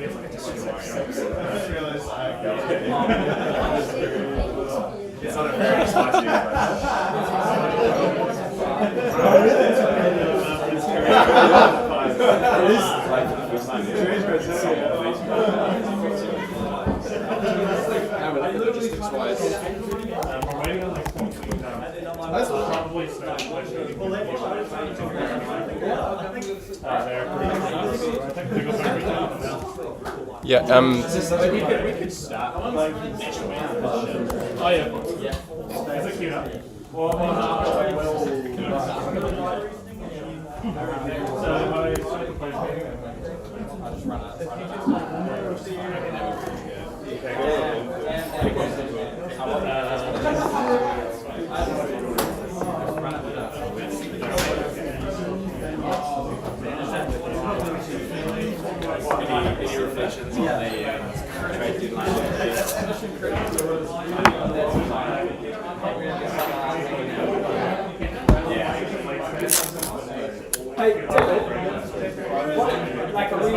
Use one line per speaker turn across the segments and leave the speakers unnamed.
It's not a very spicy
Yeah,
we could start like next week. Oh yeah. Is it cute? Any reflections on the trade deadline?
Hey, David, like, are we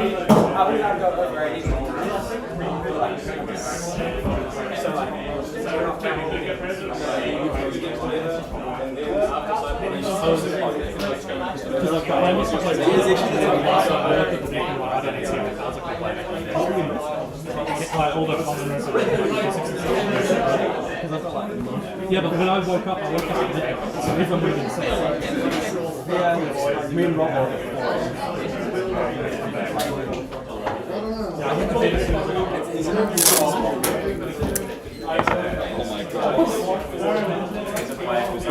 not going over any
Yeah, but when I woke up at midnight, so if I'm moving me and Rob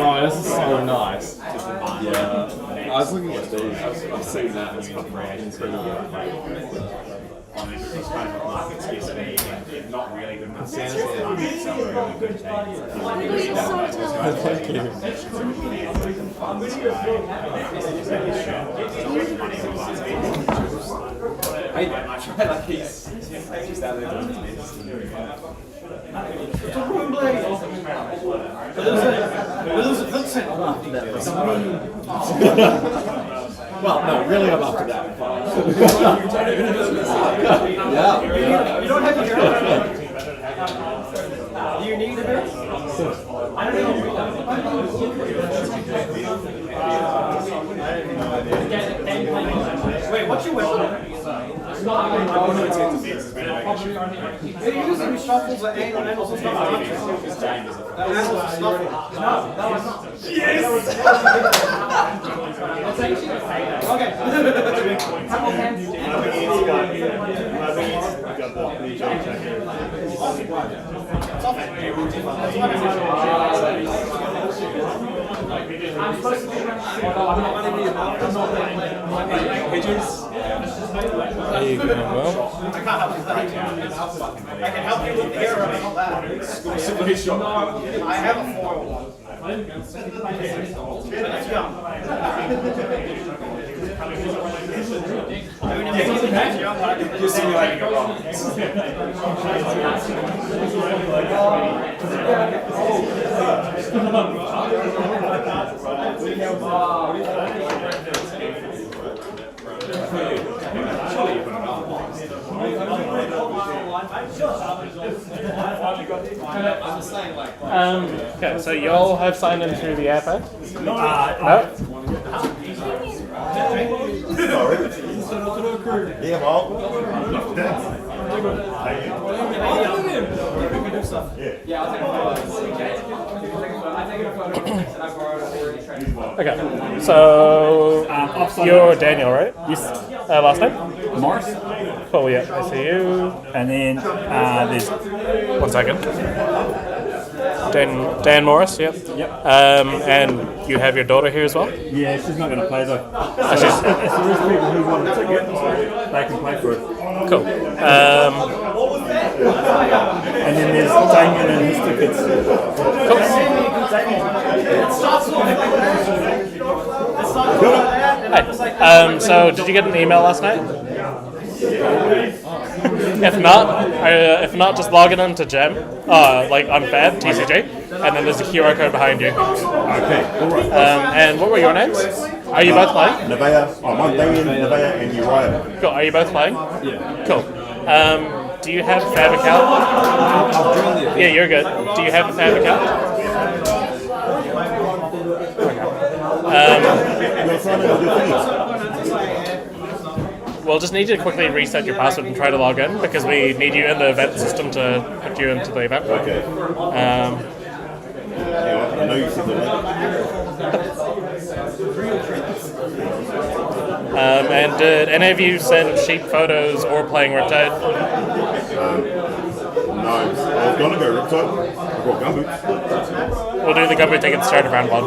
Oh, this is so nice. Yeah. I was looking at these. I've seen that. It's incredible.
It's kind of market scarcity and not really good enough.
Sounds
Really good things. I try like he's just out there doing his best.
Well, no, really, I'm after that. Yeah.
You don't have to hear Do you need a bit? I don't know. Wait, what's your weapon? It usually shuffles at angles and stuff. Yes! Okay. I'm supposed to be
There you go, well.
I can't help you. I can help you with the arrow and all that. I have a foil one. It's young.
You simulating it wrong.
Okay, so you all have signed in through the app, eh? No?
Yeah, well.
Okay, so you're Daniel, right?
Yes.
Last name?
Morris.
Cool, yeah, I see you.
And then there's
1 second. Dan Morris, yep. And you have your daughter here as well?
yeah, she's not going to play though.
Oh,
If there is people who want a ticket, they can play for it.
Cool.
And then there's Damien and his tickets.
Hey, so did you get an email last night? If not, just log in into Gem, like on Fab, TCG, and then there's a QR code behind you.
Okay, alright.
And what were your names? Are you both playing?
Nevaeh, I'm Damien, Nevaeh, and Uriah.
Cool. Are you both playing? Yeah. Cool. Do you have a Fab account?
I've joined the event.
Yeah, you're good. Do you have a Fab account?
You're signing up your fees.
We'll just need you to quickly reset your password and try to log in because we need you in the event system to put you into the event.
Okay.
Um,
Yeah, I know you said the link.
and did any of you send sheep photos or playing Riptide?
No, I was gonna go Riptide. I've got gumboots.
We'll do the gumbo ticket start of round 1.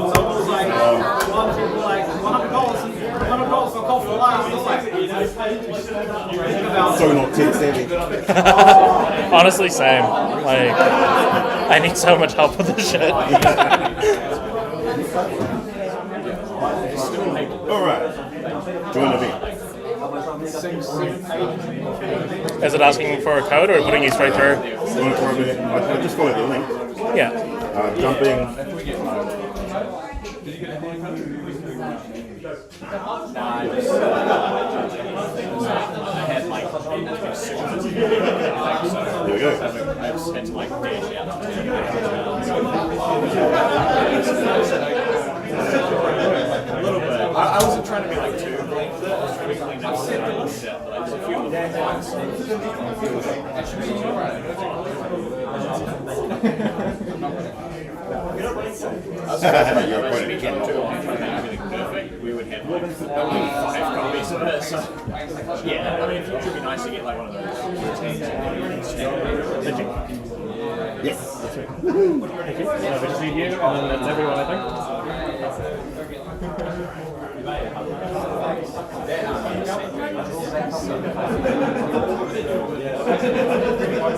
So not tech savvy.
Honestly, same. Like, I need so much help with this shit.
Alright. Join the event.
Is it asking for a code or putting you straight through?
Join for a minute. I just followed the link.
Yeah.
Jumping. There we go.
I wasn't trying to be like too clean. I was trying to be clean enough set, but I just feel the
You're quite a king.
perfect. We would have like 5 copies of it. So, yeah, I mean, it would be nice to get like one of those routines.
Yes.
Thank you. Lovely to see you, and that's everyone, I think.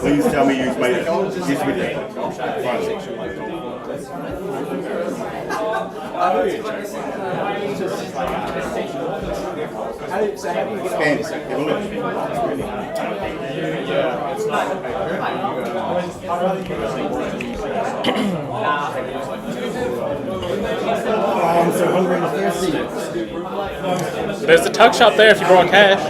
Please tell me you've made it. Yes, we did. Finally. Spam. Have a look. Oh, I'm so hungry and thirsty.
There's the tuck shop there if you brought cash.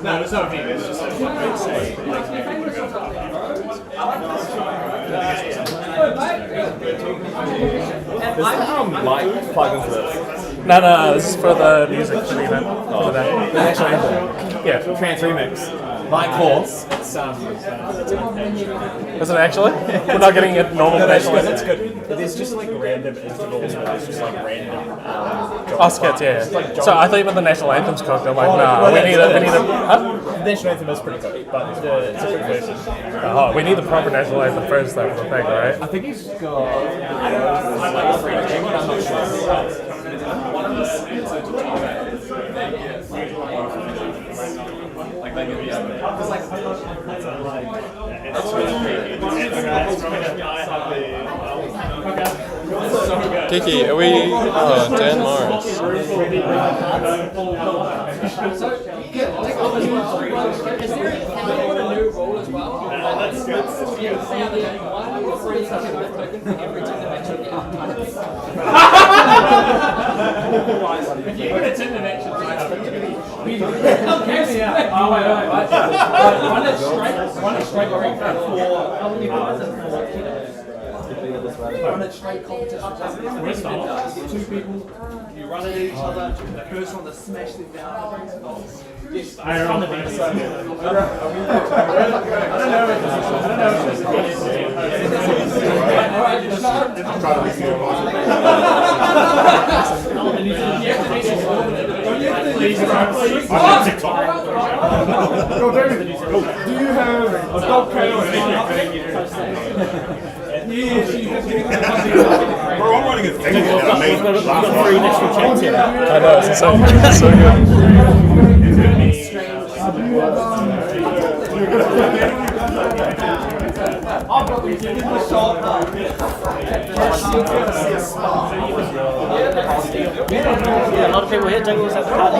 No, it's not me. It's just like say, like,
Like, plug into this.
No, this is for the music for the event. For the day.
The actual anthem.
Yeah.
Trans remix. My course.
Is it actually? We're not getting it normal national
that's good. There's just like random intervals where there's just like random.
Oh, skits, yeah. So I thought you meant the national anthem's cooked. I'm like, nah, we need a, huh?
The national anthem is pretty good, but it's a good version.
Oh, we need the proper national anthem first, though, for the thing, right?
I think he's got.
Like free game, but I'm not sure. Like they give you
Kiki, are we? Oh, Dan Morris.
If you put it in the next
Run it straight for run it straight competition. Two people, you run at each other, the first one to smash them down. Yes, I don't know if this is
Do you have a dog kennel?
Yes, you have to get
Bro, I'm running a thing here that I made last night.
I know, it's insane. It's so
Yeah, a lot of people here jungles at the party.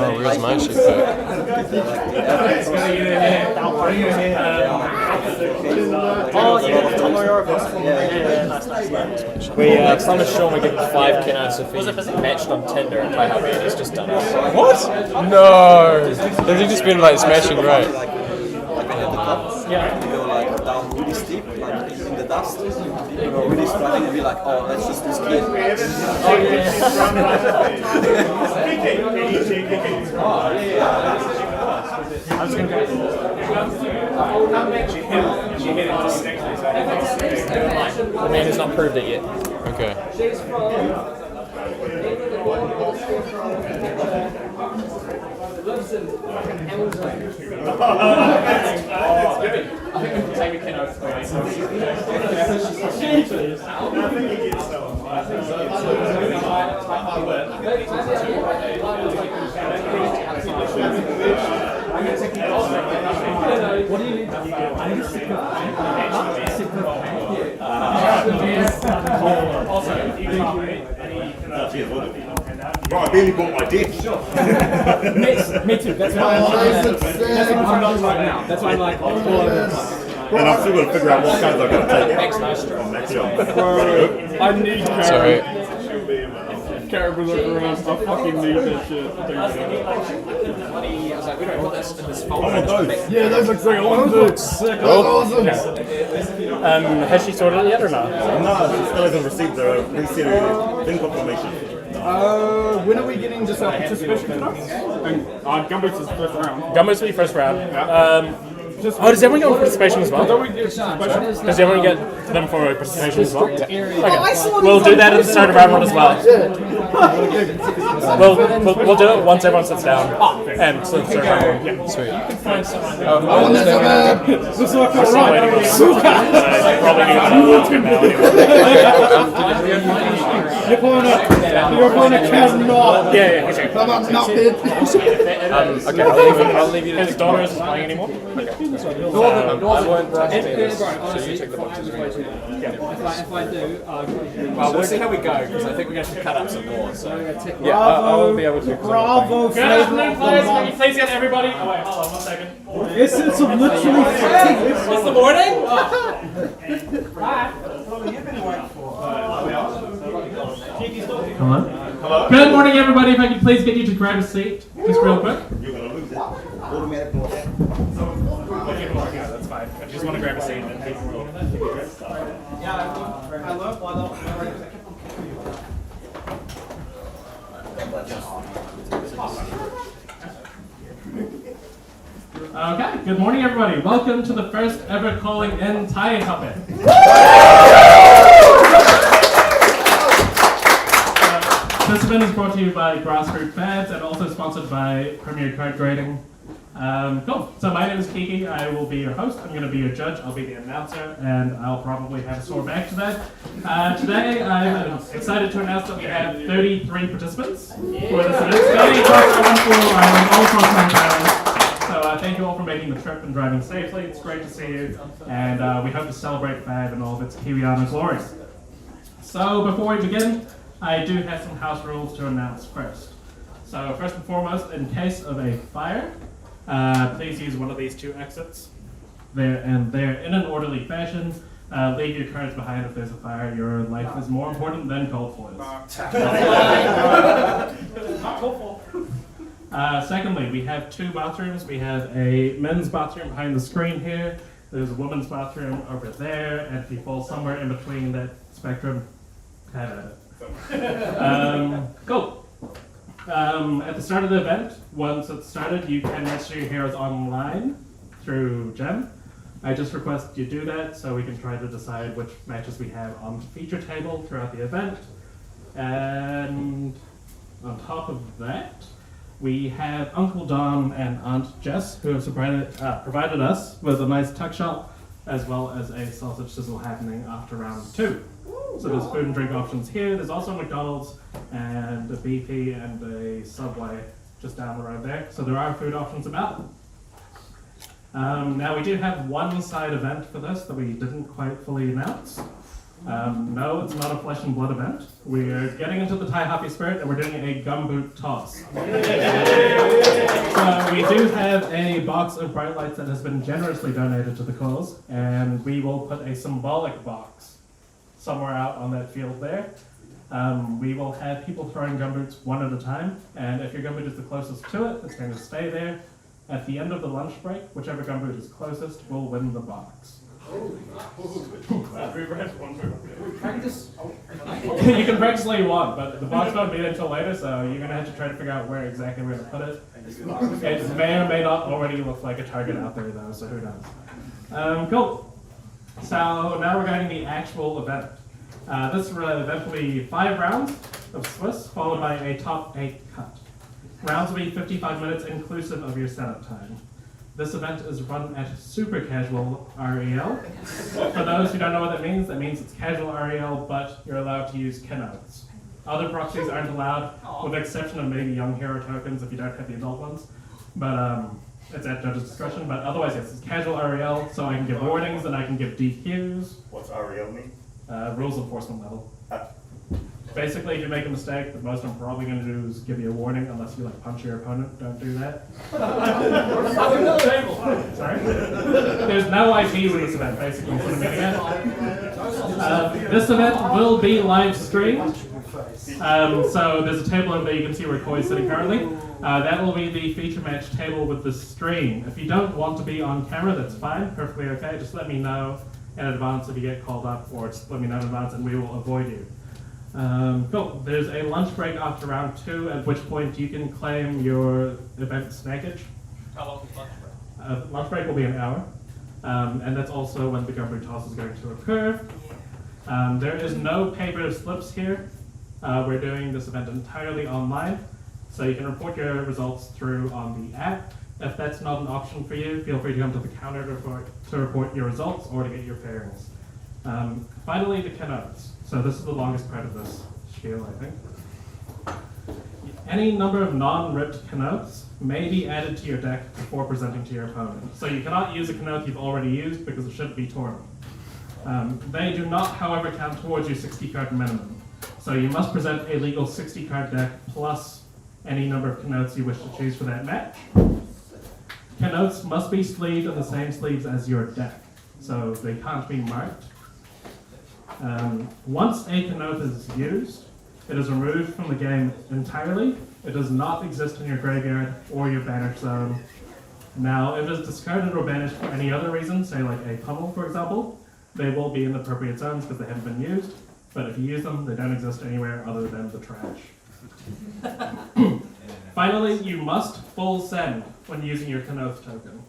Oh, where's my shit back?
We promised Sean we'd give him 5 kinos if he matched on Tinder at Taihape, and he's just done it.
What? No! Has he just been like smashing right?
Yeah. You go like down really steep, like in the dust. You go really struggling and be like, oh, let's just do ski.
I was going to go.
The man has not proved it yet.
Okay.
I think we can take a kino for
What do you need? I need a sick
Bro, I barely bought my dick.
Me too. That's why I'm not right now. That's why I'm like all over the place.
And I'm still gonna figure out what kinds I'm gonna take out. Next year.
I need
Sorry.
Caribou look around. I fucking need that shit.
I was like, we don't put this in this folder.
Yeah, those look like ones. Sick.
Has she sorted it yet or not?
No, she still hasn't received the resale thing confirmation.
When are we getting this participation tonight? And Gumboots is first round.
Gumboots will be first round. Oh, does everyone get participation as well? Does everyone get them for participation as well? Okay. We'll do that at the start of round 1 as well. We'll do it once everyone sits down. And so it's round 1. Yeah.
Sweet.
Probably need to let's go now anyway.
You're pulling a cannot.
Yeah, okay.
Okay, I'll leave you to
His daughter isn't playing anymore? Okay.
I won't brush this, so you take the boxes.
If I do,
Well, we'll see how we go, because I think we're going to have to cut up some more. So.
Yeah, I will be able to.
Bravo,
Good afternoon, players. Can you please get everybody? Oh, wait, hold on 1 second.
Essence of literally
It's the morning? Hello? Good morning, everybody. If I could please get you to grab a seat, just real quick.
You're gonna lose it.
That's fine. I just want to grab a seat and then people will. Okay, good morning, everybody. Welcome to the first ever calling in Taihape. This event is brought to you by Grassroots Fabs and also sponsored by Premier Card Grading. Cool. So my name is Kiki. I will be your host. I'm going to be your judge. I'll be the announcer, and I'll probably have a sore back to that. Today, I'm excited to announce that we have 33 participants for this event. 30 across the wonderful island, all across North Island. So thank you all for making the trip and driving safely. It's great to see you, and we hope to celebrate Fab and all of its Kiwiana glories. So before we begin, I do have some house rules to announce first. So first and foremost, in case of a fire, please use one of these 2 exits. There and there in an orderly fashion. Leave your cards behind if there's a fire. Your life is more important than cold foils. Secondly, we have 2 bathrooms. We have a men's bathroom behind the screen here. There's a women's bathroom over there, and if you fall somewhere in between that spectrum, have at it. Cool. At the start of the event, once it's started, you can register your heroes online through Gem. I just request you do that so we can try to decide which matches we have on the feature table throughout the event. And on top of that, we have Uncle Don and Aunt Jess, who have provided us with a nice tuck shop, as well as a sausage sizzle happening after round 2. So there's food and drink options here. There's also a McDonald's and a BP and a Subway just down the road there. So there are food options about. Now we do have one side event for this that we didn't quite fully announce. No, it's not a flesh and blood event. We're getting into the Taihape spirit and we're doing a gumboot toss. So we do have a box of bright lights that has been generously donated to the cause, and we will put a symbolic box somewhere out on that field there. We will have people throwing gumboots one at a time, and if your gumboot is the closest to it, it's going to stay there. At the end of the lunch break, whichever gumboot is closest will win the box. You can practice all you want, but the box won't be until later, so you're going to have to try to figure out where exactly we're going to put it. It may or may not already look like a target out there, though, so who knows. Cool. So now regarding the actual event. This event will be 5 rounds of Swiss, followed by a top 8 cut. Rounds will be 55 minutes inclusive of your setup time. This event is run at super casual REL. For those who don't know what that means it's casual REL, but you're allowed to use keynotes. Other proxies aren't allowed, with the exception of maybe young hero tokens if you don't have the adult ones. But it's at judge's discretion. But otherwise, yes, it's casual REL, so I can give warnings and I can give DQs.
What's REL mean?
Rules enforcement level. Basically, if you make a mistake, the most I'm probably going to do is give you a warning, unless you punch your opponent. Don't do that. Sorry? There's no IP with this event, basically, is what I'm getting at. This event will be live streamed. So there's a table over there you can see where Koi is sitting currently. That will be the feature match table with the stream. If you don't want to be on camera, that's fine, perfectly okay. Just let me know in advance if you get called up, or just let me know in advance and we will avoid you. Cool. There's a lunch break after round 2, at which point you can claim your event snackage.
How long is lunch break?
Lunch break will be an hour, and that's also when the gumboot toss is going to occur. There is no paper slips here. We're doing this event entirely online, so you can report your results through on the app. If that's not an option for you, feel free to come to the counter to report your results or to get your pairings. Finally, the keynotes. So this is the longest part of this spiel, I think. Any number of non-ripped keynotes may be added to your deck before presenting to your opponent. So you cannot use a keynote you've already used because it shouldn't be torn. They do not, however, count towards your 60-card minimum. So you must present a legal 60-card deck plus any number of keynotes you wish to choose for that match. Keynotes must be sleeved in the same sleeves as your deck, so they can't be marked. Once a keynote is used, it is removed from the game entirely. It does not exist in your graveyard or your banished zone. Now, if it is discarded or banished for any other reason, say like a pummel, for example, they will be in the appropriate zones because they haven't been used. But if you use them, they don't exist anywhere other than the trash. Finally, you must full send when using your keynote token.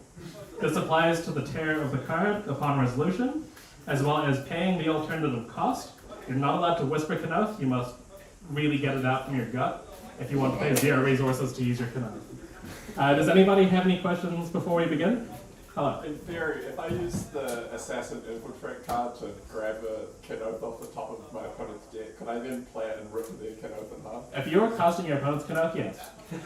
This applies to the tear of the card upon resolution, as well as paying the alternative cost. You're not allowed to whisper keynote, you must really get it out from your gut if you want to pay 0 resources to use your keynote. Does anybody have any questions before we begin? Hello.
In theory, if I use the Assassin Infiltrate card to grab a keynote off the top of my opponent's deck, can I then play it and rip their keynote in half?
If you're casting your opponent's keynote, yes.
For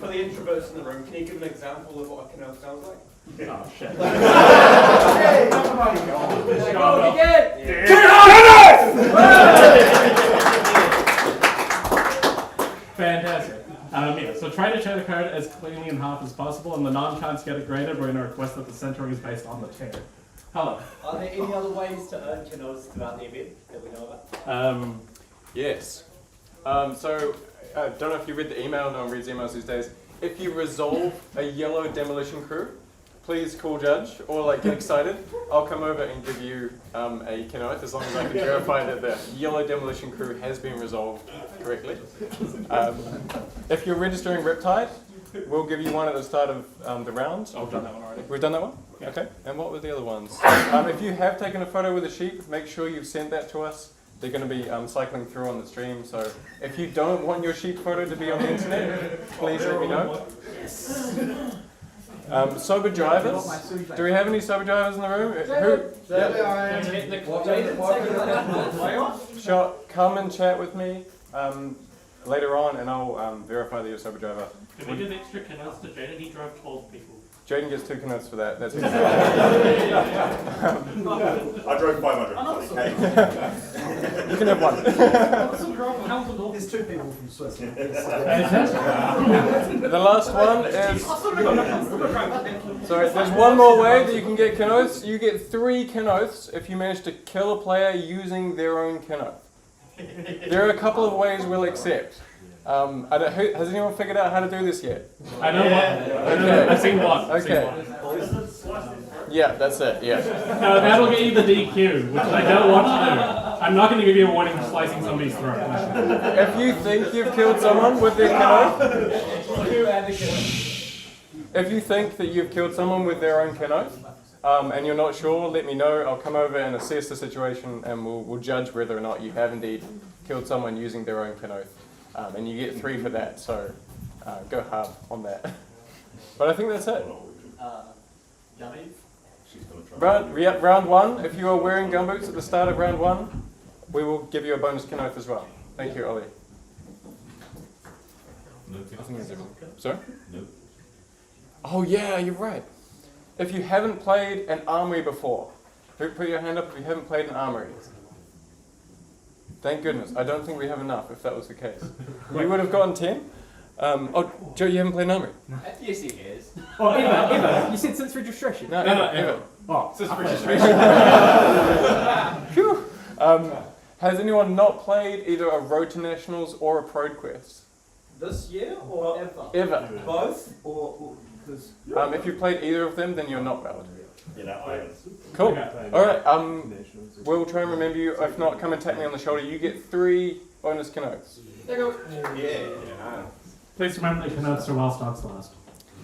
the introverts in the room, can you give an example of what a keynote sounds like?
Oh, shit. Fantastic. So try to tear the card as cleanly in half as possible, and the non-cards get it graded. We're going to request that the centering is based on the tear. Hello.
Are there any other ways to earn keynotes throughout the event that we know about?
Yes. So, I don't know if you read the email, no one reads emails these days. If you resolve a yellow demolition crew, please call Judge or get excited. I'll come over and give you a keynote as long as I can verify that the yellow demolition crew has been resolved correctly. If you're registering Riptide, we'll give you one at the start of the round.
Oh, we've done that one already.
We've done that one? Yeah. Okay. And what were the other ones? If you have taken a photo with a sheep, make sure you've sent that to us. They're going to be cycling through on the stream. So if you don't want your sheep photo to be on the internet, please let me know. Sober drivers. Do we have any sober drivers in the room? Who? Sure. Come and chat with me later on, and I'll verify that you're a sober driver.
Can we give extra canoes to Jaden? He drove 12 people.
Jaden gets 2 canoes for that. That's easy.
I drove 500.
You can have one.
There's 2 people from Switzerland.
The last one is... Sorry, there's one more way that you can get canoes. You get 3 canoes if you manage to kill a player using their own canoe. There are a couple of ways we'll accept. Has anyone figured out how to do this yet?
I know one. Okay. I've seen one.
Okay. Yeah, that's it. Yeah.
No, that'll get you the DQ, which I don't want to do. I'm not going to give you a warning for slicing somebody's throat.
If you think you've killed someone with their canoe, if you think that you've killed someone with their own canoe, and you're not sure, let me know. I'll come over and assess the situation, and we'll judge whether or not you have indeed killed someone using their own canoe. And you get 3 for that, so go hard on that. But I think that's it. Round 1, if you are wearing gumboots at the start of round 1, we will give you a bonus canoe as well. Thank you, Ollie. I think that's everything. Sorry? No. Oh yeah, you're right. If you haven't played an armory before, put your hand up if you haven't played an armory. Thank goodness. I don't think we have enough if that was the case. We would have gotten 10. Joe, you haven't played an armory?
Yes, he is.
Oh, ever. You said since registration.
No, ever.
Oh,
Since registration.
Phew. Has anyone not played either a Road to Nationals or a Prod-Quest?
This year or ever?
Ever.
Both? Or because...
If you played either of them, then you're not valid.
Yeah,
Cool. Alright, we'll try and remember you. If not, come and tap me on the shoulder. You get 3 bonus canoes.
Please remember that canoes are while stocks last.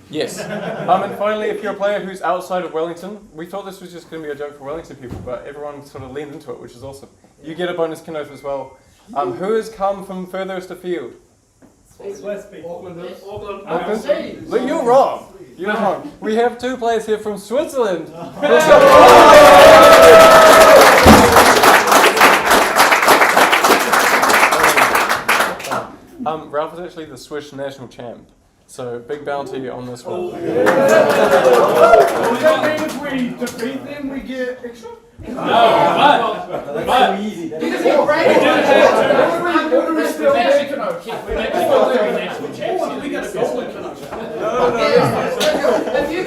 Yes. And finally, if you're a player who's outside of Wellington, we thought this was just going to be a joke for Wellington people, but everyone sort of leaned into it, which is awesome. You get a bonus canoe as well. Who has come from furthest afield?
Auckland.
Look, you're wrong. You're wrong. We have 2 players here from Switzerland. Ralph is actually the Swiss national champ, so big bounty on this one.
Does that mean if we defeat them, we get extra?
No, but
Easy.
we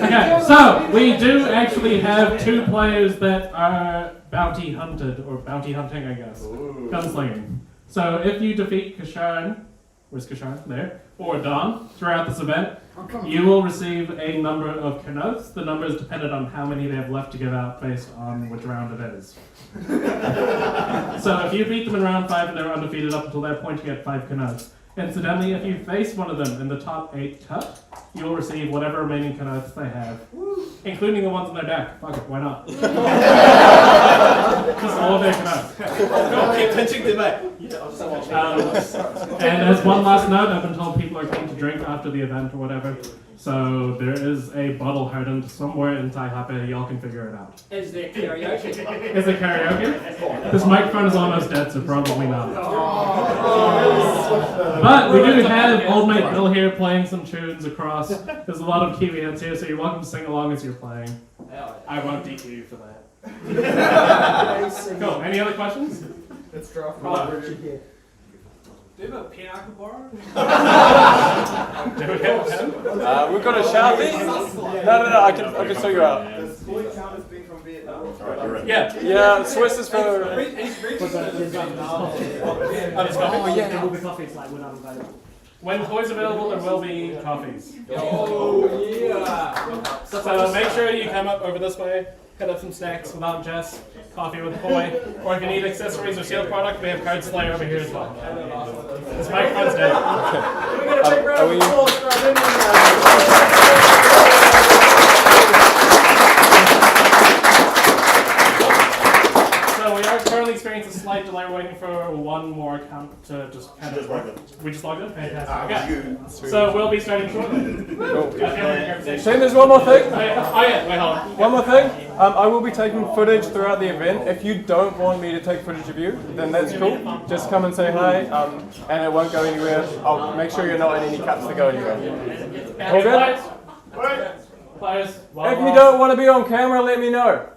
Okay, so we do actually have 2 players that are bounty hunted, or bounty hunting, I guess. Gunslinging. So if you defeat Kashan, where's Kashan? There. Or Don throughout this event, you will receive a number of canoes. The number is dependent on how many they have left to give out based on which round it is. So if you beat them in round 5 and they're undefeated up until that point, you get 5 canoes. Incidentally, if you face one of them in the top 8 cut, you'll receive whatever remaining canoes they have, including the ones in their deck. Fuck it, why not? Just all of their canoes.
Keep pinching them back.
And as one last note, I've been told people are keen to drink after the event or whatever. So there is a bottle hardened somewhere in Taihape. Y'all can figure it out.
Is there karaoke?
Is it karaoke? This microphone is almost dead, so probably not. But we do have old mate Bill here playing some tunes across. There's a lot of Kiwians here, so you're welcome to sing along as you're playing. I won't DQ you for that. Cool. Any other questions?
Let's draw from Richard here.
Do you have a pen I can borrow?
Do we have a pen?
We've got a Sharpie. No, I can show you out.
Yeah.
Yeah, Swiss is for...
Oh, yeah. When toys available, there will be coffees.
Oh, yeah.
So make sure you come up over this way, cut up some snacks without Jess, coffee with a boy, or if you need accessories or sealed product, we have Card Slayer over here as well. This microphone's dead.
We're going to take round of applause for our
So we are currently experiencing a slight delay. We're waiting for We just logged in? Fantastic. Okay. So we'll be starting shortly.
Shane, there's one more thing.
Oh yeah, wait, hold on.
One more thing. I will be taking footage throughout the event. If you don't want me to take footage of you, then that's cool. Just come and say hi, and it won't go anywhere. I'll make sure you're not in any cuts that go anywhere. All good?
Players.
If you don't want to be on camera, let me know.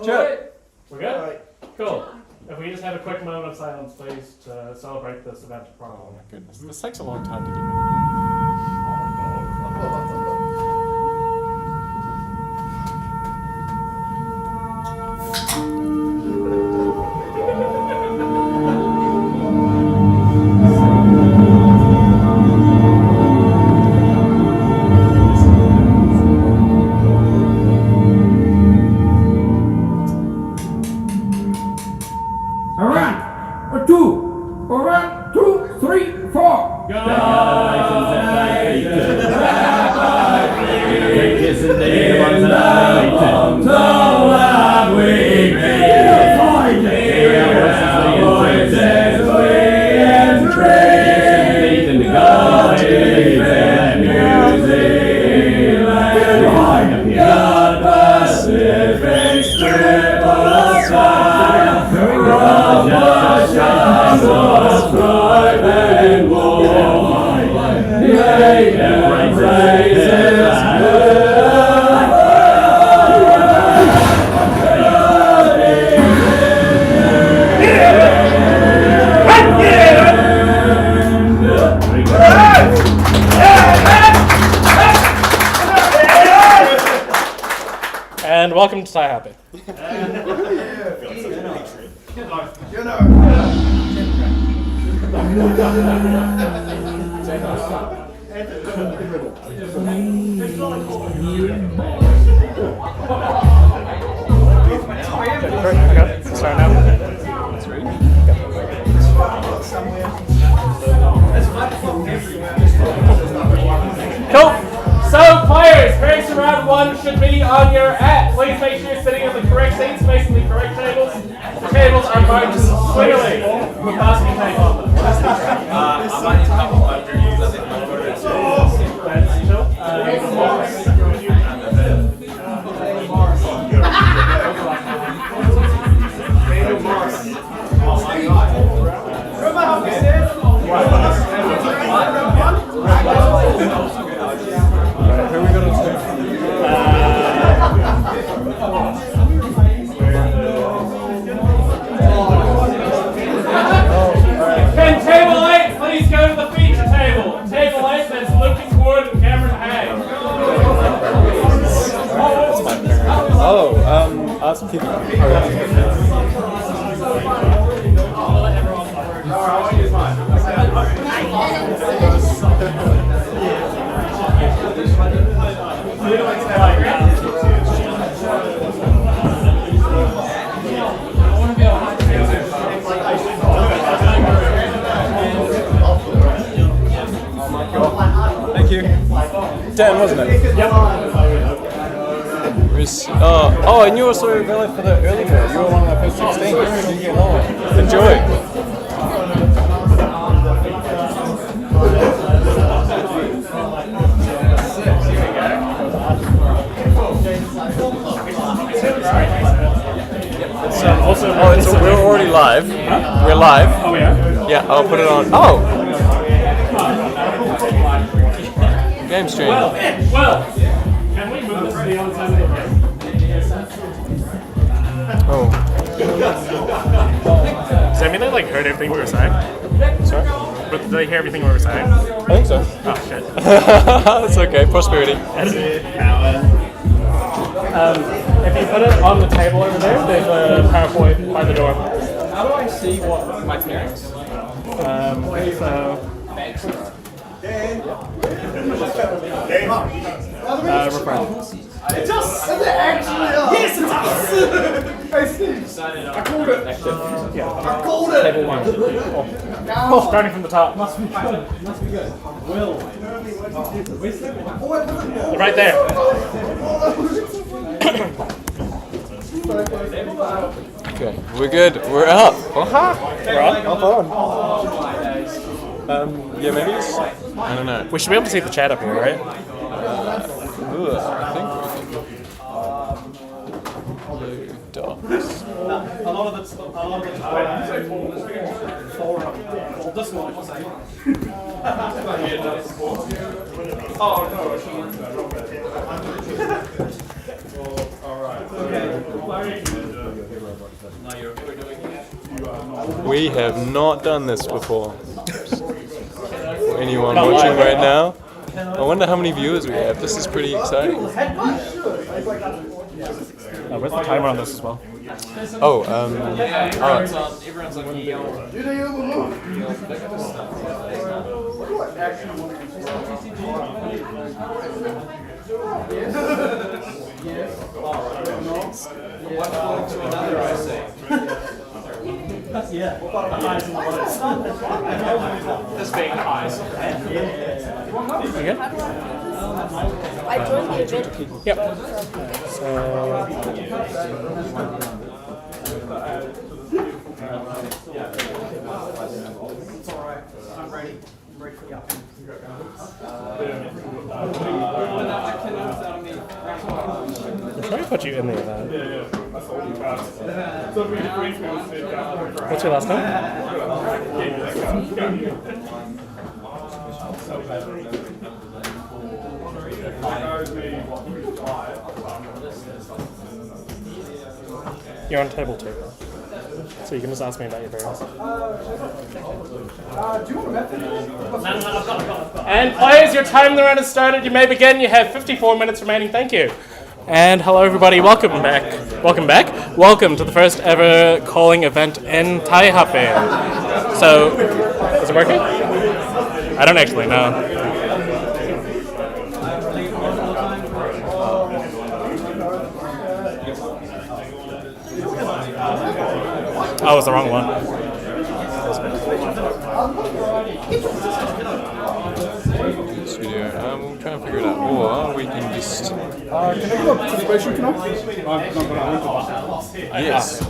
Chip.
We're good? Cool. If we just have a quick moment of silence, please, to celebrate this event properly.
Oh my goodness, this takes a long time to get.
And welcome to Taihape. Okay, start now. Cool. So, players, breaks in round one should be on your app. Please make sure you're sitting in the correct seats, facing the correct tables. The tables are marked clearly with masking tape on them.
I might need a couple of
That's chill. Can table 8 please go to the feature table? Table 8 that's looking toward Cameron Hay.
Ask people. Thank you. 10, wasn't it?
Yep.
Oh, and you were also valid for the early bird. You were one of the first 16. You get on. Enjoy. We're already live. We're live.
Oh, yeah?
Yeah, I'll put it on. Oh! Game stream.
Well, can we move this to the other side of the room?
Oh.
Does that mean they like heard everything we were saying?
Sorry?
But did they hear everything we were saying?
I think so.
Oh, shit.
That's okay. Prosperity.
If you put it on the table over there, there's a PowerPoint by the door.
How do I see what my clearance?
Refresh.
It does! Is it actually? Yes, it does! Hey, Steve. I called it. I called it.
Table 1. Starting from the top.
Must be good.
Right there.
Okay, we're good. We're up.
We're on?
Up on. Yeah, maybe it's, I don't know.
We should be able to see the chat up here, right?
I think docs.
A lot of it's this one. Oh no.
We have not done this before. For anyone watching right now, I wonder how many viewers we have. This is pretty exciting.
Where's the timer on this as well?
Oh,
Everyone's on This being eyes.
I joined the event.
Yep.
It's alright. I'm ready. I'm ready for the update.
We're trying to put you in the event. What's your last name? You're on table 2. So you can just ask me about your variants.
Do you want a method?
And players, your time the round has started. You may begin. You have 54 minutes remaining. Thank you. And hello everybody, welcome back. Welcome back. Welcome to the first ever calling event in Taihape. So, is it working? I don't actually know. Oh, it's the wrong one.
studio. We'll try and figure it out. Or we can just...
Can I get a participation tonight?
Yes.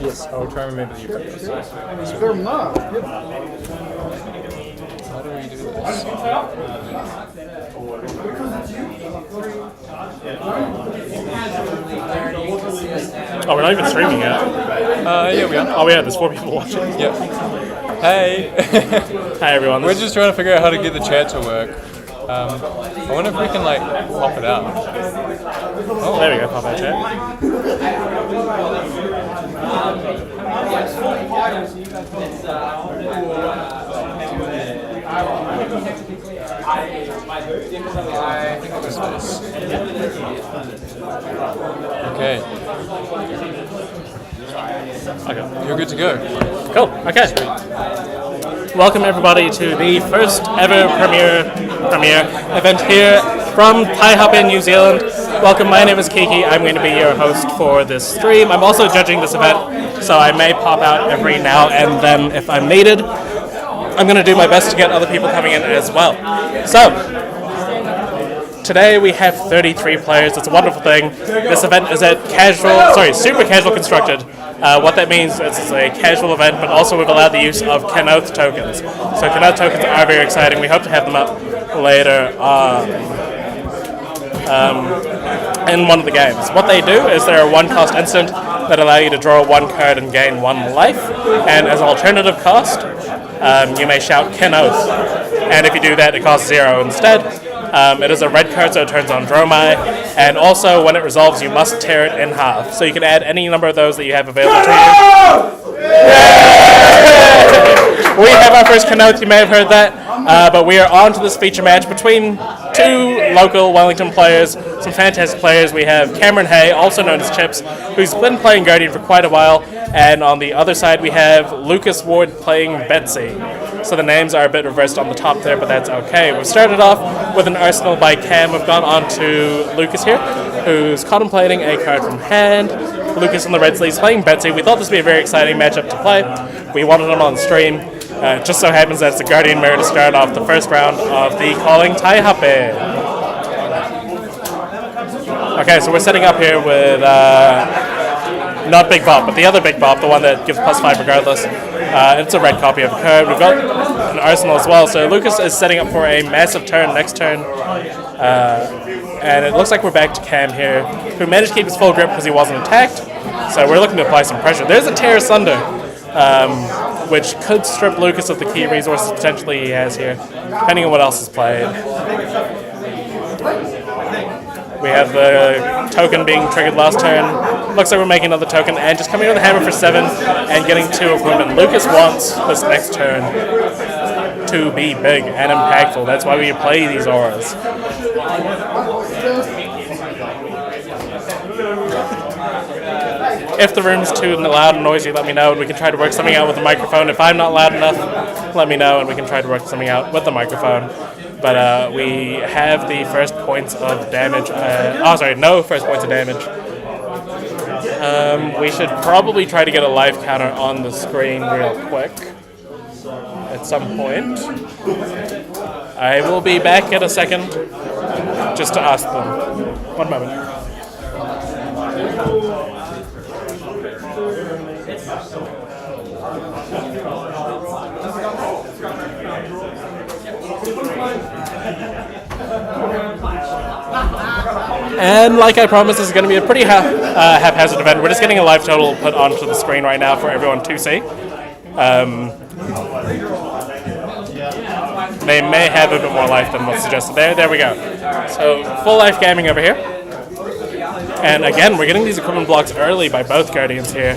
Yes, I'll try and remember the
Is there not?
How do we do this?
Oh, we're not even streaming yet.
Yeah, we are.
Oh, yeah, there's 4 people watching.
Yep. Hey.
Hi, everyone.
We're just trying to figure out how to get the chat to work. I wonder if we can, like, pop it out.
Oh, there we go, pop that chat.
Okay.
Okay.
You're good to go.
Cool. Okay. Welcome everybody to the first ever premiere event here from Taihape, New Zealand. Welcome. My name is Kiki. I'm going to be your host for this stream. I'm also judging this event, so I may pop out every now and then if I'm needed. I'm going to do my best to get other people coming in as well. So, today we have 33 players. It's a wonderful thing. This event is at super casual constructed. What that means is it's a casual event, but also we've allowed the use of Kenoth tokens. So Kenoth tokens are very exciting. We hope to have them up later on in one of the games. What they do is they're a 1-cost instant that allow you to draw 1 card and gain 1 life. And as an alternative cost, you may shout Kenoth. And if you do that, it costs 0 instead. It is a red card, so it turns on Dromai, and also when it resolves, you must tear it in half. So you can add any number of those that you have available to you. We have our first Kenoth, you may have heard that, but we are on to this feature match between 2 local Wellington players, some fantastic players. We have Cameron Hay, also known as Chips, who's been playing Guardian for quite a while, and on the other side we have Lucas Ward playing Betsy. So the names are a bit reversed on the top there, but that's okay. We've started off with an Arsenal by Cam. We've gone on to Lucas here, who's contemplating a card from hand. Lucas in the red sleeves playing Betsy. We thought this would be a very exciting matchup to play. We wanted him on stream. It just so happens that it's the Guardian Mirror to start off the first round of the Calling Taihape. Okay, so we're setting up here with not Big Bop, but the other Big Bop, the one that gives +5 regardless. It's a red copy of the card. We've got an arsenal as well, so Lucas is setting up for a massive turn next turn. And it looks like we're back to Cam here, who managed to keep his full grip because he wasn't attacked. So we're looking to apply some pressure. There's a Tear Asunder, which could strip Lucas of the key resources potentially he has here, depending on what else is played. We have the token being triggered last turn. Looks like we're making another token and just coming with a hammer for 7 and getting 2 equipment. Lucas wants this next turn to be big and impactful. That's why we play these auras. If the room's too loud and noisy, let me know, and we can try to work something out with the microphone. If I'm not loud enough, let me know, and we can try to work something out with the microphone. But we have the first points of damage. No first points of damage. We should probably try to get a life counter on the screen real quick at some point. I will be back in a second just to ask them. One moment. And like I promised, this is going to be a pretty haphazard event. We're just getting a live total put onto the screen right now for everyone to see. They may have a bit more life than what's suggested there. There we go. So full life gaming over here. And again, we're getting these equipment blocks early by both Guardians here.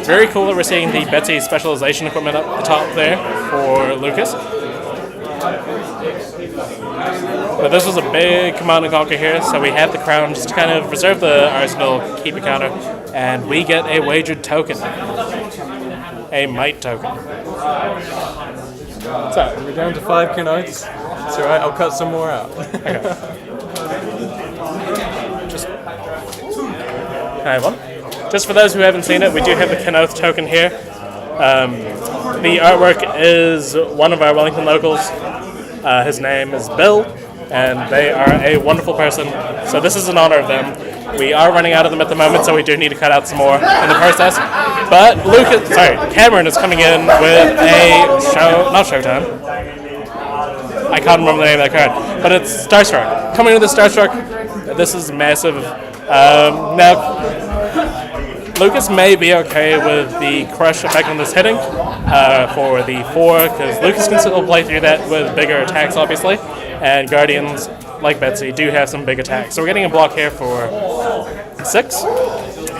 Very cool that we're seeing the Betsy specialization equipment up the top there for Lucas. But this was a big command and conquer here, so we have the crown just to kind of reserve the arsenal, keep a counter, and we get a wagered token. A might token.
So, we're down to 5 Kenotes. It's alright, I'll cut some more out.
Okay. Just for those who haven't seen it, we do have the Kenoth token here. The artwork is one of our Wellington locals. His name is Bill, and they are a wonderful person. So this is in honor of them. We are running out of them at the moment, so we do need to cut out some more in the process. But Cameron is coming in with a not Showtime. I can't remember the name of that card, but it's Starstruck. Coming with a Starstruck. This is massive. Now, Lucas may be okay with the crush effect on this hitting for the 4, because Lucas can still play through that with bigger attacks, obviously, and Guardians, like Betsy, do have some big attacks. So we're getting a block here for 6.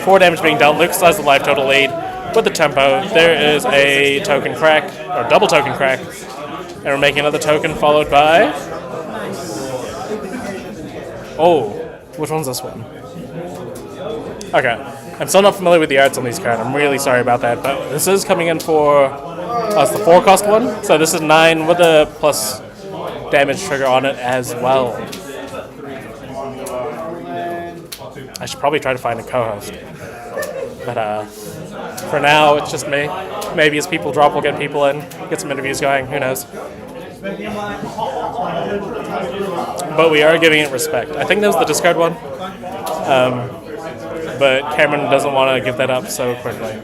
4 damage being dealt. Lucas has the life total lead with the tempo. There is a token crack, or double token crack, and we're making another token followed by... Oh, which one's this one? Okay. I'm still not familiar with the arts on these cards. I'm really sorry about that, but this is coming in for it's the 4 cost one. So this is 9 with a plus damage trigger on it as well. I should probably try to find a co-host. But for now, it's just me. Maybe as people drop, we'll get people in, get some interviews going, who knows. But we are giving it respect. I think that was the discard one. But Cameron doesn't want to give that up so quickly.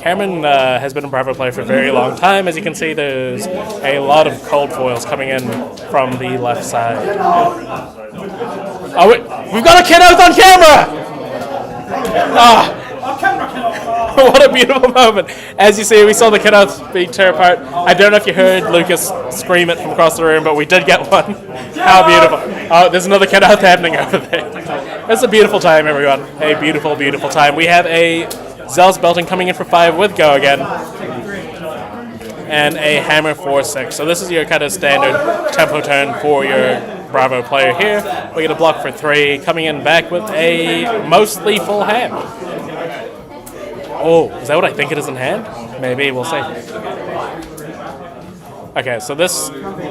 Cameron has been a Bravo player for a very long time. As you can see, there's a lot of cold foils coming in from the left side. Oh, wait, we've got a Kenoth on camera! What a beautiful moment. As you see, we saw the Kenoth being tear apart. I don't know if you heard Lucas scream it from across the room, but we did get one. How beautiful. Oh, there's another Kenoth happening over there. It's a beautiful time, everyone. A beautiful, beautiful time. We have a Zealous Belting coming in for 5 with Go again. And a Hammer for 6. So this is your kind of standard tempo turn for your Bravo player here. We get a block for 3, coming in back with a mostly full hand. Oh, is that what I think it is in hand? Maybe, we'll see. Okay, so this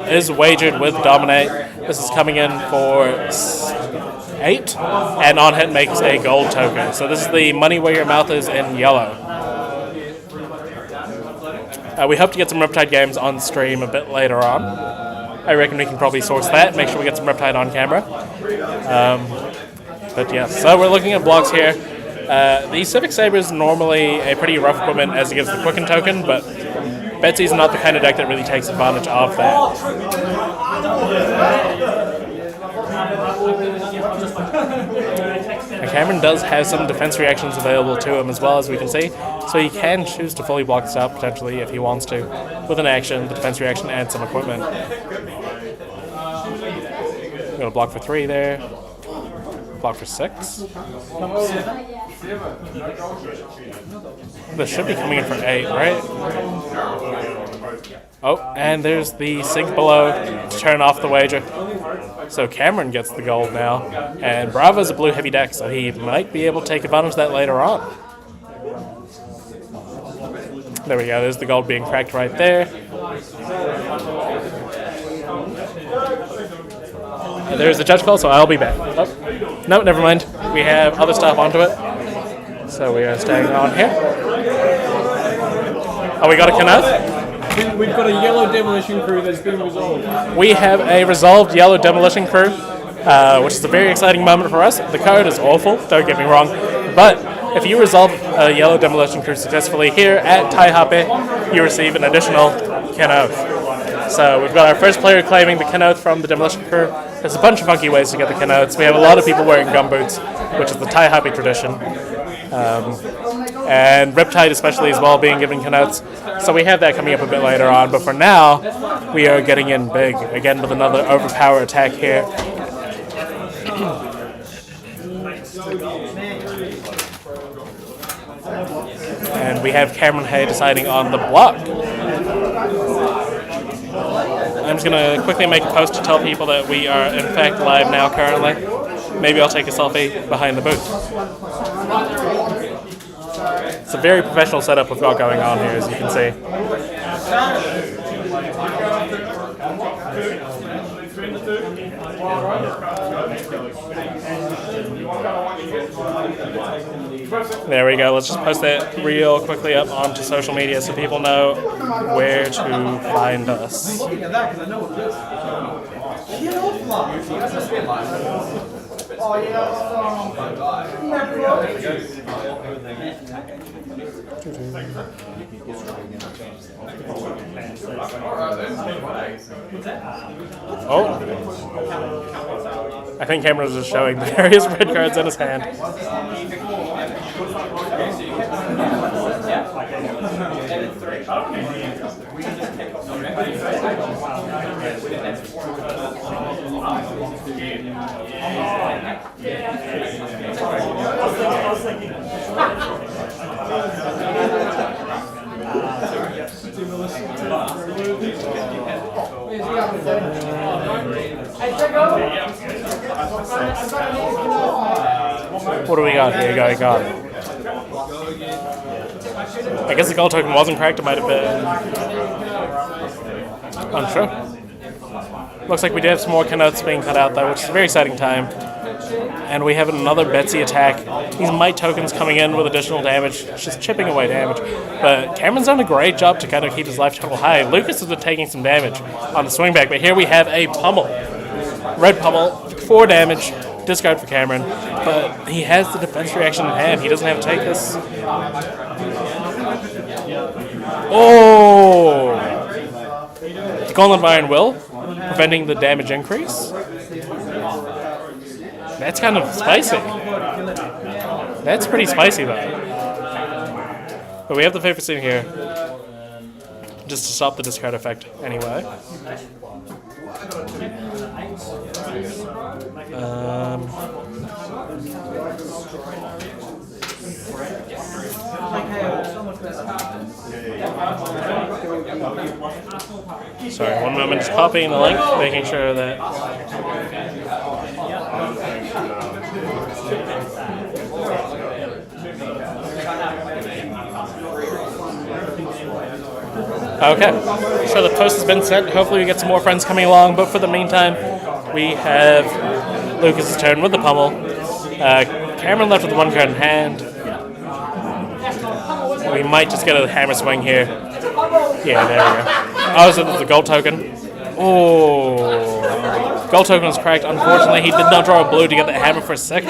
is wagered with Dominate. This is coming in for 8, and on hit makes a gold token. So this is the money where your mouth is in yellow. We hope to get some Riptide games on stream a bit later on. I reckon we can probably source that, make sure we get some Riptide on camera. But yes, so we're looking at blocks here. The Civic Saber is normally a pretty rough equipment as it gives the Quicken token, but Betsy's not the kind of deck that really takes advantage of that. And Cameron does have some defense reactions available to him as well, as we can see, so he can choose to fully block this out potentially if he wants to, with an action, the defense reaction, and some equipment. I'm going to block for 3 there. Block for 6. This should be coming in for 8, right? Oh, and there's the sink below to turn off the wager. So Cameron gets the gold now, and Bravo's a blue heavy deck, so he might be able to take advantage of that later on. There we go, there's the gold being cracked right there. There's the judge call, so I'll be back. Oh, no, never mind. We have other stuff onto it. So we are staying on here. Oh, we got a Kenneth?
We've got a yellow demolition crew that's been resolved.
We have a resolved yellow demolition crew, which is a very exciting moment for us. The code is awful, don't get me wrong, but if you resolve a yellow demolition crew successfully here at Taihape, you receive an additional Kenneth. So we've got our first player claiming the Kenneth from the demolition crew. There's a bunch of funky ways to get the Kenneths. We have a lot of people wearing gumboots, which is the Taihape tradition. And Riptide especially as well being given Kenneths. So we have that coming up a bit later on, but for now, we are getting in big, again with another overpower attack here. And we have Cameron Hay deciding on the block. I'm just going to quickly make a post to tell people that we are in fact live now currently. Maybe I'll take a selfie behind the booth. It's a very professional setup we've got going on here, as you can see. There we go. Let's just post that real quickly up onto social media so people know where to find us. Oh, I think Cameron was just showing the various red cards in his hand. What do we got here going on? I guess the gold token wasn't cracked, it might have been unsure. Looks like we did have some more Kenneths being cut out though, which is a very exciting time. And we have another Betsy attack. These Might tokens coming in with additional damage, just chipping away damage. But Cameron's done a great job to kind of keep his life total high. Lucas has been taking some damage on the swingback, but here we have a pummel. Red pummel, 4 damage, discard for Cameron. But he has the defense reaction in hand. He doesn't have to take this. Oh! Gauntlet of Iron Will, preventing the damage increase. That's kind of spicy. That's pretty spicy though. But we have the favorites in here, just to stop the discard effect anyway. Sorry, one moment, just copying the link, making sure that... Okay, so the post has been sent. Hopefully we get some more friends coming along, but for the meantime, we have Lucas's turn with the pummel. Cameron left with 1 card in hand. We might just get a hammer swing here. Yeah, there we go. Oh, so there's the gold token. Oh. Gold token was cracked. Unfortunately, he did not draw a blue to get the hammer for 6.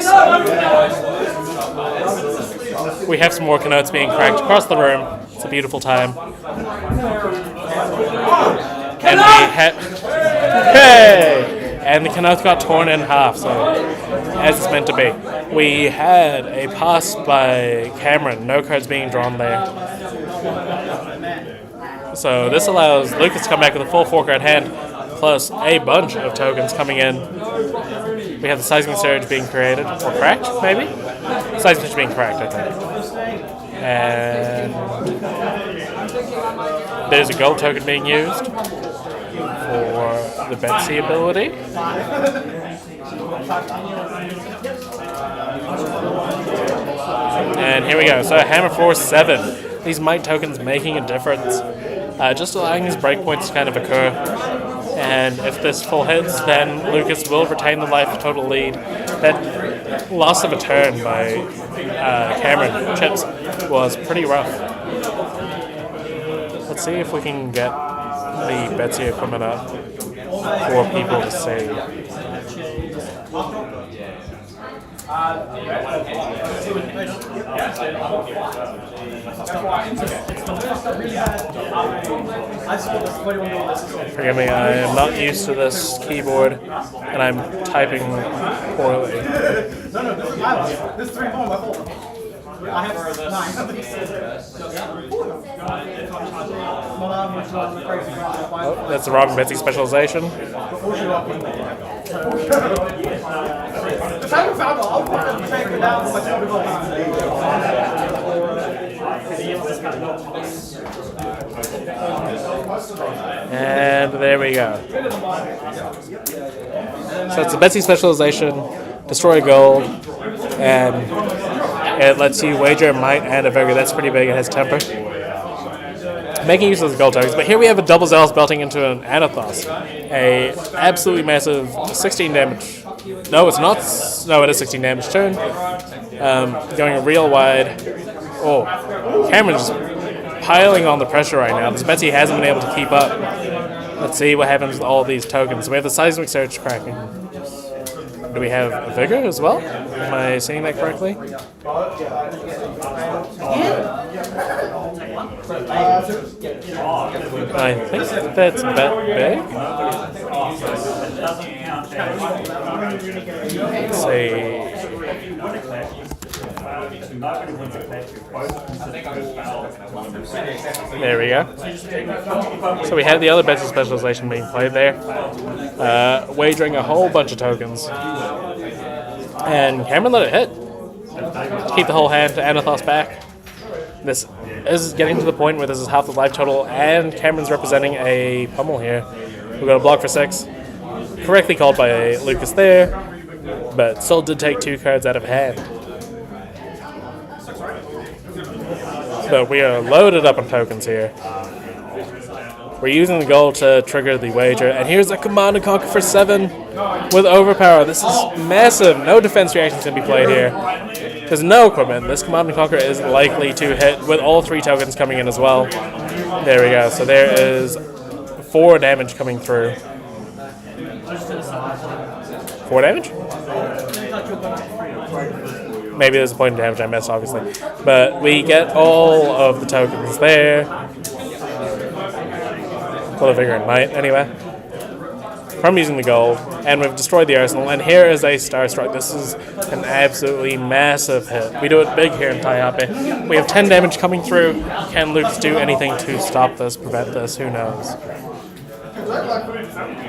We have some more Kenotes being cracked across the room. It's a beautiful time. And we had... Hey! And the Kenote got torn in half, so as it's meant to be. We had a pass by Cameron, no cards being drawn there. So this allows Lucas to come back with a full 4-card hand, plus a bunch of tokens coming in. We have the Seismic Surge being created, or cracked, maybe? Seismic Surge being cracked, I think. And there's a gold token being used for the Betsy ability. And here we go. So Hammer Force 7. These Might tokens making a difference. Just allowing these breakpoints to kind of occur. And if this full hits, then Lucas will retain the life total lead. That loss of a turn by Cameron Chips was pretty rough. Let's see if we can get the Betsy equipment up for people to see. Forgive me, I am not used to this keyboard and I'm typing poorly.
There's 3 more left. I have 9.
Oh, that's the wrong Betsy specialization. And there we go. So it's a Betsy specialization, destroy gold, and it lets you wager a Might and a Vigor. That's pretty big. It has temper. Making use of the gold tokens. But here we have a double Zealous belting into an Anathos. A absolutely massive 16 damage. No, it's not. No, it is 16 damage turn. Going real wide. Oh, Cameron's piling on the pressure right now. This Betsy hasn't been able to keep up. Let's see what happens with all these tokens. We have the Seismic Surge cracking. Do we have a Vigor as well? Am I saying that correctly? I think that's bet big. Let's see. There we go. So we have the other Betsy specialization being played there. Wagering a whole bunch of tokens. And Cameron let it hit. Keep the whole hand to Anathos back. This is getting to the point where this is half the life total, and Cameron's representing a pummel here. We've got a block for 6. Correctly called by Lucas there, but still did take 2 cards out of hand. But we are loaded up on tokens here. We're using the gold to trigger the wager, and here's a Command and Conquer for 7 with Overpower. This is massive. No defense reactions can be played here. There's no equipment. This Command and Conquer is likely to hit with all 3 tokens coming in as well. There we go. So there is 4 damage coming through. 4 damage? Maybe there's a point in damage I missed, obviously. But we get all of the tokens there. Full of Vigor and Might, anyway. From using the gold. And we've destroyed the arsenal. And here is a Starstruck. This is an absolutely massive hit. We do it big here in Taihape. We have 10 damage coming through. Can Lucas do anything to stop this, prevent this? Who knows?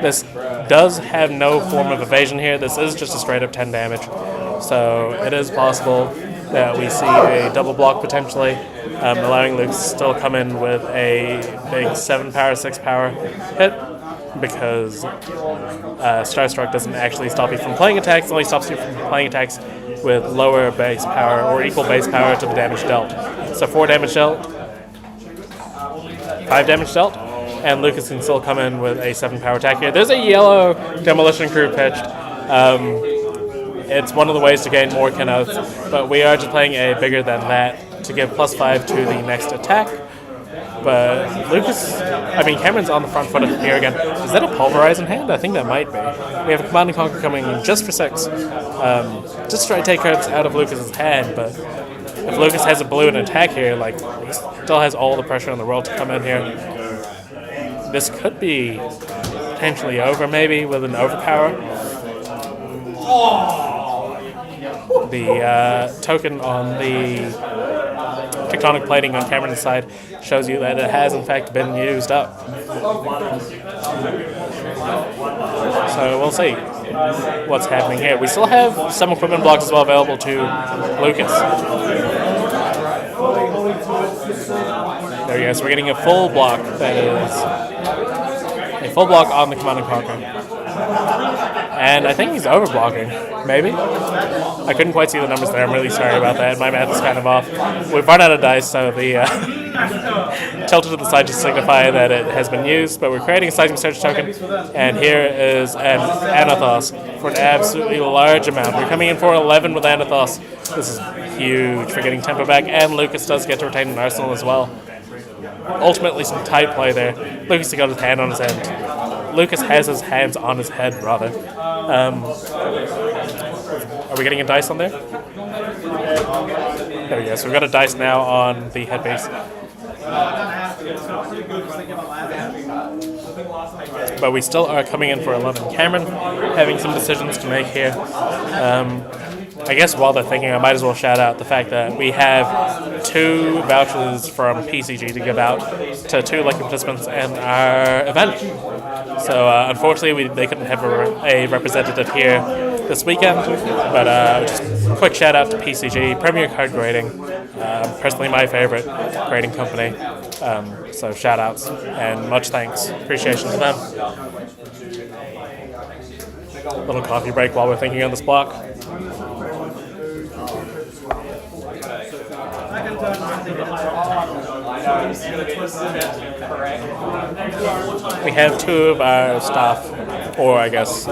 This does have no form of evasion here. This is just a straight up 10 damage. So it is possible that we see a double block potentially, allowing Lucas to still come in with a big 7 power, 6 power hit, because Starstruck doesn't actually stop you from playing attacks, it only stops you from playing attacks with lower base power or equal base power to the damage dealt. So 4 damage dealt, 5 damage dealt, and Lucas can still come in with a 7 power attack here. There's a yellow Demolition Crew pitched. It's one of the ways to gain more Kenotes, but we are just playing a bigger than that to give +5 to the next attack. But Lucas, I mean, Cameron's on the front foot here again. Is that a pulverize in hand? I think that might be. We have a Command and Conquer coming in just for 6. Just to try to take cards out of Lucas's hand, but if Lucas has a blue and attack here, like, he still has all the pressure in the world to come in here. This could be potentially over, maybe, with an overpower. The token on the tectonic plating on Cameron's side shows you that it has in fact been used up. So we'll see what's happening here. We still have some equipment blocks as well available to Lucas. There you go, so we're getting a full block, that is a full block on the Command and Conquer. And I think he's overblocking, maybe? I couldn't quite see the numbers there, I'm really sorry about that, my math is kind of off. We've run out of dice, so the tilted to the side to signify that it has been used, but we're creating a seismic surge token, and here is an Anathos for an absolutely large amount. We're coming in for 11 with Anathos. This is huge for getting tempo back, and Lucas does get to retain an arsenal as well. Ultimately, some tight play there. Lucas got his hand on his end. Lucas has his hands on his head, rather. Are we getting a dice on there? There we go. So we've got a dice now on the headpiece. But we still are coming in for 11. Cameron having some decisions to make here. I guess while they're thinking, I might as well shout out the fact that we have 2 vouchers from PCG to give out to 2 lucky participants in our event. So unfortunately, they couldn't have a representative here this weekend, but just a quick shout out to PCG, Premier Card Grading, personally my favorite grading company. So shout outs and much thanks, appreciation to them. Little coffee break while we're thinking on this block. We have 2 of our staff, or I guess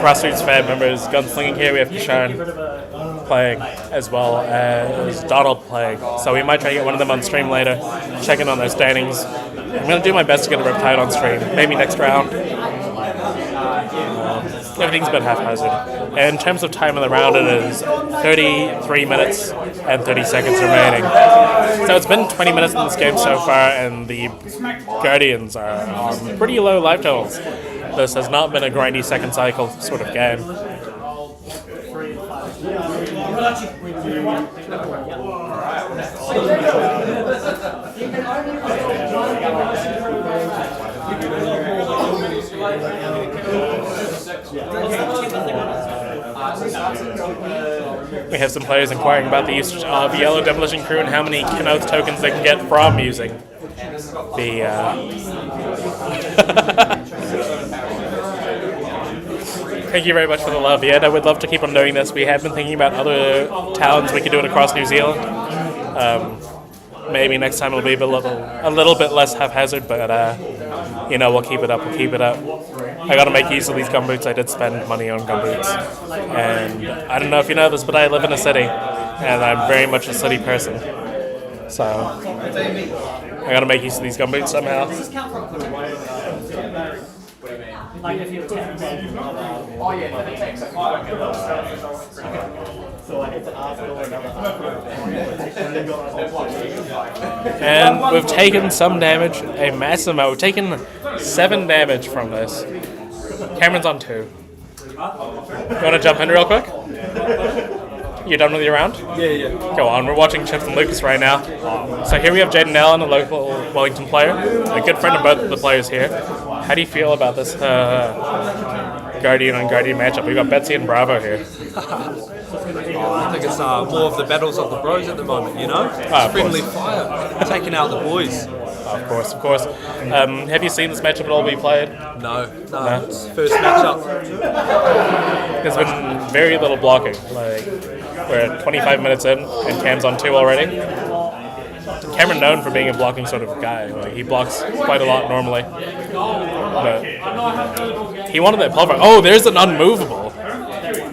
grassroots fan members, gunslinging here. We have Kishan playing as well as Donald playing. So we might try to get one of them on stream later, check in on their standings. I'm going to do my best to get a Riptide on stream, maybe next round. Everything's been haphazard. And in terms of time of the round, it is 33 minutes and 30 seconds remaining. So it's been 20 minutes in this game so far, and the Guardians are on pretty low life totals. This has not been a grindy second cycle sort of game. We have some players inquiring about the usage of Yellow Demolition Crew and how many Kenoth tokens they can get from using the Thank you very much for the love, Ed. I would love to keep on doing this. We have been thinking about other towns we could do it across New Zealand. Maybe next time it'll be a little bit less haphazard, but you know, we'll keep it up. I gotta make use of these gumboots. I did spend money on gumboots, and I don't know if you know this, but I live in a city, and I'm very much a city person. So I gotta make use of these gumboots somehow.
Like if you're 10.
Oh yeah, but it takes a while. So I hit the after another.
And we've taken some damage, a massive amount. We've taken 7 damage from this. Cameron's on 2. You want to jump in real quick? You done with your round?
Yeah.
Go on, we're watching Chips and Lucas right now. So here we have Jaden Allen, a local Wellington player, a good friend of both of the players here. How do you feel about this Guardian on Guardian matchup? We've got Betsy and Bravo here.
I think it's more of the battles of the bros at the moment, you know? It's friendly fire, taking out the boys.
Of course. Have you seen this matchup at all be played?
No. It's first matchup.
There's been very little blocking. Like, we're 25 minutes in, and Cam's on 2 already. Cameron known for being a blocking sort of guy. Like, he blocks quite a lot normally. But he wanted that pulver. Oh, there's an unmovable.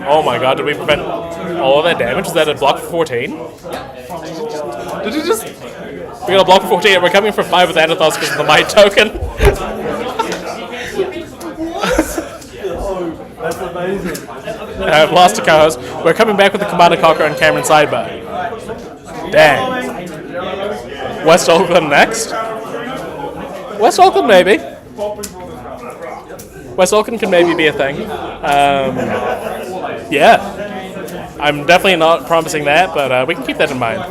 Oh my god, did we prevent all of that damage? Is that a block for 14? Did he just We got a block for 14. We're coming for 5 with Anathos because of the might token.
That's amazing.
I've lost a co-host. We're coming back with the Command and Conquer and Cameron Sidebar. Dang. West Auckland next? West Auckland maybe. West Auckland can maybe be a thing. Yeah. I'm definitely not promising that, but we can keep that in mind.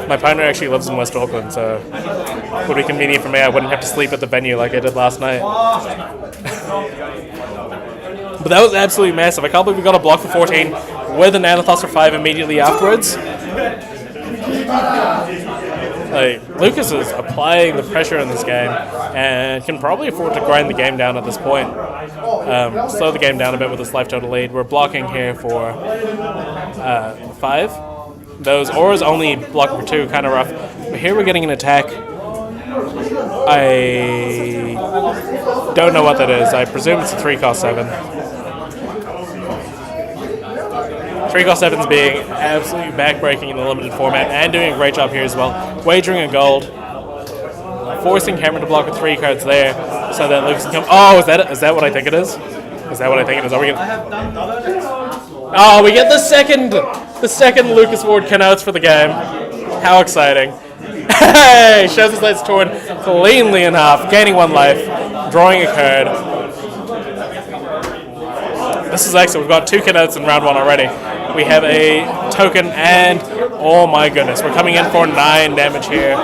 My partner actually lives in West Auckland, so it would be convenient for me. I wouldn't have to sleep at the venue like I did last night. But that was absolutely massive. I can't believe we got a block for 14 with an Anathos for 5 immediately afterwards. Like, Lucas is applying the pressure in this game and can probably afford to grind the game down at this point. Slow the game down a bit with this life total lead. We're blocking here for 5. Those auras only blocking for 2, kind of rough. But here we're getting an attack. I don't know what that is. I presume it's a 3-cost 7. 3-cost 7's being absolutely backbreaking in the limited format and doing a great job here as well. Wagering a gold. Forcing Cameron to block with 3 cards there so that Lucas can come. Oh, is that what I think it is? Is that what I think it is? Are we gonna... Oh, we get the second Lucas Ward canouts for the game. How exciting. Hey! Shows his legs torn cleanly in half, gaining 1 life, drawing a card. This is excellent. We've got 2 canouts in round 1 already. We have a token and, oh my goodness, we're coming in for 9 damage here.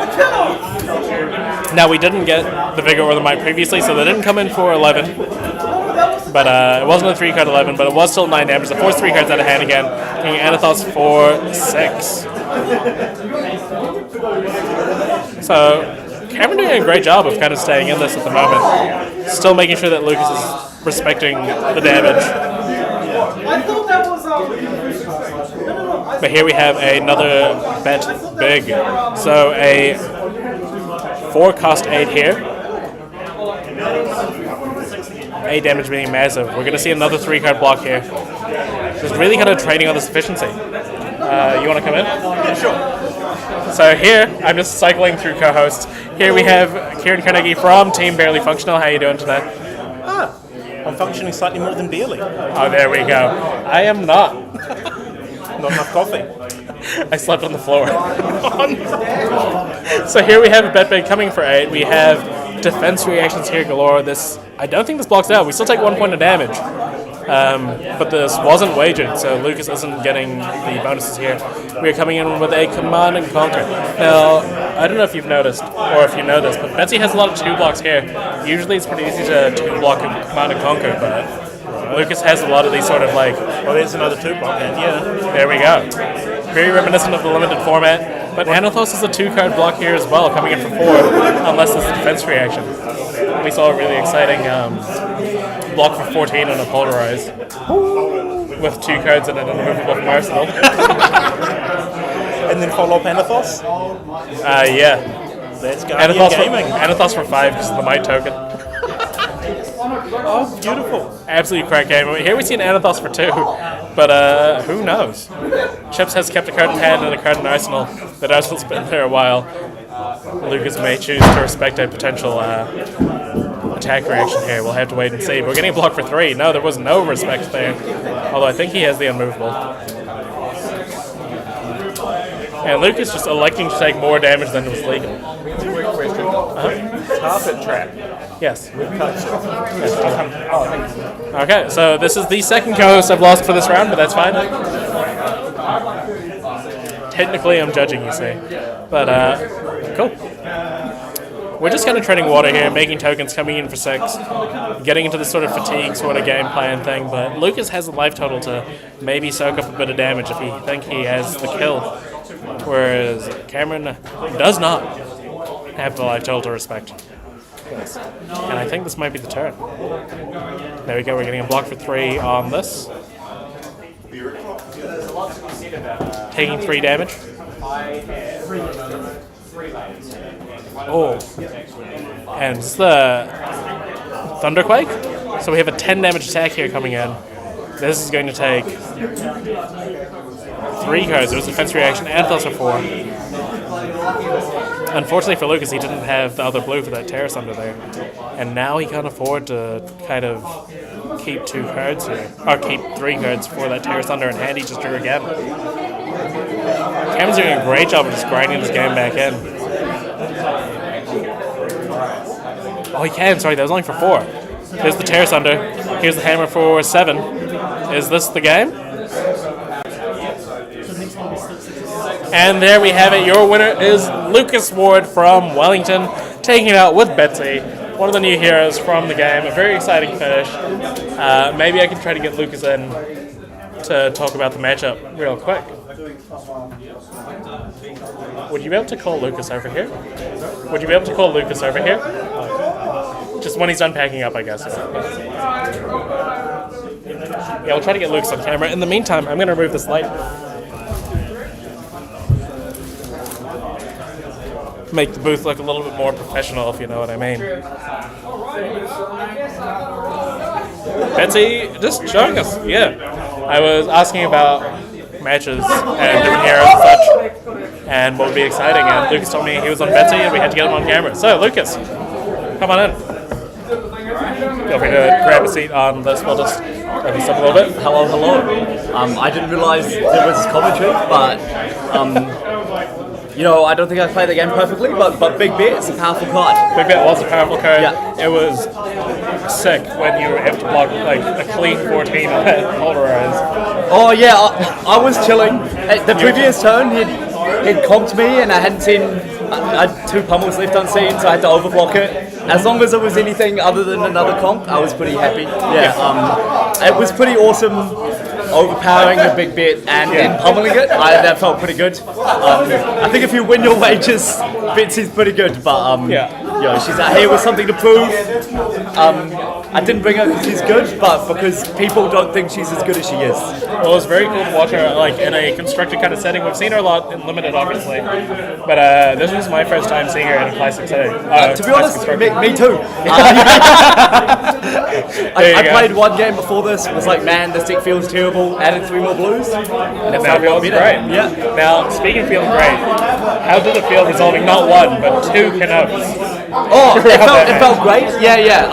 Now, we didn't get the Vigor or the Might previously, so they didn't come in for 11. But it wasn't a 3-card 11, but it was still 9 damage. The forced 3 cards out of hand again, getting Anathos for 6. So, Cameron doing a great job of kind of staying in this at the moment. Still making sure that Lucas is respecting the damage. But here we have another bet big. So a 4-cost 8 here. 8 damage being massive. We're going to see another 3-card block here. Just really kind of trading on this efficiency. You want to come in? Yeah, sure. So here, I'm just cycling through co-hosts. Here we have Kieran Carnegie from Team Barely Functional. How are you doing today?
I'm functioning slightly more than barely.
Oh, there we go. I am not.
Not enough coffee.
I slept on the floor. So here we have a bet big coming for 8. We have defense reactions here galore. I don't think this blocks out. We still take 1 point of damage. But this wasn't wagered, so Lucas isn't getting the bonuses here. We're coming in with a Command and Conquer. Now, I don't know if you've noticed, or if you know this, but Betsy has a lot of 2 blocks here. Usually it's pretty easy to 2 block a Command and Conquer, but Lucas has a lot of these sort of like...
Well, there's another 2 block, and yeah.
There we go. Very reminiscent of the limited format. But Anathos is a 2-card block here as well, coming in for 4, unless it's a defense reaction. We saw a really exciting block for 14 on a Polarize, with 2 cards and an unmovable from Arsenal.
And then follow up Anathos?
Yeah.
Let's go. Anathos
for 5 because of the Might token.
Oh, beautiful.
Absolutely crack game. Here we see an Anathos for 2, but who knows? Chips has kept a card in hand and a card in Arsenal. That Arsenal's been there a while. Lucas may choose to respect a potential attack reaction here. We'll have to wait and see. We're getting a block for 3. No, there was no respect there. Although I think he has the unmovable. And Lucas just electing to take more damage than was legal.
Carpet trap.
Yes. Okay, so this is the second co-host I've lost for this round, but that's fine. Technically, I'm judging, you see. But, cool. We're just kind of treading water here, making tokens, coming in for 6, getting into this sort of fatigue sort of game plan thing, but Lucas has a life total to maybe soak up a bit of damage if he think he has the kill, whereas Cameron does not have the life total to respect. And I think this might be the turn. There we go, we're getting a block for 3 on this. Taking 3 damage. Oh, and it's the Thunderquake. So we have a 10 damage attack here coming in. This is going to take 3 cards. It was a defense reaction, and plus a 4. unfortunately for Lucas, he didn't have the other blue for that terrace under there. And now he can't afford to kind of keep 2 cards here. Or keep 3 cards for that terrace under in hand. He just drew again. Cameron's doing a great job of just grinding this game back in. Oh, he can. Sorry, that was only for 4. Here's the terrace under. Here's the hammer for 7. Is this the game? And there we have it. Your winner is Lucas Ward from Wellington, taking it out with Betsy, one of the new heroes from the game. A very exciting finish. Maybe I can try to get Lucas in to talk about the matchup real quick. Would you be able to call Lucas over here? Would you be able to call Lucas over here? Just when he's done packing up, I guess. Yeah, we'll try to get Lucas on camera. In the meantime, I'm going to remove this light. Make the booth look a little bit more professional, if you know what I mean. Betsy, just showing us, yeah. I was asking about matches and different heroes and such, and what would be exciting, and Lucas told me he was on Betsy and we had to get him on camera. So, Lucas, come on in. Feel free to grab a seat on this. We'll just open this up a little bit.
Hello. I didn't realise there was commentary, but I don't think I played the game perfectly, but Big Bet is a powerful card.
Big Bet was a powerful card.
Yeah.
It was sick when you were able to block like a clean 14 on that polarize.
Oh yeah, I was chilling. The previous turn, he'd comped me and I hadn't seen, I had 2 pummels left unseen, so I had to overblock it. As long as it was anything other than another comp, I was pretty happy. Yeah, it was pretty awesome. Overpowering the Big Bet and then pummeling it, that felt pretty good. I think if you win your wages, Betsy's pretty good, but she's out here with something to prove. I didn't bring her because she's good, but because people don't think she's as good as she is.
Well, it's very cool to watch her like in a constructed kind of setting. We've seen her a lot in Limited, obviously, but this was my first time seeing her in a classic setting.
To be honest, me too. I played one game before this. Was like, man, this deck feels terrible. Added 3 more blues, and it felt
great.
Yeah.
Now, speaking of feeling great, how did it feel resolving not 1 but 2 Kenotes?
Oh, it felt great. Yeah.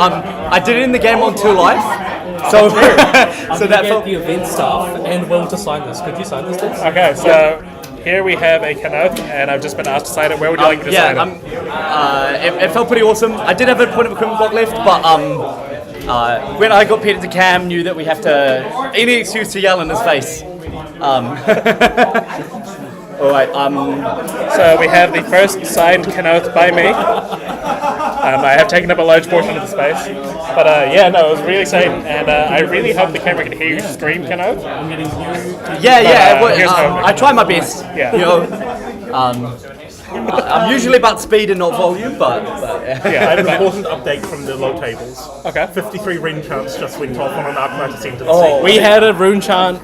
I did it in the game on 2 life. So, so that felt
the event stuff and Will to sign this. Could you sign this, please?
Okay, so here we have a Kenote, and I've just been asked to sign it. Where would you like me to sign it?
It felt pretty awesome. I did have a point of equipment block left, but when I got paired to Cam, knew that we have to any excuse to yell in his face. All right.
So we have the first signed Kenote by me. I have taken up a large portion of the space, but it was really exciting, and I really hope the camera can hear you scream Kenote.
I'm getting you.
I try my best.
Yeah.
I'm usually about speed and not volume, but
I have an important update from the low tables.
Okay.
53 rune chants just went off on an Arcanite Ascent.
We had a rune chant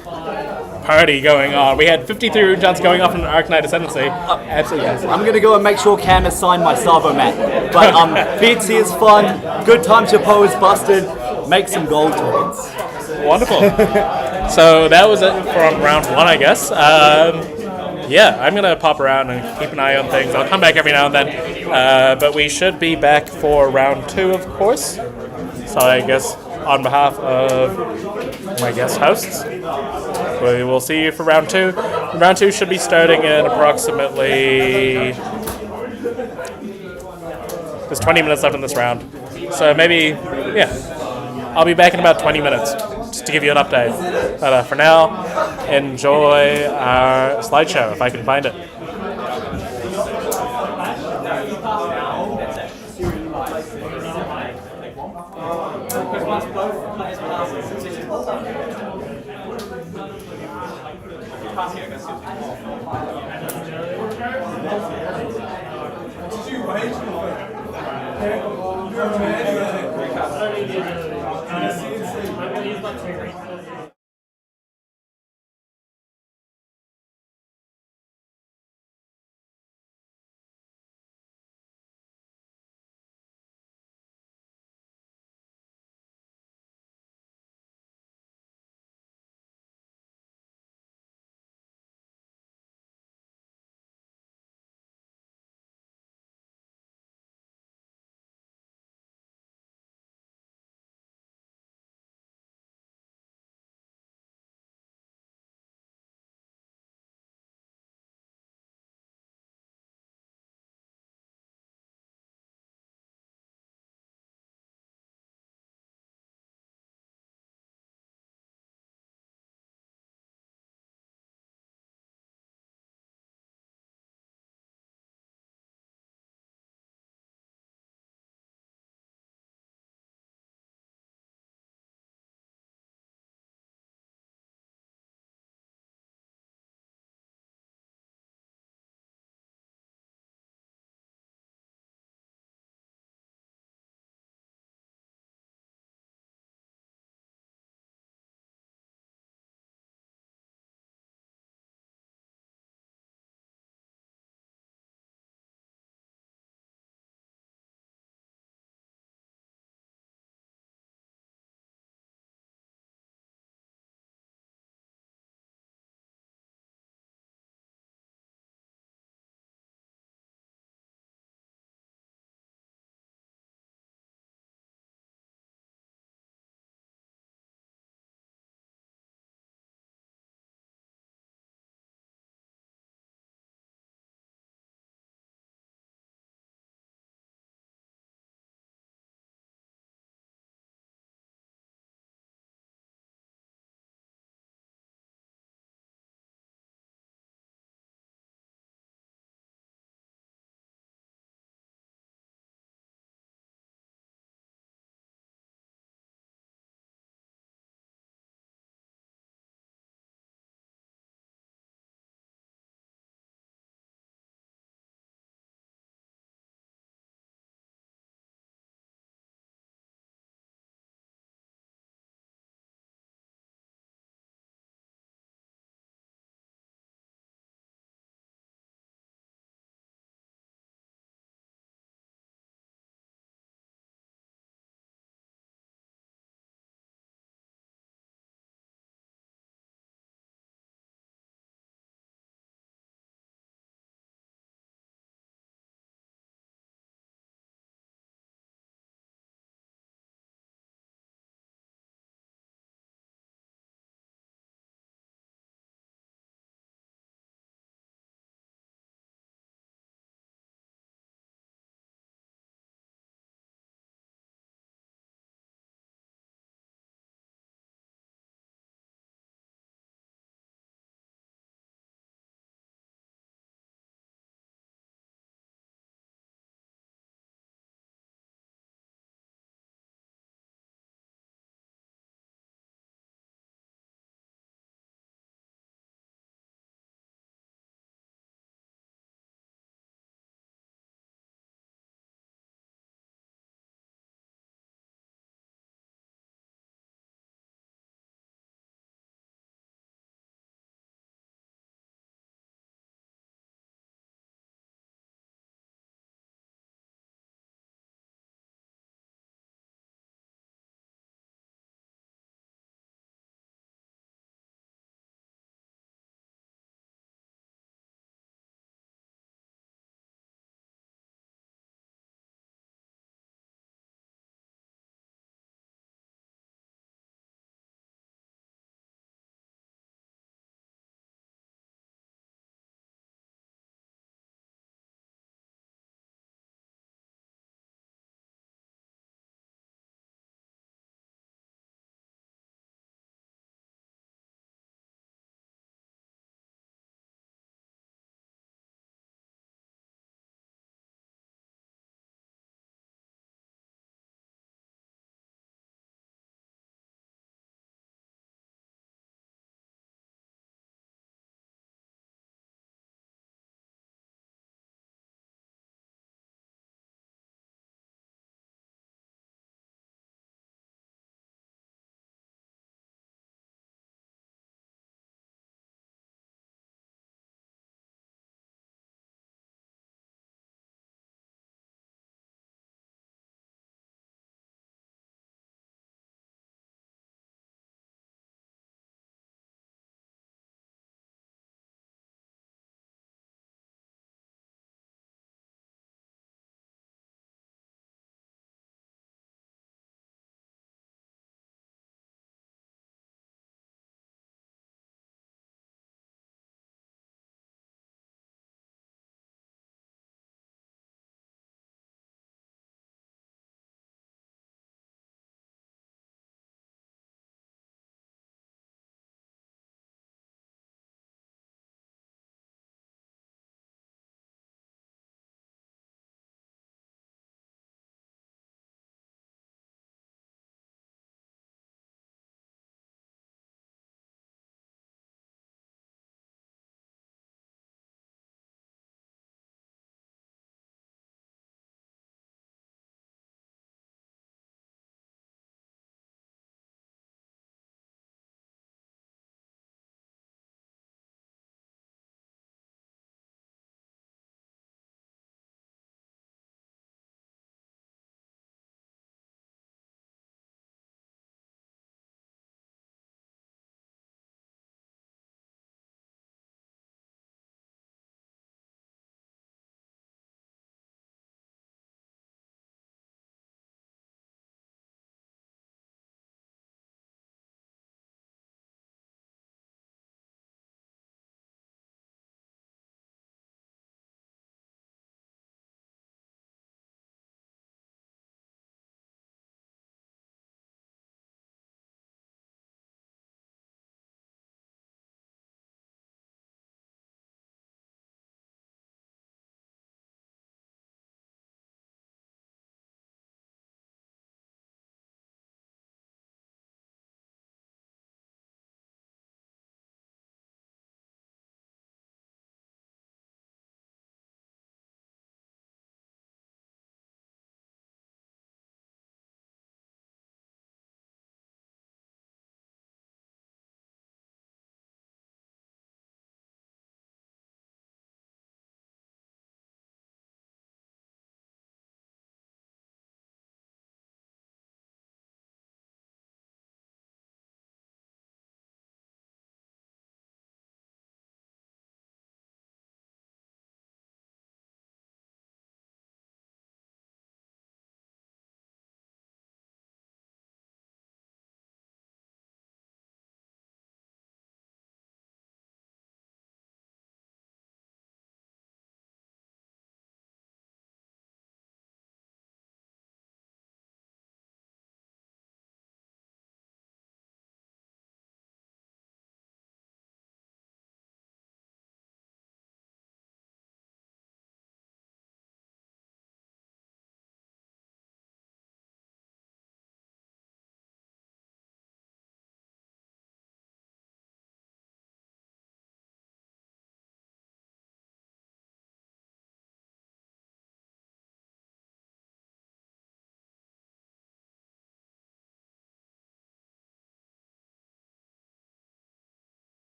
party going on. We had 53 rune chants going off on an Arcanite Ascendancy. Absolutely.
I'm going to go and make sure Cam has signed my Savo mat. But Betsy is fun. Good time to pose busted. Make some gold tokens.
Wonderful. So that was it from round 1, I guess. I'm going to pop around and keep an eye on things. I'll come back every now and then. But we should be back for round 2, of course. So I guess on behalf of my guest hosts, we will see you for round 2. Round 2 should be starting in approximately... There's 20 minutes left in this round. So maybe, I'll be back in about 20 minutes. Just to give you an update. But for now, enjoy our slideshow if I can find it.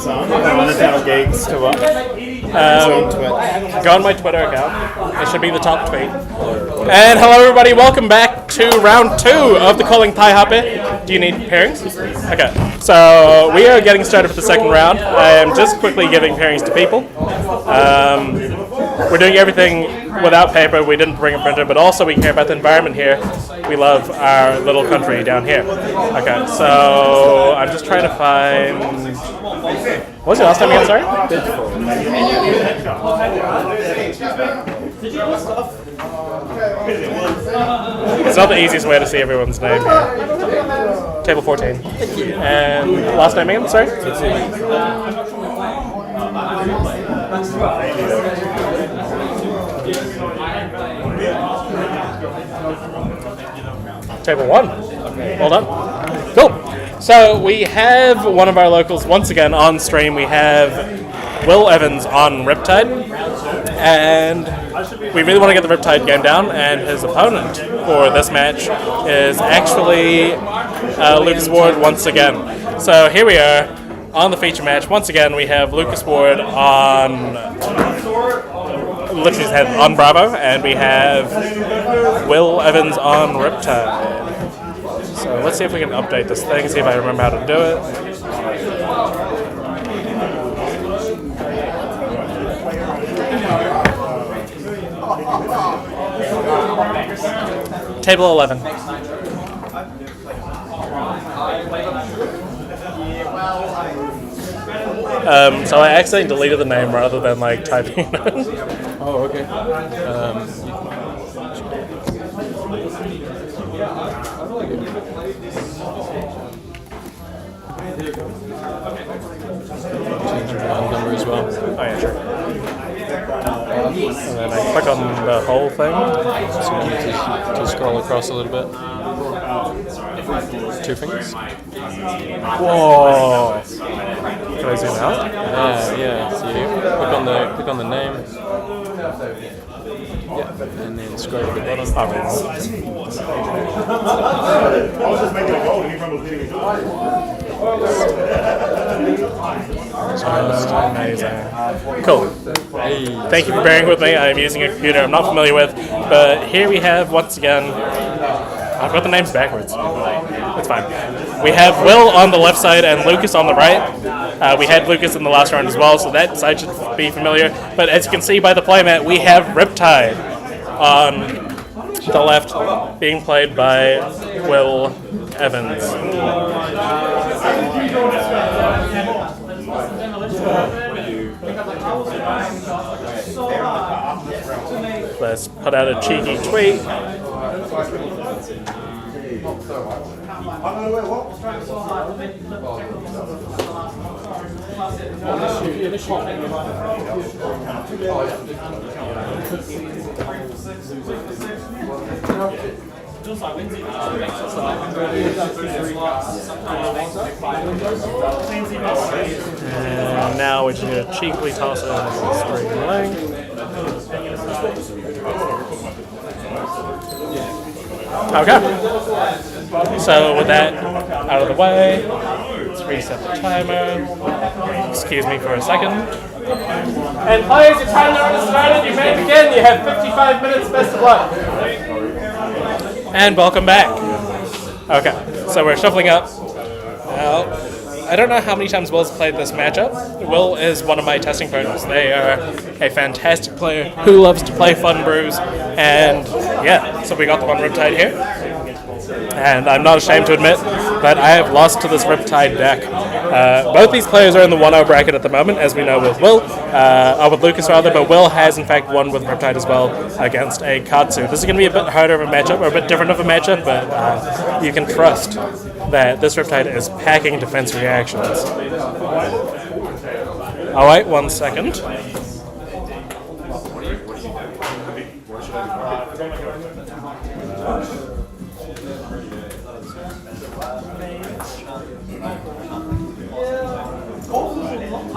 Undertale Geeks to what?
Go on my Twitter account. It should be the top tweet. And hello everybody, welcome back to round 2 of the Calling Taihape. Do you need pairings? Okay, so we are getting started for the second round. I am just quickly giving pairings to people. We're doing everything without paper. We didn't bring a printer, but also we care about the environment here. We love our little country down here. Okay, so I'm just trying to find... What was your last time again, sorry? It's not the easiest way to see everyone's name here. Table 14. And last name again, sorry? Table 1. Well done. Cool. So we have one of our locals once again on stream. We have Will Evans on Riptide. And we really want to get the Riptide game down. And his opponent for this match is actually Lucas Ward once again. So here we are on the feature match. Once again, we have Lucas Ward on... literally his head on Bravo, and we have Will Evans on Riptide. So let's see if we can update this thing, see if I remember how to do it. Table 11. So I accidentally deleted the name rather than like typing it in.
Oh, okay. Change the round number as well.
Oh yeah, sure. And then I click on the whole thing.
So you need to scroll across a little bit. 2 fingers.
Whoa! Can I zoom out?
Yeah. So you click on the name. Yeah, and then scroll to the bottom.
I was just making a goal and he rumbled hitting me.
Amazing. Cool. Thank you for bearing with me. I'm using a computer I'm not familiar with, but here we have once again. I've got the names backwards. That's fine. We have Will on the left side and Lucas on the right. We had Lucas in the last round as well, so that side should be familiar. But as you can see by the playmat, we have Riptide on the left, being played by Will Evans. Let's put out a cheeky tweet. And now we just need to cheekily toss it on the straight lling. Okay. So with that out of the way, let's reset the timer. Excuse me for a second. And players, your timer already started. You may begin. You have 55 minutes. Best of luck. And welcome back. Okay, so we're shuffling up. Now, I don't know how many times Will's played this matchup. Will is one of my testing partners. They are a fantastic player who loves to play fun brews. And yeah, so we got the one Riptide here. And I'm not ashamed to admit that I have lost to this Riptide deck. Both these players are in the 1-0 bracket at the moment, as we know with Will, with Lucas rather, but Will has in fact won with Riptide as well against a Katsu. This is going to be a bit harder of a matchup, or a bit different of a matchup, but you can trust that this Riptide is packing defense reactions. Alright, 1 second.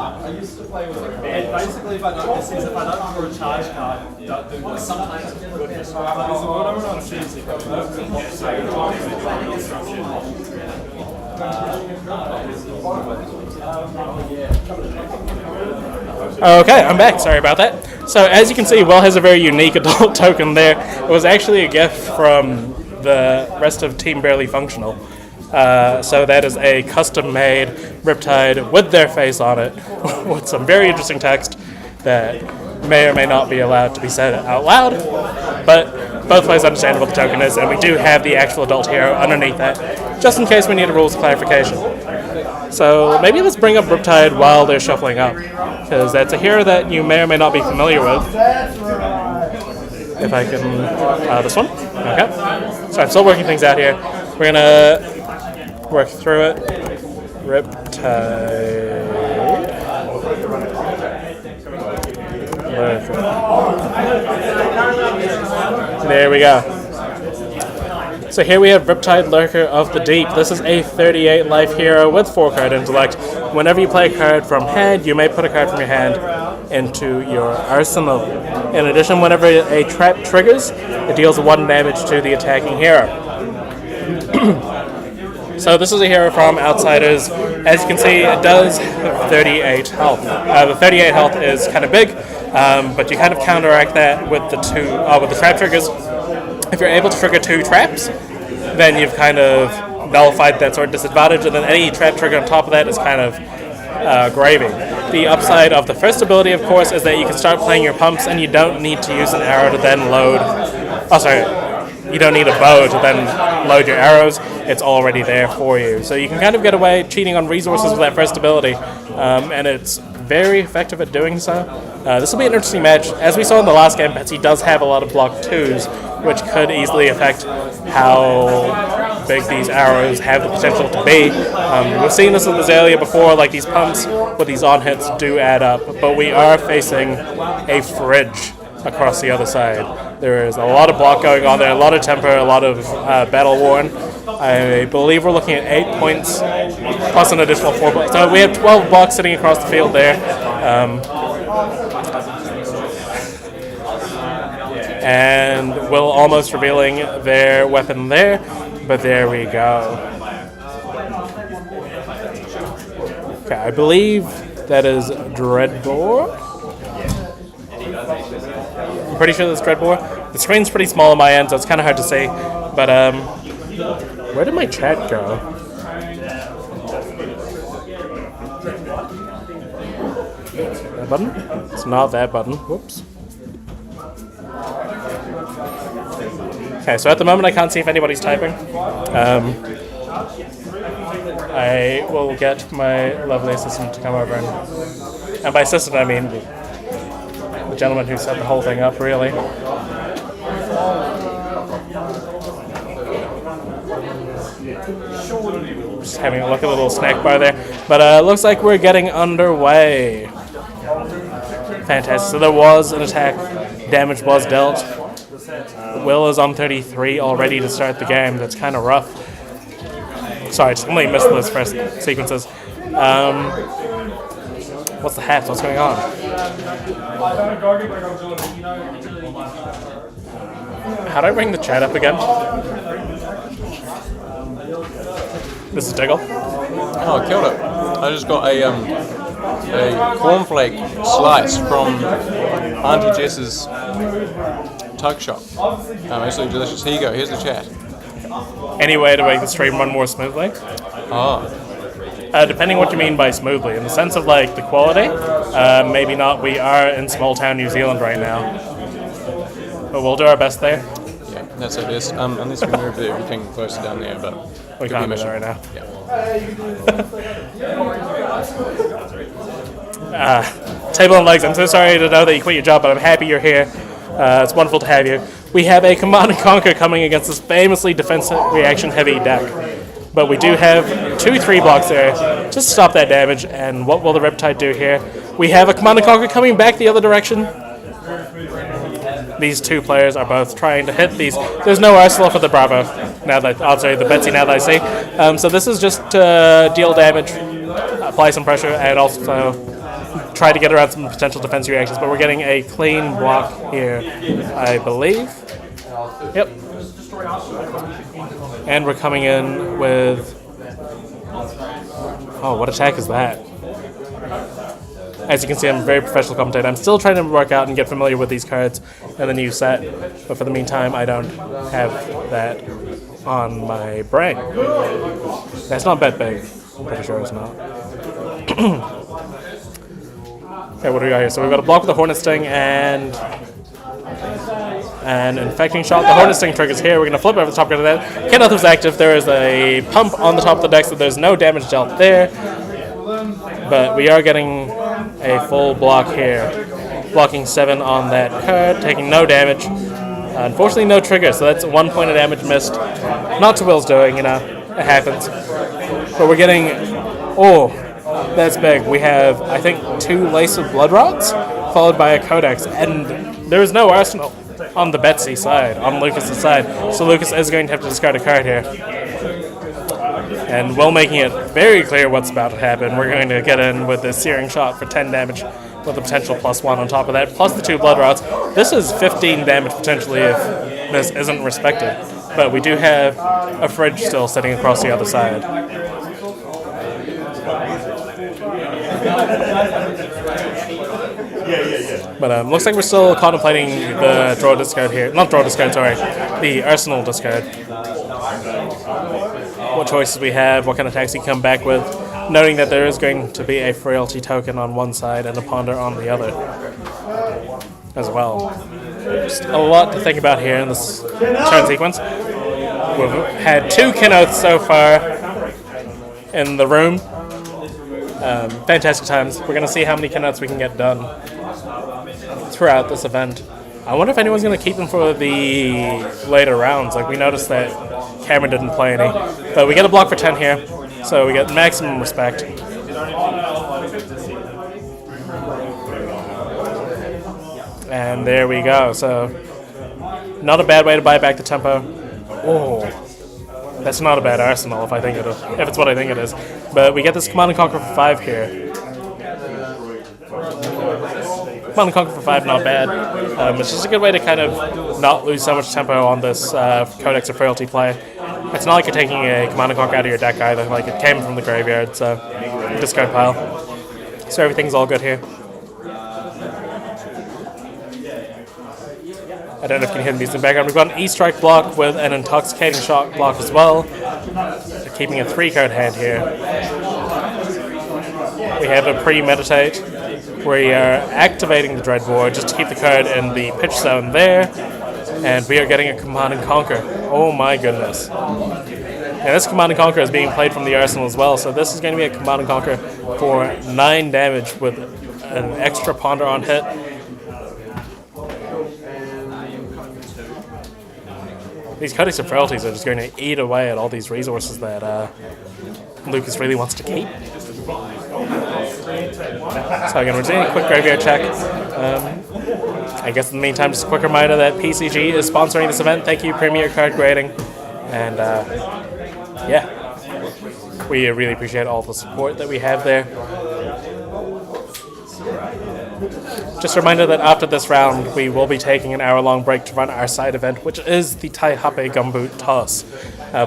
I used to play with it. And basically, if I don't, it says if I don't draw a charge card, don't do this. Sometimes it's good. Whatever on says, if
Okay, I'm back. Sorry about that. So as you can see, Will has a very unique adult token there. It was actually a gift from the rest of Team Barely Functional. So that is a custom-made Riptide with their face on it, with some very interesting text that may or may not be allowed to be said out loud, but both ways understand what the token is, and we do have the actual adult hero underneath that, just in case we need a rules clarification. So maybe let's bring up Riptide while they're shuffling up, because that's a hero that you may or may not be familiar with. If I can... this one? Okay. So I'm still working things out here. We're going to work through it. Riptide. There we go. So here we have Riptide, Lurker of the Deep. This is a 38 life hero with 4 card intellect. Whenever you play a card from hand, you may put a card from your hand into your arsenal. In addition, whenever a trap triggers, it deals 1 damage to the attacking hero. So this is a hero from Outsiders. As you can see, it does have 38 health. The 38 health is kind of big, but you kind of counteract that with the trap triggers. If you're able to trigger 2 traps, then you've kind of nullified that sort of disadvantage, and then any trap trigger on top of that is kind of gravy. The upside of the first ability, of course, is that you can start playing your pumps, and you don't need to use an arrow to then load... you don't need a bow to then load your arrows. It's already there for you. So you can kind of get away cheating on resources with that first ability, and it's very effective at doing so. This will be an interesting match. As we saw in the last game, Betsy does have a lot of block 2s, which could easily affect how big these arrows have the potential to be. We've seen this with Azalea before, like these pumps with these on-hits do add up, but we are facing a fridge across the other side. There is a lot of block going on there, a lot of temper, a lot of battle worn. I believe we're looking at 8 points plus an additional 4 blocks. So we have 12 blocks sitting across the field there. And Will almost revealing their weapon there, but there we go. Okay, I believe that is Dreadbore. I'm pretty sure that's Dreadbore. The screen's pretty small on my end, so it's kind of hard to see. But where did my chat go? That button? It's not that button. Whoops. Okay, so at the moment I can't see if anybody's typing. I will get my lovely assistant to come over, and by assistant I mean the gentleman who set the whole thing up, really. Just having a look at the little snack bar there. But looks like we're getting underway. Fantastic. So there was an attack. Damage was dealt. Will is on 33 already to start the game. That's kind of rough. Sorry, I just completely missed those first sequences. What's the hats? What's going on? How do I bring the chat up again? This is Diggle.
Oh, killed it. I just got a cornflake slice from Auntie Jess's tuck shop. Absolutely delicious. Here you go. Here's the chat.
Any way to make the stream run more smoothly?
Oh.
Depending what you mean by smoothly. In the sense of like the quality, maybe not. We are in small town New Zealand right now. But we'll do our best there.
Yeah, that's it. Yes. Unless we move everything closer down there, but
we can't do that right now.
Yeah.
Table and Legs, I'm so sorry to know that you quit your job, but I'm happy you're here. It's wonderful to have you. We have a Command & Conquer coming against this famously defensive reaction-heavy deck. But we do have 2-3 blocks there just to stop that damage. And what will the Riptide do here? We have a Command & Conquer coming back the other direction. These two players are both trying to hit these. There's no arsenal for the Bravo. The Betsy now that I see. So this is just to deal damage, apply some pressure, and also try to get around some potential defense reactions. But we're getting a clean block here, I believe. Yep. And we're coming in with... Oh, what attack is that? As you can see, I'm a very professional commentator. I'm still trying to work out and get familiar with these cards and the new set, but for the meantime, I don't have that on my brain. That's not that big. Pretty sure it's not. Okay, what do we got here? So we've got a block with the Hornet Sting and an Infecting Shot. The Hornet Sting triggers here. We're going to flip over the top card of that. Kenneth was active. There is a pump on the top of the deck, so there's no damage dealt there. But we are getting a full block here. Blocking 7 on that card, taking no damage. Unfortunately, no trigger, so that's 1 point of damage missed. Not to Will's doing, you know, it happens. But we're getting... Oh, that's big. We have, I think, 2 Lace of Blood Rods, followed by a Codex, and there is no Arsenal on the Betsy side, on Lucas's side. So Lucas is going to have to discard a card here. And Will making it very clear what's about to happen. We're going to get in with the Searing Shot for 10 damage with a potential +1 on top of that, plus the 2 Blood Rods. This is 15 damage potentially if this isn't respected. But we do have a fridge still sitting across the other side. But looks like we're still contemplating the draw discard here. Not draw discard, sorry. The Arsenal discard. What choices we have, what kind of attacks we come back with, noting that there is going to be a Frailty token on one side and a Ponder on the other as well. Just a lot to think about here in this turn sequence. We've had 2 Kenoths so far in the room. Fantastic times. We're going to see how many Kenoths we can get done throughout this event. I wonder if anyone's going to keep them for the later rounds. Like, we noticed that Cameron didn't play any. But we get a block for 10 here, so we get maximum respect. And there we go. So, not a bad way to buy back the tempo. Oh, that's not a bad Arsenal if I think it is. If it's what I think it is. But we get this Command and Conquer for 5 here. Command and Conquer for 5, not bad. It's just a good way to kind of not lose so much tempo on this Codex or Frailty play. It's not like you're taking a Command and Conquer out of your deck either. Like, it came from the graveyard, so discard pile. So everything's all good here. I don't know if you can hear the music in the background. We've got an E-Strike block with an Intoxicating Shock block as well. So keeping a 3-card hand here. We have a Premeditate. We are activating the Dreadboard just to keep the card in the pitch zone there. And we are getting a Command and Conquer. Oh my goodness. And this Command and Conquer is being played from the Arsenal as well. So this is going to be a Command and Conquer for 9 damage with an extra Ponder on hit. These Codex of Frailties are just going to eat away at all these resources that Lucas really wants to keep. So again, we're doing a quick graveyard check. I guess in the meantime, just a quick reminder that PCG is sponsoring this event. Thank you, Premier Card Grading. And yeah, we really appreciate all the support that we have there. Just a reminder that after this round, we will be taking an hour-long break to run our side event, which is the Taihape Gumboot Toss.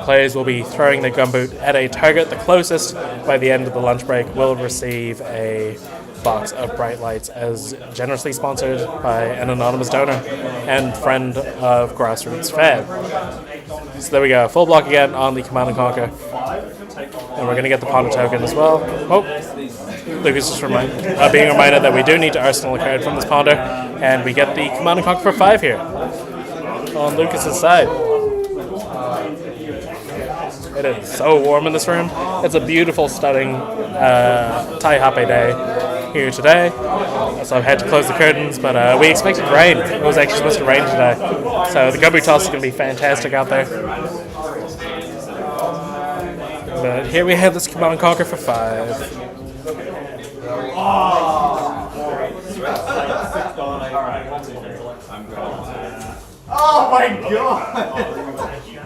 Players will be throwing their gumboot at a target. The closest by the end of the lunch break will receive a box of bright lights, as generously sponsored by an anonymous donor and friend of Grassroots Fab. So there we go, full block again on the Command and Conquer. And we're going to get the Ponder token as well. Oh, Lucas just being reminded that we do need to Arsenal a card from this Ponder, and we get the Command and Conquer for 5 here on Lucas's side. It is so warm in this room. It's a beautiful, stunning Taihape day here today. So I've had to close the curtains, but we expected rain. It was actually supposed to rain today. So the Gumboot Toss is going to be fantastic out there. But here we have this Command and Conquer for 5.
Oh my god!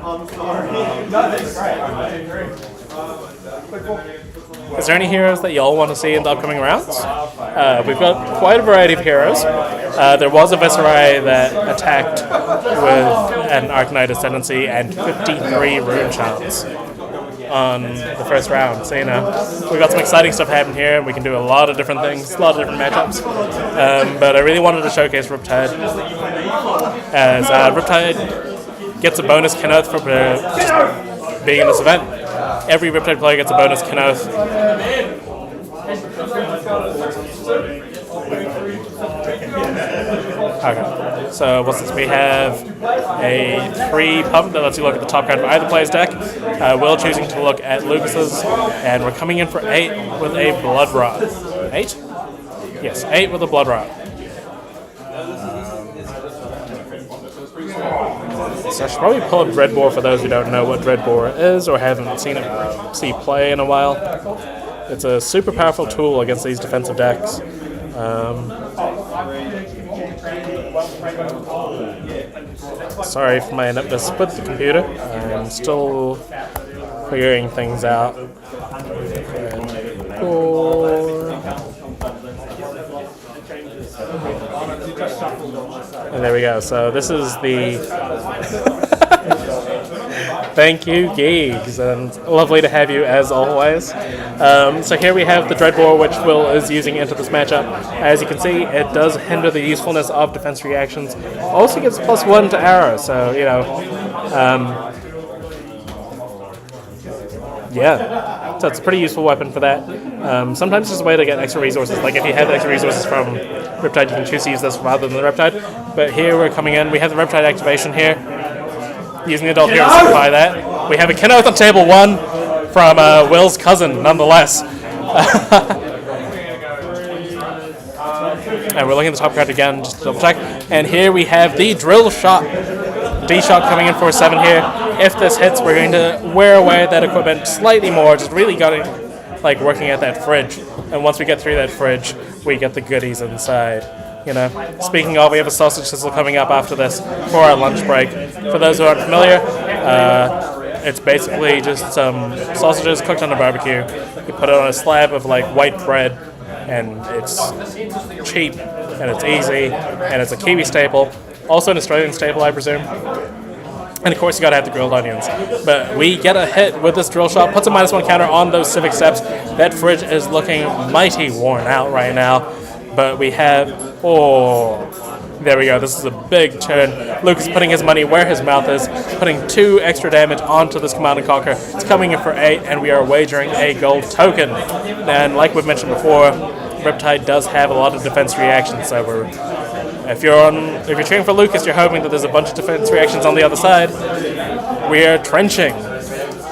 I'm sorry. No, that's great. I agree.
Is there any heroes that y'all want to see in the upcoming rounds? We've got quite a variety of heroes. There was a Viserai that attacked with an Arcanite Ascendancy and 53 rune chants. on the first round. So, we've got some exciting stuff happening here, and we can do a lot of different things, a lot of different matchups. But I really wanted to showcase Riptide, as Riptide gets a bonus Kenoth for just being in this event. Every Riptide player gets a bonus Kenoth. Okay, so what's this? We have a 3 pump that lets you look at the top card of either player's deck. Will choosing to look at Lucas's, and we're coming in for 8 with a Blood Rot. 8? Yes, 8 with a Blood Rot. So I should probably pull up Dreadbore for those who don't know what Dreadbore is or haven't seen it play in a while. It's a super powerful tool against these defensive decks. Sorry for my ineptness with the computer. I'm still figuring things out. And there we go. So this is the... Thank you, Gigs, and lovely to have you as always. So here we have the Dreadbore, which Will is using into this matchup. As you can see, it does hinder the usefulness of defense reactions. Also gives +1 to arrow, so, yeah. So it's a pretty useful weapon for that. Sometimes there's a way to get extra resources. Like if you have extra resources from Riptide, you can choose to use this rather than the Riptide. But here we're coming in. We have the Riptide activation here. Using the Adult Hero to simplify that. We have a Kenoth on table 1 from Will's cousin, nonetheless. And we're looking at the top card again, just to double check. And here we have the Drill Shot. D-Shot coming in for 7 here. If this hits, we're going to wear away that equipment slightly more, just really like working at that fridge. And once we get through that fridge, we get the goodies inside. Speaking of, we have a sausage sizzle coming up after this for our lunch break. For those who aren't familiar, it's basically just some sausages cooked on a barbecue. You put it on a slab of white bread, and it's cheap, and it's easy, and it's a Kiwi staple. Also an Australian staple, I presume. And of course, you gotta have the grilled onions. But we get a hit with this drill shot, puts a -1 counter on those Civic Steps. That fridge is looking mighty worn out right now. But we have, there we go, this is a big turn. Luke is putting his money where his mouth is, putting 2 extra damage onto this Command & Conquer. It's coming in for 8, and we are wagering a gold token. And like we've mentioned before, Riptide does have a lot of defense reactions, so if you're cheering for Lucas, you're hoping that there's a bunch of defense reactions on the other side. We are trenching.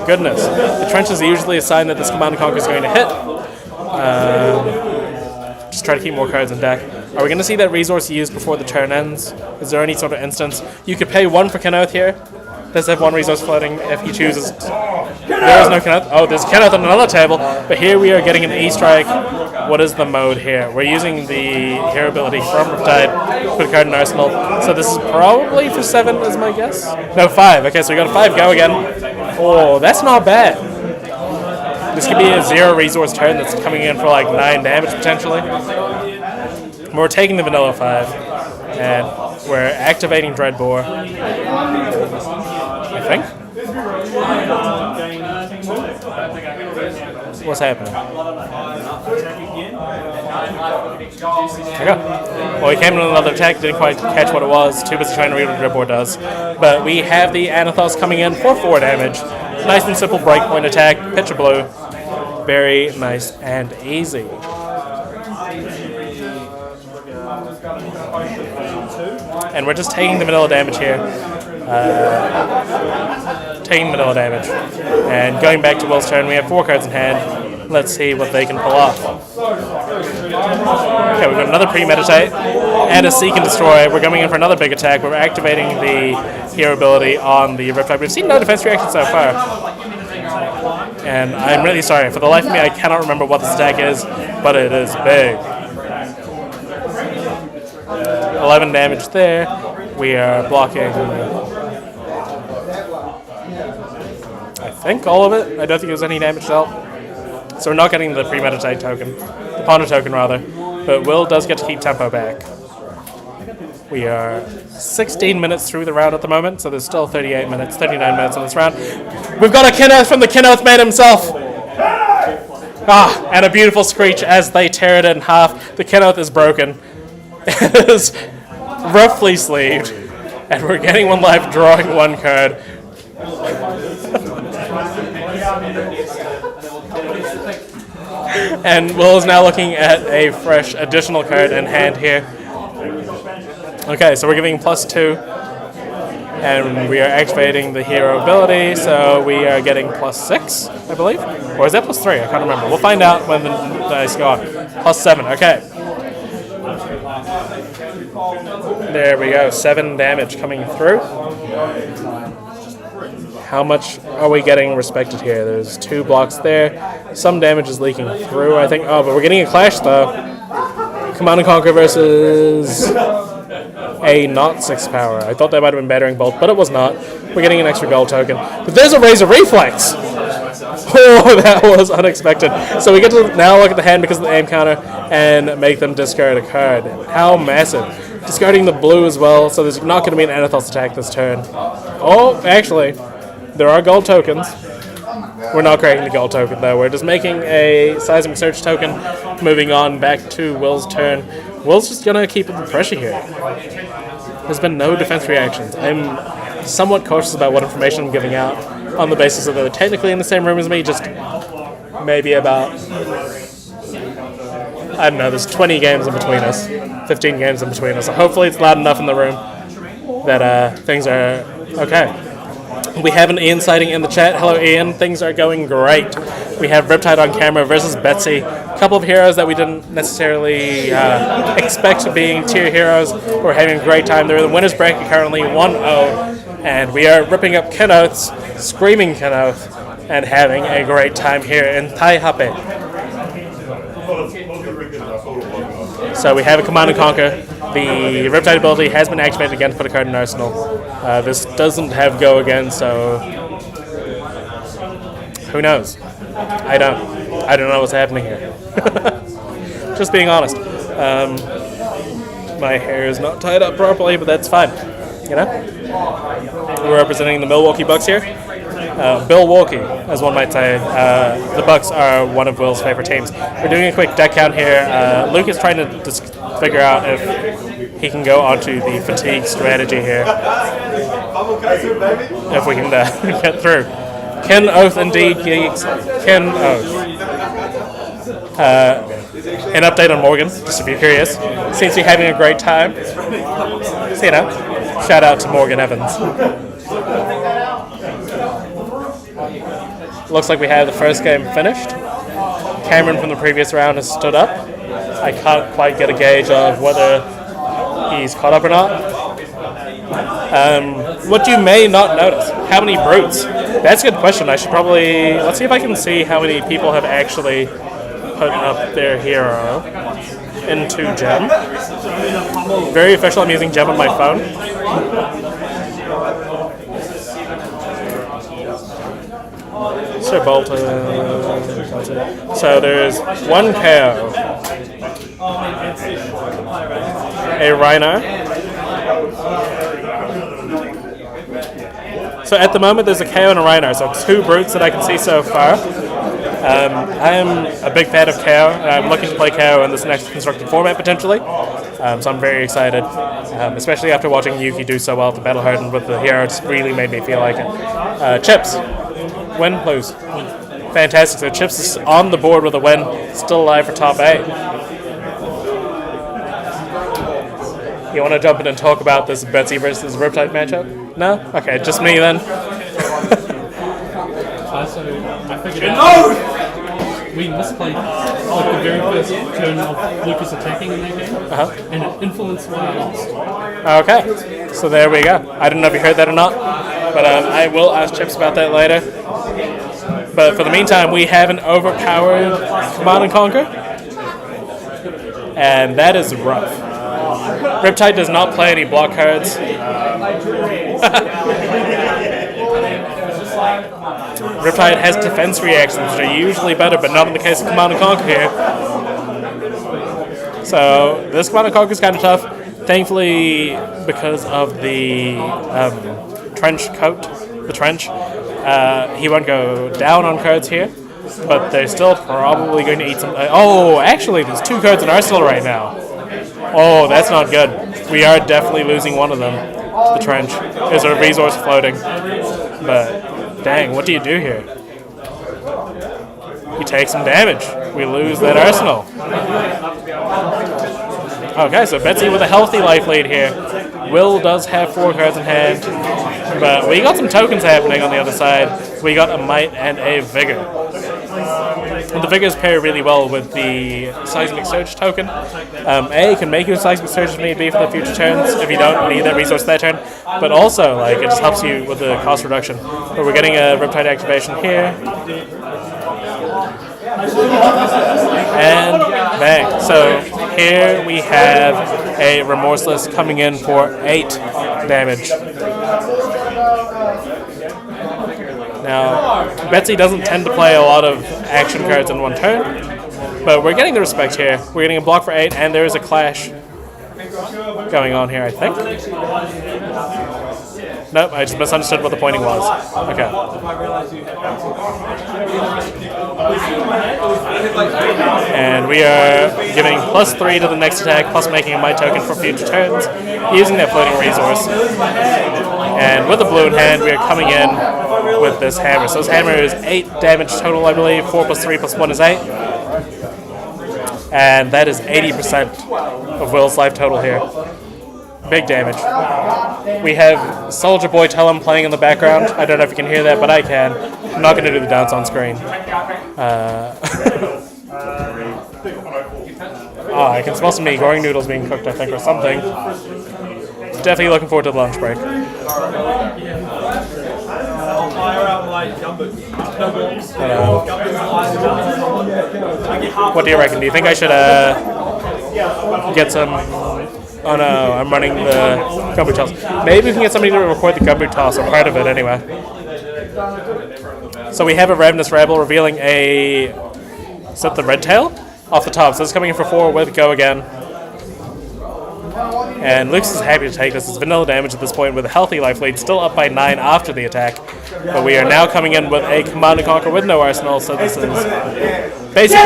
Goodness. The trench is usually a sign that this Command & Conquer is going to hit. Just try to keep more cards in deck. Are we going to see that resource used before the turn ends? Is there any sort of instance? You could pay 1 for Kenoth here. Does have 1 resource floating if he chooses. There is no Kenoth. Oh, there's Kenoth on another table. But here we are getting an E-Strike. What is the mode here? We're using the hero ability from Riptide. Put a card in Arsenal. So this is probably for 7 is my guess. No, 5. Okay, so we got a 5 go again. Oh, that's not bad. This could be a 0 resource turn that's coming in for 9 damage potentially. We're taking the vanilla 5, and we're activating Dreadbore. I think. What's happening? Okay. Well, he came in another attack, didn't quite catch what it was. Too busy trying to read what Dreadbore does. But we have the Anathos coming in for 4 damage. Nice and simple breakpoint attack. Pitch a blue. Very nice and easy. And we're just taking the vanilla damage here. Taking vanilla damage. And going back to Will's turn, we have 4 cards in hand. Let's see what they can pull off. Okay, we've got another Premeditate and a Seek and Destroy. We're going in for another big attack. We're activating the hero ability on the Riptide. We've seen no defense reaction so far. And I'm really sorry. For the life of me, I cannot remember what this attack is, but it is big. 11 damage there. We are blocking, I think, all of it. I don't think there's any damage dealt. So we're not getting the Premeditate token. The Ponder token, rather. But Will does get to keep tempo back. We are 16 minutes through the round at the moment, so there's still 39 minutes in this round. We've got a Kenoth from the Kenoth man himself. And a beautiful screech as they tear it in half. The Kenoth is broken. It is roughly sleeved. And we're getting one life, drawing one card. And Will is now looking at a fresh additional card in hand here. Okay, so we're giving +2. And we are activating the hero ability, so we are getting +6, I believe. Or is that +3? I can't remember. We'll find out when the dice go on. +7, okay. There we go, 7 damage coming through. How much are we getting respected here? There's 2 blocks there. Some damage is leaking through, I think. Oh, but we're getting a clash, though. Command and Conquer versus a not 6 power. I thought that might have been Battering Bolt, but it was not. We're getting an extra gold token. But there's a Razor Reflex! Oh, that was unexpected. So we get to now look at the hand because of the aim counter and make them discard a card. How massive. Discarding the blue as well, so there's not going to be an Anathoth attack this turn. Oh, actually, there are gold tokens. We're not creating the gold token, though. We're just making a Seismic Search token, moving on back to Will's turn. Will's just going to keep up the pressure here. There's been no defense reactions. I'm somewhat cautious about what information I'm giving out on the basis that they're technically in the same room as me, just maybe about, I don't know, there's 20 games in between us, 15 games in between us, so hopefully it's loud enough in the room that things are okay. We have an Ian sighting in the chat. Hello Ian, things are going great. We have Riptide on camera versus Betsy. A couple of heroes that we didn't necessarily expect being tier heroes. We're having a great time. They're in the winner's bracket currently 1-0. And we are ripping up Kenoths, screaming Kenoth, and having a great time here in Taihape. So we have a Command and Conquer. The Riptide ability has been activated again to put a card in Arsenal. This doesn't have Go again, so who knows? I don't know what's happening here. Just being honest. My hair is not tied up properly, but that's fine. You know? We're representing the Milwaukee Bucks here. Milwaukee, as one might say. The Bucks are one of Will's favorite teams. We're doing a quick deck count here. Luke is trying to just figure out if he can go onto the fatigue strategy here. If we can get through. Ken Oath indeed, geeks. Ken Oath. An update on Morgan, just if you're curious. Seems to be having a great time. So, you know, shout out to Morgan Evans. Looks like we have the first game finished. Cameron from the previous round has stood up. I can't quite get a gauge of whether he's caught up or not. What you may not notice, how many brutes? That's a good question. I should probably, let's see if I can see how many people have actually put up their hero into Gem. Very official, I'm using Gem on my phone. Sir Bolton. So there's one KO, a Rhino. So at the moment there's a KO and a Rhino, so 2 brutes that I can see so far. I am a big fan of KO, and I'm looking to play KO in this next constructed format potentially. So I'm very excited, especially after watching Yuki do so well at the Battle Hardened with the hero. It's really made me feel like it. Chips. Win, lose. Fantastic. So Chips is on the board with a win, still alive for top 8. You want to jump in and talk about this Betsy versus Riptide matchup? No? Okay, just me then.
So I figured out we misplayed like the very first turn of Lucas attacking in that game, and it influenced why I lost.
Okay, so there we go. I don't know if you heard that or not, but I will ask Chips about that later. But for the meantime, we have an overpowered Command and Conquer, and that is rough. Riptide does not play any block cards. Riptide has defense reactions, which are usually better, but not in the case of Command and Conquer here. So this Command and Conquer is kind of tough. Thankfully, because of the trench coat, he won't go down on cards here, but they're still probably going to eat some... oh, actually, there's 2 cards in Arsenal right now. Oh, that's not good. We are definitely losing one of them to the trench. There's a resource floating. But, dang, what do you do here? You take some damage. We lose that Arsenal. Okay, so Betsy with a healthy life lead here. Will does have 4 cards in hand, but we got some tokens happening on the other side. We got a Might and a Vigor. And the Vigors pair really well with the Seismic Surge token. A can make you a Seismic Surge if need be for the future turns, if you don't need that resource that turn. But also, like, it just helps you with the cost reduction. But we're getting a Riptide activation here. And bang. So here we have a Remorseless coming in for 8 damage. Now, Betsy doesn't tend to play a lot of action cards in one turn, but we're getting the respect here. We're getting a block for 8, and there is a clash going on here, I think. Nope, I just misunderstood what the pointing was. Okay. And we are giving +3 to the next attack, plus making a Might token for future turns, using that floating resource. And with the blue in hand, we are coming in with this hammer. So this hammer is 8 damage total, I believe. 4 + 3 + 1 is 8. And that is 80% of Will's life total here. Big damage. We have Soldier Boy Tellum playing in the background. I don't know if you can hear that, but I can. I'm not going to do the dance on screen. I can smell some goring noodles being cooked, I think, or something. Definitely looking forward to the lunch break. What do you reckon? Do you think I should get some... Oh no, I'm running the gumbo toss. Maybe we can get somebody to record the gumbo toss, or part of it anyway. So we have a Ravenous Rebel revealing a... Is that the red tail? Off the top. So it's coming in for 4 with Go Again. And Luke's is happy to take this. It's vanilla damage at this point with a healthy life lead, still up by 9 after the attack. But we are now coming in with a Command and Conquer with no arsenal, so this is basically...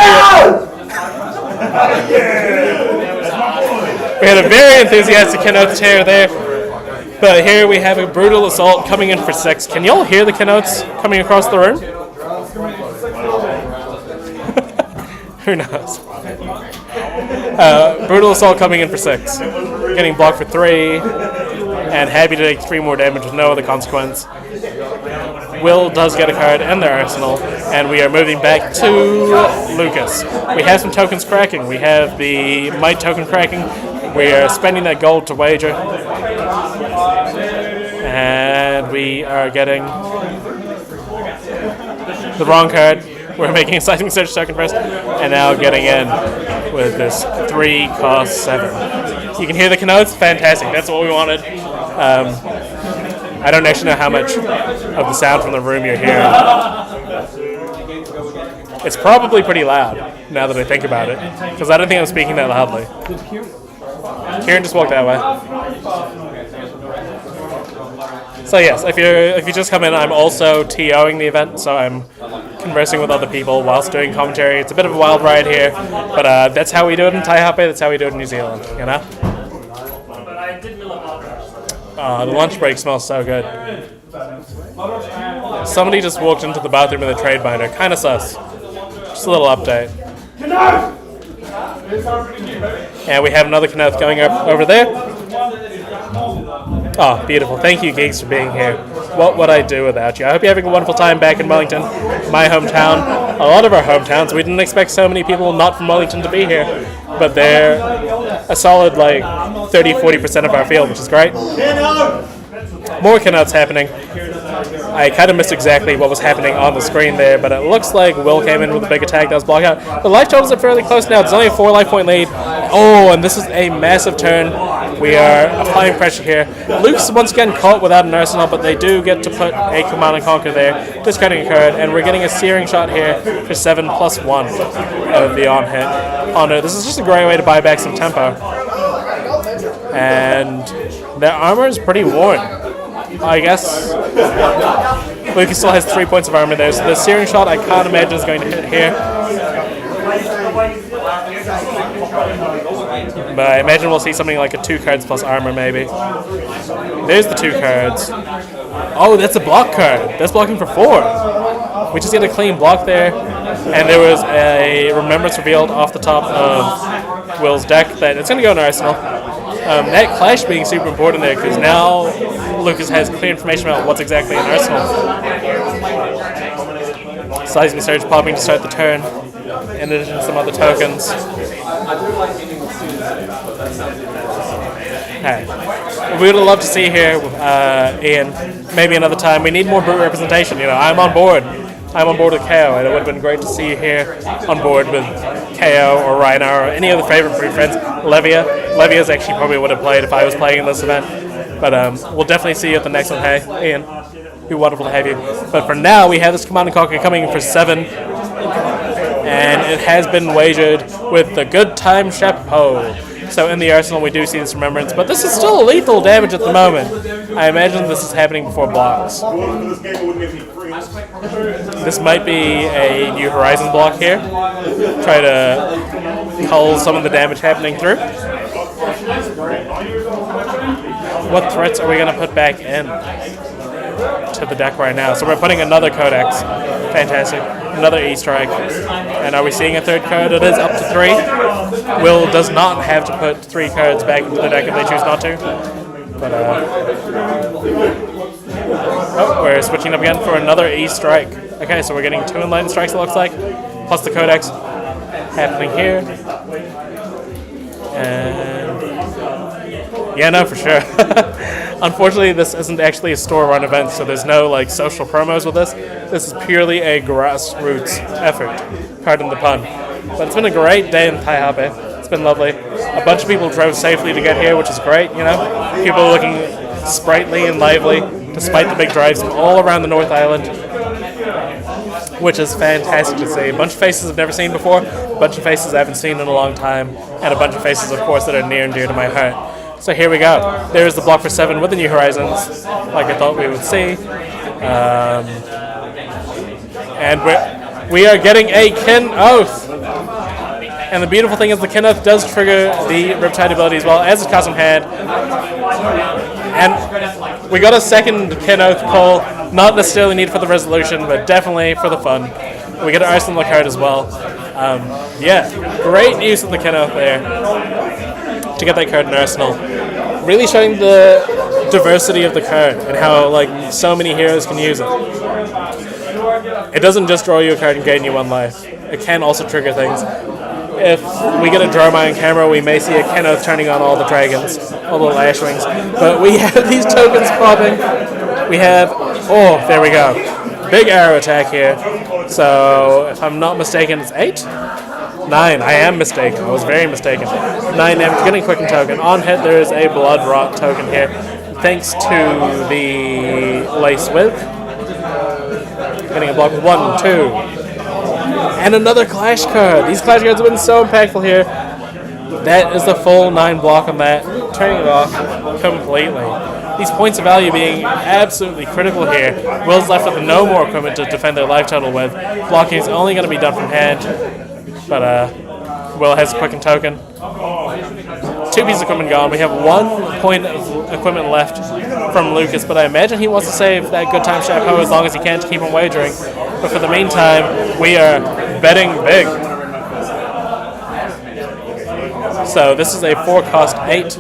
We had a very enthusiastic Kenote tear there, but here we have a Brutal Assault coming in for 6. Can y'all hear the Kenotes coming across the room? Who knows? Brutal Assault coming in for 6. Getting blocked for 3, and happy to take 3 more damage with no other consequence. Will does get a card in their arsenal, and we are moving back to Lucas. We have some tokens cracking. We have the Might token cracking. We are spending that gold to wager. And we are getting the wrong card. We're making a Seismic Surge token first, and now getting in with this 3 cost 7. You can hear the Kenotes? Fantastic. That's what we wanted. I don't actually know how much of the sound from the room you're hearing. It's probably pretty loud, now that I think about it, because I don't think I'm speaking that loudly. Kieran just walked that way. So yes, if you just come in, I'm also TOing the event, so I'm conversing with other people whilst doing commentary. It's a bit of a wild ride here, but that's how we do it in Taihape, that's how we do it in New Zealand, you know? The lunch break smells so good. Somebody just walked into the bathroom with a trade binder. Kind of sus. Just a little update. And we have another Kenoth going up over there. Oh, beautiful. Thank you, geeks, for being here. What would I do without you? I hope you're having a wonderful time back in Wellington, my hometown. A lot of our hometowns. We didn't expect so many people not from Wellington to be here, but they're a solid, 30-40% of our field, which is great. More Kenots happening. I kind of missed exactly what was happening on the screen there, but it looks like Will came in with a big attack that was blocked out. The life totals are fairly close now. There's only a 4 life point lead. Oh, and this is a massive turn. We are applying pressure here. Luke's once again caught without an arsenal, but they do get to put a Command and Conquer there, discarding a card, and we're getting a Searing Shot here for 7+1 of the on-hit. Oh no, this is just a great way to buy back some tempo. and their armor is pretty worn. I guess Lucas still has 3 points of armor there, so the searing shot I can't imagine is going to hit here. But I imagine we'll see something like a 2 cards plus armor maybe. There's the 2 cards. Oh, that's a block card. That's blocking for 4. We just get a clean block there. And there was a remembrance revealed off the top of Will's deck that it's going to go in Arsenal. That clash being super important there because now Lucas has clear information about what's exactly in Arsenal. Seismic Surge popping to start the turn, in addition to some other tokens. We would have loved to see here, Ian, maybe another time. We need more brute representation. You know, I'm on board with KO, and it would have been great to see you here on board with KO or Rhinar or any other favorite brute friends. Levia's actually probably would have played if I was playing in this event. But we'll definitely see you at the next one. Hey, Ian, it'd be wonderful to have you. But for now, we have this Command & Conquer coming in for 7. And it has been wagered with the Good Time Chapeau. So in the Arsenal, we do see this remembrance. But this is still lethal damage at the moment. I imagine this is happening before blocks. This might be a New Horizon block here. Try to cull some of the damage happening through. What threats are we going to put back in to the deck right now? So we're putting another Codex. Fantastic. Another E-Strike. And are we seeing a 3rd card? It is up to 3. Will does not have to put 3 cards back into the deck if they choose not to. But, oh, we're switching up again for another E-Strike. Okay, so we're getting 2 Enlightened Strikes, it looks like. Plus the Codex happening here. And yeah, no, for sure. Unfortunately, this isn't actually a store-run event, so there's no like social promos with this. This is purely a grassroots effort. Pardon the pun. But it's been a great day in Taihape. It's been lovely. A bunch of people drove safely to get here, which is great, you know. People are looking sprightly and lively, despite the big drives from all around the North Island, which is fantastic to see. A bunch of faces I've never seen before, a bunch of faces I haven't seen in a long time, and a bunch of faces, of course, that are near and dear to my heart. So here we go. There's the block for 7 with the New Horizons, like I thought we would see. And we are getting a Kin Oath. And the beautiful thing is the Kin Oath does trigger the Riptide ability as well, as is Custom Hand. And we got a second Kin Oath pull, not necessarily needed for the resolution, but definitely for the fun. We get an Arsenal card as well. Yeah, great use of the Kin Oath there to get that card in Arsenal. Really showing the diversity of the card and how like so many heroes can use it. It doesn't just draw you a card and gain you 1 life. It can also trigger things. If we get a Dromai on camera, we may see a Kin Oath turning on all the dragons, all the Lashwings. But we have these tokens popping. We have, oh, there we go. Big arrow attack here. So if I'm not mistaken, it's 8? 9. I am mistaken. I was very mistaken. 9 damage, getting quicken token. On hit, there is a Blood Rot token here. Thanks to the Lace Width. Getting a block with 1, 2. And another Clash card. These Clash cards have been so impactful here. That is the full 9 block on that. Turning it off completely. These points of value being absolutely critical here. Will's left with no more equipment to defend their life total with. Blocking is only going to be done from hand. But Will has a quicken token. 2 pieces of equipment gone. We have 1 point of equipment left from Lucas, but I imagine he wants to save that Good Time Chapeau as long as he can to keep him wagering. But for the meantime, we are betting big. So this is a 4-cost 8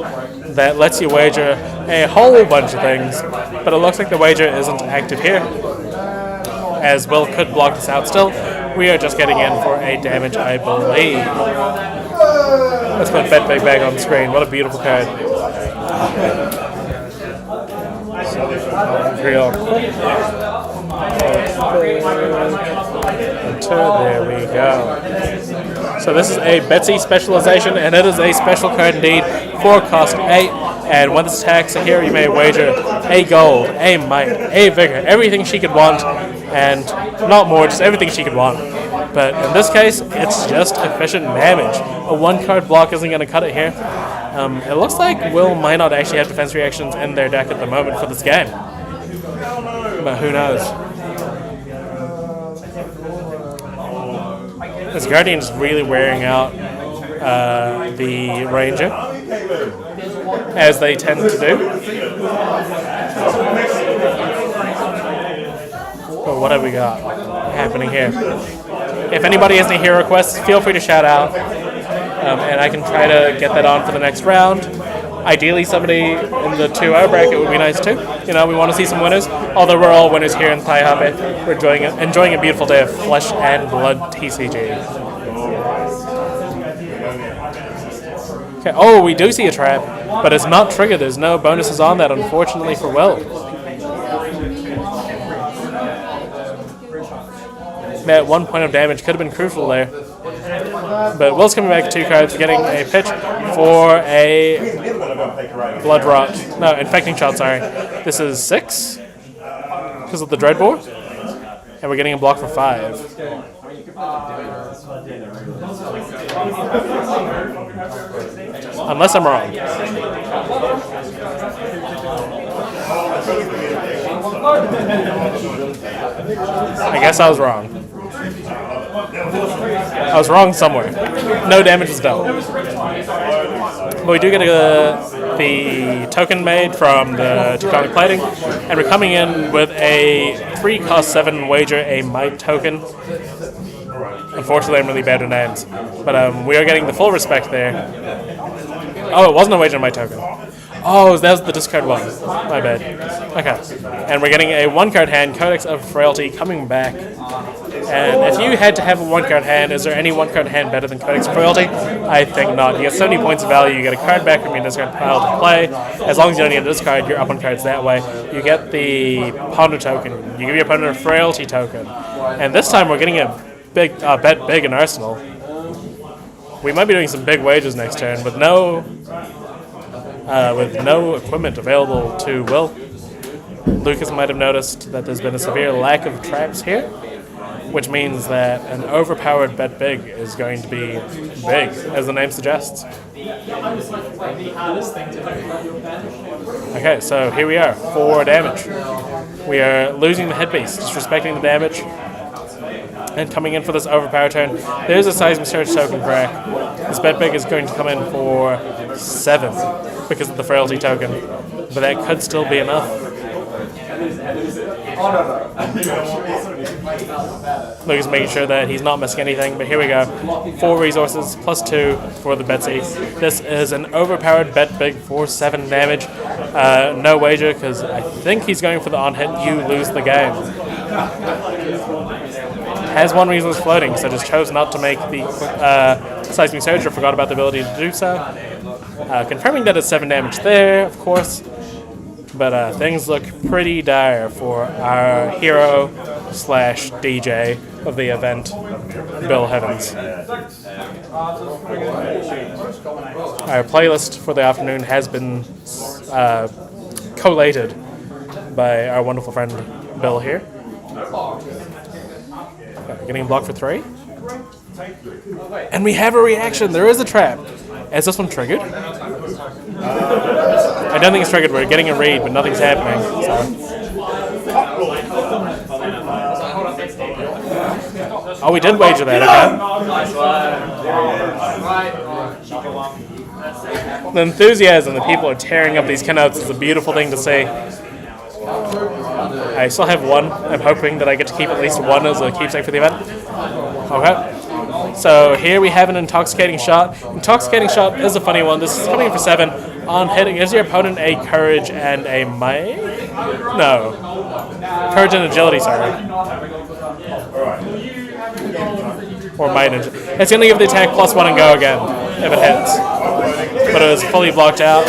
that lets you wager a whole bunch of things, but it looks like the wager isn't active here, as Will could block this out still. We are just getting in for a damage, I believe. Let's put Bet Big Bag on the screen. What a beautiful card. Real quick. There we go. So this is a Betsy specialization, and it is a special card indeed. 4-cost 8. And when this attacks a hero, you may wager a gold, a might, a vigor, everything she could want, and not more, just everything she could want. But in this case, it's just efficient damage. A 1-card block isn't going to cut it here. It looks like Will might not actually have defense reactions in their deck at the moment for this game. But who knows? This Guardian is really wearing out the Ranger, as they tend to do. But what have we got happening here? If anybody has any hero requests, feel free to shout out, and I can try to get that on for the next round. Ideally, somebody in the 2-0 bracket would be nice too. You know, we want to see some winners. Although we're all winners here in Taihape, we're enjoying a beautiful day of flesh and blood TCG. Okay. Oh, we do see a trap, but it's not triggered. There's no bonuses on that, unfortunately, for Will. That 1 point of damage could have been crucial there. But Will's coming back 2 cards, getting a pitch for a Blood Rot. No, Infecting Shot, sorry. This is 6 because of the Dreadbore. And we're getting a block for 5. Unless I'm wrong. I guess I was wrong. I was wrong somewhere. No damage was dealt. But we do get the token made from the Tectonic Plating, and we're coming in with a 3-cost-7 wager, a Might token. Unfortunately, I'm really bad with names. But we are getting the full respect there. Oh, it wasn't a wager on my token. Oh, that was the discard one. My bad. Okay. And we're getting a 1-card hand, Codex of Frailty, coming back. And if you had to have a 1-card hand, is there any 1-card hand better than Codex of Frailty? I think not. You get 70 points of value, you get a card back from your discard pile to play. As long as you don't need a discard, you're up on cards that way. You get the Ponder token. You give your opponent a Frailty token. And this time we're getting a big bet big in Arsenal. We might be doing some big wagers next turn with no equipment available to Will. Lucas might have noticed that there's been a severe lack of traps here, which means that an overpowered bet big is going to be big, as the name suggests. Okay, so here we are, 4 damage. We are losing the headpiece, disrespecting the damage, and coming in for this overpower turn. There's a Seismic Surge token crack. This bet big is going to come in for 7 because of the Frailty token, but that could still be enough. Lucas making sure that he's not missing anything, but here we go. 4 resources, plus 2 for the Betsy. This is an overpowered bet big for 7 damage. No wager, because I think he's going for the on-hit, you lose the game. Has 1 resource floating, so just chose not to make the Seismic Surge, or forgot about the ability to do so. Confirming that it's 7 damage there, of course. But things look pretty dire for our hero/DJ of the event, Bill Heavens. Our playlist for the afternoon has been collated by our wonderful friend Bill here. Getting blocked for 3. And we have a reaction. There is a trap. Is this one triggered? I don't think it's triggered. We're getting a read, but nothing's happening. So. Oh, we did wager that, okay. The enthusiasm that people are tearing up these keynotes is a beautiful thing to see. I still have 1. I'm hoping that I get to keep at least 1 as a keepsake for the event. Okay. So here we have an Intoxicating Shot. Intoxicating Shot is a funny one. This is coming in for 7. On hitting, gives your opponent a Courage and a Might? No. Courage and Agility, sorry. Or Might and Agility. It's going to give the attack +1 and go again, if it hits. But it was fully blocked out.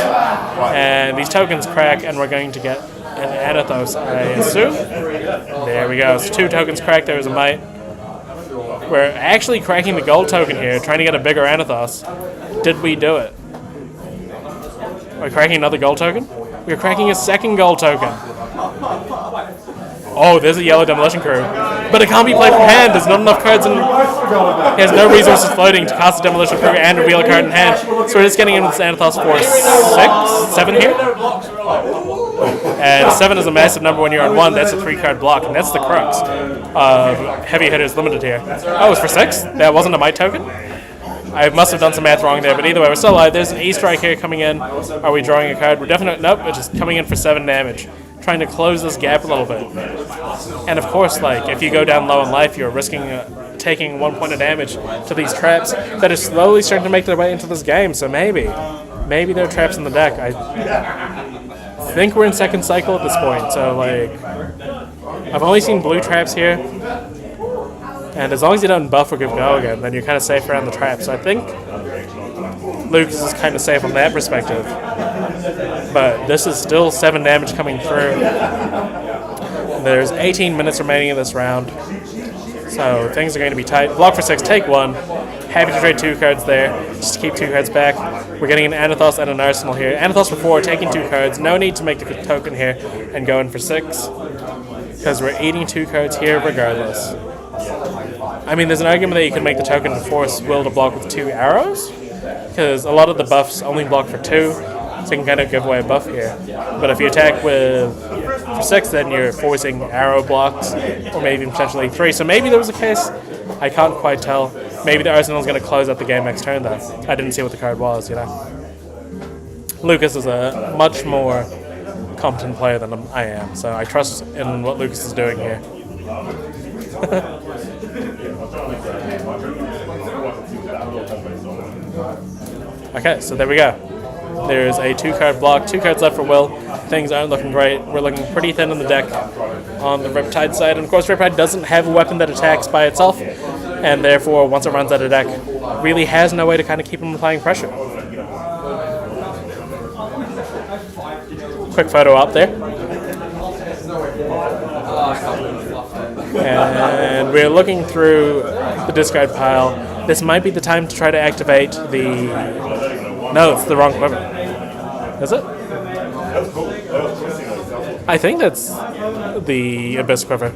And these tokens crack, and we're going to get an Anathos, I assume. There we go. So 2 tokens cracked, there was a Might. We're actually cracking the gold token here, trying to get a bigger Anathos. Did we do it? We're cracking another gold token? We're cracking a second gold token. Oh, there's a yellow demolition crew. But it can't be played from hand. There's not enough cards in. He has no resources floating to cast a Demolition Crew and reveal a card in hand. So we're just getting in with Xanathos for 7 here. And 7 is a massive number when you're on 1. That's a 3-card block, and that's the crux of Heavy Hitters Limited here. Oh, it's for 6? That wasn't a might token? I must have done some math wrong there, but either way, we're still alive. There's an E-Strike here coming in. Are we drawing a card? We're definitely... Nope, it's just coming in for 7 damage. Trying to close this gap a little bit. And of course, like, if you go down low in life, you're risking taking 1 point of damage to these traps that are slowly starting to make their way into this game. So maybe there are traps in the deck. I think we're in second cycle at this point. So, like, I've only seen blue traps here. And as long as you don't buff or give go again, then you're kind of safe around the trap. So I think Lucas is kind of safe on that perspective. But this is still 7 damage coming through. There's 18 minutes remaining in this round. So things are going to be tight. Block for 6, take 1. Happy to trade 2 cards there, just to keep 2 cards back. We're getting an Anathos and an Arsenal here. Anathos for 4, taking 2 cards. No need to make the token here and go in for 6. Because we're eating 2 cards here regardless. I mean, there's an argument that you can make the token to force Will to block with 2 arrows, because a lot of the buffs only block for 2, so you can kind of give away a buff here. But if you attack with for 6, then you're forcing arrow blocks, or maybe potentially 3. So maybe there was a case, I can't quite tell. Maybe the Arsenal's going to close out the game next turn, though. I didn't see what the card was, you know. Lucas is a much more competent player than I am, so I trust in what Lucas is doing here. Okay, so there we go. There's a 2-card block, 2 cards left for Will. Things aren't looking great. We're looking pretty thin in the deck on the Riptide side. And of course, Riptide doesn't have a weapon that attacks by itself, and therefore, once it runs out of deck, really has no way to kind of keep him applying pressure. Quick photo up there. And we're looking through the discard pile. This might be the time to try to activate the... No, it's the wrong quiver. Is it? I think that's the Abyss quiver.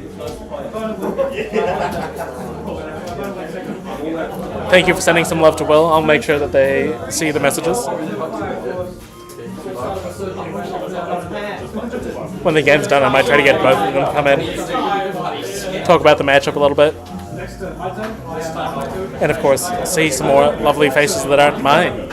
Thank you for sending some love to Will. I'll make sure that they see the messages. When the game's done, I might try to get both of them to come in, talk about the matchup a little bit, and of course, see some more lovely faces that aren't mine.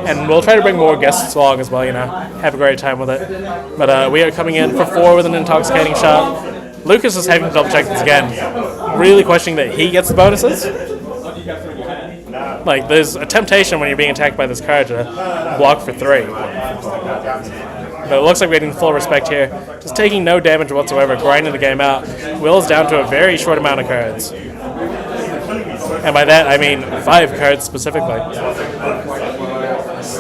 And we'll try to bring more guests along as well, you know, have a great time with it. But we are coming in for 4 with an intoxicating shot. Lucas is having to double check this again, really questioning that he gets the bonuses. Like, there's a temptation when you're being attacked by this card to block for 3. But it looks like we're getting full respect here. Just taking no damage whatsoever, grinding the game out. Will's down to a very short amount of cards. And by that, I mean 5 cards specifically.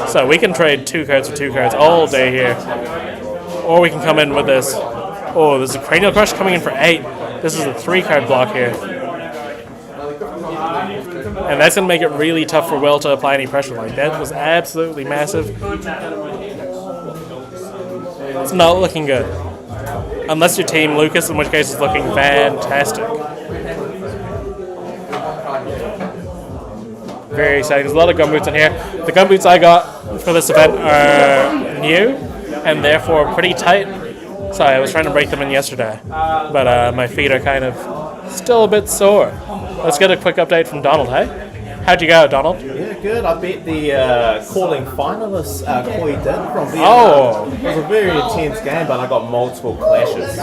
So we can trade 2 cards for 2 cards all day here. Or we can come in with this. Oh, there's a Cranial Crush coming in for 8. This is a 3-card block here. And that's going to make it really tough for Will to apply any pressure. Like, that was absolutely massive. It's not looking good. Unless your team Lucas, in which case it's looking fantastic. Very exciting. There's a lot of gumboots in here. The gumboots I got for this event are new, and therefore pretty tight. Sorry, I was trying to break them in yesterday. But my feet are kind of still a bit sore. Let's get a quick update from Donald, hey? How'd you go, Donald?
Yeah, good. I beat the calling finalist, Koi Din from Vietnam. It was a very intense game, but I got multiple clashes.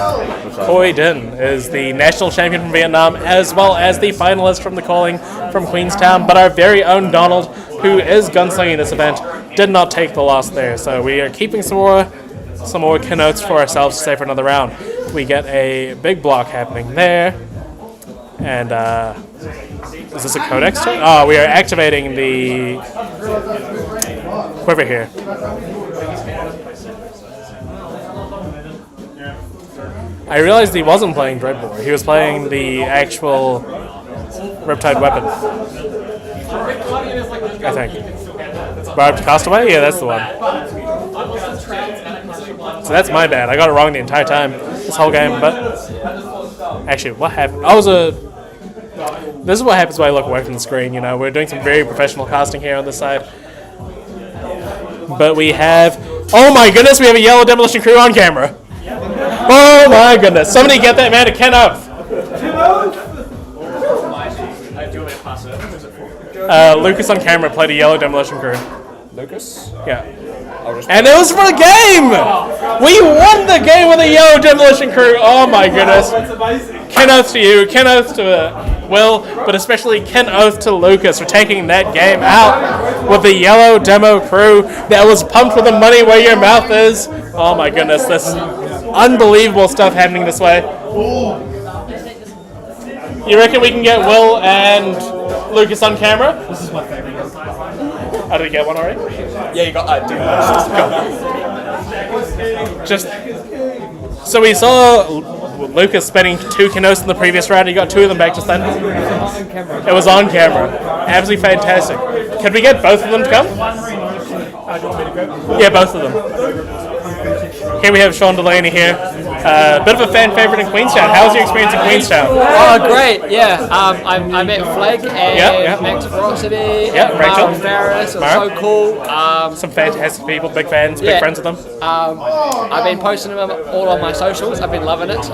Koi Din is the national champion from Vietnam, as well as the finalist from the calling from Queenstown. But our very own Donald, who is gunslinging this event, did not take the loss there. So we are keeping some more keynotes for ourselves to stay for another round. We get a big block happening there. And, is this a codex turn? Oh, we are activating the quiver here. I realized he wasn't playing Dreadbore. He was playing the actual Riptide weapon. I think. Barbed Castaway? Yeah, that's the one. So that's my bad. I got it wrong the entire time, this whole game. But actually, what happened? This is what happens when I look away from the screen. You know, we're doing some very professional casting here on this side. But we have... Oh my goodness, we have a yellow demolition crew on camera. Oh my goodness. Somebody get that man to Ken Oath. Lucas on camera played a yellow demolition crew.
Lucas?
Yeah. And it was for the game! We won the game with a yellow demolition crew! Oh my goodness. Ken Oath to you, Ken Oath to Will, but especially Ken Oath to Lucas for taking that game out with the yellow demo crew that was pumped with the money where your mouth is. Oh my goodness, this unbelievable stuff happening this way. You reckon we can get Will and Lucas on camera?
This is my favorite.
Oh, did we get one already?
Yeah, you got
Just so we saw Lucas spending 2 Kenotes in the previous round. He got 2 of them back just then. It was on camera. Absolutely fantastic. Could we get both of them to come? Yeah, both of them. Here we have Sean Delaney here. Bit of a fan favorite in Queenstown. How was your experience in Queenstown?
Oh, great! Yeah, I met Flag and Max Ferocity,
Rachel,
Ferris. It was so cool.
Some fantastic people, big fans, big friends of them.
I've been posting them all on my socials. I've been loving it.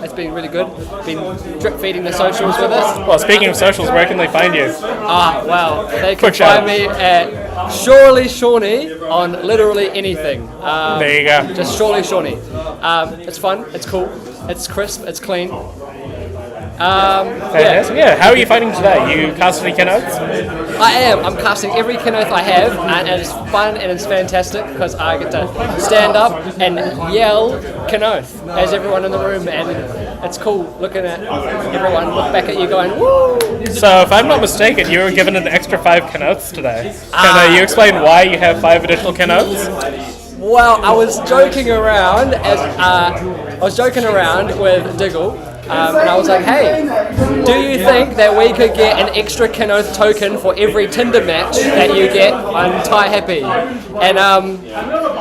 It's been really good. Been drip feeding the socials with it.
Well, speaking of socials, where can they find you?
Well, they can find me at Surely Shawnee on literally anything.
There you go.
Just Surely Shawnee. It's fun, it's cool, it's crisp, it's clean.
Yeah, how are you fighting today? You casting any Kenotes?
I am. I'm casting every Kenoth I have, and it's fun and it's fantastic because I get to stand up and yell Kenoth as everyone in the room, and it's cool looking at everyone look back at you going, woo!
So, if I'm not mistaken, you were given an extra 5 Kenoths today. Can you explain why you have 5 additional Kenoths?
Well, I was joking around with Diggle, and I was like, "Hey, do you think that we could get an extra Kenoth token for every Tinder match that you get on Taihape?" And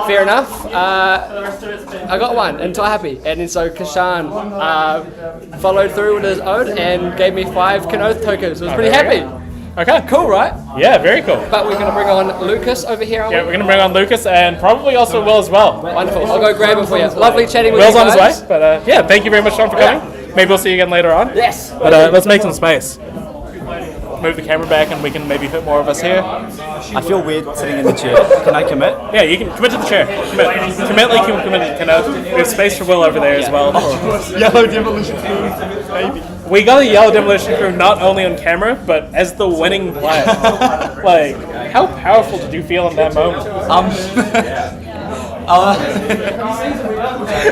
fair enough, I got one in Taihape, and then so Kashan followed through with his own and gave me 5 Kenoth tokens. I was pretty happy.
Okay.
Cool, right?
Yeah, very cool.
But we're going to bring on Lucas over here, aren't we?
Yeah, we're going to bring on Lucas and probably also Will as well.
Wonderful. I'll go grab him for you. Lovely chatting with
Will's
you
guys. Will's on
guys.
his way, but yeah, thank you very much, Sean, for coming. Maybe we'll see you again later on.
Yes.
But let's make some space. Move the camera back and we can maybe fit more of us here.
I feel weird sitting in the chair. Can I commit?
Yeah, you can commit to the chair. Commit like you commit to Kenoth. We have space for Will over there as well.
Yellow demolition crew, maybe.
We got a yellow demolition crew not only on camera, but as the winning player. Like, how powerful did you feel in that moment?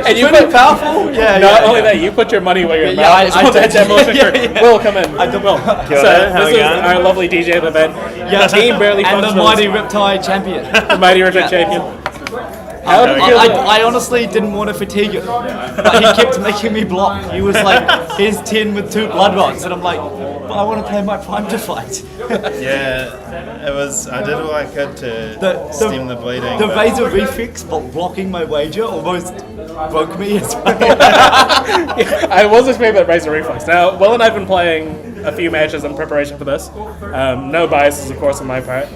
And you put powerful?
Not only that, you put your money where your mouth is on that demolition crew. Will, come in. Will. So, this is our lovely DJ of the event. The team barely functions.
And the mighty Riptide champion.
The mighty Riptide champion.
I honestly didn't want to fatigue him, but he kept making me block. He was like, here's 10 with 2 blood rods, and I'm like, but I want to play my prime to fight.
Yeah, it was, I did all I could to stem the bleeding.
The Razor Reflex blocking my wager almost broke me as well.
I was expecting that Razor Reflex. Now, Will and I have been playing a few matches in preparation for this. No biases, of course, on my part.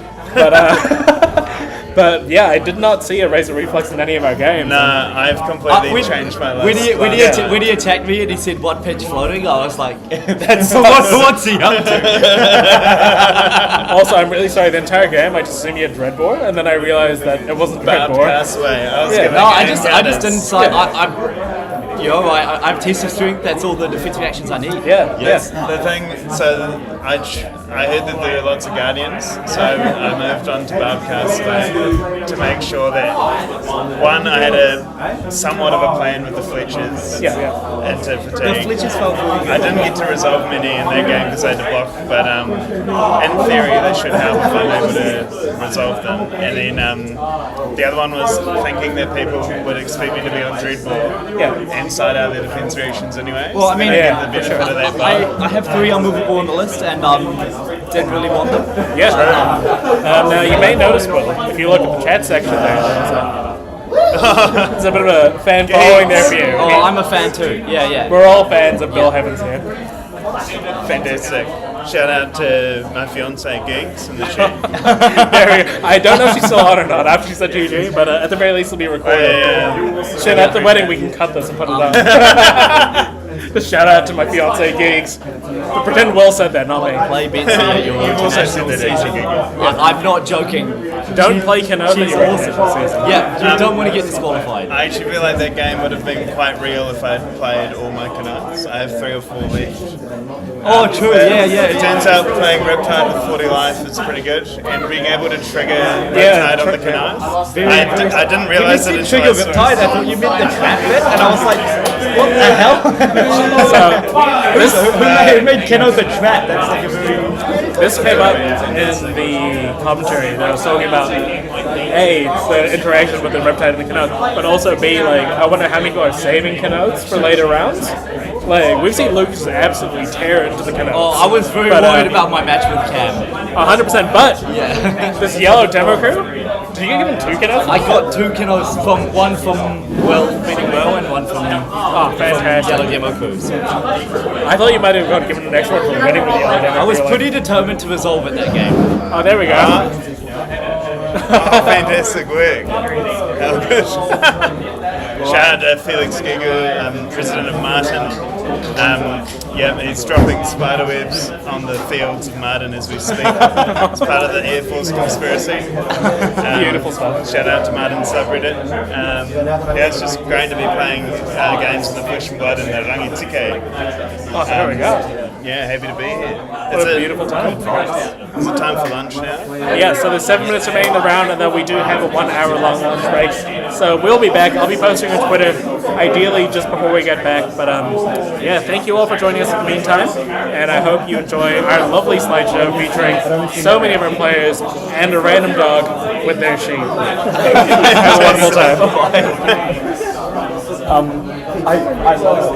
But yeah, I did not see a Razor Reflex in any of our games.
Nah, I've completely changed my list.
When he attacked me and he said 1 pitch floating, I was like, that's what's he up to?
Also, I'm really sorry, the entire game I just assumed you had Dreadbore, and then I realized that it wasn't Dreadbore.
Pass away.
I just didn't say, you're right, I have taste of strength, that's all the defense reactions I need.
Yeah.
Yes. The thing, so I heard that there were lots of Guardians, so I moved on to Barbcast to make sure that, one, I had somewhat of a plan with the Fletchers into fatigue.
The Fletchers felt really good.
I didn't get to resolve many in that game because I had to block, but in theory they should help if I'm able to resolve them. And then the other one was thinking that people would expect me to be on Dreadball and side out their defense reactions anyway.
Well, I mean,
the benefit of that.
I have 3 unmovable on the list and didn't really want them.
Yeah. Now you may notice, Will, if you look at the chat section there, There's a bit of a fan following there for you.
Oh, I'm a fan too. Yeah, yeah.
We're all fans of Bill Heavens here.
Fantastic. Shout out to my fiance Gigs in the chat.
There we go. I don't know if she's still on or not after she said GG, but at the very least it'll be recorded. Shit, at the wedding we can cut this and put it on. Just shout out to my fiance Gigs. But pretend Will said that, not me.
Play Betsy at your international season. I'm not joking.
Don't play Canova at your international season.
Yeah, you don't want to get disqualified.
I actually feel like that game would have been quite real if I'd played all my Canucks. I have 3 or 4 left.
Oh, true. Yeah.
It turns out playing Riptide with 40 life is pretty good, and being able to trigger Riptide on the Canucks. I didn't realise that it
trigger Riptide. I thought you meant the trap bit, and I was like, what the hell? Who made Keno the trap? That's like a very...
This came up in the commentary that I was talking about A, the interaction with the Riptide and the Canucks, but also B, like, I wonder how many people are saving Canucks for later rounds. Like, we've seen Luke just absolutely tear into the Canucks.
Oh, I was very worried about my match with Cam.
100%, but this yellow demo crew, did you give him 2 Canucks?
I got 2 Canucks, one from beating Well and one from
fantastic.
Yellow Demo crew. So.
I thought you might have got given an next one for winning with the yellow demo.
I was pretty determined to resolve it that game.
Oh, there we go.
Fantastic work. How good. Shout out to Felix Giger, president of Martin. He's dropping spider webs on the fields of Martin as we speak. It's part of the Air Force conspiracy.
Beautiful stuff.
Shout out to Martin subreddit. It's just great to be playing games in the Flesh and Blood and the Rangitike.
Oh, there we go.
Yeah, happy to be here.
What a beautiful time.
Is it time for lunch now?
Yeah, so there's 7 minutes remaining in the round, and then we do have a 1 hour long lunch break. So we'll be back. I'll be posting on Twitter, ideally just before we get back. But thank you all for joining us in the meantime, and I hope you enjoy our lovely slideshow featuring so many of our players and a random dog with their sheep. Have a wonderful time.
I love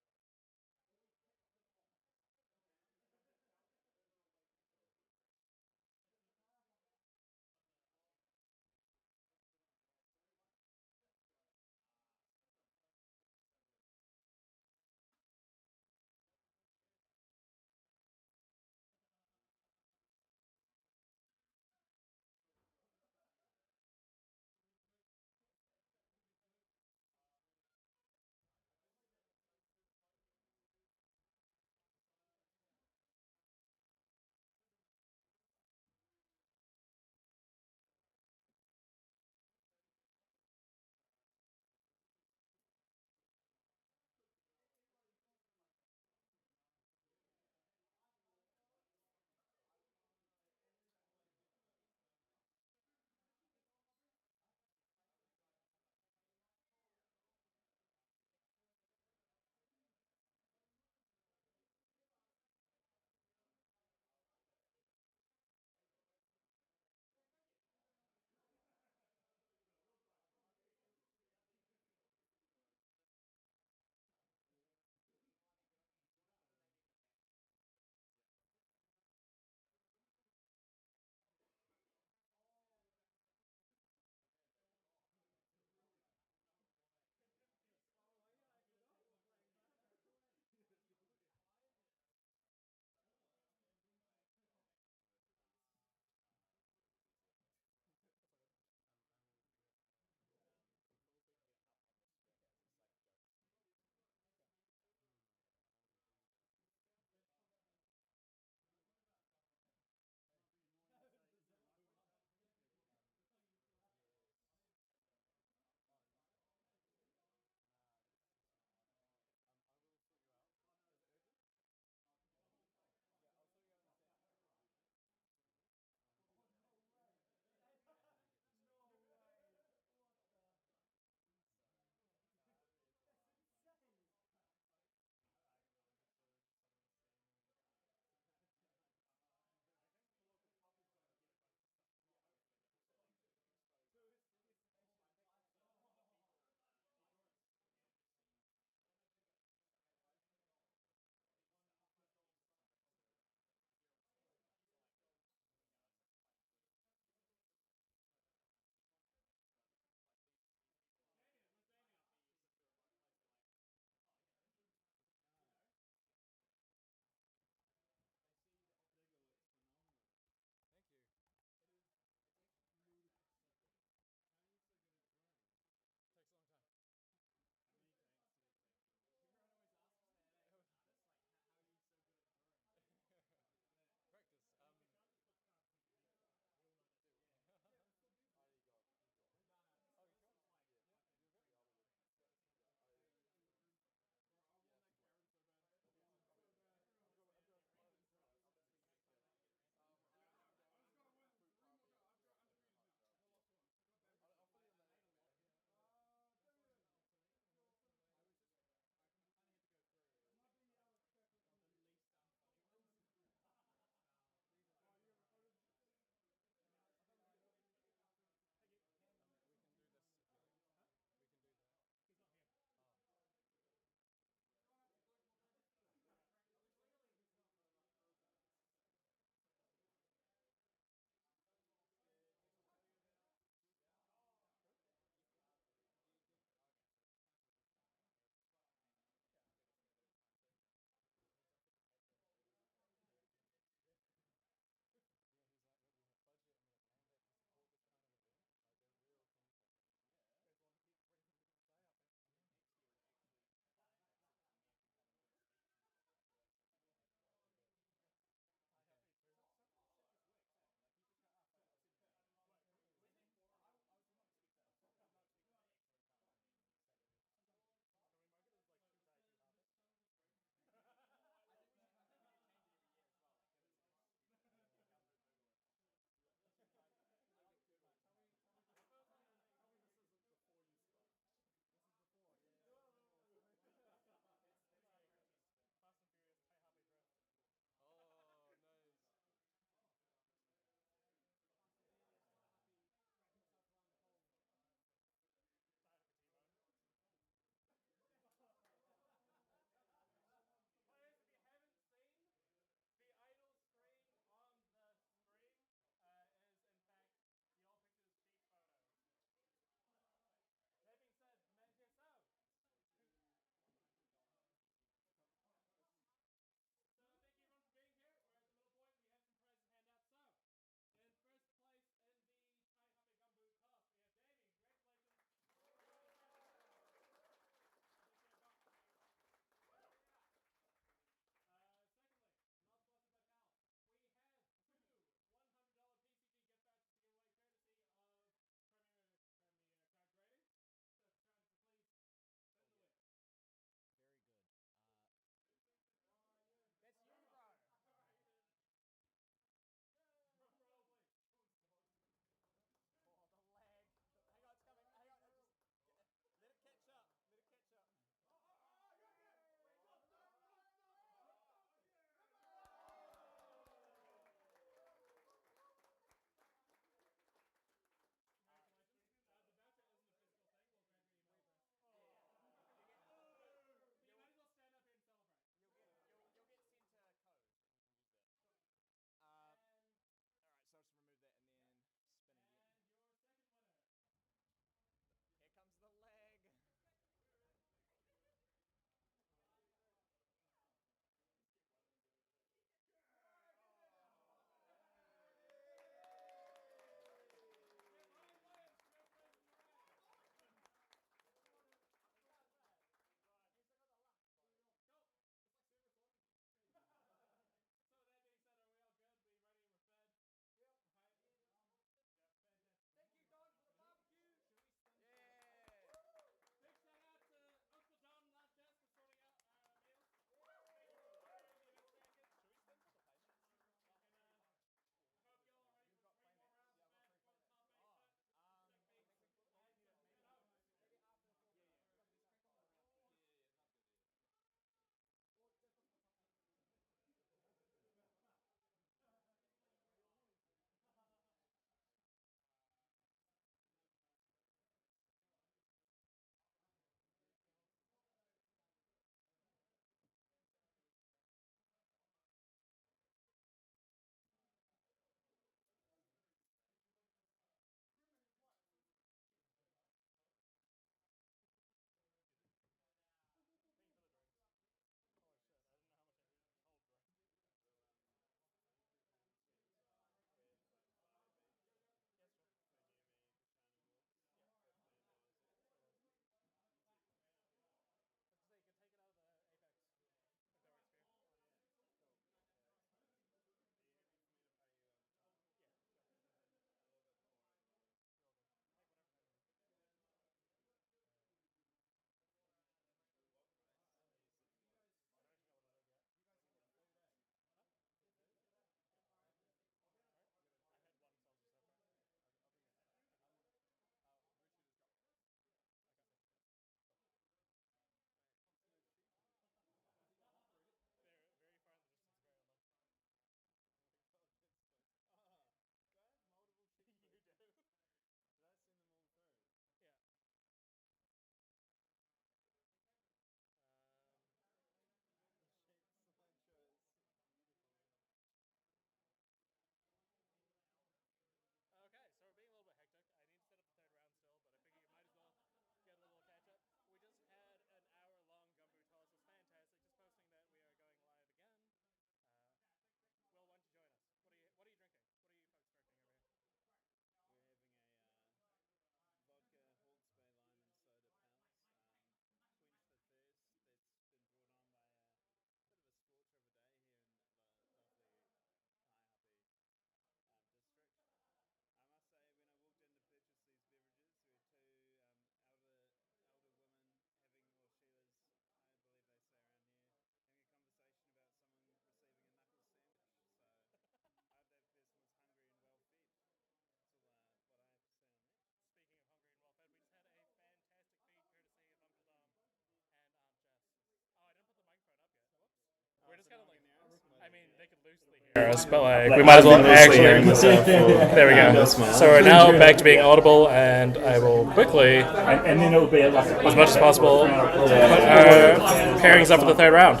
but like we might as well actually. There we go. So we're now back to being audible, and I will quickly,
and then it'll be like
as much as possible, put our pairings up for the third round.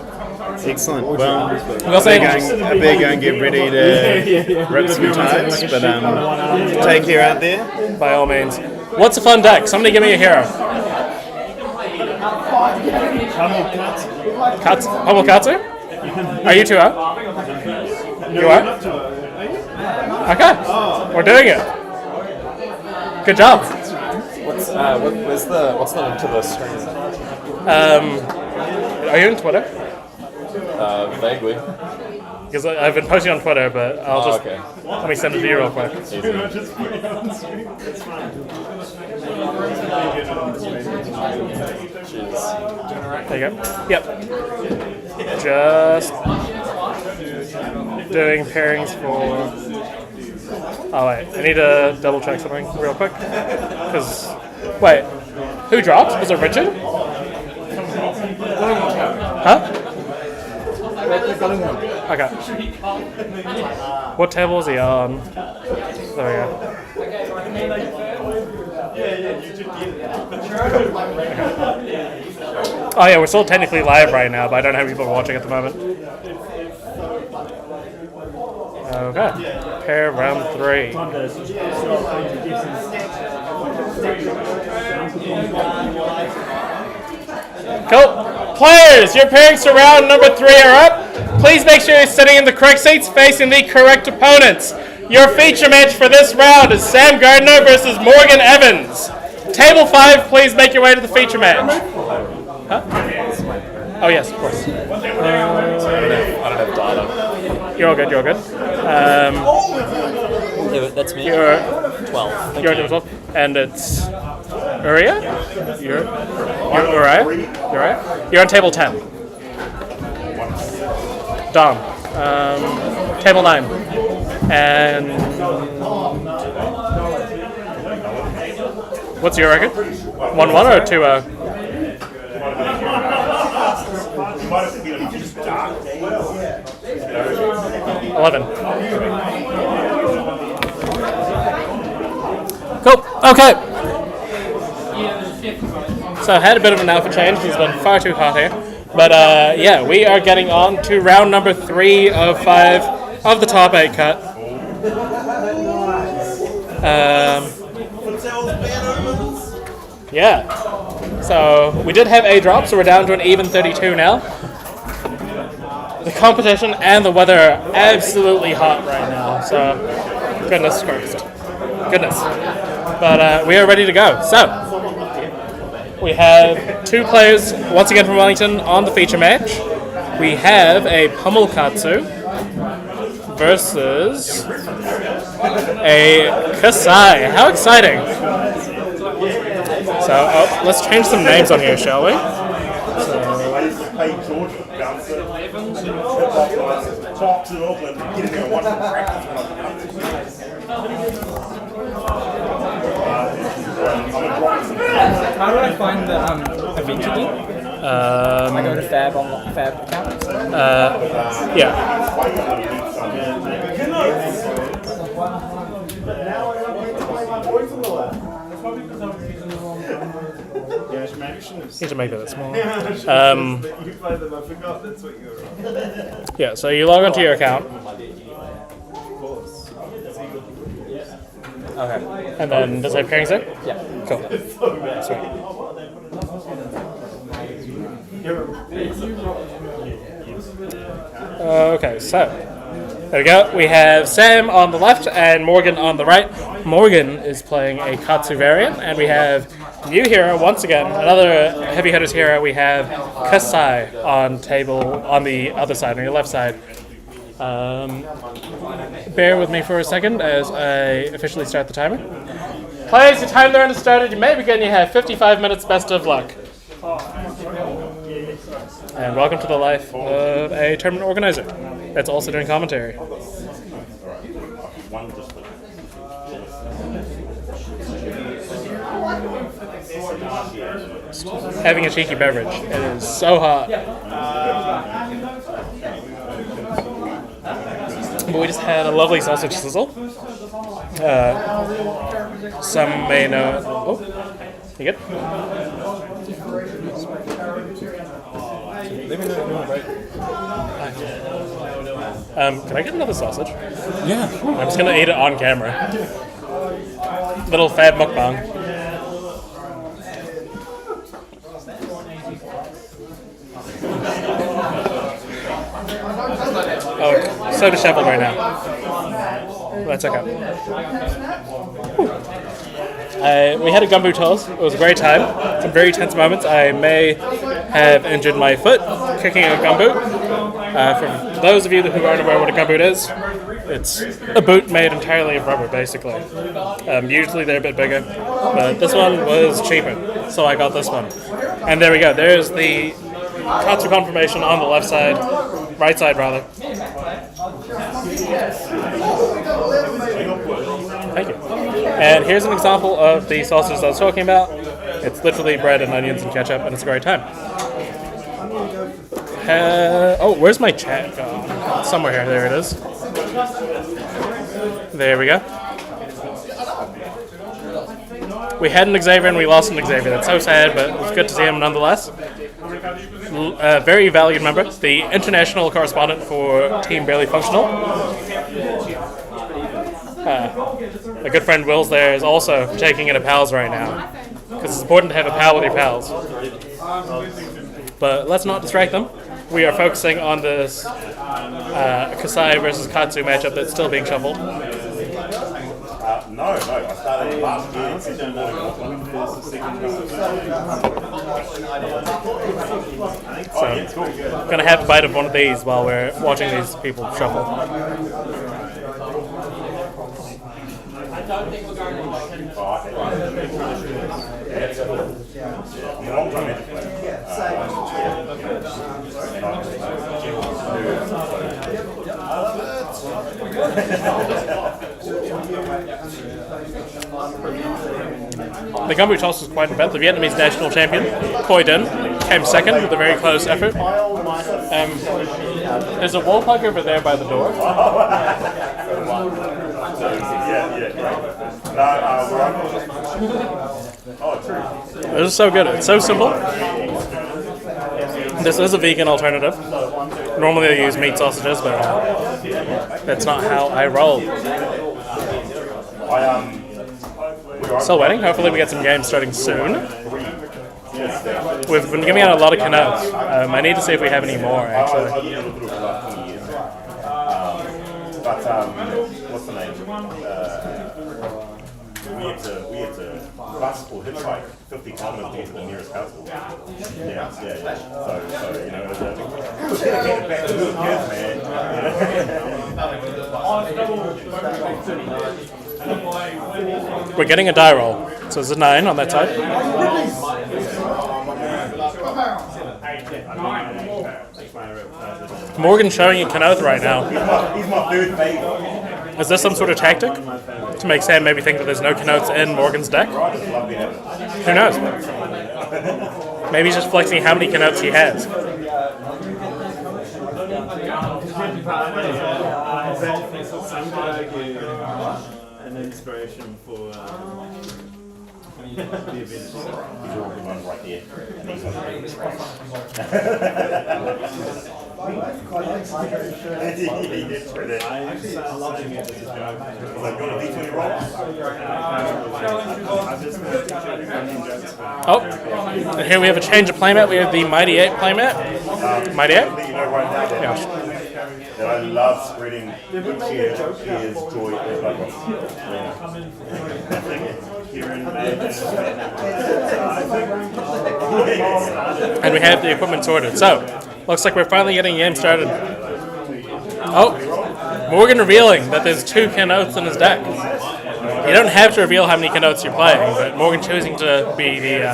Excellent. Well,
We'll say
I better go and get ready to rip some times, but take care out there.
By all means. What's a fun deck? Somebody give me a hero. Hamokatsu? Are you two up? You are? Okay. We're doing it. Good job.
What's the link to the stream?
Are you on Twitter?
Vaguely.
Because I've been posting on Twitter, but I'll just
okay.
Let me send it to you real quick. There you go. Yep. Just doing pairings for. Oh wait, I need to double check something real quick. Because wait, who dropped? Was it Richard? Huh? Okay. What table was he on? There we go. Oh yeah, we're still technically live right now, but I don't have people watching at the moment. Okay. Pair round 3. Cool. Players, your pairings to round number 3 are up. Please make sure you're sitting in the correct seats facing the correct opponents. Your feature match for this round is Sam Gardner versus Morgan Evans. Table 5, please make your way to the feature match. Huh? Oh yes, of course.
I don't have data.
You're all good, you're all good.
Yeah, that's me.
You're
12.
You're on 12. And it's Uriah? You're Uriah? You're on table 10. Dom. Table 9. And what's your record? 1-1 or 2-0? $11. Cool. Okay. So I had a bit of an alpha change. He's been far too hot here. But yeah, we are getting on to round number 3 of 5 of the top 8 cut. Yeah. So we did have a drop, so we're down to an even 32 now. The competition and the weather are absolutely hot right now. So, goodness Christ. Goodness. But we are ready to go. So, we have 2 players, once again from Wellington, on the feature match. We have a Pummelkatsu versus a Kasai. How exciting! So, let's change some names on here, shall we?
How do I find the event again? I go to Fab on the Fab account?
Yeah. Need to make that small. Yeah, so you log onto your account. Okay. And then does it have pairings there?
Yeah.
Cool. Sweet. Okay, so there we go. We have Sam on the left and Morgan on the right. Morgan is playing a Katsu variant, and we have new hero once again, another heavy hitters hero. We have Kasai on the other side, on your left side. Bear with me for a second as I officially start the timer. Players, your time there has started. You may begin. You have 55 minutes. Best of luck. And welcome to the life of a tournament organizer that's also doing commentary. Having a cheeky beverage. It is so hot. but we just had a lovely sausage sizzle. Some may know. Oh, you good? Can I get another sausage?
Yeah.
I'm just gonna eat it on camera. Little fab mukbang. Oh, so disheveled right now. That's okay. We had a gumbo toss. It was a great time. Some very tense moments. I may have injured my foot kicking a gumbo. For those of you who aren't aware what a gumboot is, it's a boot made entirely of rubber, basically. Usually they're a bit bigger, but this one was cheaper, so I got this one. And there we go. There's the Katsu confirmation on the left side, right side rather. Thank you. And here's an example of the sausage I was talking about. It's literally bread and onions and ketchup, and it's a great time. Oh, where's my chat gone? Somewhere here. There it is. There we go. We had an Xavier and we lost an Xavier. That's so sad, but it was good to see him nonetheless. A very valued member, the international correspondent for Team Barely Functional. A good friend Will's there is also taking in a pals right now, because it's important to have a pal with your pals. But let's not distract them. We are focusing on this Kasai versus Katsu matchup that's still being shuffled.
No, I started last year.
So, gonna have a bite of one of these while we're watching these people shuffle.
I don't think we're going to
The gumbo toss was quite a bit. The Vietnamese national champion, Khoi Din, came second with a very close effort. There's a wall plug over there by the door. This is so good. It's so simple. This is a vegan alternative. Normally I use meat sausages, but that's not how I roll. Still waiting. Hopefully we get some games starting soon. We've been giving out a lot of canoes. I need to see if we have any more, actually.
What's the name? We had to bus or hitchhike 50 kilometers to the nearest castle. Yeah. So you know, it was dedicated back to the kids, man.
We're getting a die roll. So it's a 9 on that side. Morgan showing you Kenoth right now.
He's my third favorite.
Is this some sort of tactic to make Sam maybe think that there's no Kenoths in Morgan's deck? Who knows? Maybe he's just flexing how many Kenoths he has.
An inspiration for the event.
He's walking one right there, and he's on the
Oh, and here we have a change of playmat. We have the Mighty Ape playmat. Mighty Ape? Yeah.
That I love spreading good cheers, joy, and blood
And we have the equipment sorted. So, looks like we're finally getting the game started. Oh, Morgan revealing that there's 2 Kenoths in his deck. You don't have to reveal how many Kenoths you're playing, but Morgan choosing to be the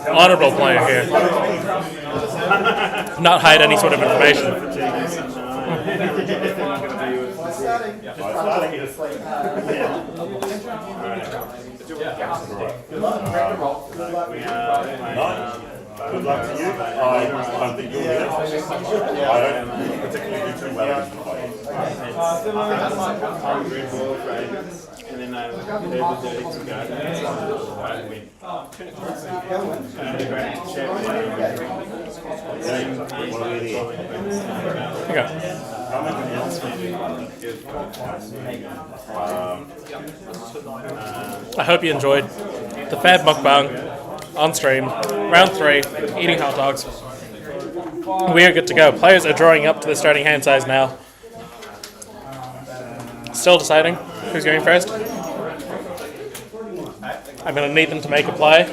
honorable player here. Not hide any sort of information.
Good luck to you. I don't think you'll get it. I don't particularly do too well against the fight.
And then I heard the dirty to garden, so I went.
I hope you enjoyed the Fab Mukbang on stream, round 3, eating hot dogs. We are good to go. Players are drawing up to the starting hand size now. Still deciding who's going first. I'm going to need them to make a play.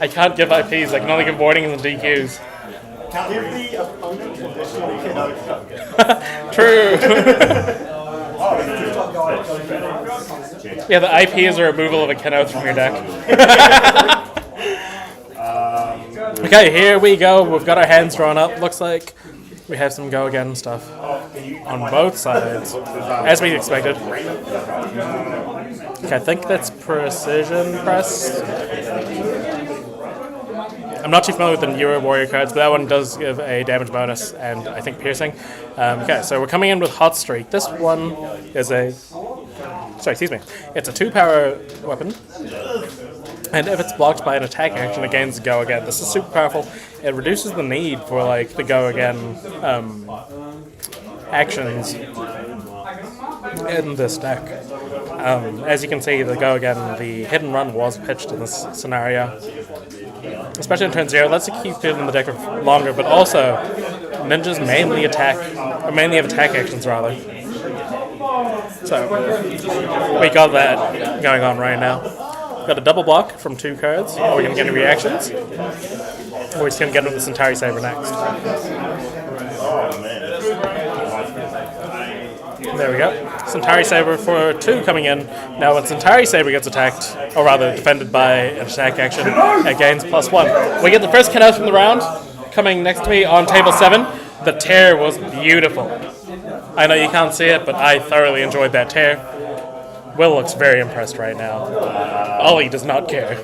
I can't give IPs, I can only give warnings and DQs.
Give the opponent additional kiddo.
True. Yeah, the IP is a removal of a Kenoth from your deck. Okay, here we go. We've got our hands drawn up. Looks like we have some go again stuff on both sides, as we expected. Okay, I think that's precision press. I'm not too familiar with the newer warrior cards, but that one does give a damage bonus and I think piercing. Okay, so we're coming in with Hot Streak. This one is it's a 2-power weapon. And if it's blocked by an attack action, it gains Go Again. This is super powerful. It reduces the need for like the Go Again actions in this deck. As you can see, the Go Again, the hidden run was pitched in this scenario. Especially in turn 0, lets you keep it in the deck longer, but also ninjas mainly have attack actions rather. So we got that going on right now. Got a double block from 2 cards. Are we going to get any reactions? Or are we just going to get into the Centauri Saber next? There we go. Centauri Saber for 2 coming in. Now when Centauri Saber gets attacked, or rather defended by an attack action, it gains +1. We get the first Kenoth from the round. Coming next to me on table 7. The tear was beautiful. I know you can't see it, but I thoroughly enjoyed that tear. Will looks very impressed right now. Ollie does not care.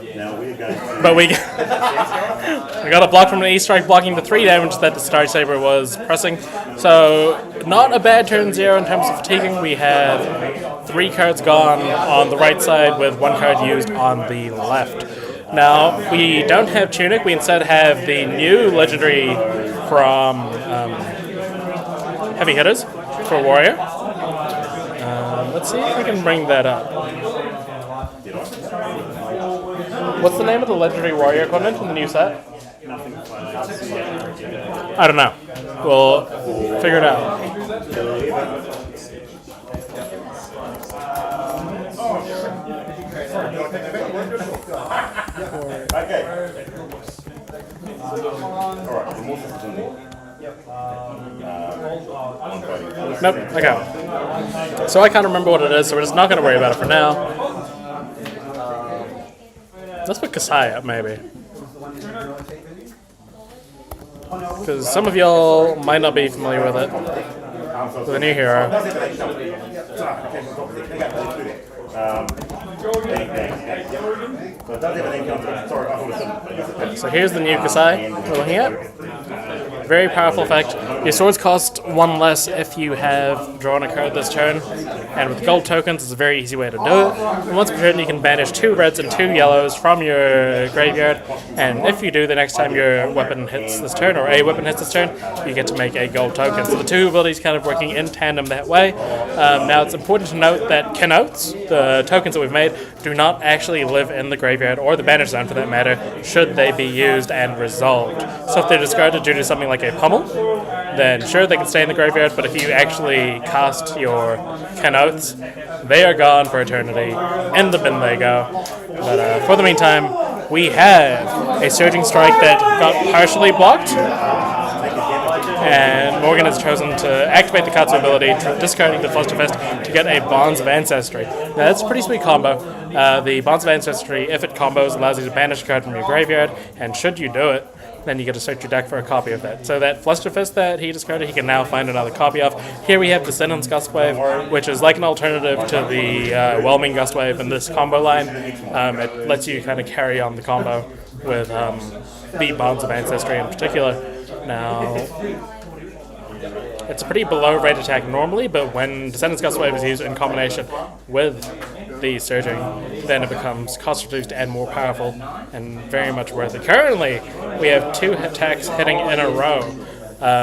But we got a block from an E-Strike blocking the 3 damage that the Star Saber was pressing. So not a bad turn 0 in terms of fatiguing. We have 3 cards gone on the right side with 1 card used on the left. Now, we don't have Tunic. We instead have the new legendary from Heavy Hitters for Warrior. Let's see if we can bring that up. What's the name of the legendary warrior equipment in the new set? I don't know. We'll figure it out. Nope, okay. So I can't remember what it is, so we're just not going to worry about it for now. Let's put Kasai up, maybe. Because some of y'all might not be familiar with it. With a new hero. So here's the new Kasai we're looking at. Very powerful effect. Your swords cost 1 less if you have drawn a card this turn, and with gold tokens it's a very easy way to do it. And once per turn you can banish 2 reds and 2 yellows from your graveyard, and if you do, the next time your weapon hits this turn, or a weapon hits this turn, you get to make a gold token. So the 2 abilities kind of working in tandem that way. Now it's important to note that Kenoths, the tokens that we've made, do not actually live in the graveyard, or the banish zone for that matter, should they be used and resolved. So if they're discarded due to something like a pummel, then sure, they can stay in the graveyard, but if you actually cast your Kenoths, they are gone for eternity. In the bin they go. But for the meantime, we have a Surging Strike that got partially blocked, and Morgan has chosen to activate the Katsu ability, discarding the Flusterfest to get a Bonds of Ancestry. Now that's a pretty sweet combo. The Bonds of Ancestry, if it combos, allows you to banish a card from your graveyard, and should you do it, then you get to search your deck for a copy of that. So that Flusterfist that he discarded, he can now find another copy of. Here we have the Sinon's Gustwave, which is like an alternative to the Whelming Gustwave in this combo line. It lets you kind of carry on the combo with the Bonds of Ancestry in particular. Now, it's a pretty below rate attack normally, but when Descendants Gust Wave is used in combination with the Surging, then it becomes cost reduced and more powerful and very much worth it. Currently, we have 2 attacks hitting in a row,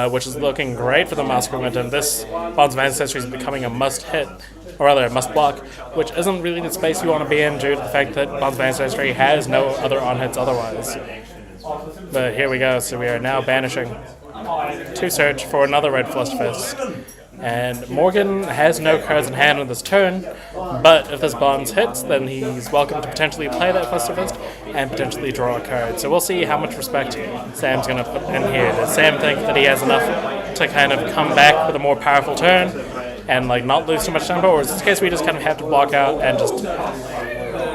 which is looking great for the Mask of Momentum. This Bonds of Ancestry is becoming a must hit, or rather a must block, which isn't really the space you want to be in due to the fact that Bonds of Ancestry has no other on hits otherwise. But here we go, so we are now banishing to search for another red Flusterfist. And Morgan has no cards in hand on this turn, but if this Bonds hits, then he's welcome to potentially play that Flusterfist and potentially draw a card. So we'll see how much respect Sam's going to put in here. Does Sam think that he has enough to kind of come back with a more powerful turn and like not lose too much tempo, or is this case we just kind of have to block out and just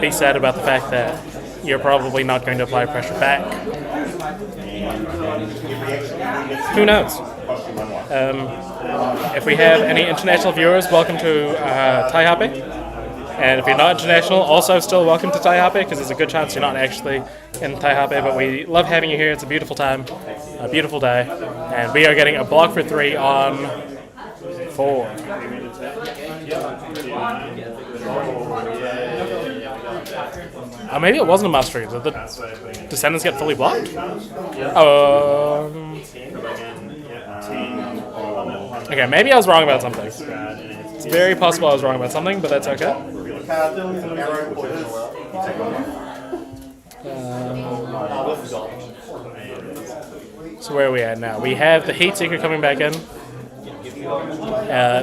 be sad about the fact that you're probably not going to apply pressure back? Who knows? If we have any international viewers, welcome to Taihape. And if you're not international, also still welcome to Taihape, because there's a good chance you're not actually in Taihape, but we love having you here. It's a beautiful time, a beautiful day. And we are getting a block for 3 on 4. Oh, maybe it wasn't a mastery. Did the Descendants get fully blocked? Okay, maybe I was wrong about something. It's very possible I was wrong about something, but that's okay. So where are we at now? We have the Heat Seeker coming back in.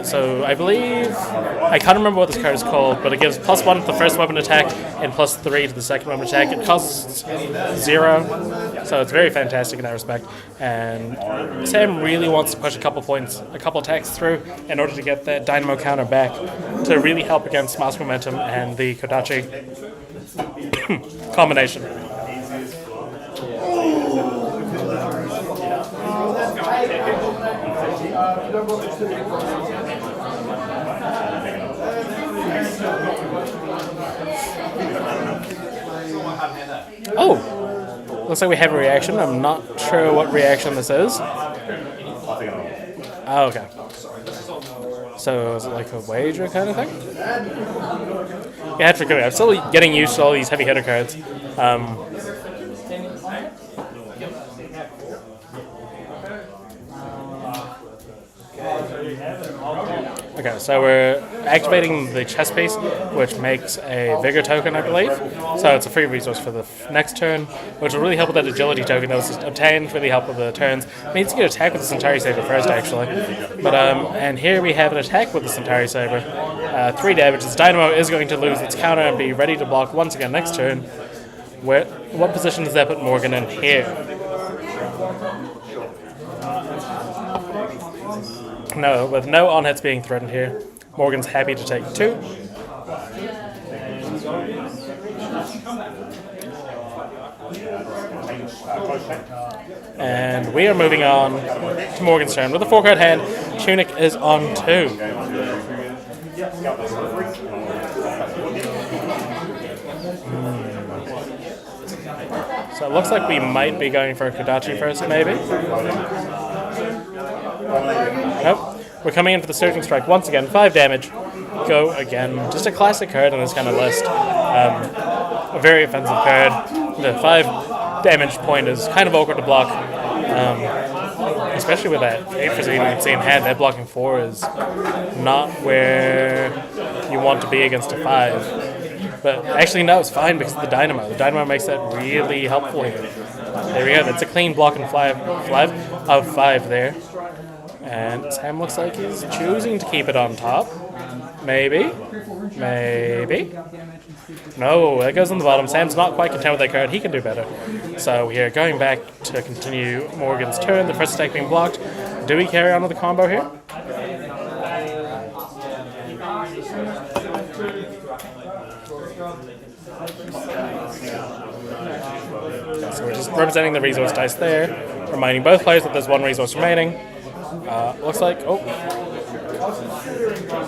So I believe, I can't remember what this card is called, but it gives +1 to the first weapon attack and +3 to the second weapon attack. It costs 0, so it's very fantastic in that respect. And Sam really wants to push a couple points, a couple attacks through in order to get that Dynamo counter back to really help against Mask Momentum and the Kodachi combination. Oh! Looks like we have a reaction. I'm not sure what reaction this is. Oh, okay. So is it like a wager kind of thing? Yeah, that's good. I'm still getting used to all these heavy hitter cards. Okay, so we're activating the chess piece, which makes a vigor token, I believe. So it's a free resource for the next turn, which will really help with that agility token that was obtained, really help with the turns. It means you can attack with the Centauri Saber first, actually. But and here we have an attack with the Centauri Saber. 3 damage. This Dynamo is going to lose its counter and be ready to block once again next turn. What position does that put Morgan in here? No, with no on-hits being threatened here, Morgan's happy to take 2. And we are moving on to Morgan's turn. With a 4-card hand, Tunic is on 2. So it looks like we might be going for a Kodachi first, maybe. Nope. We're coming in for the Surging Strike once again. 5 damage. Go again. Just a classic card on this kind of list. A very offensive card. The 5 damage point is kind of awkward to block. Especially with that 8 for Zeno in hand. That blocking 4 is not where you want to be against a 5. But actually, no, it's fine because of the Dynamo. The Dynamo makes that really helpful here. There we go. That's a clean block and 5 of 5 there. And Sam looks like he's choosing to keep it on top. Maybe. Maybe. No, that goes on the bottom. Sam's not quite content with that card. He can do better. So we are going back to continue Morgan's turn. The first attack being blocked. Do we carry on with the combo here? So we're just representing the resource dice there. Reminding both players that there's 1 resource remaining. Looks like,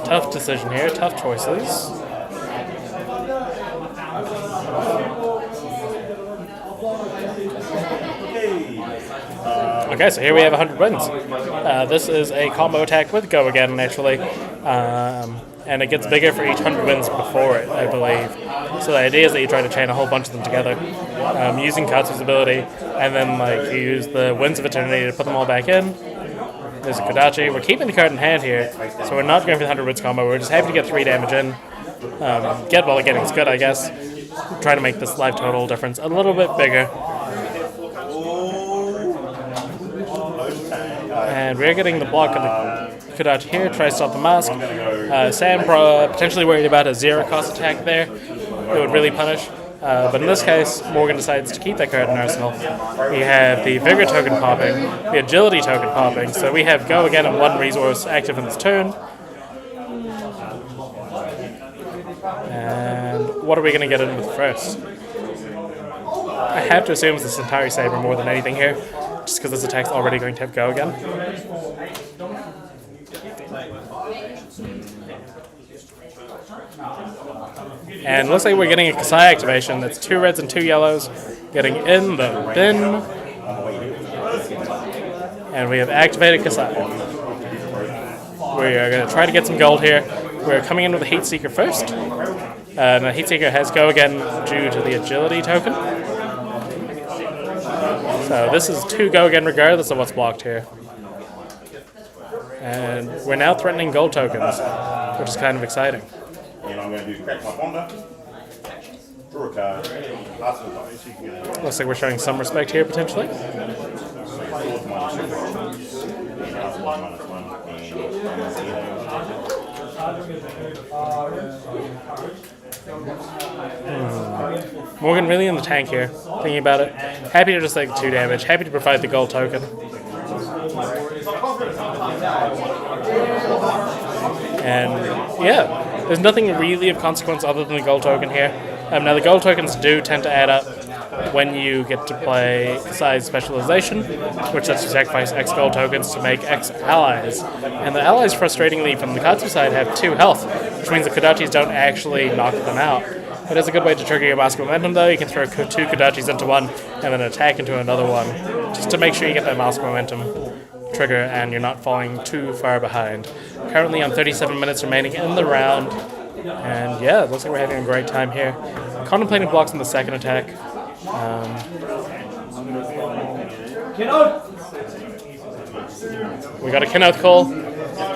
tough decision here, tough choices. Okay, so here we have 100 wins. This is a combo attack with Go Again, naturally. And it gets bigger for each 100 wins before it, I believe. So the idea is that you try to chain a whole bunch of them together, using Katsu's ability, and then you use the Winds of Eternity to put them all back in. There's a Kodachi. We're keeping the card in hand here, so we're not going for the 100 wins combo. We're just happy to get 3 damage in. Get while getting is good, I guess. Try to make this life total difference a little bit bigger. And we're getting the block of the Kodachi here, try to stop the mask. Sam potentially worried about a 0-cost attack there. It would really punish. But in this case, Morgan decides to keep that card in arsenal. We have the Vigor token popping, the Agility token popping, so we have Go Again and 1 resource active in this turn. And what are we going to get in with first? I have to assume it's the Centauri Saber more than anything here, just because this attack's already going to have Go Again. And it looks like we're getting a Kasai activation. That's 2 reds and 2 yellows getting in the bin. And we have activated Kasai. We are going to try to get some gold here. We're coming in with a Heat Seeker first. And the Heat Seeker has Go Again due to the Agility token. So this is 2 Go Again regardless of what's blocked here. And we're now threatening gold tokens, which is kind of exciting.
And I'm going to do crack my Fonda, draw a card, pass the dice.
Looks like we're showing some respect here, potentially. Morgan really in the tank here, thinking about it. Happy to just take 2 damage, happy to provide the gold token. And yeah. There's nothing really of consequence other than the gold token here. Now the gold tokens do tend to add up when you get to play Kasai's specialization, which lets you sacrifice X gold tokens to make X allies. And the allies, frustratingly, from the Katsu side have 2 health, which means the Kodachis don't actually knock them out. It is a good way to trigger your Mask of Momentum, though. You can throw 2 Kodachis into one and then attack into another one, just to make sure you get that Mask of Momentum trigger and you're not falling too far behind. Currently on 37 minutes remaining in the round, and yeah, it looks like we're having a great time here. Contemplating blocks in the second attack. We got a Kenoth call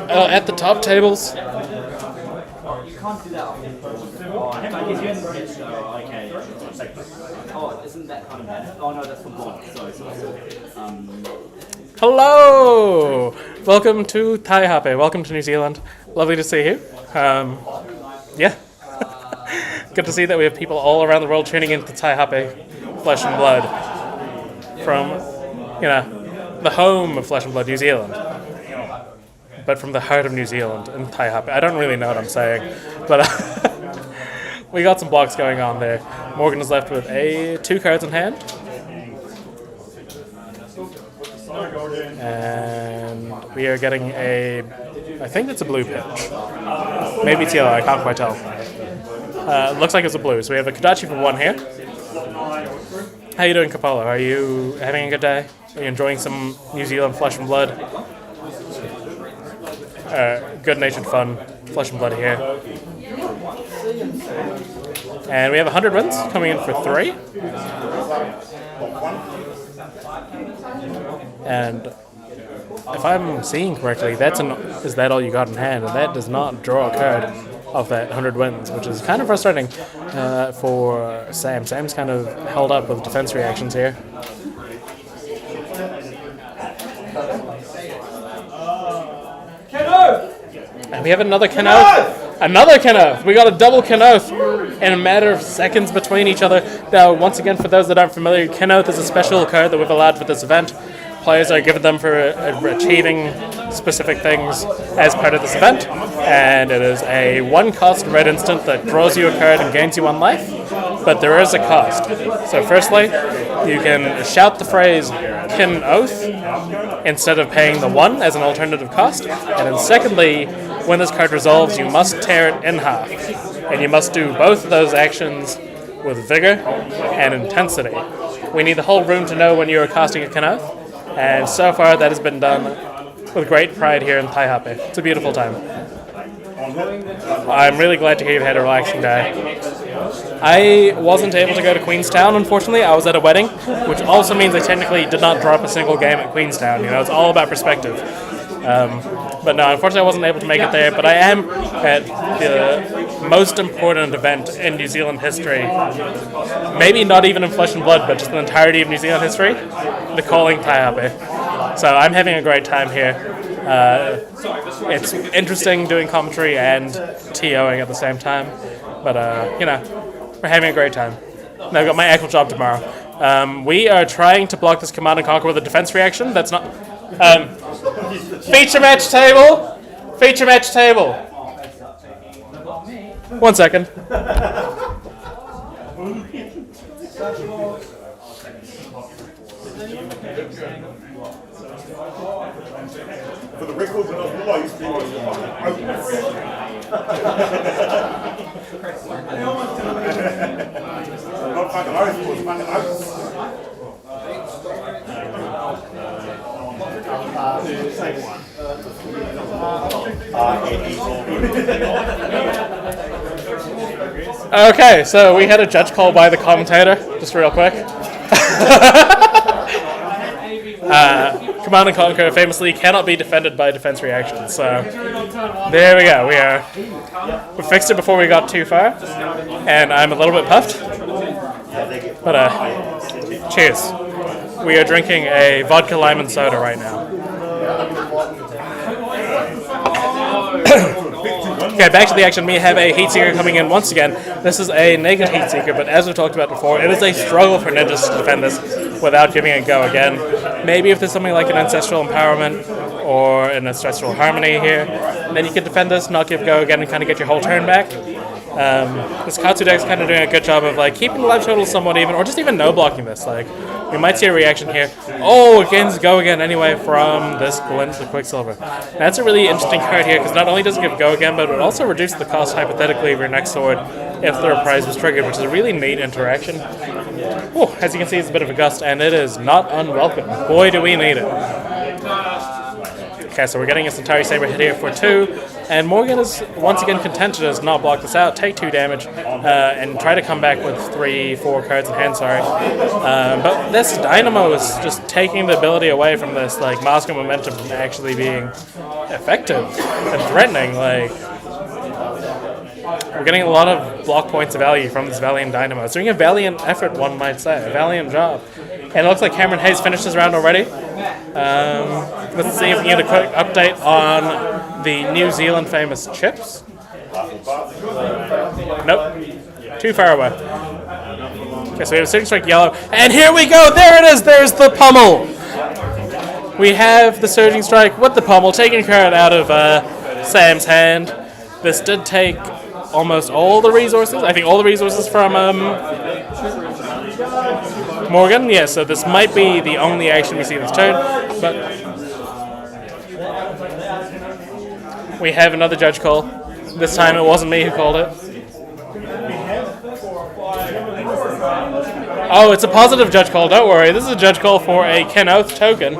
at the top tables.
You can't do that. Oh, isn't that kind of bad? Oh no, that's from Bond. Sorry.
Hello! Welcome to Taihape. Welcome to New Zealand. Lovely to see you. Yeah. Good to see that we have people all around the world tuning into Taihape Flesh and Blood from, the home of Flesh and Blood, New Zealand. But from the heart of New Zealand in Taihape. I don't really know what I'm saying, but we got some blocks going on there. Morgan is left with 2 cards in hand. And we are getting I think it's a blue pitch. Maybe it's yellow, I can't quite tell. Looks like it's a blue, so we have a Kodachi for 1 here. How you doing, Capolo? Are you having a good day? Are you enjoying some New Zealand Flesh and Blood? Good-natured fun, Flesh and Blood here. And we have 100 wins coming in for 3. And if I'm seeing correctly, is that all you got in hand? And that does not draw a card of that 100 wins, which is kind of frustrating for Sam. Sam's kind of held up with defense reactions here. And we have another Kenoth. Another Kenoth! We got a double Kenoth in a matter of seconds between each other. Now, once again, for those that aren't familiar, Kenoth is a special card that we've allowed for this event. Players are given them for achieving specific things as part of this event. And it is a 1-cost red instant that draws you a card and gains you 1 life. But there is a cost. So firstly, you can shout the phrase Kin Oath instead of paying the 1 as an alternative cost. And then secondly, when this card resolves, you must tear it in half. And you must do both of those actions with vigor and intensity. We need the whole room to know when you are casting a Kenoth. And so far that has been done with great pride here in Taihape. It's a beautiful time. I'm really glad to hear you've had a relaxing day. I wasn't able to go to Queenstown, unfortunately. I was at a wedding, which also means I technically did not drop a single game at Queenstown. You know, it's all about perspective. But no, unfortunately I wasn't able to make it there, but I am at the most important event in New Zealand history. Maybe not even in Flesh and Blood, but just the entirety of New Zealand history, the Calling Taihape. So I'm having a great time here. It's interesting doing commentary and TOing at the same time, but you know, we're having a great time. And I've got my actual job tomorrow. We are trying to block this Command and Conquer with a defense reaction. That's not... feature match table! Feature match table! 1 second.
For the record, when I was below, I used to not fucking oath, it was fucking oath.
Okay, so we had a judge call by the commentator, just real quick. Command and Conquer famously cannot be defended by defense reactions, so there we go. We fixed it before we got too far, and I'm a little bit puffed. But cheers. We are drinking a vodka lime and soda right now. Okay, back to the action. We have a Heat Seeker coming in once again. This is a naked Heat Seeker, but as we've talked about before, it is a struggle for ninjas to defend this without giving it a go again. Maybe if there's something like an Ancestral Empowerment or an Ancestral Harmony here, then you can defend this, not give go again, and kind of get your whole turn back. This Katsu deck's kind of doing a good job of like keeping the life total somewhat even, or just even no blocking this. Like, we might see a reaction here. Oh, again's go again anyway from this Glint the Quicksilver. That's a really interesting card here because not only does it give go again, but it also reduces the cost hypothetically of your next sword if the reprise was triggered, which is a really neat interaction. Whew, as you can see, it's a bit of a gust, and it is not unwelcome. Boy, do we need it. Okay, so we're getting a Centauri Saber hit here for 2, and Morgan is once again content to just not block this out, take 2 damage, and try to come back with 3-4 cards in hand, sorry. But this Dynamo is just taking the ability away from this, like, Mask of Momentum from actually being effective and threatening, like... We're getting a lot of block points of value from this Valiant Dynamo. It's doing a valiant effort, one might say, a valiant job. And it looks like Cameron Hayes finished his round already. Let's see if we can get a quick update on the New Zealand famous chips. Nope. Too far away. Okay, so we have a Surging Strike yellow. And here we go! There it is! There's the pummel! We have the Surging Strike with the pummel, taking a card out of Sam's hand. This did take almost all the resources. I think all the resources from Morgan. Yeah, so this might be the only action we see this turn. But we have another judge call. This time it wasn't me who called it. Oh, it's a positive judge call. Don't worry. This is a judge call for a Ken Oath token.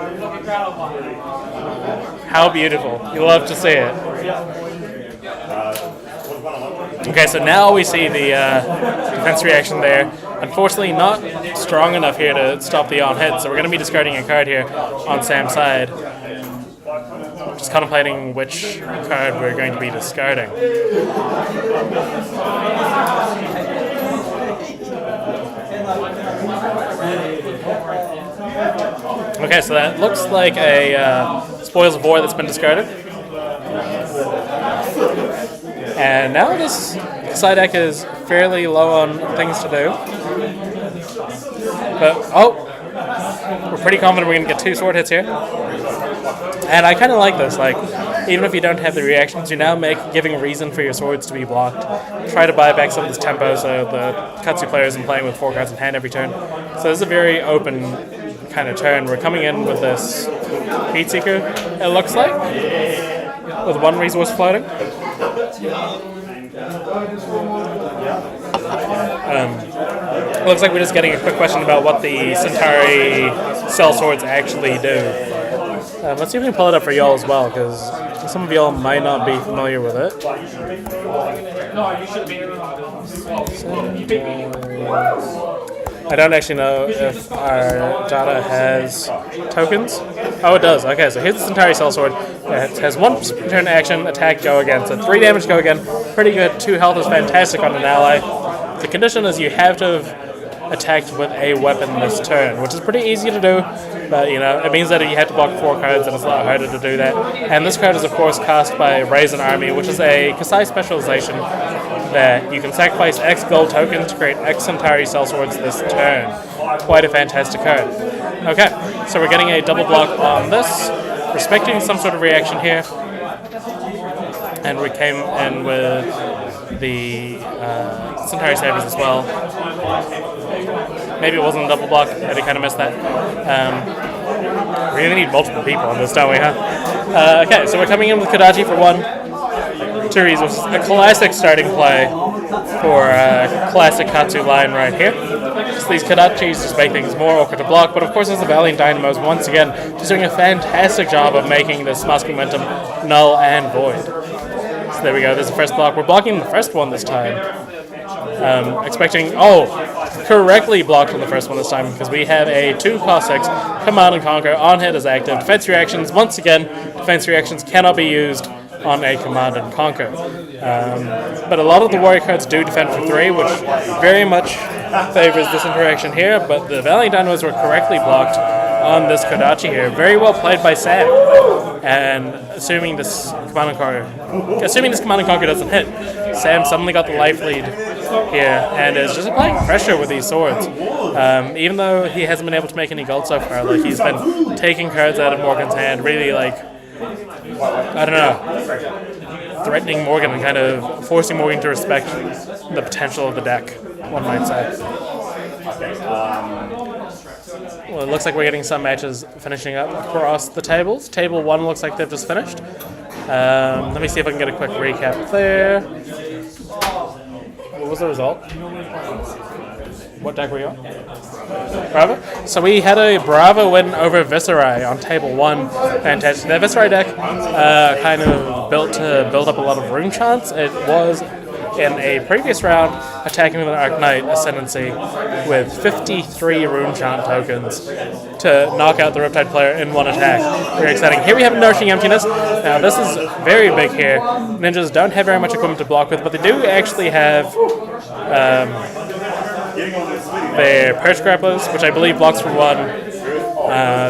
How beautiful. You love to see it. Okay, so now we see the defense reaction there. Unfortunately, not strong enough here to stop the on-hit, so we're going to be discarding a card here on Sam's side. Just contemplating which card we're going to be discarding. Okay, so that looks like a Spoils of War that's been discarded. And now this side deck is fairly low on things to do. But, we're pretty confident we're going to get 2 sword hits here. And I kind of like this. Like, even if you don't have the reactions, you're now giving a reason for your swords to be blocked. Try to buy back some of this tempo so the Katsu player isn't playing with 4 cards in hand every turn. So this is a very open kind of turn. We're coming in with this Heat Seeker, it looks like, with 1 resource floating. Looks like we're just getting a quick question about what the Centauri cell swords actually do. Let's see if we can pull it up for y'all as well, because some of y'all might not be familiar with it. I don't actually know if our data has tokens. Oh, it does. Okay, so here's the Centauri Cell Sword. It has 1 turn action, attack, go again. So 3 damage, go again. Pretty good. 2 health is fantastic on an ally. The condition is you have to have attacked with a weapon this turn, which is pretty easy to do, but you know, it means that you have to block 4 cards and it's a lot harder to do that. And this card is of course cast by Raise an Army, which is a Kasai specialization that you can sacrifice X gold tokens to create X Centauri Cell Swords this turn. Quite a fantastic card. Okay, so we're getting a double block on this, respecting some sort of reaction here, and we came in with the Centauri Sabers as well. Maybe it wasn't a double block, I did kind of miss that. We really need multiple people on this, don't we, huh? Okay, so we're coming in with Kodachi for 1. 2 reasons. A classic starting play for classic Katsu line right here. So these Kodachis just make things more awkward to block, but of course there's the Valiant Dynamos once again just doing a fantastic job of making this Mask Momentum null and void. So there we go, there's the first block. We're blocking the first one this time. Expecting, correctly blocked on the first one this time because we have a 2-cost 6 Command and Conquer on hit is active. Defense reactions, once again, defense reactions cannot be used on a Command and Conquer. But a lot of the warrior cards do defend for 3, which very much favors this interaction here, but the Valiant Dynamos were correctly blocked on this Kodachi here. Very well played by Sam. And assuming this Command and Conquer doesn't hit, Sam suddenly got the life lead here and is just applying pressure with these swords. Even though he hasn't been able to make any gold so far, like he's been taking cards out of Morgan's hand, really like, I don't know, threatening Morgan and kind of forcing Morgan to respect the potential of the deck, one might say. Well, it looks like we're getting some matches finishing up across the tables. Table 1 looks like they've just finished. Let me see if I can get a quick recap there. What was the result? What deck were you on? Bravo? So we had a Bravo win over Viserai on table 1. Fantastic. That Viserai deck kind of built up a lot of rune chants. It was in a previous round attacking with an Arc Knight Ascendancy with 53 rune chant tokens to knock out the Riptide player in 1 attack. Very exciting. Here we have Nourishing Emptiness. Now this is very big here. Ninjas don't have very much equipment to block with, but they do actually have their Perch Grapplers, which I believe blocks for 1.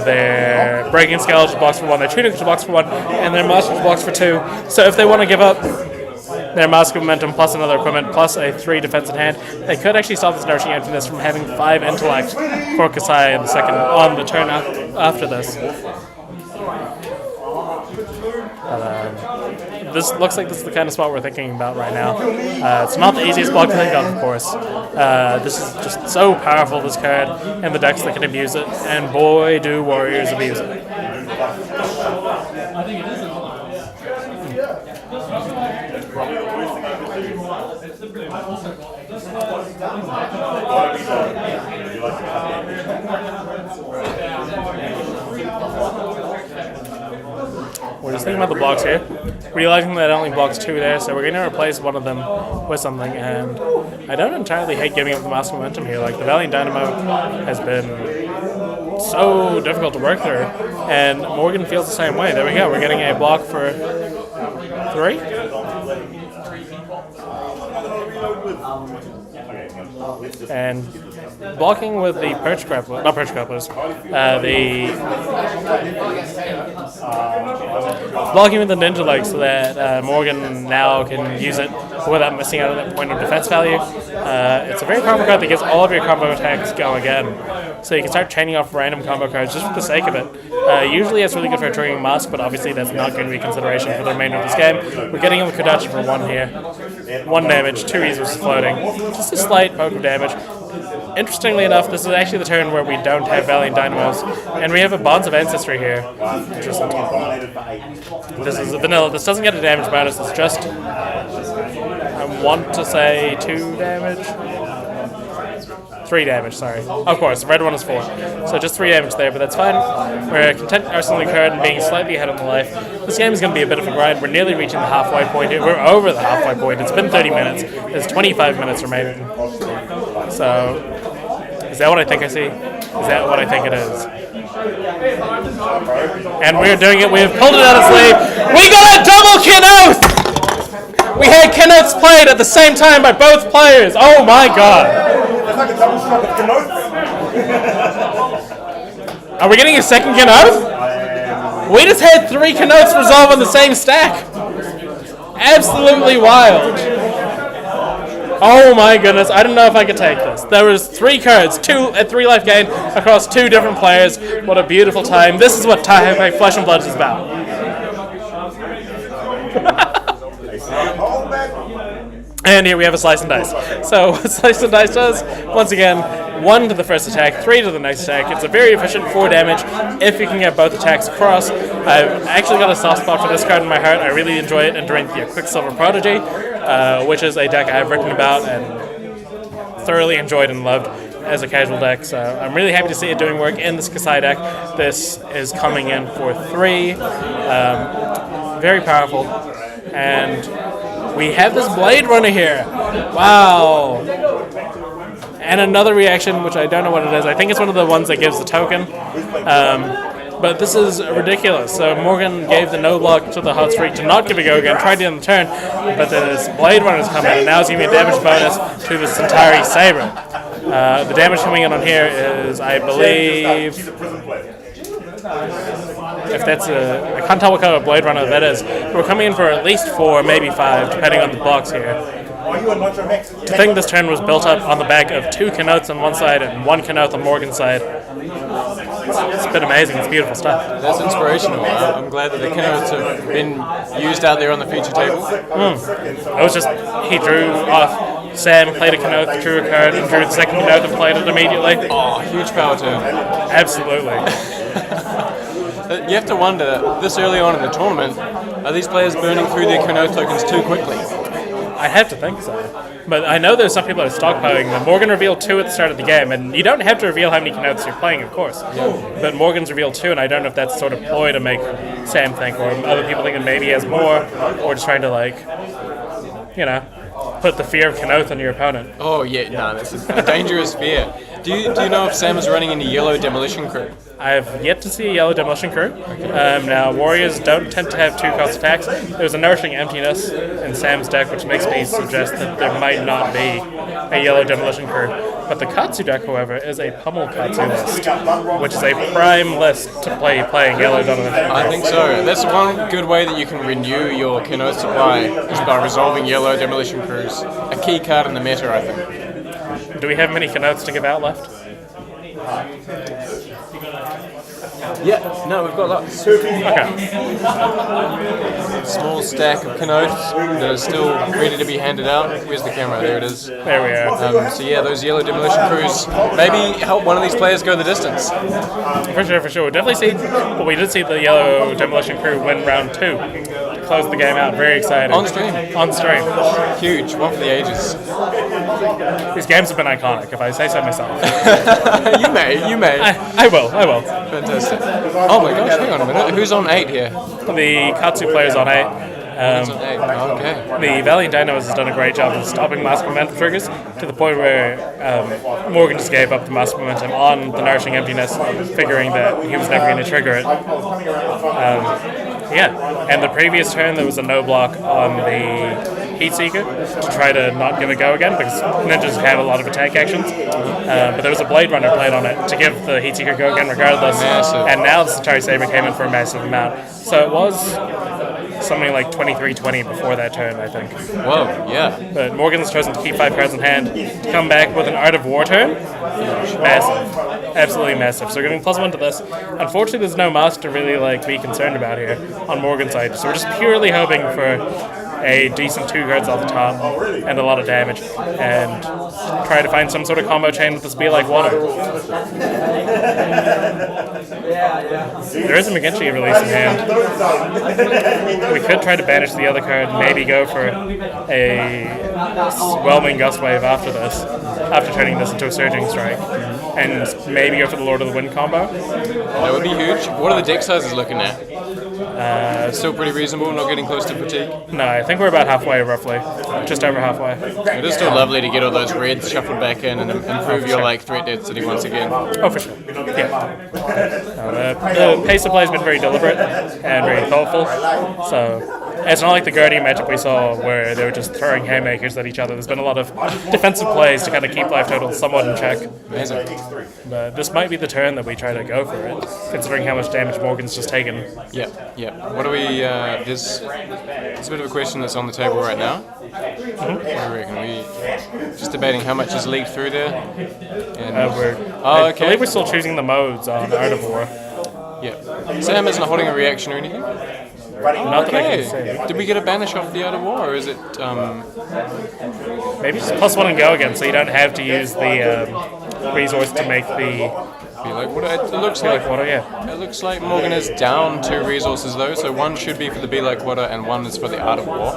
Their Breaking Skeleton blocks for 1. Their Tunic blocks for 1. And their Master blocks for 2. So if they want to give up their Mask of Momentum plus another equipment plus a 3 defense in hand, they could actually stop this Nourishing Emptiness from having 5 intellect for Kasai in the second on the turn after this. This looks like this is the kind of spot we're thinking about right now. It's not the easiest block to think of course. This is just so powerful, this card, and the decks that can abuse it, and boy do warriors abuse it. We're just thinking about the blocks here, realizing that it only blocks 2 there, so we're going to replace one of them with something, and I don't entirely hate giving up the Mask Momentum here. Like, the Valiant Dynamo has been so difficult to work through, and Morgan feels the same way. There we go, we're getting a block for 3? And blocking with the Perch Grapplers, not Perch Grapplers, blocking with the Ninja Leg so that Morgan now can use it without missing out on that point of defense value. It's a very powerful card that gives all of your combo attacks go again. So you can start chaining off random combo cards just for the sake of it. Usually it's really good for triggering Mask, but obviously that's not going to be consideration for the remainder of this game. We're getting in with Kodachi for 1 here. 1 damage, 2 resources floating. Just a slight poke of damage. Interestingly enough, this is actually the turn where we don't have Valiant Dynamos, and we have a Bonds of Ancestry here. Interesting. This is a vanilla. This doesn't get a damage bonus, it's just, I want to say 2 damage. 3 damage, sorry. Of course, the red one is 4. So just 3 damage there, but that's fine. We're content arsenaling card and being slightly ahead on the life. This game is going to be a bit of a grind. We're nearly reaching the halfway point here. We're over the halfway point. It's been 30 minutes. There's 25 minutes remaining. So, is that what I think I see? Is that what I think it is? And we're doing it. We've pulled it out of sleeve. We got a double Kenoth! We had Kenoths played at the same time by both players. Oh my god.
It's like a double shot of Kenoth.
Are we getting a second Kenoth? We just had 3 Kenoths resolve on the same stack. Absolutely wild. Oh my goodness, I didn't know if I could take this. There was 3 cards, 2 at 3 life gain across 2 different players. What a beautiful time. This is what Taihape Flesh and Blood is about. And here we have a slice and dice. So what slice and dice does, once again, 1 to the first attack, 3 to the next attack. It's a very efficient 4 damage if you can get both attacks across. I've actually got a soft spot for this card in my heart. I really enjoy it during the Quicksilver Prodigy, which is a deck I've written about and thoroughly enjoyed and loved as a casual deck. So I'm really happy to see it doing work in this Kasai deck. This is coming in for 3. Very powerful. And we have this Blade Runner here. Wow. And another reaction, which I don't know what it is. I think it's one of the ones that gives the token. But this is ridiculous. So Morgan gave the no block to the hot streak to not give a go again, tried it on the turn, but this Blade Runner's coming in, and now it's giving me a damage bonus to the Centauri Saber. The damage coming in on here is, I believe, if that's I can't tell what kind of Blade Runner that is. We're coming in for at least 4, maybe 5, depending on the blocks here. To think this turn was built up on the back of 2 Kenoths on one side and 1 Kenoth on Morgan's side. It's been amazing. It's beautiful stuff.
That's inspirational. I'm glad that the Kenoths have been used out there on the feature table.
It was just, he drew off. Sam played a Kenoth, drew a card, and drew the second Kenoth and played it immediately.
Oh, huge power turn.
Absolutely.
You have to wonder, this early on in the tournament, are these players burning through their Kenoth tokens too quickly?
I have to think so. But I know there's some people that are stockpiling them. Morgan revealed 2 at the start of the game, and you don't have to reveal how many Kenoths you're playing, of course. Yeah. But Morgan's revealed 2, and I don't know if that's sort of ploy to make Sam think, or other people thinking maybe he has more, or just trying to, like, you know, put the fear of Kenoth on your opponent.
Oh yeah, no, this is a dangerous fear. Do you know if Sam is running any yellow demolition crew?
I've yet to see a yellow demolition crew. Now, warriors don't tend to have 2 cost attacks. There's a nourishing emptiness in Sam's deck, which makes me suggest that there might not be a yellow demolition crew. But the Katsu deck, however, is a pummel Katsu list, which is a prime list to playing yellow demolition.
I think so. That's one good way that you can renew your Kenoth supply is by resolving yellow demolition crews. A key card in the meta, I think.
Do we have many Kenoths to give out left?
Yeah, no, we've got lots.
Okay.
Small stack of Kenoths that are still ready to be handed out. Where's the camera? There it is.
There we are.
So yeah, those yellow demolition crews maybe help one of these players go the distance.
For sure. We'll definitely see. Well, we did see the yellow demolition crew win round 2 to close the game out. Very exciting.
On stream. Huge. One for the ages.
These games have been iconic, if I say so myself.
You may.
I will.
Fantastic. Oh my gosh, hang on a minute. Who's on 8 here?
The Katsu player's on 8.
Who's on 8? Okay.
The Valiant Dinos has done a great job of stopping massive momentum triggers to the point where Morgan just gave up the massive momentum on the Nourishing Emptiness, figuring that he was never going to trigger it. And the previous turn there was a no block on the Heatseeker to try to not give it a go again because ninjas have a lot of attack actions. But there was a Blade Runner played on it to give the Heatseeker a go again regardless.
Massive.
And now the Centauri Saber came in for a massive amount. So it was something like 23-20 before that turn, I think.
Whoa, yeah.
But Morgan's chosen to keep 5 cards in hand to come back with an Art of War turn. Massive. Absolutely massive. So we're getting +1 to this. Unfortunately, there's no mask to really be concerned about here on Morgan's side. So we're just purely hoping for a decent 2 cards off the top and a lot of damage and try to find some sort of combo chain with this Be Like Water. There is a McGinty release in hand. We could try to banish the other card, maybe go for a Whelming Gust Wave after this, after turning this into a Surging Strike, and maybe go for the Lord of the Wind combo.
That would be huge. What are the deck sizes looking at? Still pretty reasonable, not getting close to fatigue?
No, I think we're about halfway, roughly. Just over halfway.
It is still lovely to get all those reds shuffled back in and improve your like threat density once again.
Oh, for sure. Yeah. The pace of play has been very deliberate and very thoughtful. So it's not like the Guardian Magic we saw where they were just throwing haymakers at each other. There's been a lot of defensive plays to kind of keep life totals somewhat in check.
Amazing.
But this might be the turn that we try to go for it, considering how much damage Morgan's just taken.
Yeah. What do we? There's a bit of a question that's on the table right now. What do you reckon? We just debating how much is leaked through there. And
I believe we're still choosing the modes on Art of War.
Yeah. Sam isn't holding a reaction or anything.
Not that I can see.
Did we get a banish off the Art of War, or is it?
Maybe just +1 and go again, so you don't have to use the resource to make the.
It looks like water, yeah. It looks like Morgan is down 2 resources though, so one should be for the Be Like Water and one is for the Art of War.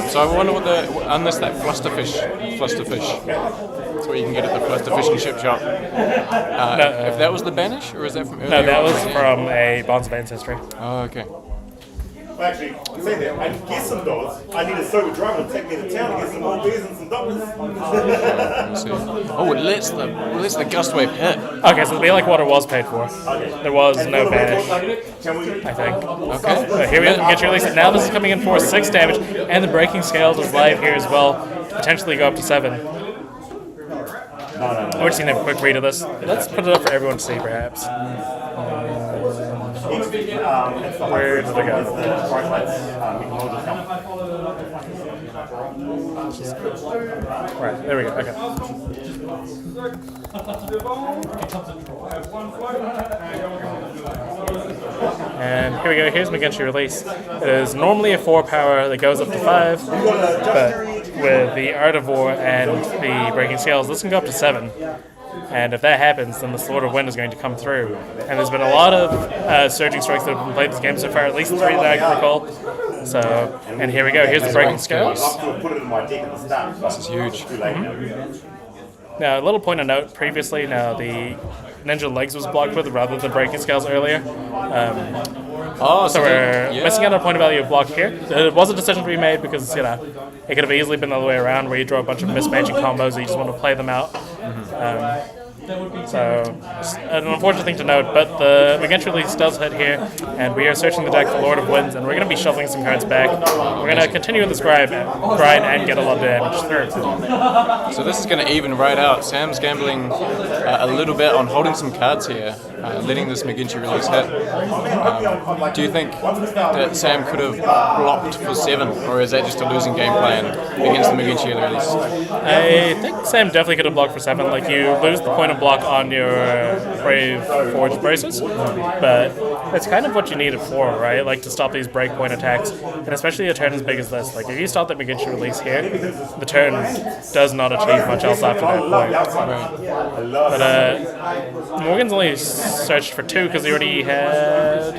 So I wonder what unless that flusterfish. That's what you can get at the flusterfish and ship shop. If that was the banish, or is that from earlier?
No, that was from a Bonds of Ancestry.
Oh, okay.
Well, actually, say that. I get some those. I need a server driver to take me to town to get some more beers and some doubles.
Oh, it lets the gust wave hit.
Okay, so the Be Like Water was paid for. There was no banish, I think.
Okay.
So here we get your release. Now this is coming in for 6 damage, and the Breaking Scales is live here as well, to potentially go up to 7. We're just going to have a quick read of this. Let's put it up for everyone to see, perhaps. Where did it go? Right, there we go. Okay. And here we go. Here's McGinty release. It is normally a 4 power that goes up to 5, but with the Art of War and the Breaking Scales, this can go up to 7. And if that happens, then the Sword of Wind is going to come through. And there's been a lot of Surging Strikes that have been played this game so far, at least 3 that I can recall. So, and here we go. Here's the Breaking Scales.
This is huge.
Now, a little point of note, previously, now the Ninja Legs was blocked with rather than Breaking Scales earlier. So we're missing out on a point of value of block here. It was a decision to be made because, it could have easily been the other way around where you draw a bunch of mismatching combos and you just want to play them out. So, an unfortunate thing to note, but the McGinty release does hit here, and we are searching the deck for Lord of Winds, and we're going to be shuffling some cards back. We're going to continue with this grind and get a lot of damage through.
So this is going to even right out. Sam's gambling a little bit on holding some cards here, letting this McGinty release hit. Do you think that Sam could have blocked for 7, or is that just a losing game plan against the McGinty release?
I think Sam definitely could have blocked for 7. Like, you lose the point of block on your Brave Forged Braces, but it's kind of what you need it for, right? Like, to stop these breakpoint attacks, and especially a turn as big as this. Like, if you stop that McGinty release here, the turn does not achieve much else after that point. But Morgan's only searched for 2 because he already had...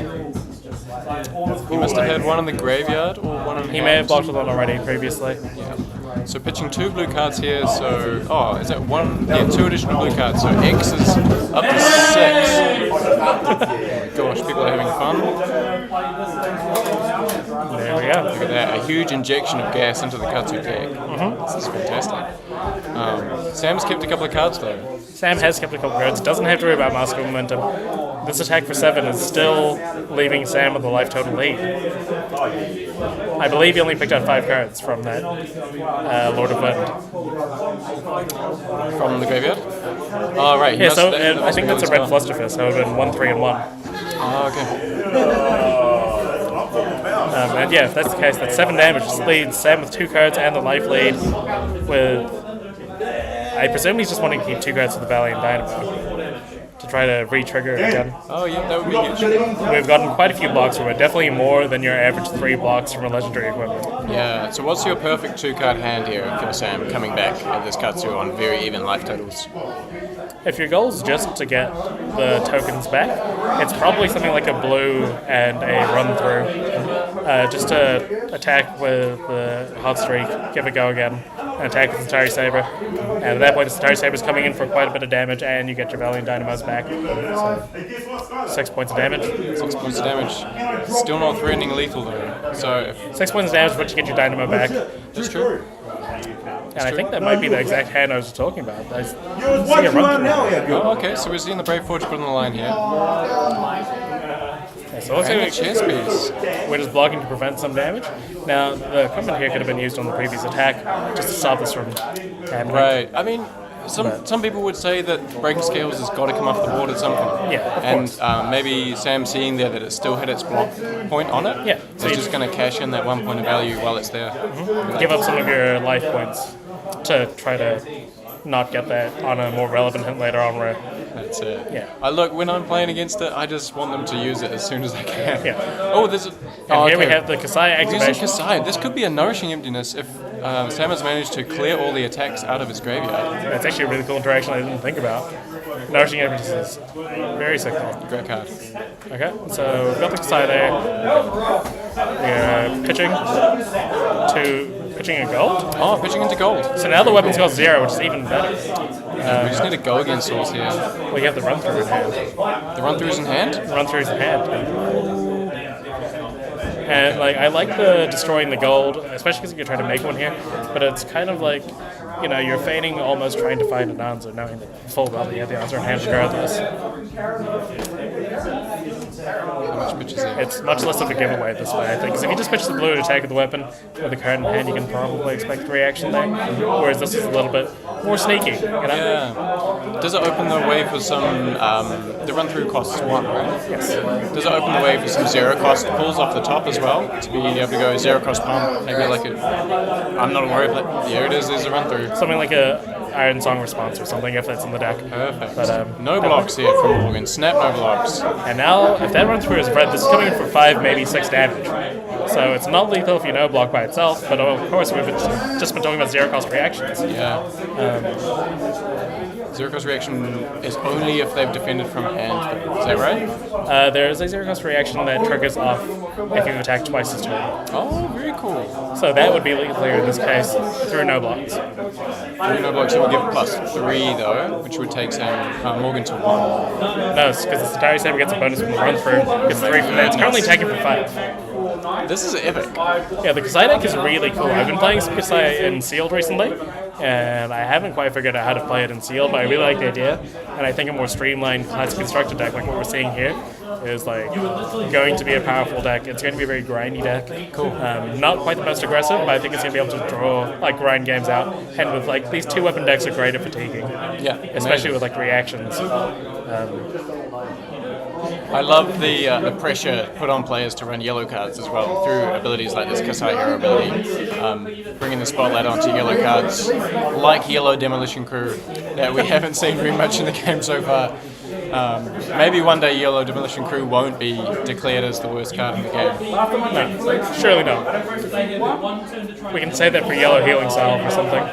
He must have had one in the graveyard or one in...
He may have blocked with one already previously.
Yeah. So pitching 2 blue cards here, so... Oh, is that 1? Yeah, 2 additional blue cards, so X is up to 6. Gosh, people are having fun.
There we go.
Look at that, a huge injection of gas into the Katsu deck. This is fantastic. Sam's kept a couple of cards though.
Sam has kept a couple of cards, doesn't have to worry about Mask of Momentum. This attack for 7 is still leaving Sam with a life total lead. I believe he only picked out 5 cards from that Lord of Wind.
From the graveyard? Oh, right.
Yeah, so I think that's a red Flusterfist, so it would have been 1, 3, and 1.
Oh, okay.
And yeah, if that's the case, that's 7 damage. This leads Sam with 2 cards and the life lead with... I presume he's just wanting to keep 2 cards for the Valiant Dynamo to try to re-trigger it again.
Oh yeah, that would be huge.
We've gotten quite a few blocks from it, definitely more than your average 3 blocks from a legendary equipment.
Yeah, so what's your perfect 2-card hand here for Sam coming back at this Katsu on very even life totals?
if your goal is just to get the tokens back, it's probably something like a blue and a run through. Just to attack with the hot streak, give it a go again, and attack with the Taihape Saber. And at that point, the Taihape Saber is coming in for quite a bit of damage, and you get your Valiant Dynamos back. So, 6 points of damage.
6 points of damage. Still not threatening lethal though. So
6 points of damage, but you get your Dynamo back.
That's true.
And I think that might be the exact hand I was talking about.
Oh, okay, so we're seeing the Brave Forge put on the line here.
So let's say
chess piece.
We're just blocking to prevent some damage. Now, the equipment here could have been used on the previous attack just to stop this from happening.
Right. I mean, some people would say that breaking scales has got to come off the board at some point.
Yeah, of
and
course.
maybe Sam seeing there that it still had its block point on it.
Yeah.
So you're just going to cash in that 1 point of value while it's there.
Give up some of your life points to try to not get that on a more relevant hit later on where...
That's it.
Yeah.
Look, when I'm playing against it, I just want them to use it as soon as I can.
Yeah.
Oh, there's a...
And here we have the Kasai activation.
Using Kasai. This could be a nourishing emptiness if Sam has managed to clear all the attacks out of his graveyard.
That's actually a really cool interaction I didn't think about. Nourishing emptiness is very sick though.
Great card.
Okay, so we've got the Kasai there. We're pitching a gold.
Oh, pitching into gold.
So now the weapon's got 0, which is even better.
We just need a go against source here.
Well, you have the run through in hand.
The run through is in hand?
The run through is in hand. And like I like the destroying the gold, especially because you're trying to make one here. But it's kind of like, you know, you're feigning almost trying to find an answer, knowing that full well that you have the answer in hand regardless. It's much less of a giveaway this way, I think. Because if you just pitch the blue to attack with the weapon with the card in hand, you can probably expect a reaction there. Whereas this is a little bit more sneaky, you know?
Yeah. Does it open the way for some... the run-through costs 1, right?
Yes.
Does it open the way for some zero-cost pulls off the top as well? To be able to go zero-cost pump, maybe like a... I'm not aware of it. Here it is, there's a run-through.
Something like a Iron Song response or something if that's in the deck.
Perfect.
But,
no blocks here from Morgan. Snap, no blocks.
And now, if that run-through is red, this is coming in for 5, maybe 6 damage. So it's not lethal if you no block by itself, but of course we've just been talking about zero-cost reactions.
Yeah. Zero-cost reaction is only if they've defended from hand. Is that right?
There's a zero-cost reaction that triggers off if you've attacked twice this turn.
Oh, very cool.
So that would be lethal in this case through no blocks.
Through no blocks, it would give +3 though, which would take Morgan to 1.
No, it's because the Taihape Saber gets a bonus from the run-through. Gets 3 from that. It's currently attacking for 5.
This is epic.
Yeah, the Kasai deck is really cool. I've been playing some Kasai in Sealed recently, and I haven't quite figured out how to play it in Sealed, but I really like the idea. And I think a more streamlined classic constructed deck, like what we're seeing here, is like going to be a powerful deck. It's going to be a very grindy deck.
Cool.
Not quite the most aggressive, but I think it's going to be able to draw, like, grind games out. And with like these 2 weapon decks are great at fatiguing.
Yeah.
Especially with like reactions.
I love the pressure put on players to run yellow cards as well through abilities like this Kasai Hero ability, bringing the spotlight onto yellow cards like Yellow Demolition Crew that we haven't seen very much in the game so far. Maybe one day Yellow Demolition Crew won't be declared as the worst card in the game.
No, surely not. We can say that for Yellow Healing Salve or something.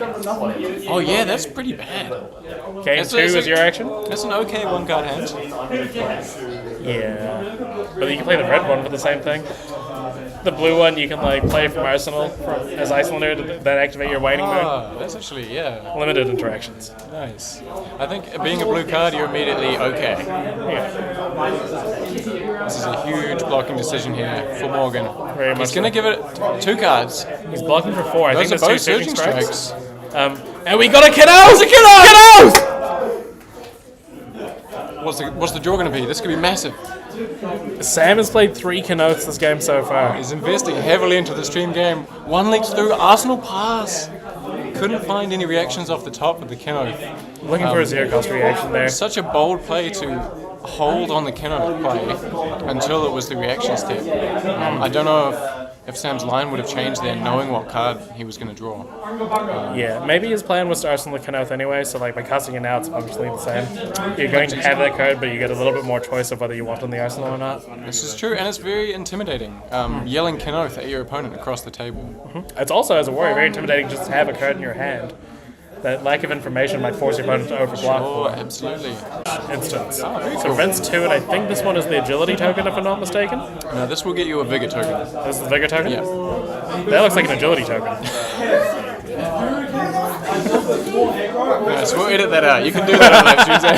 Oh yeah, that's pretty bad.
Okay, 2 is your action?
That's an okay 1-card hand.
Yeah, but you can play the red one for the same thing. The blue one you can like play from Arsenal as Icelander to then activate your Waning Moon.
That's actually, yeah.
Limited interactions.
Nice. I think being a blue card, you're immediately okay.
Yeah.
This is a huge blocking decision here for Morgan.
Very much
He's going to give it 2 cards.
He's blocking for 4. I think
Those
that's
are
2
both
surging strikes. And we got a Kiddos!
What's the draw going to be? This could be massive.
Sam has played 3 Kenoths this game so far.
He's investing heavily into the stream game. 1 leaks through, Arsenal pass. Couldn't find any reactions off the top with the Kenoth.
Looking for a zero-cost reaction there.
Such a bold play to hold on the Kenoth play until it was the reaction step. I don't know if Sam's line would have changed there, knowing what card he was going to draw.
Yeah, maybe his plan was to Arsenal the Kenoth anyway, so like by casting it now, it's obviously the same. You're going to have that card, but you get a little bit more choice of whether you want on the Arsenal or not.
This is true, and it's very intimidating. Yelling Kenoth at your opponent across the table.
It's also, as a warrior, very intimidating just to have a card in your hand. that lack of information might force your opponent to overblock.
Sure, absolutely.
Instance.
very
So
cool.
Vince 2, and I think this one is the agility token, if I'm not mistaken.
No, this will get you a vigor token.
This is the vigor token?
Yeah.
That looks like an agility token.
Yes, we'll edit that out. You can do that on live Tuesday.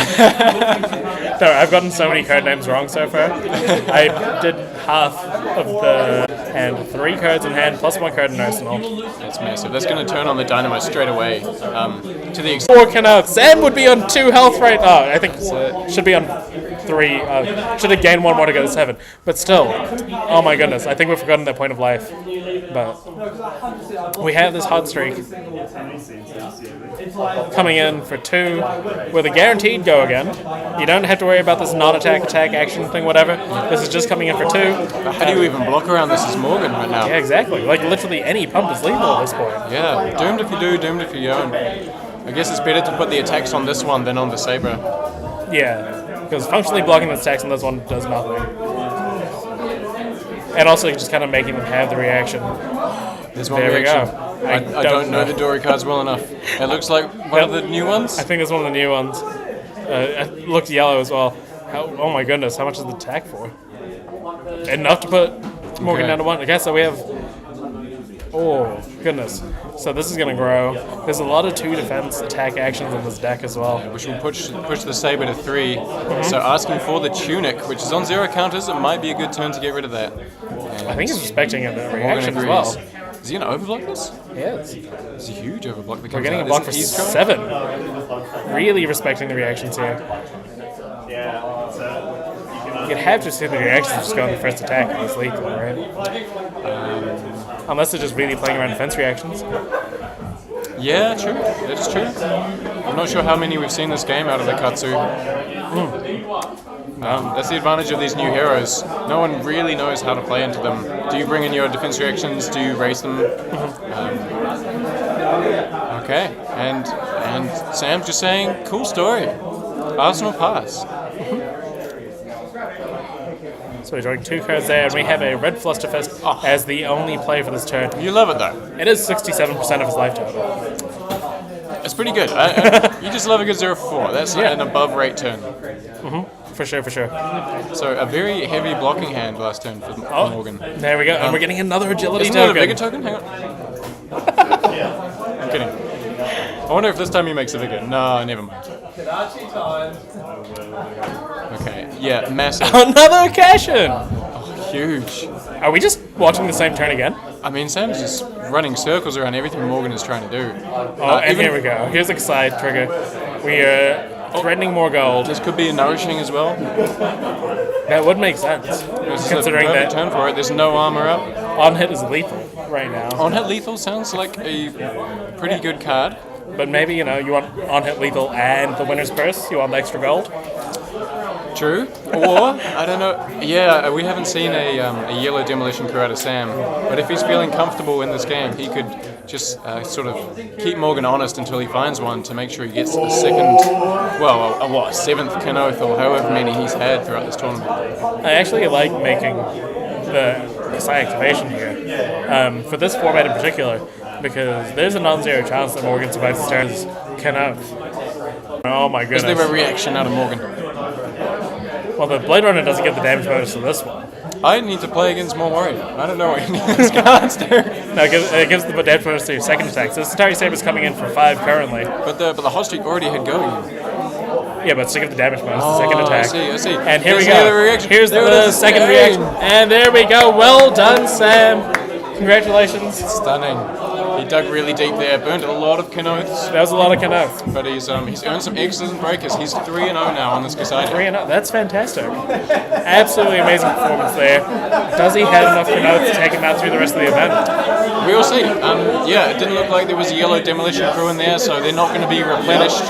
No, I've gotten so many card names wrong so far. I did half of the hand, 3 cards in hand plus 1 card in arsenal.
That's massive. That's going to turn on the dynamo straight away. To the
4 Canucks. Sam would be on 2 health right now. I think should be on 3. Should have gained 1 more to go to 7. But still, oh my goodness, I think we've forgotten that point of life. But we have this hot streak coming in for 2 with a guaranteed go again. You don't have to worry about this non-attack action thing, whatever. This is just coming in for 2.
How do you even block around this as Morgan right now?
Yeah, exactly. Like literally any pump is lethal at this point.
Yeah, doomed if you do, doomed if you don't. I guess it's better to put the attacks on this one than on the Saber.
Yeah, because functionally blocking the attacks on this one does nothing. And also just kind of making them have the reaction.
There's one
there
reaction.
we go.
I don't know the Dory cards well enough. It looks like one of the new ones?
I think it's one of the new ones. It looked yellow as well. Oh my goodness, how much is the attack for? Enough to put Morgan down to 1. Okay, so we have... Oh, goodness. So this is going to grow. There's a lot of 2 defense attack actions in this deck as well.
Which will push the Saber to 3. So asking for the Tunic, which is on 0 counters, it might be a good turn to get rid of that.
I think he's respecting a reaction as well.
Is he going to overblock this?
Yes.
It's a huge overblock.
We're getting a block for 7. Really respecting the reactions here. You'd have to see the reactions just go on the first attack and it's lethal, right? Unless they're just really playing around defense reactions.
Yeah, true. That is true. I'm not sure how many we've seen this game out of the Katsu. That's the advantage of these new heroes. No one really knows how to play into them. Do you bring in your defense reactions? Do you raise them? Okay, and Sam's just saying, cool story. Arsenal pass.
So we're drawing 2 cards there, and we have a red Flusterfest as the only play for this turn.
You love it though.
It is 67% of his life total.
It's pretty good. You just love a good 0-4. That's an above rate turn.
For sure.
So a very heavy blocking hand last turn for Morgan.
There we go, and we're getting another agility
Isn't
token.
That a vigor token? Hang on. I'm kidding. I wonder if this time he makes a vigor. No, never mind. Okay, yeah, massive.
Another cash-in!
Oh, huge.
Are we just watching the same turn again?
I mean, Sam's just running circles around everything Morgan is trying to do.
And here we go. Here's a side trigger. We are threatening more gold.
This could be nourishing as well.
That would make sense, considering that
turn for it. There's no armor up.
On hit is lethal right now.
On hit lethal sounds like a pretty good card.
But maybe, you want on hit lethal and the winner's purse. You want the extra gold.
True. Or, I don't know. Yeah, we haven't seen a yellow demolition crew out of Sam. But if he's feeling comfortable in this game, he could just sort of keep Morgan honest until he finds one to make sure he gets the second, seventh Kenoth or however many he's had throughout this tournament.
I actually like making the Kasai activation here. For this format in particular, because there's a non-zero chance that Morgan survives his turn as Kenoth. Oh my goodness.
Is there a reaction out of Morgan?
Well, the Blade Runner doesn't get the damage bonus to this one.
I need to play against more warrior. I don't know what any of these cards do.
No, it gives the damage bonus to your second attack. So this entire Saber's coming in for 5 currently.
But the hot streak already had going.
Yeah, but still give the damage bonus to second attack.
I see.
And here we go. Here's the second reaction. And there we go. Well done, Sam. Congratulations.
Stunning. He dug really deep there, burned a lot of Kenoths.
That was a lot of Kenoths.
But he's earned some excellent breakers. He's 3-0 now on this Kasai.
3-0. That's fantastic. Absolutely amazing performance there. Does he have enough Kenoths to take him out through the rest of the event?
We will see. It didn't look like there was a yellow demolition crew in there, so they're not going to be replenished.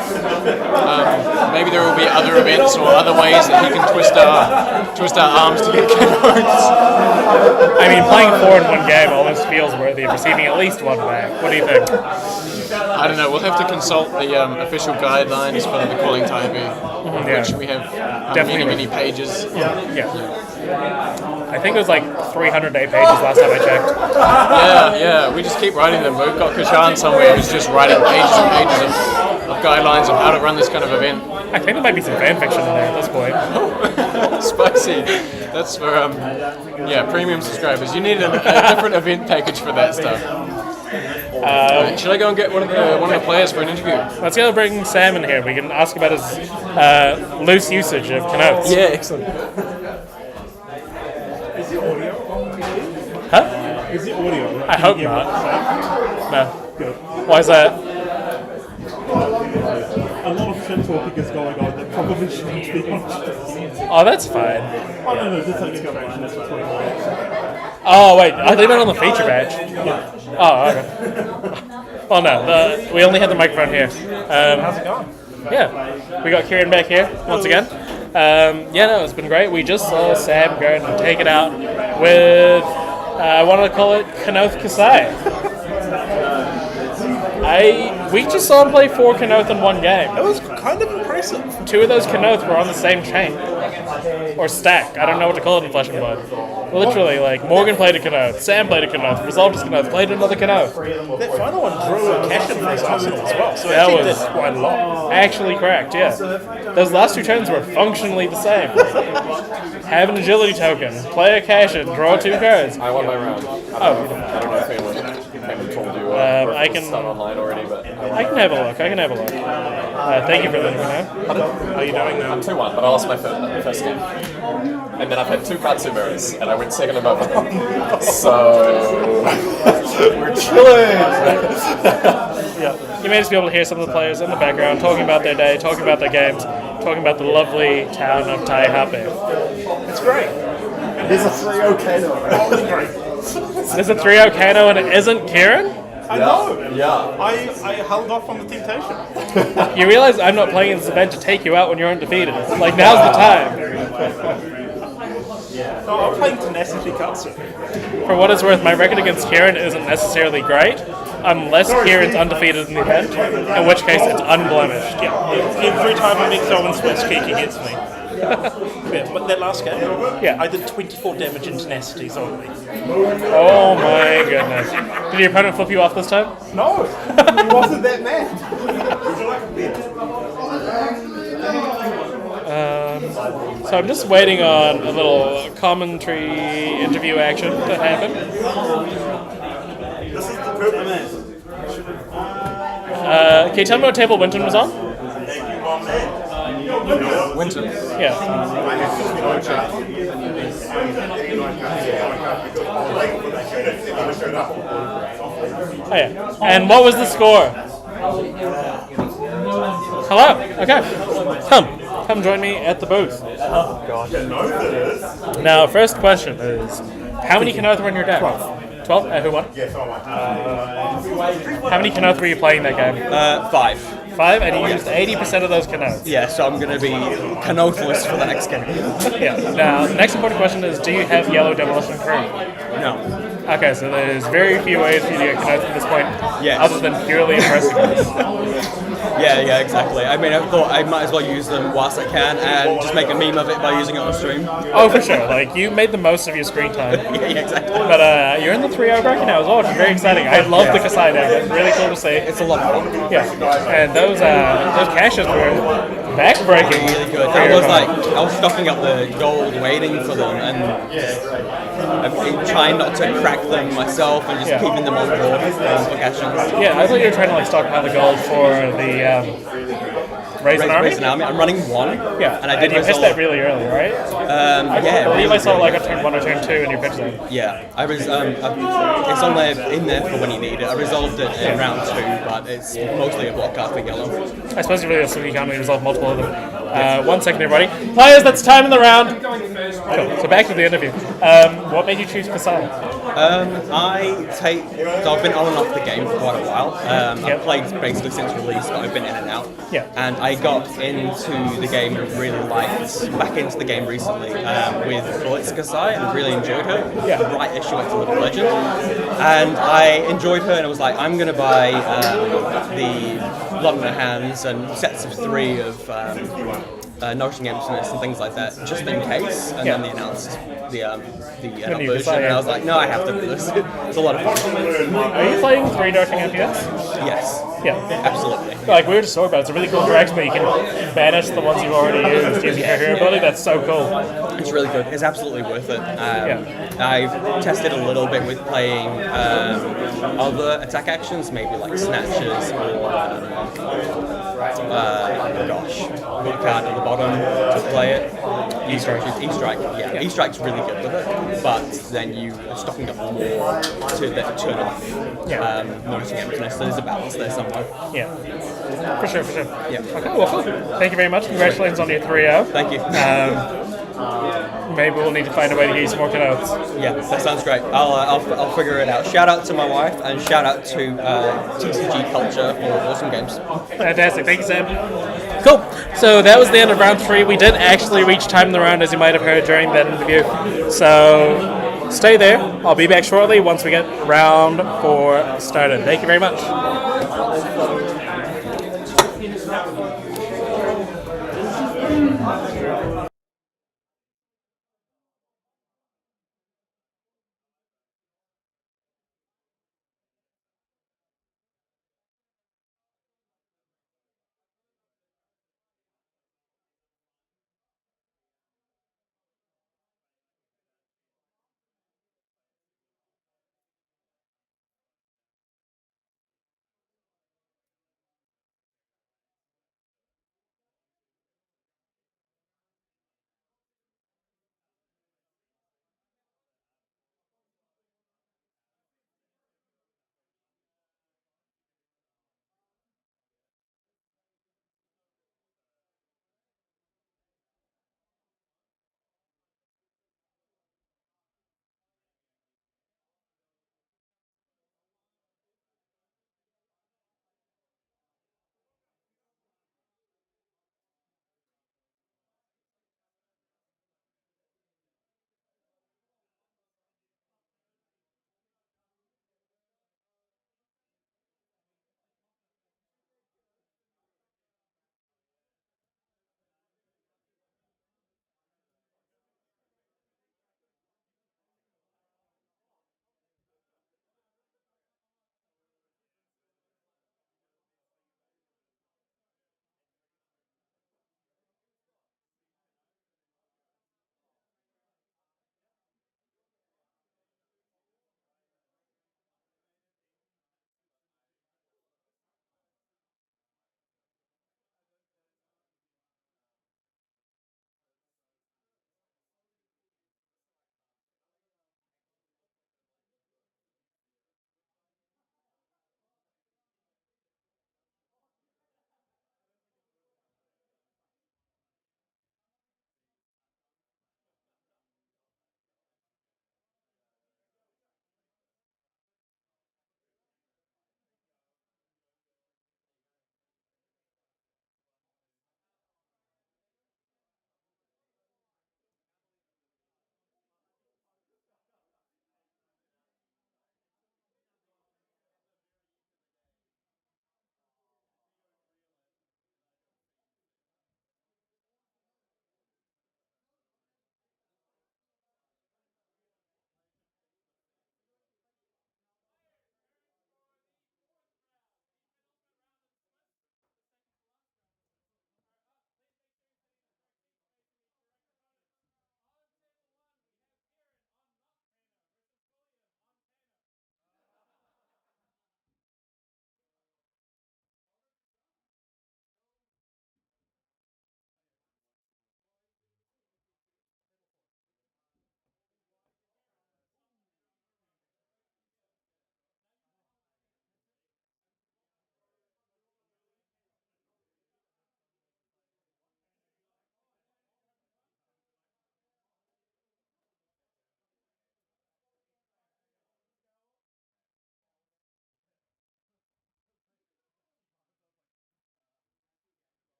Maybe there will be other events or other ways that he can twist our arms to get Kenoths.
I mean, playing 4 in one game almost feels worthy of receiving at least one back. What do you think?
I don't know. We'll have to consult the official guidelines for the calling Taihape, which we have many pages.
I think it was like 308 pages last time I checked.
Yeah. We just keep writing them. We've got Kashan somewhere who's just writing pages and pages of guidelines of how to run this kind of event.
I think there might be some fan fiction in there at this point.
Spicy. That's for premium subscribers. You need a different event package for that stuff. Should I go and get one of the players for an interview?
Let's go bring Sam in here. We can ask about his loose usage of Kenotes.
Yeah, excellent.
Is the audio?
Huh?
Is the audio?
I hope not. No.
Good.
Why is that?
A lot of shit talking is going on that probably shouldn't be on.
Oh, that's fine.
Oh, no, just like a combination that's for 20 minutes.
Oh, wait. I think on the feature badge.
Yeah.
Oh, okay. Well, no. We only had the microphone here.
How's it going?
Yeah. We got Kieran back here once again. It's been great. We just saw Sam go and take it out with, I want to call it Kenoth Kasai. We just saw him play 4 Kenoth in one game.
That was kind of impressive.
2 of those Kenoth were on the same chain. Or stack. I don't know what to call it in Flesh and Blood. Literally, like, Morgan played a Kenoth, Sam played a Kenoth, resolved his Kenoth, played another Kenoth.
That final one drew a cash in for his arsenal as well, so
that
actually
was
did quite a lot.
actually correct, yeah. Those last 2 turns were functionally the same. Have an agility token, play a cash in, draw 2 cards.
I won my round. I don't know if anyone told you
I can
start online already, but
I can have a look. Thank you for letting me know.
How are you doing now?
I'm 2-1, but I lost my first game. And then I've had 2 Katsuberas, and I went second in both of them. So we're chilling.
Yeah, you may just be able to hear some of the players in the background talking about their day, talking about their games, talking about the lovely town of Taihape.
It's great.
There's a 3-0 Kano.
There's a 3-0 Kano and it isn't Kieran?
I know.
Yeah.
I held off on the temptation.
You realize I'm not playing this event to take you out when you're undefeated. Like, now's the time.
No, I'm playing Tenacity Katsu.
For what it's worth, my record against Kieran isn't necessarily great, unless Kieran's undefeated in the event, in which case it's unblemished.
Yeah, every time I make Zoe and Switch, Kiki gets me. But that last game, I did 24 damage in Tenacities only.
Oh my goodness. Did your opponent flip you off this time?
No, he wasn't that mad.
So I'm just waiting on a little commentary interview action to happen.
This is the purple man.
Can you tell me what table Winton was on?
Winton?
Yeah. Oh yeah. And what was the score? Hello. Okay. Come join me at the booth.
Oh god.
Now, first question is, how many Kenoth were in your deck? 12. Who won? How many Kenoth were you playing that game?
5.
5, and you used 80% of those Kenoths.
Yeah, so I'm going to be Kenothless for the next game.
Yeah. Now, the next important question is, do you have yellow demolition crew?
No.
Okay, so there's very few ways for you to get Kenoth at this point, other than purely impressing us.
Yeah, exactly. I mean, I thought I might as well use them whilst I can and just make a meme of it by using it on stream.
Oh, for sure. Like, you made the most of your screen time.
Yeah, exactly.
But you're in the 3-0 bracket now as well, which is very exciting. I love the Kasai deck. It's really cool to see.
It's a lot of fun.
Yeah. And those caches were back-breaking.
Really good. I was stocking up the gold waiting for them and I'm trying not to crack them myself and just keeping them on board for caches.
Yeah, I thought you were trying to like stockpile the gold for the Raisin Army?
I'm running 1.
Yeah,
and I did
you pitched that really early, right?
I
believe I saw like a turn 1 or turn 2 in your pitch zone.
Yeah, I was. It's on there in there for when you need it. I resolved it in round 2, but it's mostly a block card for yellow.
I suppose you really so you can't really resolve multiple of them. 1 second, everybody. Players, that's time in the round. Cool. So back to the interview. What made you choose Kasai?
I've been on and off the game for quite a while. I've played basically since release, but I've been in and out.
Yeah.
And I got into the game and really back into the game recently with Blitz Kasai and really enjoyed her.
Yeah.
Right as she went to League of Legends. And I enjoyed her and I was like, I'm going to buy the Blood in the Hands and sets of 3 of Nourishing Emptiness and things like that, just in case. And then they announced the adult version, and I was like, no, I have to do this. It's a lot of fun.
Are you playing 3 Nourishing Emptiness?
Yes.
Yeah.
Absolutely.
Like we were just talking about, it's a really cool direct where you can banish the ones you've already used using her hero ability. That's so cool.
It's really good. It's absolutely worth it. I've tested a little bit with playing other attack actions, maybe like snatches or got a card at the bottom to play it. E-Strike, yeah. E-Strike's really good with it, but then you are stocking up more to turn off Nourishing Emptiness. There's a balance there somewhere.
Yeah. For sure.
Yeah.
Okay, well, cool. Thank you very much. Congratulations on your 3-0.
Thank you.
Maybe we'll need to find a way to get you some more cutouts.
Yeah, that sounds great. I'll figure it out. Shout out to my wife and shout out to TCG Culture for awesome games.
Fantastic. Thank you, Sam. Cool. So that was the end of round 3. We did actually reach time in the round, as you might have heard during that interview. So stay there. I'll be back shortly once we get round 4 started. Thank you very much.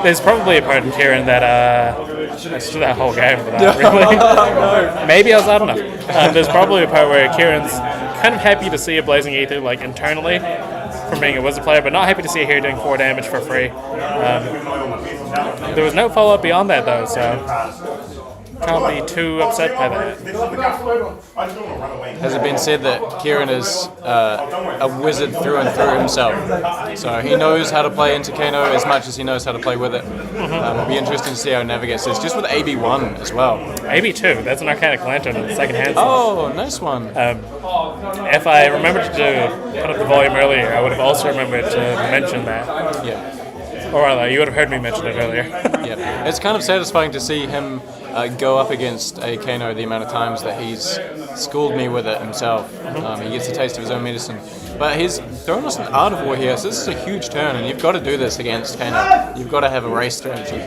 There's probably a part in Kieran that I stood that whole game without really. Maybe I was loud enough. There's probably a part where Kieran's kind of happy to see a Blazing Ether like internally from being a wizard player, but not happy to see it here doing 4 damage for free. There was no follow-up beyond that though, so can't be too upset by that.
Has it been said that Kieran is a wizard through and through himself? So he knows how to play into Kano as much as he knows how to play with it. It'll be interesting to see how he navigates this, just with AB1 as well.
AB2, that's an Arcanic Lantern in the second hand.
Oh, nice one.
If I remembered to put up the volume earlier, I would have also remembered to mention that.
Yeah.
Or rather, you would have heard me mention it earlier.
Yeah. It's kind of satisfying to see him go up against a Kano the amount of times that he's schooled me with it himself. He gets a taste of his own medicine. But he's thrown us an Art of War here, so this is a huge turn, and you've got to do this against Kano. You've got to have a race strategy.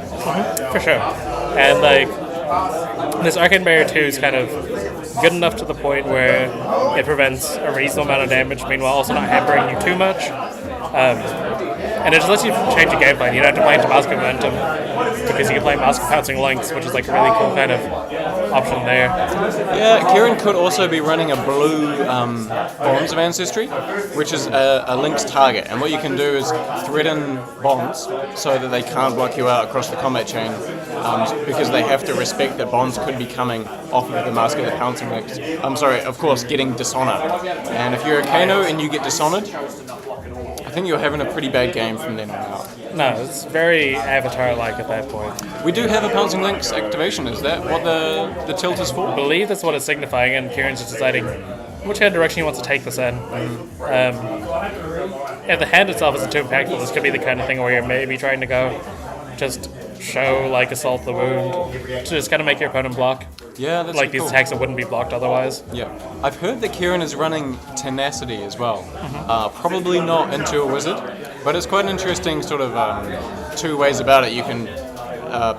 For sure. And like, this Arcane Barrier 2 is kind of good enough to the point where it prevents a reasonable amount of damage, meanwhile also not hampering you too much. And it just lets you change your game plan. You don't have to play into Mask of Momentum because you can play Mask of Pouncing Lynx, which is like a really cool kind of option there.
Yeah, Kieran could also be running a blue Bonds of Ancestry, which is a Lynx target. And what you can do is threaten Bonds so that they can't block you out across the combat chain because they have to respect that Bonds could be coming off of the Mask of the Pouncing Lynx. I'm sorry, of course, getting Dishonored. And if you're a Kano and you get Dishonored, I think you're having a pretty bad game from then on out.
No, it's very Avatar-like at that point.
We do have a Pouncing Lynx activation. Is that what the tilt is for?
I believe that's what it's signifying, and Kieran's just deciding which kind of direction he wants to take this in. If the hand itself isn't too impactful, this could be the kind of thing where you're maybe trying to go just show like Assault the Wound to just kind of make your opponent block.
Yeah, that's
like these
cool.
attacks that wouldn't be blocked otherwise.
Yeah, I've heard that Kieran is running Tenacity as well. Probably not into a wizard, but it's quite an interesting sort of 2 ways about it. You can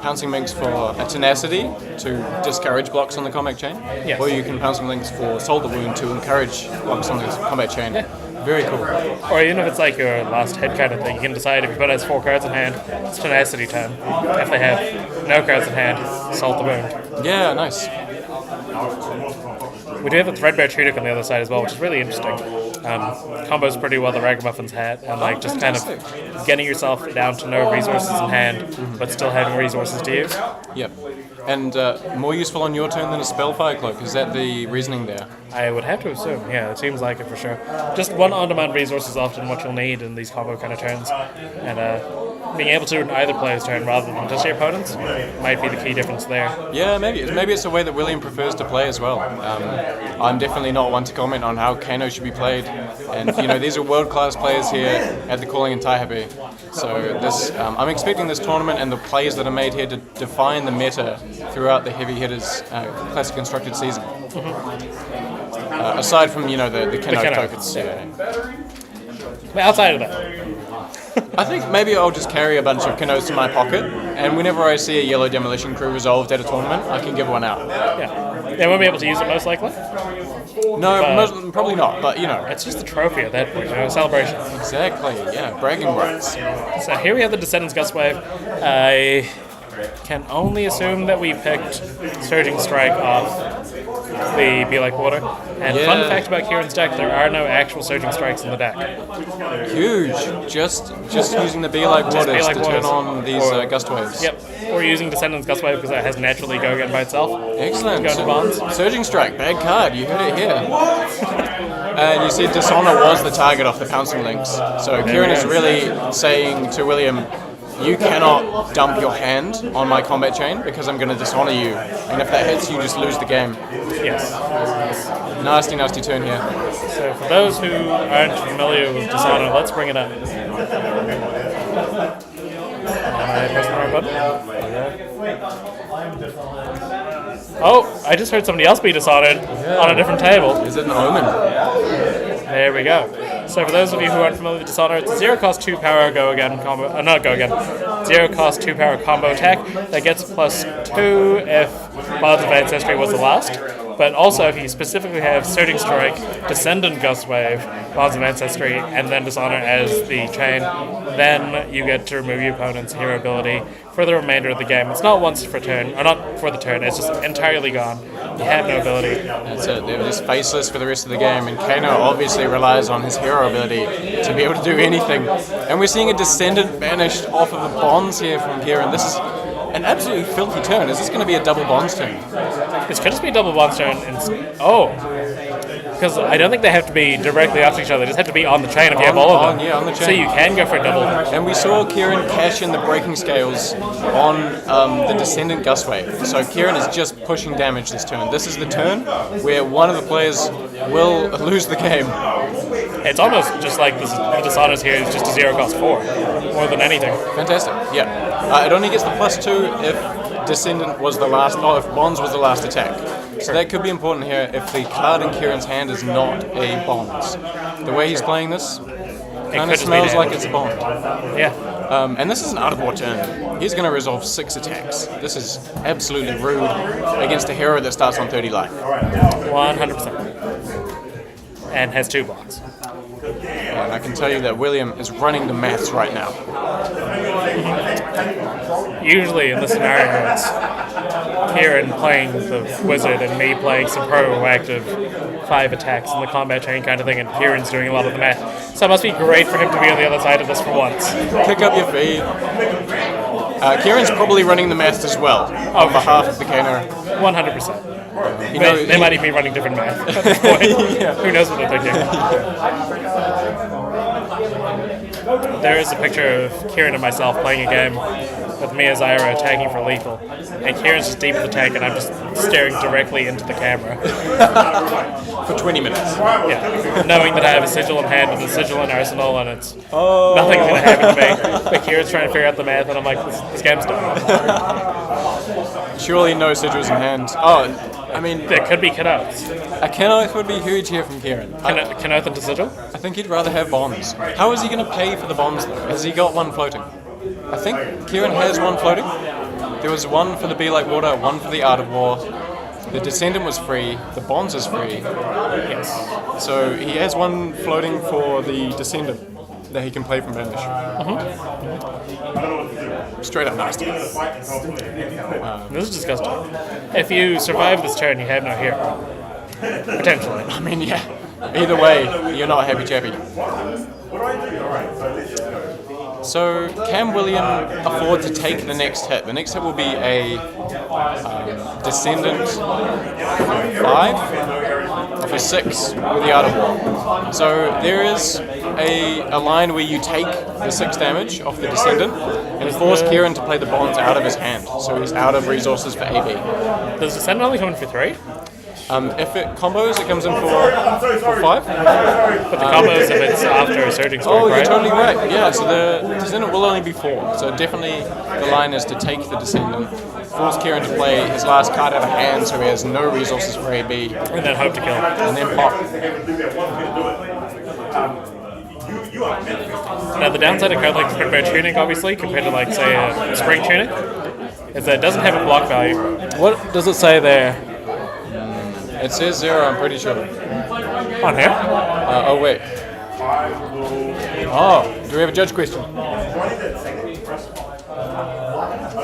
Pouncing Lynx for a Tenacity to discourage blocks on the combat chain, or you can Pouncing Lynx for Assault the Wound to encourage blocks on the combat chain. Yeah. Very cool.
Or even if it's like your last hit kind of thing, you can decide if your opponent has 4 cards in hand, it's Tenacity time. If they have no cards in hand, Assault the Wound.
Yeah, nice.
We do have a Threadbare Tunic on the other side as well, which is really interesting. Combos pretty well the Ragamuffins hat, and like just kind of getting yourself down to no resources in hand, but still having resources to use.
Yep. And more useful on your turn than a Spellfire Cloak, is that the reasoning there?
I would have to assume, yeah, it seems like it for sure. Just one on-demand resource is often what you'll need in these combo kind of turns, and being able to in either player's turn rather than just your opponent's might be the key difference there.
Yeah, maybe it's a way that William prefers to play as well. I'm definitely not one to comment on how Kano should be played, and these are world-class players here at the Calling in Taihape. So this, I'm expecting this tournament and the plays that are made here to define the meta throughout the heavy hitters classic constructed season. Aside from the Kano tokens. Yeah.
But outside of that,
I think maybe I'll just carry a bunch of Kanos in my pocket, and whenever I see a yellow demolition crew resolved at a tournament, I can give one out.
Yeah, they won't be able to use it most likely.
No, probably not. But
it's just a trophy at that point, a celebration.
Exactly. Yeah, bragging rights.
So here we have the Descendants Gustwave. I can only assume that we picked Surging Strike off the Be Like Water. And fun fact about Kieran's deck, there are no actual Surging Strikes in the deck.
Huge. Just using the Be Like Waters to turn on these Gust Waves.
Yep. Or using Descendants Gustwave because that has naturally Go Again by itself.
Excellent.
Go to Bonds.
Surging Strike, bad card. You heard it here. And you see Dishonor was the target off the Pouncing Lynx. So Kieran is really saying to William, you cannot dump your hand on my combat chain because I'm going to dishonor you. And if that hits, you just lose the game.
Yes.
Nasty, nasty turn here.
So for those who aren't familiar with Dishonor, let's bring it up. Am I pressing the right button? Oh, I just heard somebody else be dishonored on a different table.
Is it an omen?
There we go. So for those of you who aren't familiar with Dishonor, it's a 0 cost 2 power go again combo. Not go again. 0 cost 2 power combo attack that gets +2 if Bonds of Ancestry was the last. But also, if you specifically have Surging Strike, Descendant Gust Wave, Bonds of Ancestry, and then Dishonor as the chain, then you get to remove your opponent's hero ability for the remainder of the game. It's not once for turn, or not for the turn, it's just entirely gone. You have no ability.
That's it, they're just faceless for the rest of the game, and Kano obviously relies on his hero ability to be able to do anything. And we're seeing a Descendant banished off of the Bonds here from Kieran. This is an absolutely filthy turn. Is this going to be a double Bonds turn?
This could just be a double Bonds turn. Because I don't think they have to be directly after each other. They just have to be on the chain if you have all of them.
Yeah, on the chain.
So you can go for a double.
And we saw Kieran cash in the breaking scales on the Descendant Gust Wave. So Kieran is just pushing damage this turn. This is the turn where one of the players will lose the game.
It's almost just like the Dishonors here is just a 0 cost 4, more than anything.
Fantastic, yeah. It only gets the +2 if Descendant was the last, if Bonds was the last attack. So that could be important here if the card in Kieran's hand is not a Bonds. The way he's playing this kind of smells like it's a Bond.
Yeah.
And this is an out-of-war turn. He's going to resolve 6 attacks. This is absolutely rude against a hero that starts on 30 life.
100%. And has 2 blocks.
And I can tell you that William is running the maths right now.
Usually in this scenario, it's Kieran playing the wizard and me playing some proactive 5 attacks in the combat chain kind of thing, and Kieran's doing a lot of the math. So it must be great for him to be on the other side of this for once.
Pick up your feet. Kieran's probably running the maths as well, on behalf of the Kano.
100%. They might even be running different math at this point. Yeah. Who knows what they're thinking? There is a picture of Kieran and myself playing a game with me as Ira attacking for lethal. And Kieran's just deep in the tank and I'm just staring directly into the camera.
For 20 minutes.
Yeah. Knowing that I have a sigil in hand and a sigil in arsenal and it's nothing's going to happen to me. But Kieran's trying to figure out the math and I'm like, this game's done.
Surely no sigils in hand. I mean,
there could be Kenoth.
A Kenoth would be huge here from Kieran.
Kenoth into sigil?
I think he'd rather have Bonds. How is he going to pay for the Bonds though? Has he got one floating? I think Kieran has one floating. There was one for the Be Like Water, one for the Art of War. The Descendant was free. The Bonds is free.
Yes.
So he has one floating for the Descendant that he can play from Banish. Straight up nasty.
This is disgusting. If you survive this turn, you have no hero. Potentially.
I mean, yeah. Either way, you're not happy chappy. So, can William afford to take the next hit? The next hit will be a Descendant 5 for 6 with the Art of War. So there is a line where you take the 6 damage off the Descendant and force Kieran to play the Bonds out of his hand. So he's out of resources for AB.
Does Descendant only come in for 3?
If it combos, it comes in for 5.
But the combos if it's after a Surging Strike,
right?
You're
totally right. Yeah, so the Descendant will only be 4. So definitely the line is to take the Descendant, force Kieran to play his last card out of hand so he has no resources for AB.
And then hope to kill.
And then pop.
Now the downside of a card like Springbear Tunic, obviously, compared to like, say, a Spring Tunic, is that it doesn't have a block value. What does it say there?
It says 0, I'm pretty sure.
On here?
Oh, wait. Oh, do we have a judge question?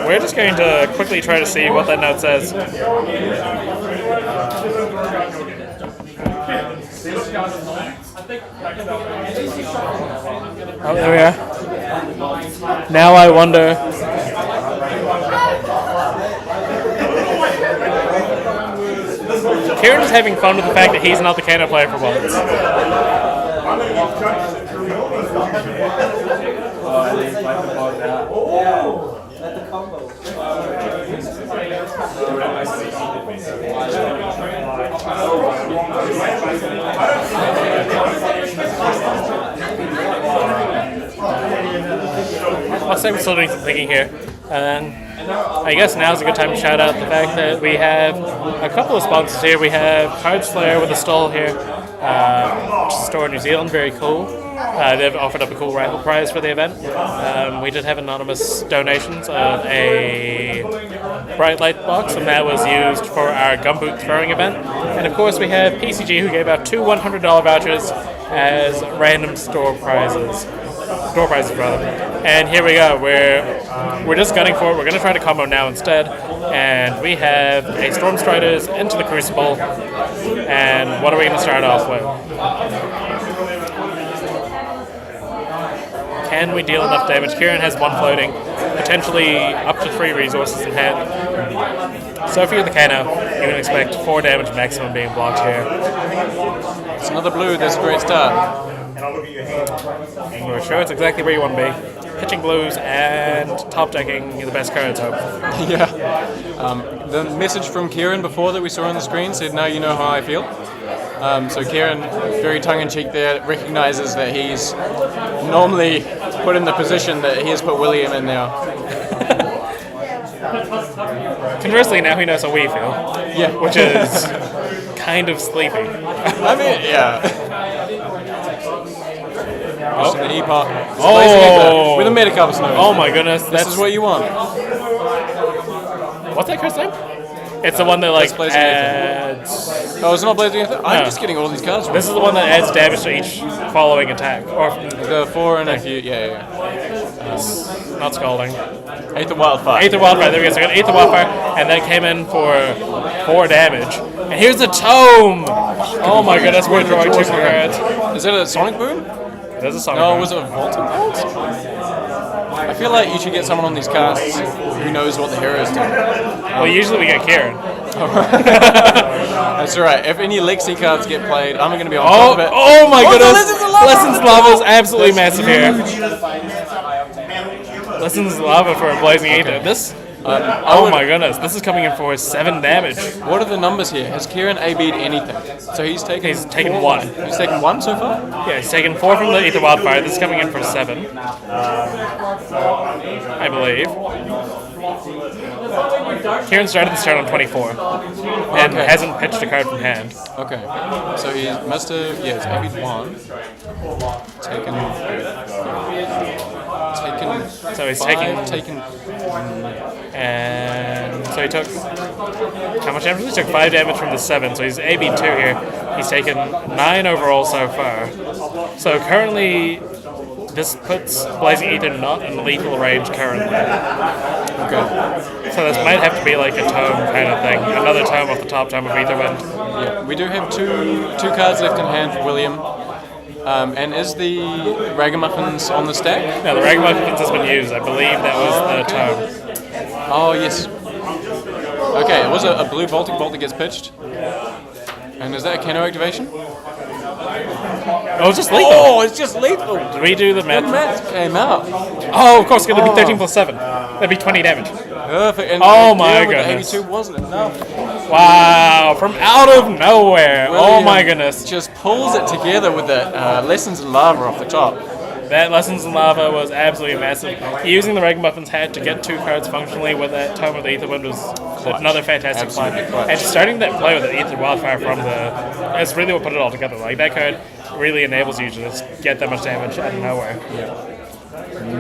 We're just going to quickly try to see what that note says. Oh, there we are. Now I wonder... Kieran is having fun with the fact that he's not the Kano player for once. I'll say we're still doing some thinking here. And I guess now's a good time to shout out the fact that we have a couple of sponsors here. We have Card Slayer with a stall here, which is a store in New Zealand, very cool. They've offered up a cool raffle prize for the event. We did have anonymous donations of a bright light box, and that was used for our gumboot throwing event. And of course, we have PCG, who gave out 2 $100 vouchers as random store prizes. And here we go. We're just gunning for it. We're going to try to combo now instead. And we have a Stormstriders into the Crucible. And what are we going to start off with? Can we deal enough damage? Kieran has 1 floating, potentially up to 3 resources in hand. So if you're the Kano, you can expect 4 damage maximum being blocked here.
It's another blue. That's a great start.
We're sure it's exactly where you want to be. Pitching blues and top decking the best cards, hope.
Yeah. The message from Kieran before that we saw on the screen said, "Now you know how I feel." So Kieran, very tongue-in-cheek there, recognises that he's normally put in the position that he has put William in now.
Conversely, now he knows how we feel.
Yeah.
Which is kind of sleepy.
I mean, yeah. Oh, the E-Pot.
Oh!
With a Metacarpus Nova.
Oh my goodness.
This is what you want.
What's that card's name? It's the one that like adds...
Oh, it's not Blazing Ether? I'm just getting all these cards wrong.
This is the one that adds damage to each following attack. Or
the 4 and a few, yeah.
Not Scalding.
Aether Wildfire.
Aether Wildfire, there we go. So I got Aether Wildfire, and then it came in for 4 damage. And here's a Tome! Oh my goodness, we're drawing 2 more cards.
Is that a Sonic Boom?
It is a Sonic
No,
Boom.
was it a Vaulting Bolt? I feel like you should get someone on these casts who knows what the heroes do.
Well, usually we get Kieran.
That's right. If any Lexi cards get played, I'm going to be on top of it.
Oh my goodness! Lessons Lava is absolutely massive here. Lessons Lava for a Blazing Aether. This... oh my goodness, this is coming in for 7 damage.
What are the numbers here? Has Kieran AB'd anything? So he's taken
1.
He's taken 1 so far?
Yeah, he's taken 4 from the Aether Wildfire. This is coming in for 7. I believe. Kieran started this turn on 24 and hasn't pitched a card from hand.
Okay. So he must have, he's AB'd 1.
So he's
5,
taken... And so he took... How much damage? He took 5 damage from the 7, so he's AB'd 2 here. He's taken 9 overall so far. So currently, this puts Blazing Aether not in lethal range currently.
Okay.
So this might have to be like a tome kind of thing. Another tome off the top tome of Aetherwind.
Yeah, we do have two cards left in hand for William. And is the Ragamuffins on the stack?
No, the Ragamuffins has been used. I believe that was the tome.
Oh, yes. Okay, it was a blue Voltic Bolt that gets pitched. And is that a Kano activation?
Oh, it's just lethal.
Oh, it's just lethal.
Did we do the math?
The math came out.
Oh, of course, it's going to be 13 plus 7. That'd be 20 damage.
Perfect. And
oh my
with
goodness.
The 82 wasn't enough.
Wow, from out of nowhere.
William
oh my goodness.
Just pulls it together with that Lessons in Lava off the top.
That Lessons in Lava was absolutely massive. Using the Ragamuffins hat to get 2 cards functionally with that Tome of the Aetherwind was another fantastic play. And starting that play with the Aether Wildfire from that's really what put it all together. Like, that card really enables you to just get that much damage out of nowhere.
Yeah.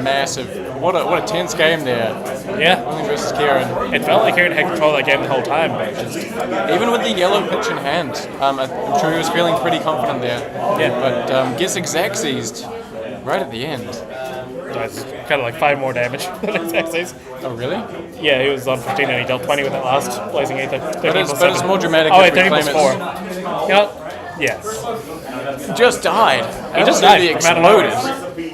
Massive. What a tense game there.
Yeah.
William versus Kieran.
It felt like Kieran had control of that game the whole time, but just...
Even with the yellow pitch in hand, I'm sure he was feeling pretty confident there.
Yeah.
But gets exact seized right at the end.
That's kind of like 5 more damage than exact seized.
Oh, really?
Yeah, he was on 15 and he dealt 20 with that last Blazing Aether.
But it's more dramatic.
Oh, wait, 30 plus 4. You know, yes.
Just died.
He just died.
Exploded.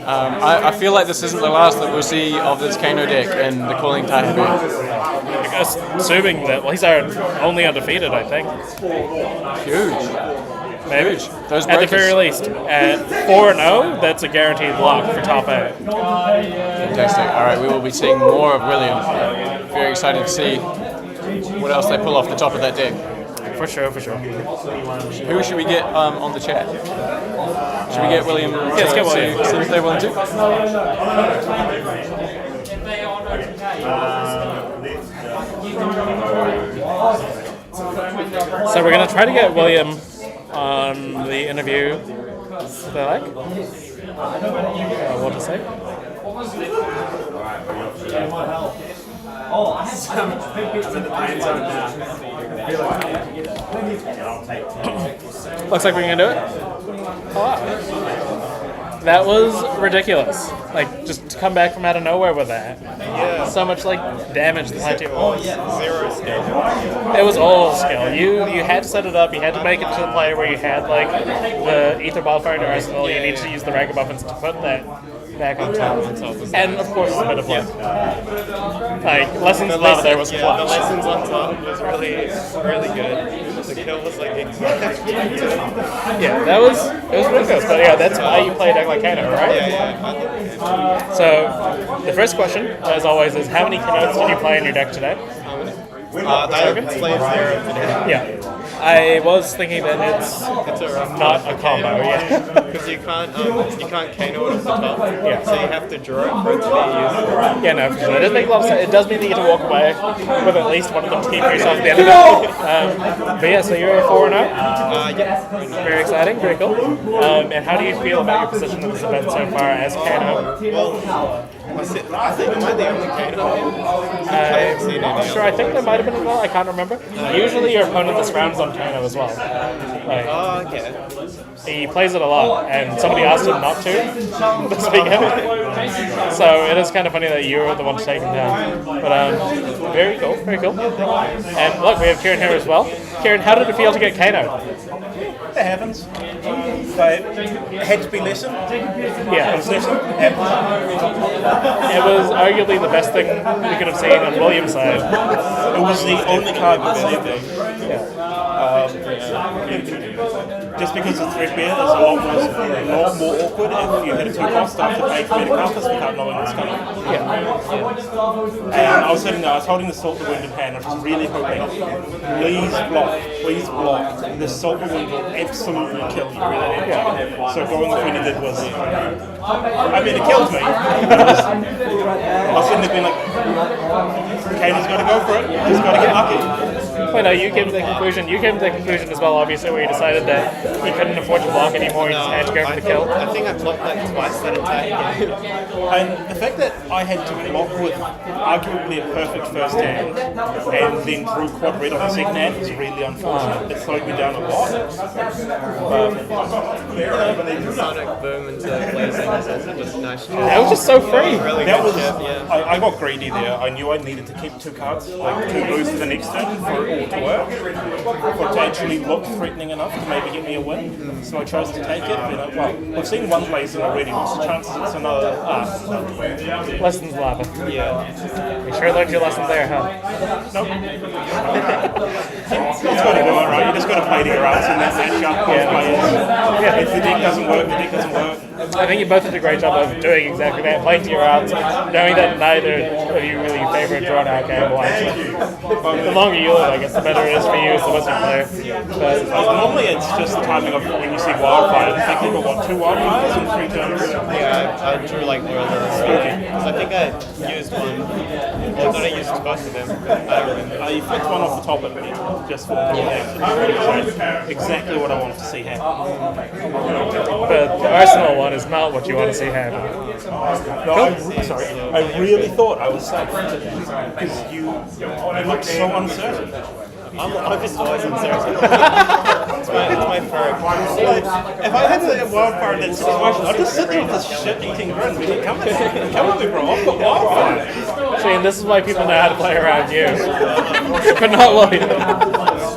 I feel like this isn't the last that we'll see of this Kano deck in the Calling Taihape.
Assuming that, well, he's only undefeated, I think.
Huge.
Maybe.
Huge. Those
at the very least. At 4-0, that's a guaranteed lock for top 8.
Fantastic. Alright, we will be seeing more of William. Very excited to see what else they pull off the top of that deck.
For sure, for sure.
Who should we get on the chat? Should we get William?
Yeah, let's get William.
See if they're willing to.
So we're going to try to get William on the interview. They like? What to say?
I'm in the pain zone now.
Looks like we're gonna do it. Oh, wow. That was ridiculous. Like, just to come back from out of nowhere with that.
Yeah.
So much, like, damage the high was.
Zero skill.
It was all skill. You had to set it up, you had to make it to the play where you had, like, the Ether Wildfire in your arsenal, you need to use the Ragamuffins to put that back on top. And, of course, a bit of luck. Like, Lessons Love there was clutch.
The Lessons on top was really good. The kill was like exact.
Yeah, it was ridiculous, but yeah, that's why you play a deck like Kano, right?
Yeah.
So, the first question, as always, is how many Kanotes did you play in your deck today?
I played 0 today.
Yeah. I was thinking that it's not a combo, yeah.
Because you can't Kano it off the top.
Yeah.
So you have to draw it for it to be useful.
Yeah, no, for sure. It does make a lot of sense. It does mean that you get to walk away with at least one of them to keep yourself at the end of it. But yeah, so you're 4-0?
Yeah.
Very exciting, very cool. And how do you feel about your position in this event so far as Kano?
Well, I think am I the only Kano? I haven't seen any else.
Sure, I think there might have been as well, I can't remember. Usually your opponent this round's on Kano as well. Like,
oh, okay.
He plays it a lot, and somebody asked him not to this weekend. So it is kind of funny that you're the one to take him down. But very cool, very cool. And look, we have Kieran here as well. Kieran, how did it feel to get Kano?
It happens. But it had to be lessened.
Yeah.
It was lessened.
It was arguably the best thing we could have seen on William's side.
It was the only card we believed in.
Yeah.
Just because it's threadbare, there's a lot more awkward if you hit a 2-cost after paying for many counters without knowing what's coming.
Yeah.
And I was sitting there, I was holding the Salt the Wind in hand, I was really hoping, please block. This Salt the Wind will absolutely kill you. Yeah. So going with what he did was, I mean, it killed me. I was sitting there being like, Kano's got to go for it, he's got to get lucky.
Well, no, you came to the conclusion. You came to the conclusion as well, obviously, where you decided that you couldn't afford to block anymore. You just had to go for the kill.
I think I blocked like twice that entire game.
And the fact that I had to block with arguably a perfect first hand and then drew quad red on the second hand was really unfortunate. It slowed me down a lot.
Sonic boom into blazing was a nice.
That was just so free.
Really
that
good
was.
chip, yeah.
I got greedy there. I knew I needed to keep 2 cards, like 2 blues for the next turn for it all to work, for it to actually look threatening enough to maybe get me a win. So I chose to take it. But, well, we've seen one blazing already. What's the chances it's another?
Lessons lava.
Yeah.
You sure learned your lesson there, huh?
Nope. It's got to do it, right? You just got to play to your arts in that matchup. Yeah. If the deck doesn't work, the deck doesn't work.
I think you both did a great job of doing exactly that, playing to your odds, knowing that neither of you really favor a drawn-out game. Well, actually, the longer you live, I guess, the better it is for you as the Wizard player. But
normally it's just the timing of when you see wildfire. I think you've got 2 wildfires in 3 turns.
Yeah, I drew like more than because I think I used one. Well, I thought I used both of them. I don't remember.
You flicked one off the top of it, just for exactly what I wanted to see happen.
But the Arsenal one is not what you want to see happen.
No, I really thought I was safe because you looked so uncertain.
I'm just always uncertain. It's my favorite.
If I had a wildfire in that situation, I'd just sit there with this shit-eating grin. Be like, come with me, bro. I've got wildfire.
Shane, this is why people know how to play around you, but not William.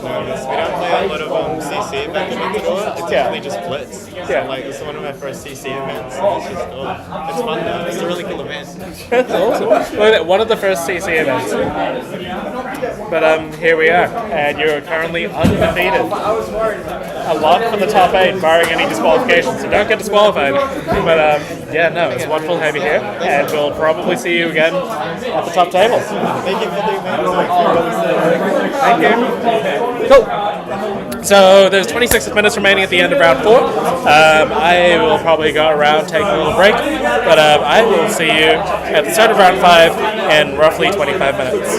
We don't play a lot of CC events anymore. It's usually just Blitz.
Yeah.
Like, it's one of my first CC events. It's just it's fun though. It's a really cool event.
That's awesome. Look at that, one of the first CC events. But here we are, and you're currently undefeated. A lot for the top 8, barring any disqualifications, so don't get disqualified. But yeah, no, it's wonderful to have you here, and we'll probably see you again at the top table.
Thank you for the event.
Thank you. Cool. So there's 26 minutes remaining at the end of round 4. I will probably go around, take a little break, but I will see you at the start of round 5 in roughly 25 minutes.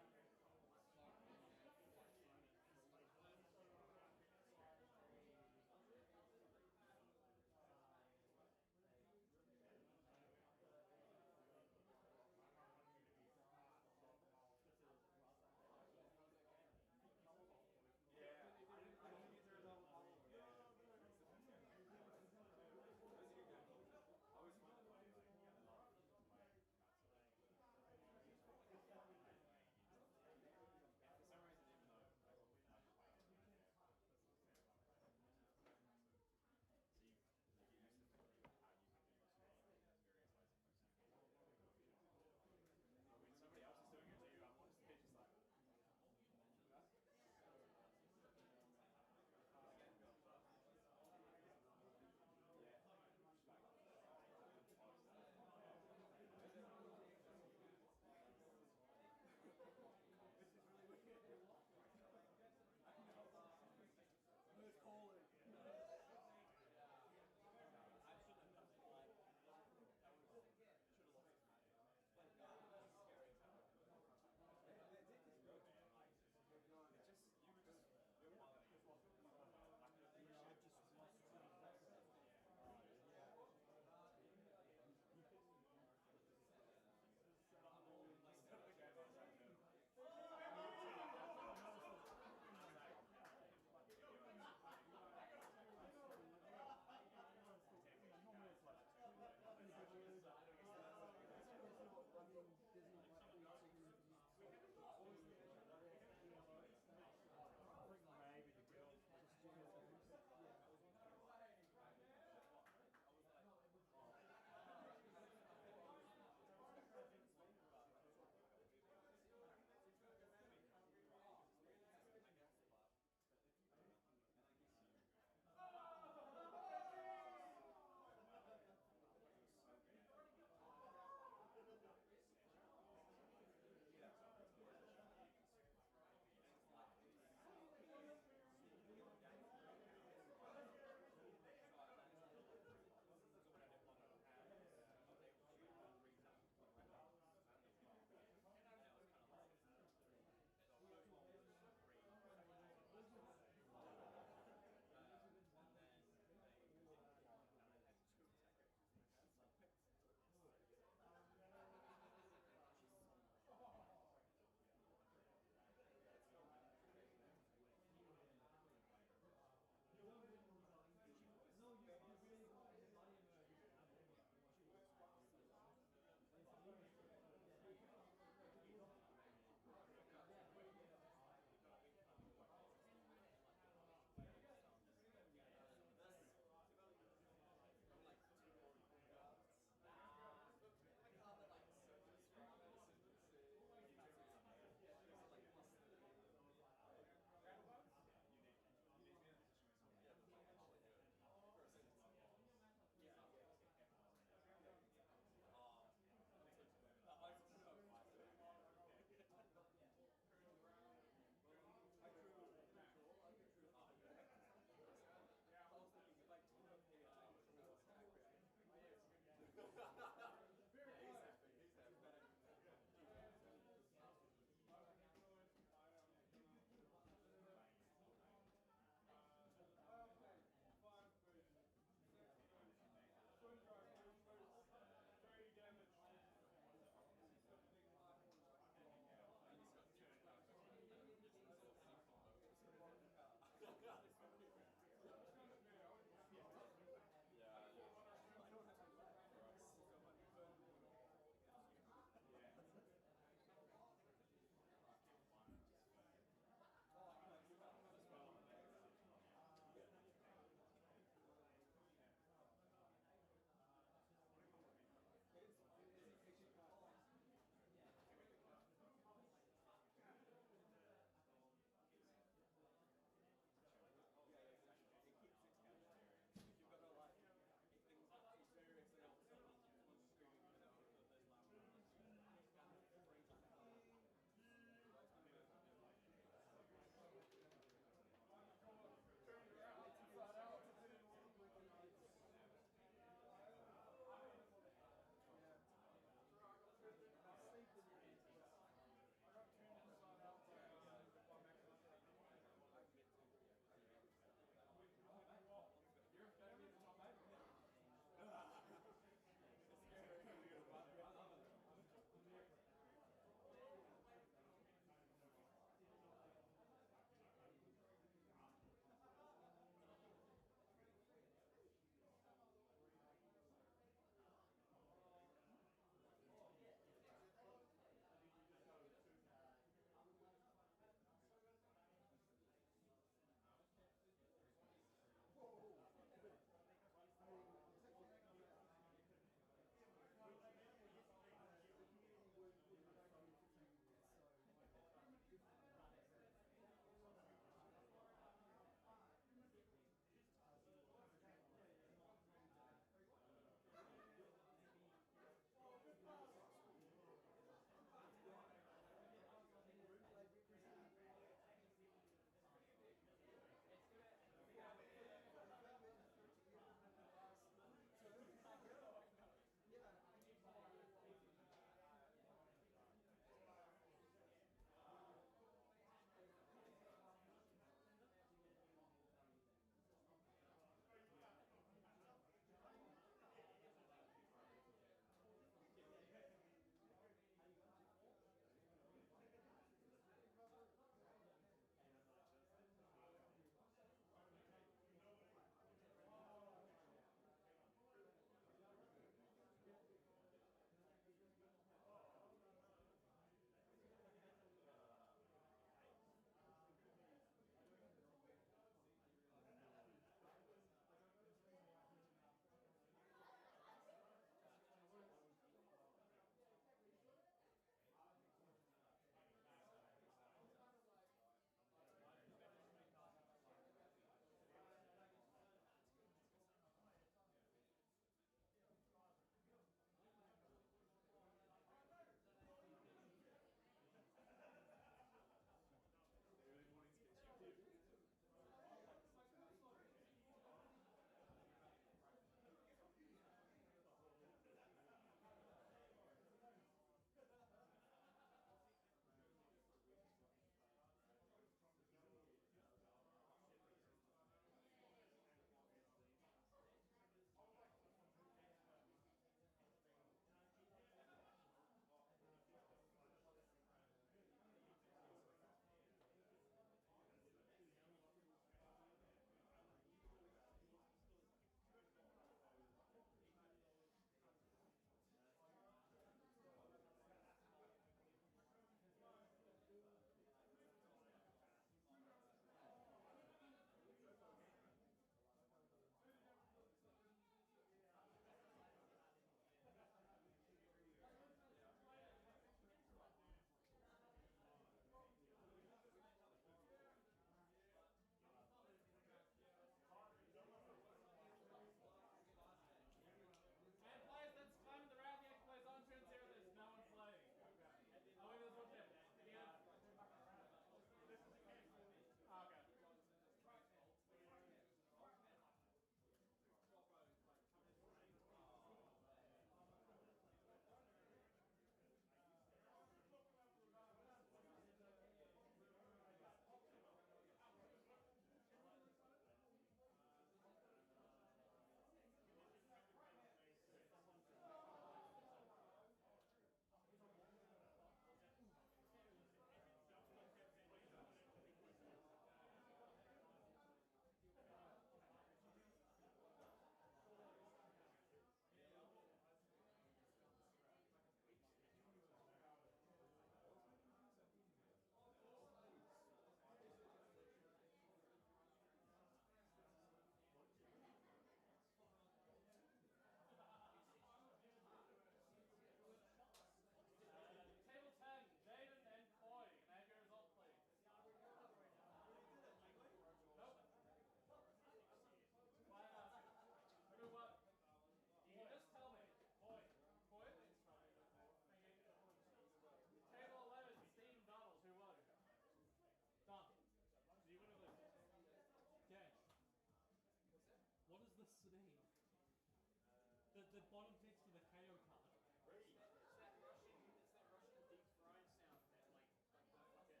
the bottom text to the KO card.
It's that Russian deep fried sound that like fucking that cooked. You like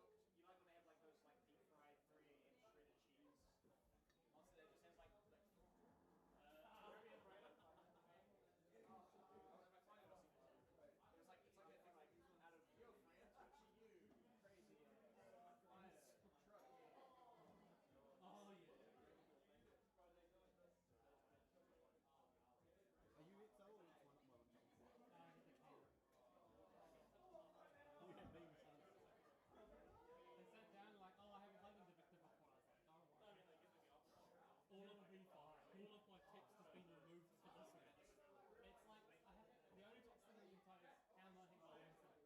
when they have like those like deep fried 3 a.m. shredded cheese monster that just has like Caribbean radar. It's like that thing like out of yo France, what you crazy fire truck.
Oh yeah.
Are you XO or X1 at the moment?
You have been they sat down like, oh, I haven't played Invicta before. I was like, don't worry. I mean, they give me the option. All of V5, all of my text has been removed for this match. It's like, I have the only text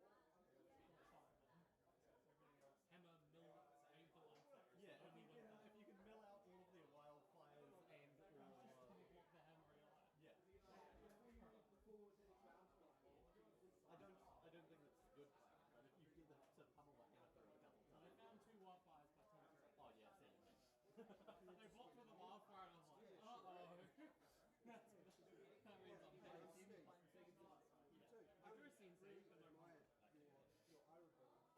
thing that you can type is hammer, hammer, answer. Hammer, mill, ankle, answer.
Yeah, if you can mill out all of their wildfires and or
block the hammer,
yeah. I don't think that's good. But if you get to pummel that hammer through a couple times.
They found 2 wildfires by Tom.
Oh yeah, see.
They blocked with a wildfire and I was like, uh-oh. That means I'm dead. I drew a CNC, but no mind. I had to keep a pulverizer. The sun on my box.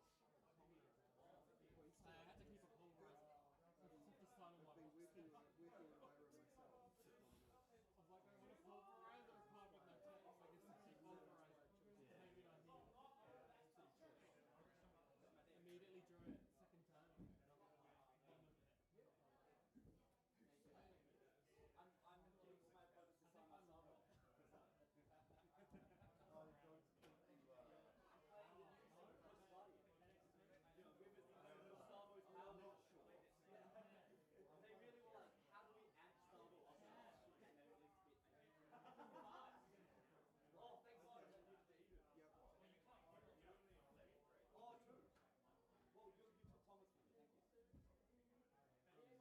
I'm like, I want to pulverize or carbon no text. Like, it's just pulverizer. Maybe I need it. Immediately drew it second time.
I'm getting my focus to sign myself off. They really were like, how do we add Star Wars? Oh, thanks a lot. Yep. Oh, true. Well, you took Thomas for me, thank you.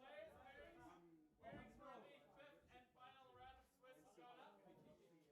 Players, waiting for the 5th and final round of Swiss is going up.
Yeah, he was. Yeah.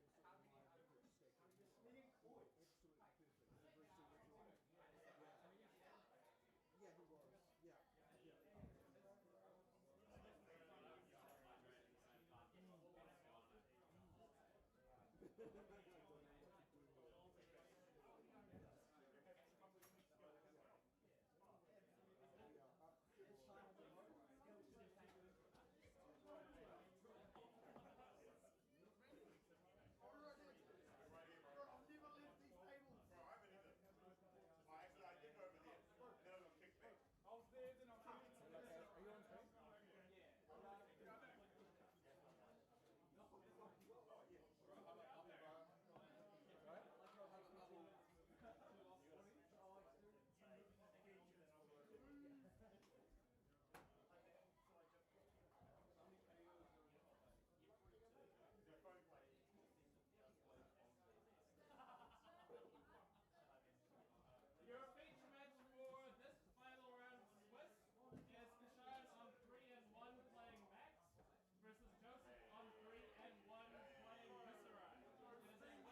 Your feature match for this final round of Swiss is Kashan on 3 and 1 playing Max versus Joseph on 3 and 1 playing Viscerai. It is a win and a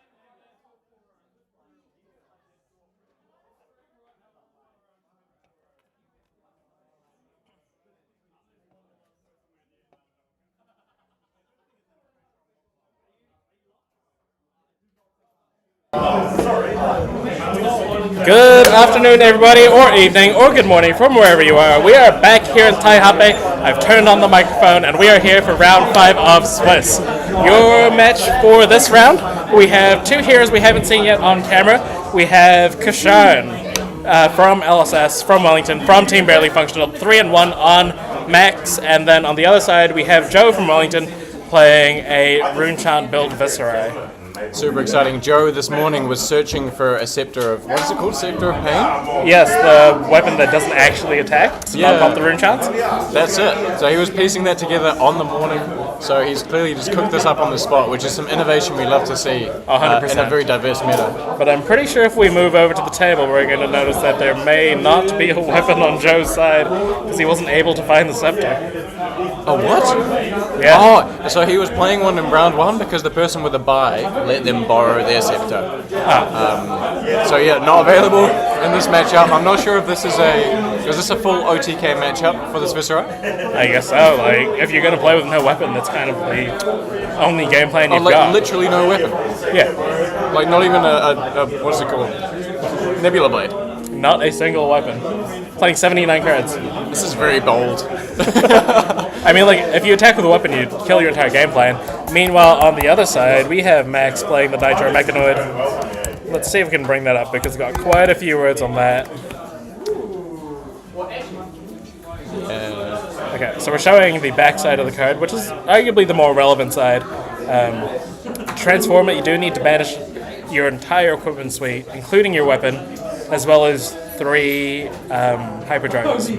Good afternoon, everybody, or evening, or good morning from wherever you are. We are back here in Taihape. I've turned on the microphone, and we are here for round 5 of Swiss. Your match for this round, we have 2 heroes we haven't seen yet on camera. We have Kashan from LSS, from Wellington, from Team Barely Functional, 3 and 1 on Max, and then on the other side we have Joe from Wellington playing a Runechant build Viscerai.
Super exciting. Joe this morning was searching for a scepter of, what is it called? Scepter of Pain?
Yes, the weapon that doesn't actually attack. It's not pop the Runechants.
That's it. So he was piecing that together on the morning. So he's clearly just cooked this up on the spot, which is some innovation we love to see
100%.
In a very diverse meta.
But I'm pretty sure if we move over to the table, we're going to notice that there may not be a weapon on Joe's side because he wasn't able to find the scepter.
Oh, what?
Yeah.
Oh, so he was playing one in round 1 because the person with a buy let them borrow their scepter. So yeah, not available in this matchup. I'm not sure if is this a full OTK matchup for this Viscera?
I guess so. Like, if you're going to play with no weapon, that's kind of the only game plan you've got.
Literally no weapon.
Yeah.
Like, not even a what's it called? Nebula Blade.
Not a single weapon. Playing 79 cards.
This is very bold.
I mean, like, if you attack with a weapon, you kill your entire game plan. Meanwhile, on the other side, we have Max playing the Nitro Mechanoid. Let's see if we can bring that up, because we've got quite a few words on that. Okay, so we're showing the back side of the card, which is arguably the more relevant side. To transform it, you do need to banish your entire equipment suite, including your weapon, as well as 3 hyperdrivers.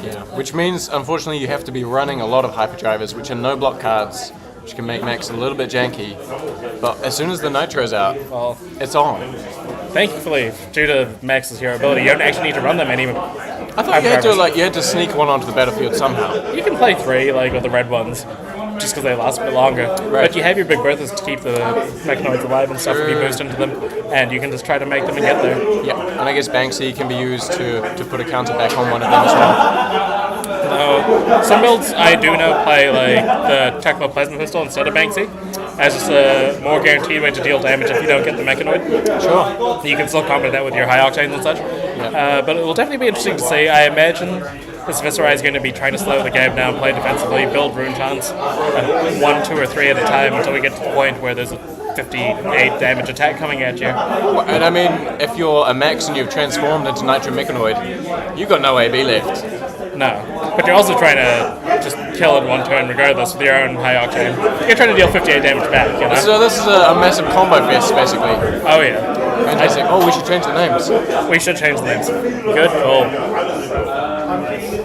Yeah, which means, unfortunately, you have to be running a lot of hyperdrivers, which are no-block cards, which can make Max a little bit janky. But as soon as the Nitro's out, well, it's on.
Thankfully, due to Max's hero ability, you don't actually need to run them anymore.
I thought you had to sneak one onto the battlefield somehow.
You can play 3, like, with the red ones, just because they last a bit longer. Right. But you have your big berthas to keep the mechanoids alive and stuff if you boost into them, and you can just try to make them and get there.
Yeah, and I guess Banksy can be used to put a counter back on one of them as well.
No, some builds I do know play like the Tactile Plasma Pistol instead of Banksy, as just a more guaranteed way to deal damage if you don't get the mechanoid.
Sure.
You can still combat that with your high octanes and such.
Yeah.
But it will definitely be interesting to see. I imagine this Viscera is going to be trying to slow the game down, play defensively, build rune chants, 1, 2, or 3 at a time until we get to the point where there's a 58 damage attack coming at you.
And I mean, if you're a Max and you've transformed into Nitro Mechanoid, you've got no AB left.
No, but you're also trying to just kill in one turn regardless with your own high octane. You're trying to deal 58 damage back, you know?
So this is a massive combo fest, basically.
Oh yeah.
Fantastic. Oh, we should change the names.
We should change the names. Good call.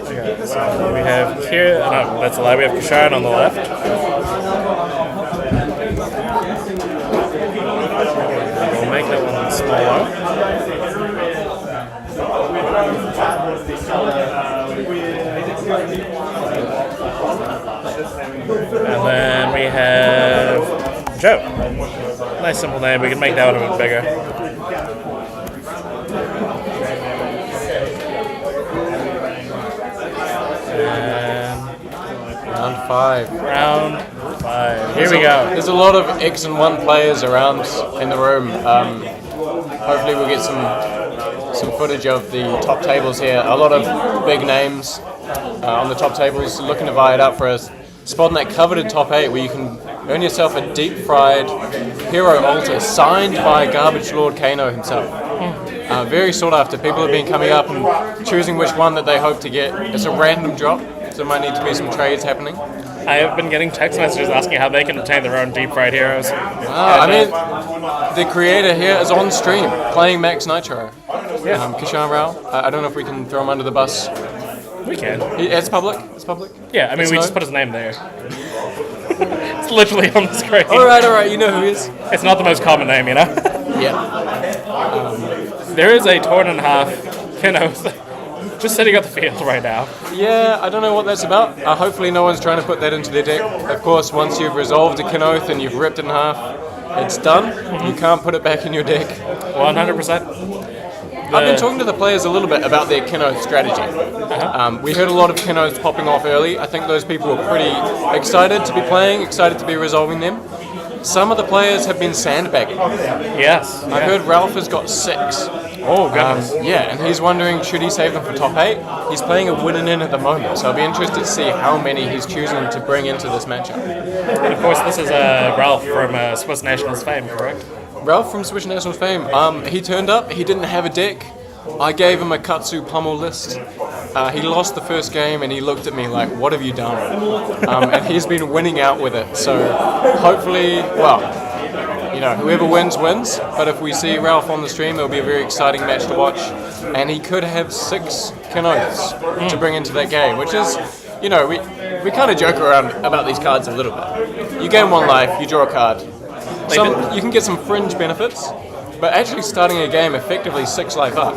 Okay, so we have here, no, that's a lie, we have Kashan on the left. We'll make that one smaller. And then we have Joe. Nice simple name, we can make that one a bit bigger.
Round 5.
Round 5. Here we go.
There's a lot of X and 1 players around in the room. Hopefully we'll get some footage of the top tables here. A lot of big names on the top tables looking to vie it up for a spot in that coveted top 8 where you can earn yourself a deep-fried hero altar signed by Garbage Lord Kano himself. Very sought after. People have been coming up and choosing which one that they hope to get. It's a random drop, so there might need to be some trades happening.
I have been getting text messages asking how they can obtain their own deep-fried heroes.
I mean, the creator here is on stream playing Max Nitro.
Yeah.
Kishan Rao. I don't know if we can throw him under the bus.
We can.
It's public. It's public.
Yeah, I mean, we just put his name there. It's literally on the screen.
All right, you know who he is.
It's not the most common name, you know?
Yeah.
There is a torn and a half Kenoth just sitting at the field right now.
Yeah, I don't know what that's about. Hopefully no one's trying to put that into their deck. Of course, once you've resolved a Kenoth and you've ripped it in half, it's done. You can't put it back in your deck.
100%.
I've been talking to the players a little bit about their Kenoth strategy. We heard a lot of Kenoths popping off early. I think those people were pretty excited to be playing, excited to be resolving them. Some of the players have been sandbagging.
Yes.
I heard Ralph has got 6.
Oh, goodness.
Yeah, and he's wondering, should he save them for top 8? He's playing a win and in at the moment, so I'll be interested to see how many he's choosing to bring into this matchup.
And of course, this is Ralph from Swiss Nationals fame, correct?
Ralph from Swiss Nationals fame. He turned up, he didn't have a deck. I gave him a Katsu Pummel list. He lost the first game and he looked at me like, what have you done? And he's been winning out with it. So hopefully, well, you know, whoever wins, wins. But if we see Ralph on the stream, it'll be a very exciting match to watch. And he could have 6 Kenoths to bring into that game, which is, you know, we kind of joke around about these cards a little bit. You gain 1 life, you draw a card. You can get some fringe benefits, but actually starting a game effectively 6 life up.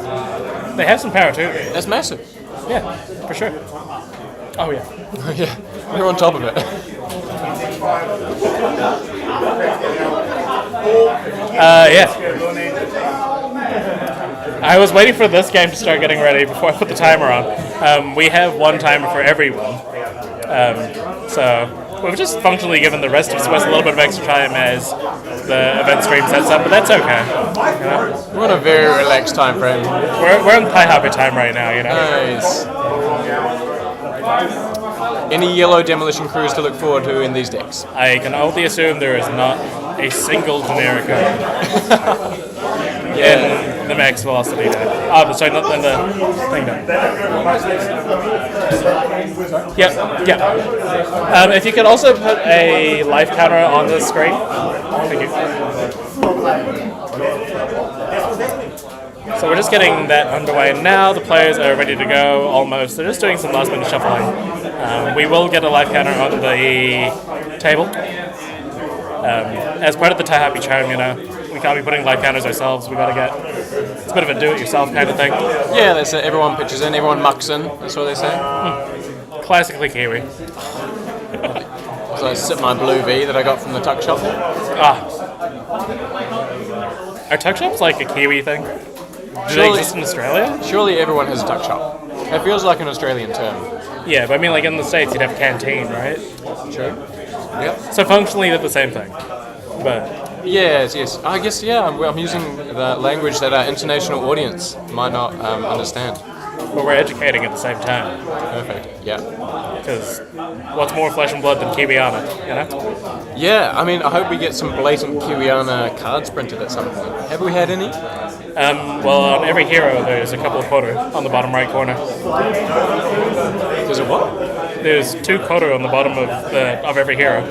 They have some power too.
That's massive.
Yeah, for sure. Oh yeah.
Yeah, we're on top of it.
Yeah. I was waiting for this game to start getting ready before I put the timer on. We have one timer for everyone. So we've just functionally given the rest of Swiss a little bit of extra time as the event stream sets up, but that's okay. You know?
We're on a very relaxed time frame.
We're on Taihape time right now, you know?
Nice. Any yellow demolition crews to look forward to in these decks?
I can only assume there is not a single generic card in the max velocity deck. Oh, sorry, not in the thing deck. Yeah. If you could also put a life counter on the screen. Thank you. So we're just getting that underway now. The players are ready to go almost. They're just doing some last minute shuffling. We will get a life counter on the table. As part of the Taihape charm, you know, we can't be putting life counters ourselves. We gotta get, it's a bit of a do-it-yourself kind of thing.
Yeah, that's it. Everyone pitches in, everyone mucks in. That's what they say.
Classically Kiwi.
So I sip my blue V that I got from the tuck shop.
Are tuck shops like a Kiwi thing? Do they exist in Australia?
Surely everyone has a tuck shop. It feels like an Australian term.
Yeah, but I mean, like in the States, you'd have a canteen, right?
True. Yep.
So functionally, they're the same thing. But
yes. I guess, yeah, I'm using the language that our international audience might not understand.
But we're educating at the same time.
Perfect, yeah.
Because what's more flesh and blood than Kiwiana, you know?
Yeah, I mean, I hope we get some blatant Kiwiana cards printed at some point. Have we had any?
Well, on every hero, there's a couple of koru on the bottom right corner.
There's a what?
There's 2 koru on the bottom of every hero.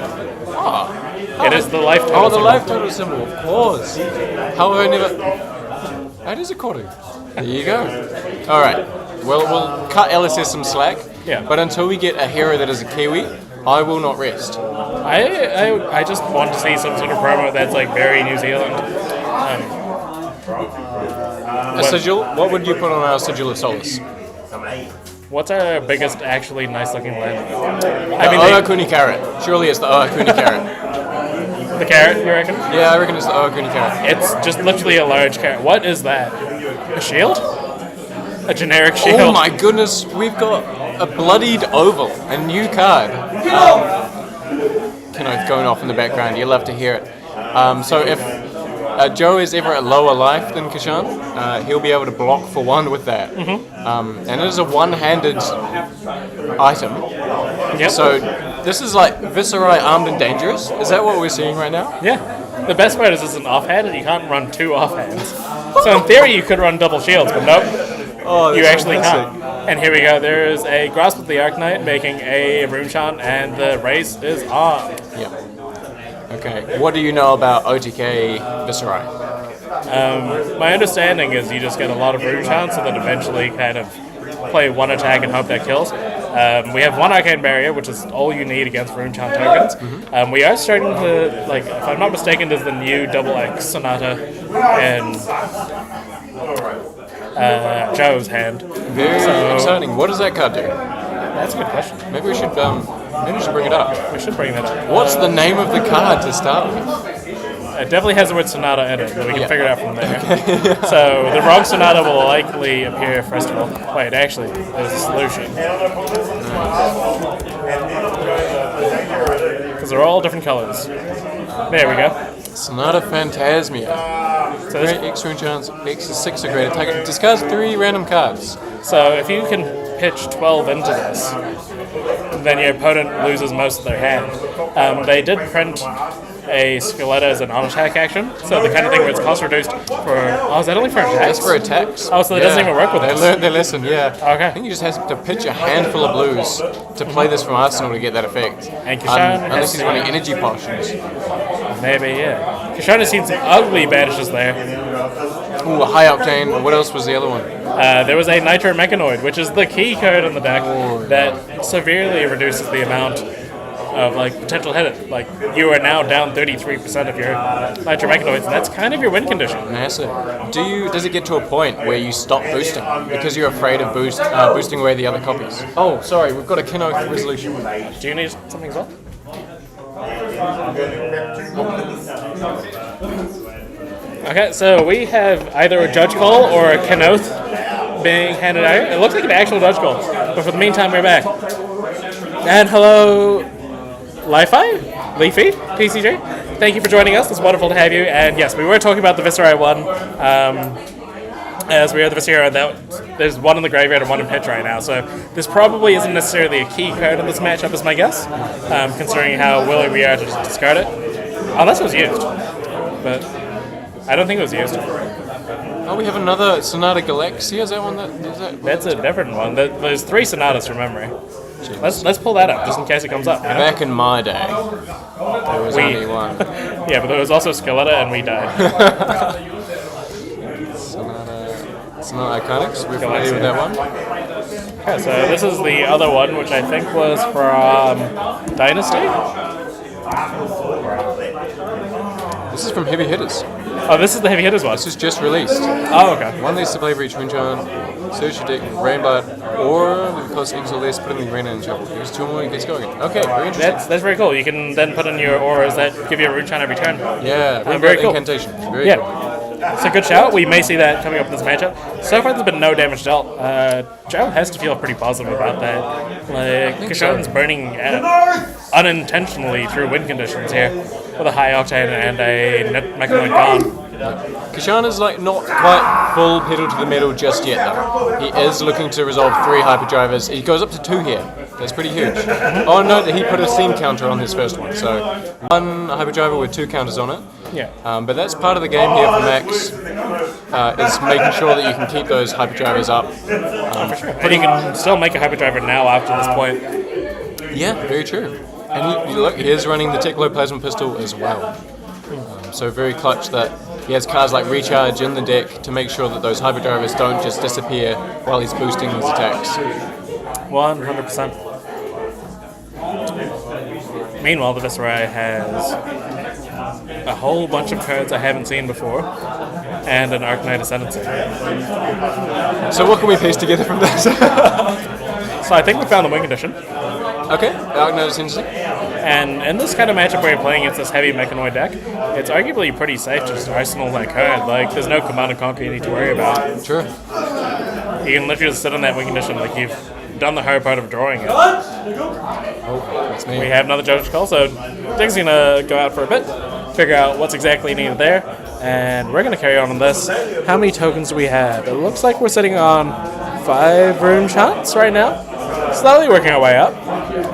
It is the life total
symbol.
symbol.
The life total symbol, of course. How have I never... That is a koru. There you go. All right. Well, we'll cut LSS some slack.
Yeah.
But until we get a hero that is a Kiwi, I will not rest.
I just want to see some sort of promo that's like very New Zealand.
A sigil? What would you put on our sigil of Solace?
What's our biggest actually nice looking land?
I mean, Oakuni carrot. Surely it's the Oakuni carrot.
The carrot, you reckon?
Yeah, I reckon it's the Oakuni carrot.
It's just literally a large carrot. What is that? A shield? A generic shield?
Oh my goodness, we've got a bloodied oval, a new card. Kenoth going off in the background, you'll love to hear it. So if Joe is ever at lower life than Kashan, he'll be able to block for 1 with that. And it is a one-handed item.
Yep.
So this is like Viserai armed and dangerous. Is that what we're seeing right now?
Yeah. The best part is it's an offhand and you can't run 2 offhands. So in theory you could run double shields, but nope.
Oh,
you actually can't. And here we go. There is a Grasp of the Arcanite making a Rune Chant, and the race is on.
Yeah. Okay. What do you know about OTK Viserai?
My understanding is you just get a lot of Rune Chants and then eventually kind of play 1 attack and hope that kills. We have 1 Arcane Barrier, which is all you need against Rune Chant tokens. We are starting to, like, if I'm not mistaken, there's the new Double X Sonata and Joe's hand.
Very exciting. What does that card do?
That's a good question.
Maybe we should bring it up.
We should bring that up.
What's the name of the card to start with?
It definitely has the word Sonata in it, but we can figure it out from there. So the wrong Sonata will likely appear first of all. Wait, actually, there's a solution. Because they're all different colors. There we go.
Sonata Phantasmia. So this X rune chance, X is 6 or greater. Target discards 3 random cards.
So if you can pitch 12 into this, then your opponent loses most of their hand. They did print a Skeleton as an on-attack action, so the kind of thing where it's cost reduced for... Oh, is that only for attacks?
That's for attacks.
Oh, so it doesn't even work with
this.
this.
They learned their lesson, yeah.
Okay.
I think you just have to pitch a handful of blues to play this from Arsenal to get that effect.
And Kashan
unless he's running energy potions.
Maybe, yeah. Kashan has seen some ugly banishes there.
Ooh, a high octane. What else was the other one?
There was a Nitro Mechanoid, which is the key card in the deck that severely reduces the amount of like potential hit. Like you are now down 33% of your Nitro Mechanoids, and that's kind of your win condition.
Massive. Does it get to a point where you stop boosting because you're afraid of boosting away the other copies? Oh, sorry, we've got a Kenoth resolution.
Do you need something as well? Okay, so we have either a judge call or a Kenoth being handed out. It looks like an actual judge call, but for the meantime, we're back. And hello, Leafy, PCG. Thank you for joining us. It's wonderful to have you. And yes, we were talking about the Viserai one. As we are the Viserai, there's one in the graveyard and one in pitch right now. So this probably isn't necessarily a key card in this matchup, is my guess, considering how willing we are to just discard it. Unless it was used. But I don't think it was used.
Oh, we have another Sonata Galaxia. Is that one
That's a different one. There's 3 Sonatas from memory. Let's pull that up just in case it comes up. You know?
Back in my day, there was only one.
Yeah, but there was also Skeletor and we died.
Sonata Iconics. We're familiar with that one.
Okay, so this is the other one, which I think was from Dynasty.
This is from Heavy Hitters.
Oh, this is the Heavy Hitters one.
This is just released.
Oh, okay.
One needs to play for each Winchan, search your deck, Rainbow, or because X or less, put in the arena and shuffle. Use 2 more and gets going. Okay, very interesting.
That's very cool. You can then put in your auras that give you a Winchan every turn.
Yeah,
very cool.
Incantation. Very cool.
It's a good shout. We may see that coming up in this matchup. So far, there's been no damage dealt. Joe has to feel pretty positive about that. Like, Kishon's burning unintentionally through wind conditions here with a high octane and a Mechanoid gone.
Kishan is like not quite full pedal to the metal just yet though. He is looking to resolve 3 hyperdrivers. He goes up to 2 here. That's pretty huge. Oh no, he put a seam counter on his first one. So 1 hyperdriver with 2 counters on it.
Yeah.
But that's part of the game here for Max. Is making sure that you can keep those hyperdrivers up.
For sure. And you can still make a hyperdriver now after this point.
Yeah, very true. And look, he is running the Teklo Plasma Pistol as well. So very clutch that he has cards like Recharge in the deck to make sure that those hyperdrivers don't just disappear while he's boosting his attacks.
100%. Meanwhile, the Viserai has a whole bunch of cards I haven't seen before, and an Arcanite Ascendancy.
So what can we piece together from this?
So I think we found the win condition.
Okay, Arcanite Ascendancy.
And in this kind of matchup where you're playing against this heavy Mechanoid deck, it's arguably pretty safe to just arsenal that card. Like, there's no Command and Conquer you need to worry about.
Sure.
You can literally just sit on that win condition like you've done the hard part of drawing it.
Oh, that's me.
We have another judge's call, so Dig's going to go out for a bit, figure out what's exactly needed there, and we're going to carry on this. How many tokens do we have? It looks like we're sitting on 5 room shots right now. Slowly working our way up,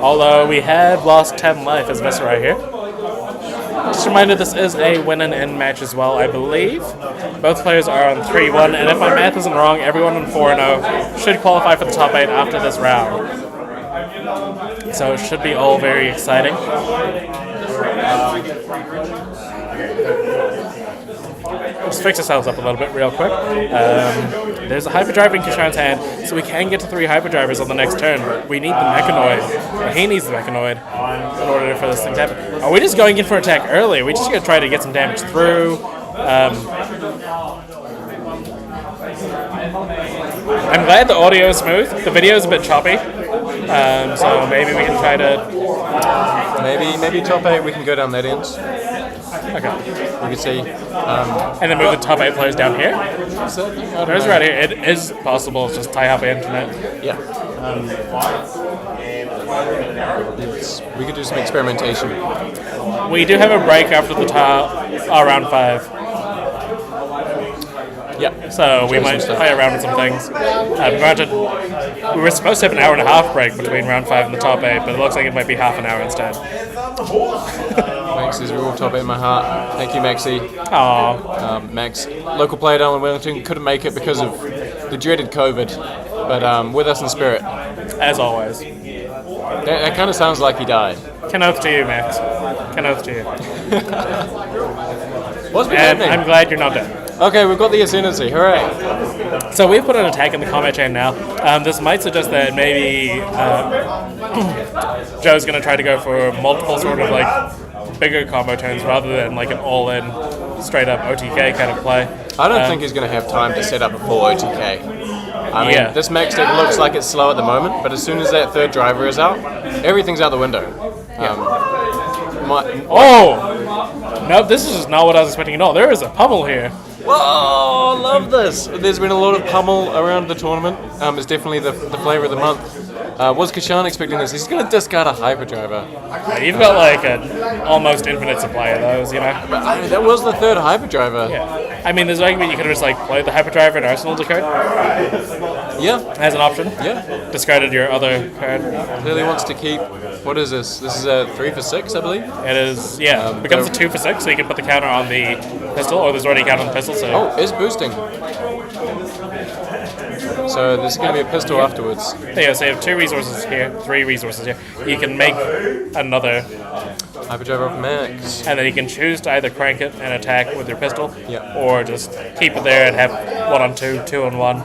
although we have lost 10 life as Viserai here. Just a reminder, this is a win and end match as well, I believe. Both players are on 3-1, and if my math isn't wrong, everyone on 4-0 should qualify for the top 8 after this round. So it should be all very exciting. Let's fix ourselves up a little bit real quick. There's a hyperdrive in Kishan's hand, so we can get to 3 hyperdrivers on the next turn, but we need the Mechanoid. Or he needs the Mechanoid in order for this thing to happen. Are we just going in for attack early? Are we just going to try to get some damage through? I'm glad the audio is smooth. The video is a bit choppy. So maybe we can try to...
Maybe top 8 we can go down that end.
Okay.
We can see.
And then move the top 8 players down here? There's right here. It is possible. It's just Taihape internet.
Yeah. We could do some experimentation.
We do have a break after the round 5.
Yeah.
So we might play around with some things. Granted, we were supposed to have an hour and a half break between round 5 and the top 8, but it looks like it might be half an hour instead.
Max is real top 8 in my heart. Thank you, Maxie.
Aww.
Max, local player down in Wellington, couldn't make it because of the dreaded COVID, but with us in spirit.
As always.
That kind of sounds like he died.
Can oath to you, Max. Can oath to you.
What's been
and
happening?
I'm glad you're not dead.
Okay, we've got the Ascendancy. Hooray.
So we've put an attack in the combat chain now. This might suggest that maybe Joe's going to try to go for multiple sort of like bigger combo turns rather than like an all-in straight up OTK kind of play.
I don't think he's going to have time to set up a full OTK. I mean, this Max deck looks like it's slow at the moment, but as soon as that 3rd driver is out, everything's out the window.
Oh! No, this is just not what I was expecting at all. There is a pummel here.
Whoa, love this! There's been a lot of pummel around the tournament. It's definitely the flavour of the month. Was Kashan expecting this? He's going to discard a hyperdriver.
You've got like an almost infinite supply of those, you know?
But, that was the third hyperdriver.
Yeah. I mean, there's an argument you could have just like played the hyperdriver and Arsenal to card.
Yeah.
As an option.
Yeah.
Discarded your other card.
Clearly wants to keep. What is this? This is a 3 for 6, I believe.
It is, yeah. Becomes a 2 for 6, so you can put the counter on the pistol, or there's already a counter on the pistol, so.
Oh, it's boosting. So this is going to be a pistol afterwards.
Yeah, so you have 2 resources here, 3 resources here. You can make another
hyperdriver of max.
And then you can choose to either crank it and attack with your pistol, or just keep it there and have 1 on 2, 2 on 1,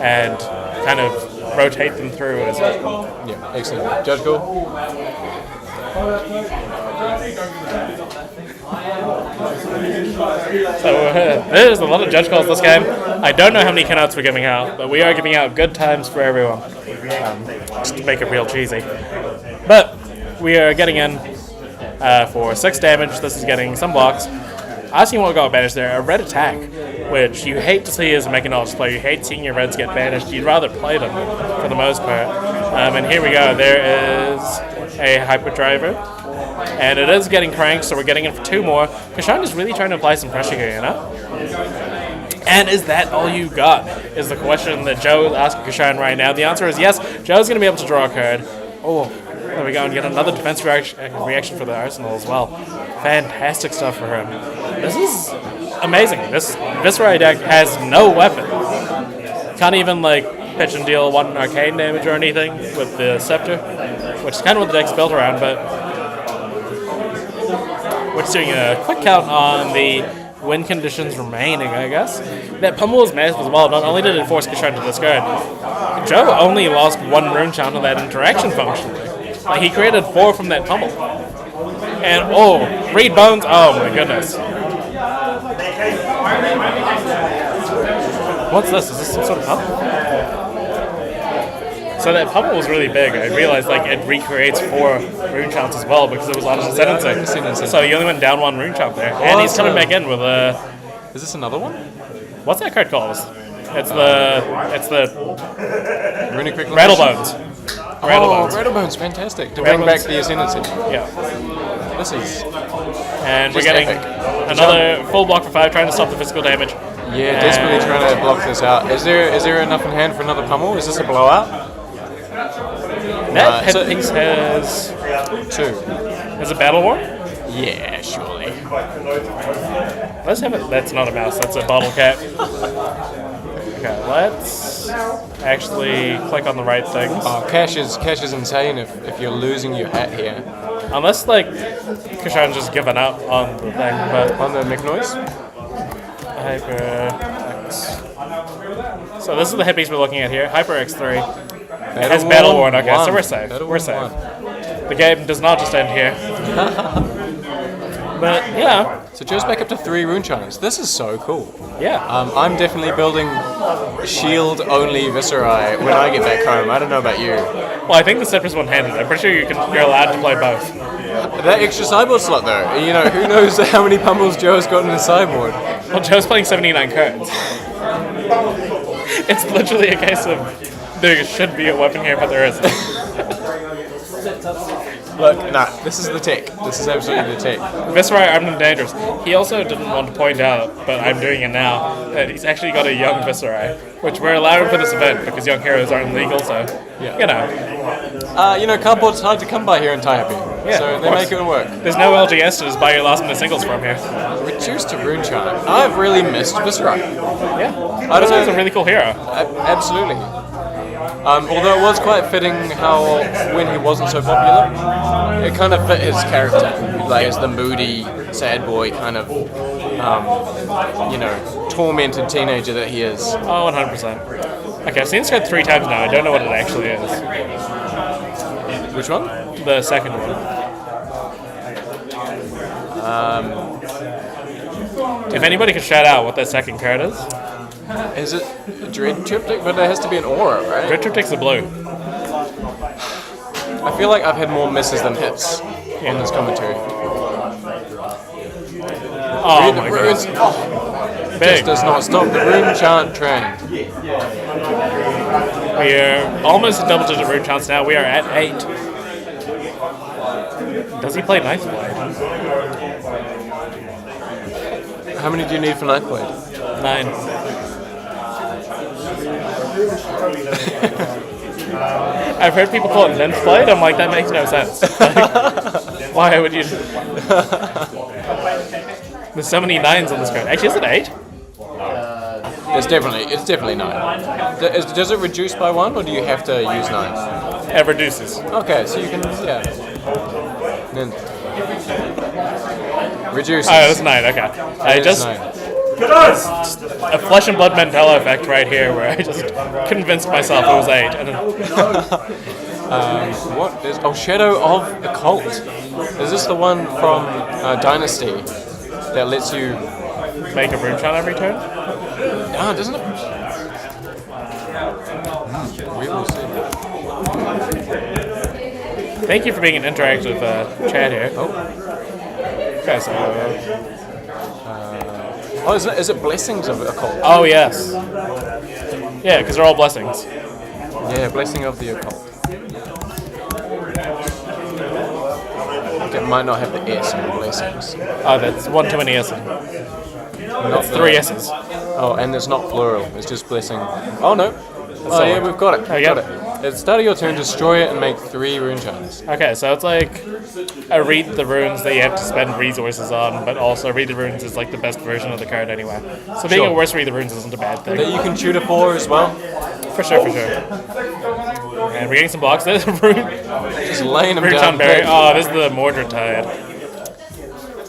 and kind of rotate them through as well.
Yeah, excellent. Judge Goal?
So there's a lot of judge calls this game. I don't know how many canouts we're giving out, but we are giving out good times for everyone, just to make it real cheesy. But we are getting in for 6 damage. This is getting some blocks. Asking what got banished there, a red attack, which you hate to see as a Mega Knowledge player. You hate seeing your reds get banished. You'd rather play them for the most part. And here we go. There is a hyperdriver. And it is getting cranked, so we're getting in for 2 more. Kashan is really trying to apply some pressure here, you know? And is that all you got? Is the question that Joe is asking Kashan right now. The answer is yes. Joe's going to be able to draw a card. Oh, there we go, and get another defense reaction for the Arsenal as well. Fantastic stuff for him. This is amazing. This Viserai deck has no weapon. Can't even like pitch and deal 1 arcane damage or anything with the Scepter, which is kind of what the deck's built around, but we're just doing a quick count on the win conditions remaining, I guess. That pummel is massive as well. Not only did it force Kashan to discard, Joe only lost 1 rune chant on that interaction function. Like, he created 4 from that pummel. And, oh, read bones, oh my goodness. What's this? Is this some sort of pummel? So that pummel was really big. I realized, like, it recreates 4 rune chants as well because it was on Ascendancy. So he only went down 1 rune chant there. And he's coming back in with a...
Is this another one?
What's that card called? It's the
Runic
Rattlebones.
Rattlebones, fantastic. To bring back the Ascendancy.
Yeah.
This is...
And we're getting another full block for 5, trying to stop the physical damage.
Yeah, desperately trying to block this out. Is there enough in hand for another pummel? Is this a blowout?
That headpiece has
2.
Is it Battle War?
Yeah, surely.
Let's have it. That's not a mouse, that's a bottle cap. Okay, let's actually click on the right things.
Oh, cash is insane if you're losing your hat here.
Unless, like, Kashan's just given up on the thing, but...
On the McNoise?
Hyper X. So this is the headpiece we're looking at here. Hyper X3. It has Battle Worn. Okay, so we're safe. We're safe. The game does not just end here. But, yeah.
So Joe's back up to 3 rune channels. This is so cool.
Yeah.
I'm definitely building shield-only Viserai when I get back home. I don't know about you.
Well, I think the Cypress one-handed. I'm pretty sure you're allowed to play both.
That extra sideboard slot, though. You know, who knows how many pummels Joe's got in his sideboard.
Well, Joe's playing 79 cards. It's literally a case of there should be a weapon here, but there isn't.
Look, nah, this is the tech. This is absolutely the tech.
Viserai armed and dangerous. He also didn't want to point out, but I'm doing it now, that he's actually got a young Viserai, which we're allowed for this event because young heroes aren't legal, so, you know.
You know, cardboard's hard to come by here in Taihape,
yeah,
so they make it work.
There's no LGS to just buy your last minute singles from here.
Reduced to rune chart. I've really missed Viserai.
Yeah,
I don't know.
He's a really cool hero.
Absolutely. Although it was quite fitting how, when he wasn't so popular, it kind of fit his character. Like, as the moody, sad boy kind of, you know, tormented teenager that he is.
Oh, 100%. Okay, I've seen this card 3 times now. I don't know what it actually is.
Which one?
The second one. If anybody could shout out what that second card is.
Is it a Dread Triptych? But it has to be an aura, right?
Dread Triptych's the blue.
I feel like I've had more misses than hits on this commentary.
Oh my goodness. big.
does not stop the rune chant train.
We are almost at double-digit rune chants now. We are at 8. Does he play Ninth Blade?
How many do you need for Ninth Blade?
9. I've heard people call it Ninth Blade. I'm like, that makes no sense. Like, why would you? There's so many 9s on this card. Actually, is it 8?
It's definitely 9. Does it reduce by 1, or do you have to use 9?
It reduces.
Okay, so you can, Then reduces.
Oh, it's 9. Okay. I just.
9.
A flesh and blood Mandela effect right here, where I just convinced myself it was 8. And then
What is? Oh, Shadow of the Cult. Is this the one from Dynasty that lets you
make a rune chant every turn?
Ah, doesn't it? We will see.
Thank you for being an interactive chat here. Okay, so.
Is it Blessings of Occult?
Oh, yes. Yeah, because they're all blessings.
Yeah, Blessing of the Occult. It might not have the S in Blessings.
Oh, that's one too many S's. That's 3 S's.
Oh, and it's not plural. It's just Blessing. Oh, no. Oh, yeah, we've got it.
Got
it. At the start of your turn, destroy it and make 3 rune chants.
Okay, so it's like a read the runes that you have to spend resources on, but also read the runes is like the best version of the card anyway. So being a worse read the runes isn't a bad thing.
That you can tutor for as well?
For sure. And we're getting some blocks. There's a rune.
Just laying them
rune
down.
Berry. Oh, this is the Mordred Tide.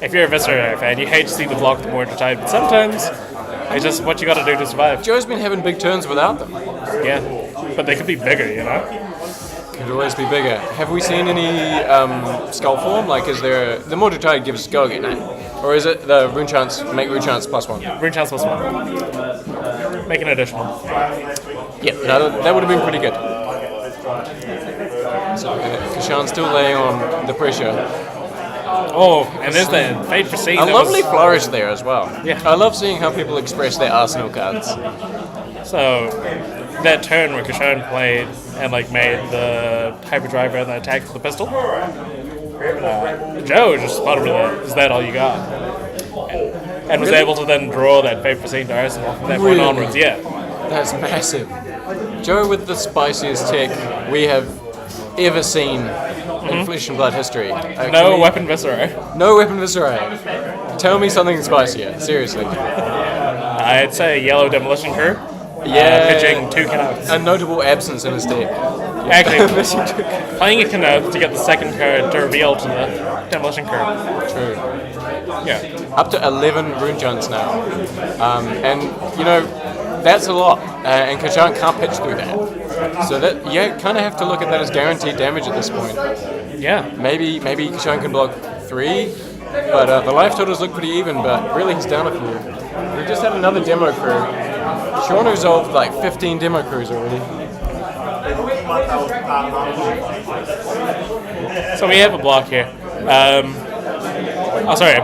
If you're a Viscera fan, you hate to see the block the Mordred Tide, but sometimes it's just what you gotta do to survive.
Joe's been having big turns without them.
Yeah, but they could be bigger, you know?
Could always be bigger. Have we seen any skull form? Like, is there the Mordred Tide gives go get 9, or is it the rune chants make rune chants +1?
Rune chants +1. Make an additional.
Yeah, no, that would have been pretty good. So Kashan's still laying on the pressure.
Oh, and there's the Fate for Scene.
A lovely flourish there as well.
Yeah.
I love seeing how people express their arsenal cards.
So, that turn where Kashan played and like made the hyperdriver and the attack with the pistol, Joe just spotted that. Is that all you got? And was able to then draw that Fate for Scene to Arsenal from that point onwards. Yeah.
That's massive. Joe with the spiciest tech we have ever seen in Flesh and Blood history.
No weapon viscera.
No weapon viscera. Tell me something spicier, seriously.
I'd say yellow demolition crew.
Yeah.
Pitching 2 Kenotes.
A notable absence in his deck.
Actually, playing a Kenote to get the second card to reveal to the demolition crew.
True.
Yeah.
Up to 11 rune chants now. And, you know, that's a lot. And Kashan can't pitch through that. So that you kind of have to look at that as guaranteed damage at this point.
Yeah.
Maybe Kashan can block 3, but the life totals look pretty even, but really he's down a few. We just had another demo crew. Sean resolved like 15 demo crews already.
So we have a block here. A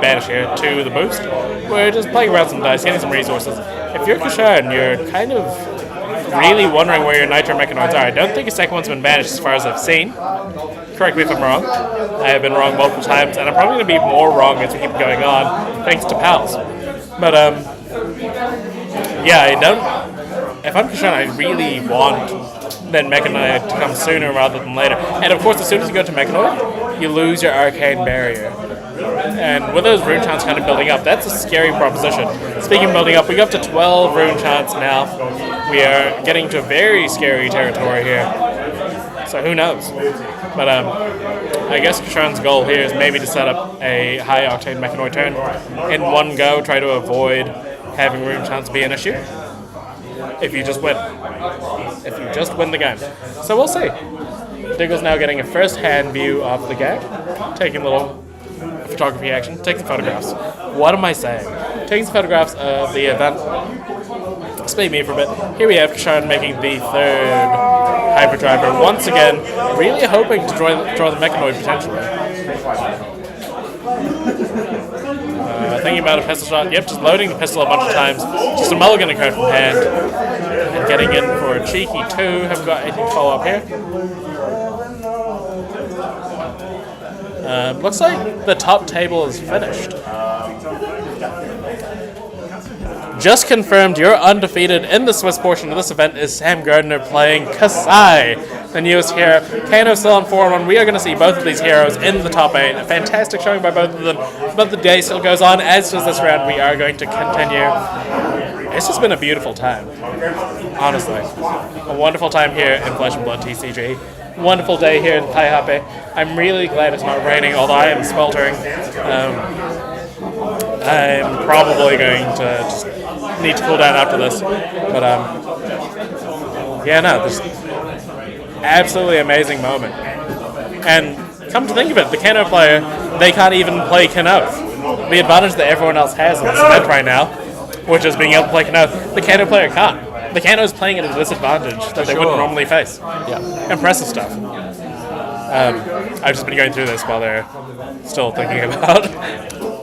banish here to the boost. We're just playing around some dice, getting some resources. If you're Kashan, you're kind of really wondering where your Nitro Mechanoids are. I don't think a second one's been banished as far as I've seen. Correct me if I'm wrong. I have been wrong multiple times, and I'm probably going to be more wrong as we keep going on, thanks to pals. But, yeah, I don't... If I'm Kashan, I really want that Mechanoid to come sooner rather than later. And of course, as soon as you go to Mechanoid, you lose your Arcane Barrier. And with those rune chants kind of building up, that's a scary proposition. Speaking of building up, we got up to 12 rune chants now. We are getting to very scary territory here. So who knows? But I guess Kashan's goal here is maybe to set up a high octane Mechanoid turn in one go, try to avoid having rune chants be an issue. If you just win. If you just win the game. So we'll see. Diggle's now getting a first-hand view of the game, taking a little photography action, taking photographs. What am I saying? Taking some photographs of the event. Speed me for a bit. Here we have Kashan making the third hyperdriver. Once again, really hoping to draw the Mechanoid potentially. Thinking about a pistol shot. Yep, just loading the pistol a bunch of times. Just a mulligan occurred from hand. And getting in for a cheeky 2. Have got anything to follow up here. Looks like the top table is finished. Just confirmed you're undefeated in the Swiss portion of this event is Sam Gardner playing Kasai, the newest hero. Kano still on 4-1. We are going to see both of these heroes in the top 8. A fantastic showing by both of them. But the day still goes on, as does this round. We are going to continue. It's just been a beautiful time, honestly. A wonderful time here in Flesh and Blood TCG. Wonderful day here in Taihape. I'm really glad it's not raining, although I am sweltering. I'm probably going to just need to cool down after this. But, yeah, no, this absolutely amazing moment. And come to think of it, the Kano player, they can't even play Kanoth. The advantage that everyone else has in this event right now, which is being able to play Kanoth, the Kano player can't. The Kano is playing at a disadvantage that they wouldn't normally face. Yeah. Impressive stuff. I've just been going through this while they're still thinking about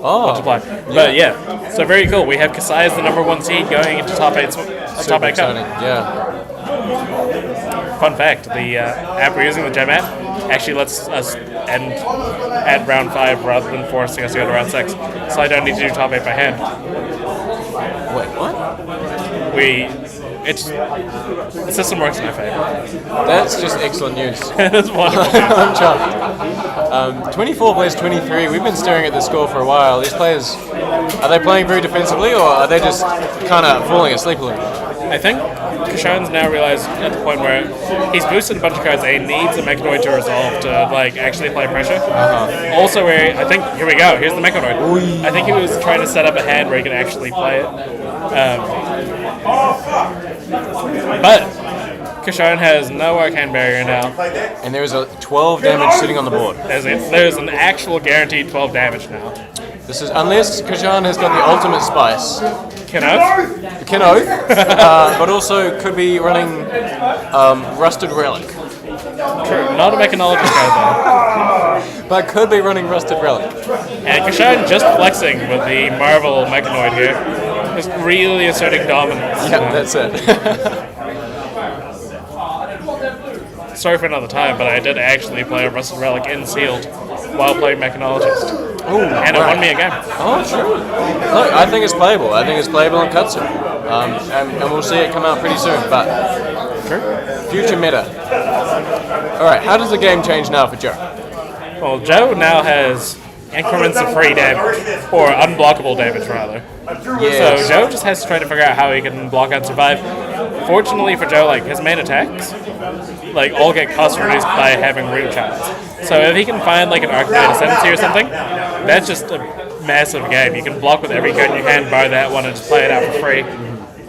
what to play. But yeah, so very cool. We have Kasai as the #1 seed going into top 8 Cup.
Yeah.
Fun fact, the app we're using, the Gem app, actually lets us end at round 5 rather than forcing us to go to round 6. So I don't need to do top 8 by hand.
Wait, what?
The system works in my favor.
That's just excellent news.
That's wonderful.
I'm chuffed. 24 plays 23. We've been staring at the score for a while. These players, are they playing very defensively, or are they just kind of falling asleep a little?
I think Kashan's now realized at the point where he's boosted a bunch of cards that he needs a Mechanoid to resolve to actually apply pressure. Also, where I think here we go. Here's the Mechanoid. I think he was trying to set up a hand where he can actually play it. But Kashan has no arcane barrier now.
And there's a 12 damage sitting on the board.
There's an actual guaranteed 12 damage now.
This is unless Kashan has got the ultimate spice.
Kenoth,
but also could be running Rusted Relic.
True, not a mechanologist card though.
But could be running Rusted Relic.
And Kashan just flexing with the Marvel Mechanoid here. Just really asserting dominance.
Yeah, that's it.
Sorry for another time, but I did actually play a Rusted Relic in Sealed while playing Mechanologist.
Ooh,
and it won me a game.
Oh, true. Look, I think it's playable. I think it's playable in Katsu. And we'll see it come out pretty soon. But future meta. Alright, how does the game change now for Joe?
Well, Joe now has increments of free damage, or unblockable damage rather.
Yes.
So Joe just has to try to figure out how he can block and survive. Fortunately for Joe, his main attacks, all get cost reduced by having rune charms. So if he can find an Arcade Ascendancy or something, that's just a massive game. You can block with every card in your hand, bar that one, and just play it out for free,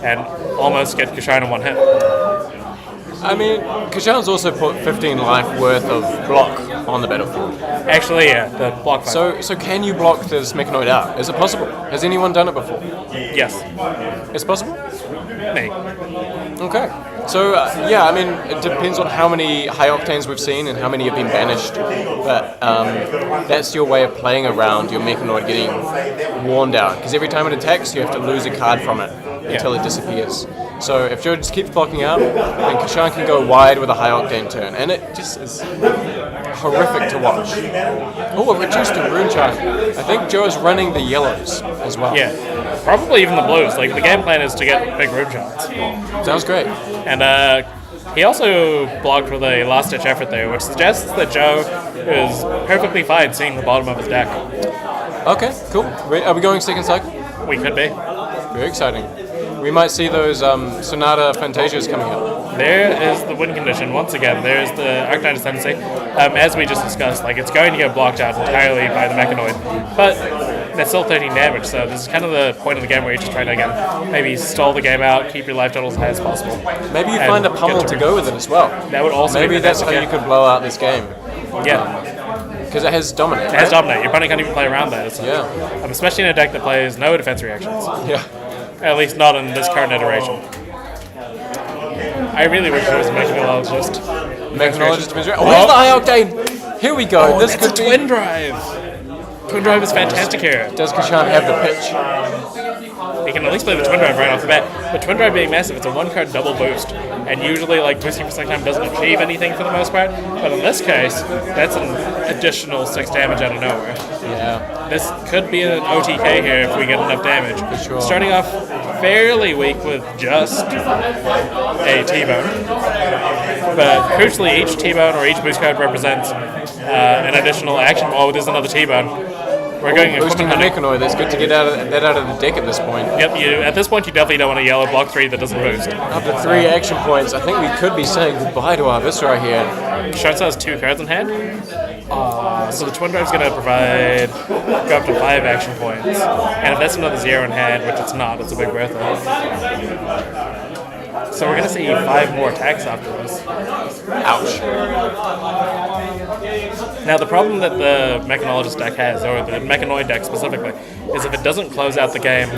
and almost get Kashan in one hit.
I mean, Kashan's also put 15 life worth of block on the battlefield.
Actually, yeah, the block.
So can you block this Mechanoid out? Is it possible? Has anyone done it before?
Yes.
It's possible?
Me.
Okay. So, yeah, I mean, it depends on how many high octanes we've seen and how many have been banished. But that's your way of playing around your Mechanoid getting worn down. Because every time it attacks, you have to lose a card from it until it disappears. So if Joe just keeps blocking out, then Kashan can go wide with a high octane turn. And it just is horrific to watch. Oh, it reduced to rune charm. I think Joe is running the yellows as well.
Yeah, probably even the blues. The game plan is to get big rune charms.
Sounds great.
And he also blocked with a last-ditch effort there, which suggests that Joe is perfectly fine seeing the bottom of his deck.
Okay, cool. Are we going second cycle?
We could be.
Very exciting. We might see those Sonata Fantasias coming out.
There is the win condition once again. There's the Arcanine Ascendancy. As we just discussed, it's going to get blocked out entirely by the Mechanoid, but that's still 13 damage. So this is kind of the point of the game where you're just trying to maybe stall the game out, keep your life totals as high as possible.
Maybe you find a pummel to go with it as well.
That would also
maybe that's how you could blow out this game.
Yeah.
Because it has Dominate.
It has Dominate. Your opponent can't even play around that. So.
Yeah.
Especially in a deck that plays no defense reactions.
Yeah.
At least not in this current iteration. I really wish it was a Mechanologist.
Mechanologist. Oh, where's the high octane? Here we go.
Oh, this could be Twin Drive. Twin Drive is fantastic here.
Does Kashan have the pitch?
He can at least play the Twin Drive right off the bat. But Twin Drive being massive, it's a one-card double boost. And usually, like, boosting for select time doesn't achieve anything for the most part. But in this case, that's an additional 6 damage out of nowhere.
Yeah.
This could be an OTK here if we get enough damage.
For sure.
Starting off fairly weak with just a T-Bone. But crucially, each T-Bone or each boost card represents an additional action. Oh, there's another T-Bone. We're going
boosting the Mechanoid. That's good to get that out of the deck at this point.
Yep. At this point, you definitely don't want a yellow block 3 that doesn't boost.
After 3 action points, I think we could be saying goodbye to our Viscera here.
Shards has 2 cards in hand. So the Twin Drive's going to provide go up to 5 action points. And if that's another 0 in hand, which it's not, it's a big breath. So we're going to see 5 more attacks after this.
Ouch.
Now the problem that the Mechanologist deck has, or the Mechanoid deck specifically, is if it doesn't close out the game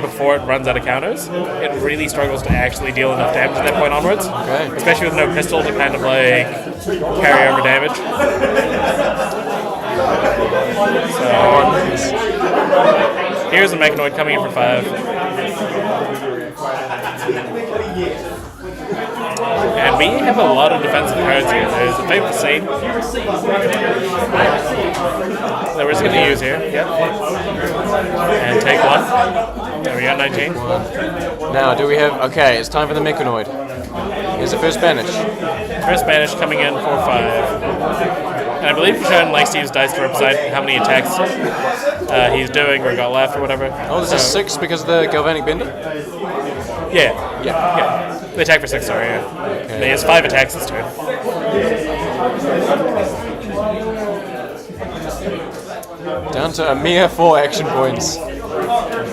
before it runs out of counters, it really struggles to actually deal enough damage at that point onwards.
Okay.
Especially with no pistol to kind of like carry over damage. So here's a Mechanoid coming in for 5. And we have a lot of defensive cards here. There's a Fatal Saint that we're just going to use here. Yep. And take 1. There we go, 19.
Now, do we have... Okay, it's time for the Mechanoid. Here's the first banish.
First banish coming in for 5. And I believe Kashan likes to use dice to represent how many attacks he's doing or got left or whatever.
Oh, this is 6 because of the Galvanic Bender?
Yeah. They attack for 6, sorry, yeah. Okay. He has 5 attacks this turn.
Down to a mere 4 action points.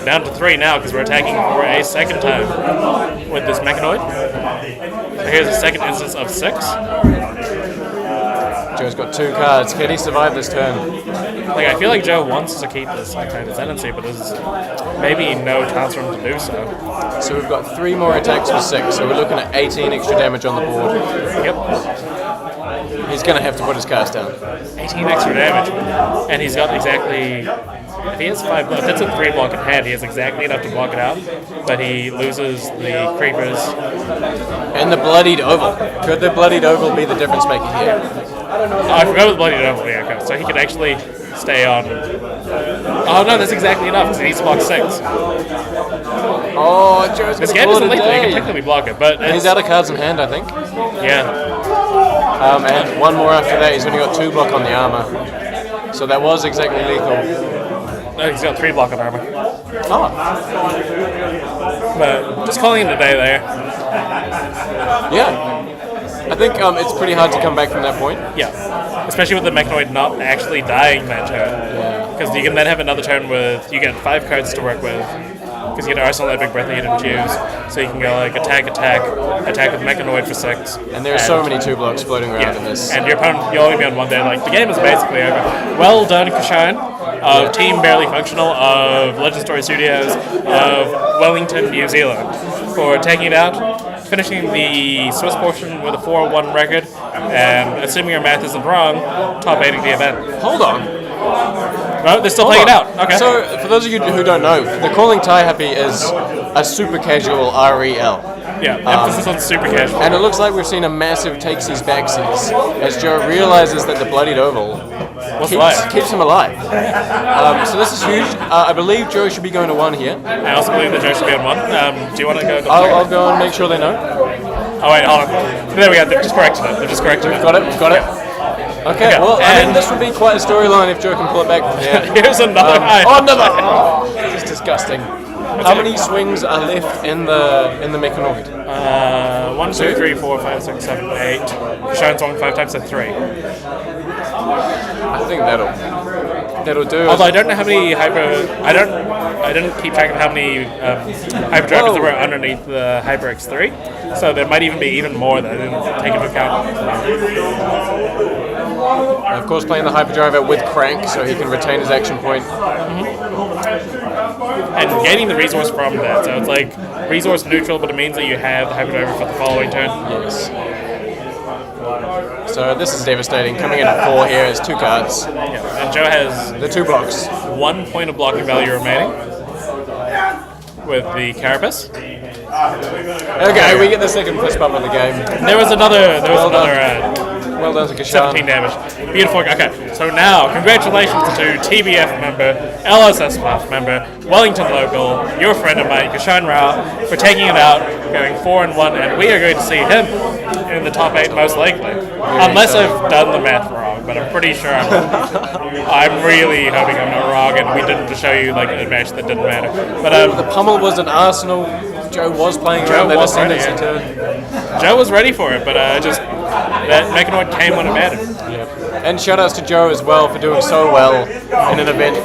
Down to 3 now because we're attacking for a second time with this Mechanoid. So here's a second instance of 6.
Joe's got 2 cards. Can he survive this turn?
Like, I feel like Joe wants to keep this kind of tendency, but there's maybe no chance for him to do so.
So we've got 3 more attacks for 6, so we're looking at 18 extra damage on the board.
Yep.
He's going to have to put his cast down.
18 extra damage. And he's got exactly... If he has 5... If it's a 3 block in hand, he has exactly enough to block it out, but he loses the creepers.
And the Bloodied Oval. Could the Bloodied Oval be the difference maker here?
Oh, I forgot the Bloodied Oval. Yeah, okay. So he could actually stay on... Oh, no, that's exactly enough, because he needs to block 6.
Oh, Joe's
this
going to
game
call
isn't
it a
lethal. He
day.
can technically block it, but...
He's out of cards in hand, I think.
Yeah.
And 1 more after that. He's only got 2 block on the armor. So that was exactly lethal.
No, he's got 3 block on armor.
Oh.
But just calling it a day there.
Yeah. I think it's pretty hard to come back from that point.
Yeah. Especially with the Mechanoid not actually dying that turn. Because you can then have another turn with... You get 5 cards to work with. Because you get Arsenal that big breath that you didn't choose. So you can go like attack with Mechanoid for 6.
And there are so many 2 blocks floating around in this.
And your opponent, you'll only be on 1 day. Like, the game is basically over. Well done, Kashan, of Team Barely Functional, of Legend Story Studios, of Wellington, New Zealand, for taking it out, finishing the Swiss portion with a 4-1 record, and assuming your math isn't wrong, top 8ing the event.
Hold on.
No, they're still playing it out. Okay.
So, for those of you who don't know, the Calling Taihape is a super casual REL.
Yeah, emphasis on super casual.
And it looks like we've seen a massive takesies backsies as Joe realizes that the Bloodied Oval keeps him alive. So this is huge. I believe Joe should be going to 1 here.
I also believe that Joe should be on 1. Do you want to go?
I'll go and make sure they know.
Oh wait, hold on. There we go. They've just corrected it.
Got it. Okay, well, I think this would be quite a storyline if Joe can pull it back from here.
Here's another
This is disgusting. How many swings are left in the Mechanoid?
1, 2, 3, 4, 5, 6, 7, 8. Shine swung 5 times, so 3.
I think that'll do.
Although I don't know how many I didn't keep track of how many hyperdrives there were underneath the Hyper X3. So there might even be even more that I didn't take into account.
Of course, playing the hyperdriver with Crank so he can retain his action point.
And gaining the resource from that. So it's like resource neutral, but it means that you have the hyperdriver for the following turn.
Yes. So this is devastating. Coming in at 4 here is 2 cards.
Yeah. And Joe has
the 2 blocks.
1 point of blocking value remaining with the Carapace.
Okay, we get the second fist bump of the game.
There was another.
Well done to Kashan.
17 damage. Beautiful. Okay, so now congratulations to TBF member, LSS Buff member, Wellington local, your friend of mine, Kashan Rao, for taking it out, going 4-1, and we are going to see him in the top 8 most likely, unless I've done the math wrong. But I'm pretty sure I'm really hoping I'm not wrong, and we didn't show you like a match that didn't matter. But
the pummel was an Arsenal. Joe was playing around that ascendancy turn.
Joe was ready for it, but just that Mechanoid came when it mattered.
Yep. And shout outs to Joe as well for doing so well in an event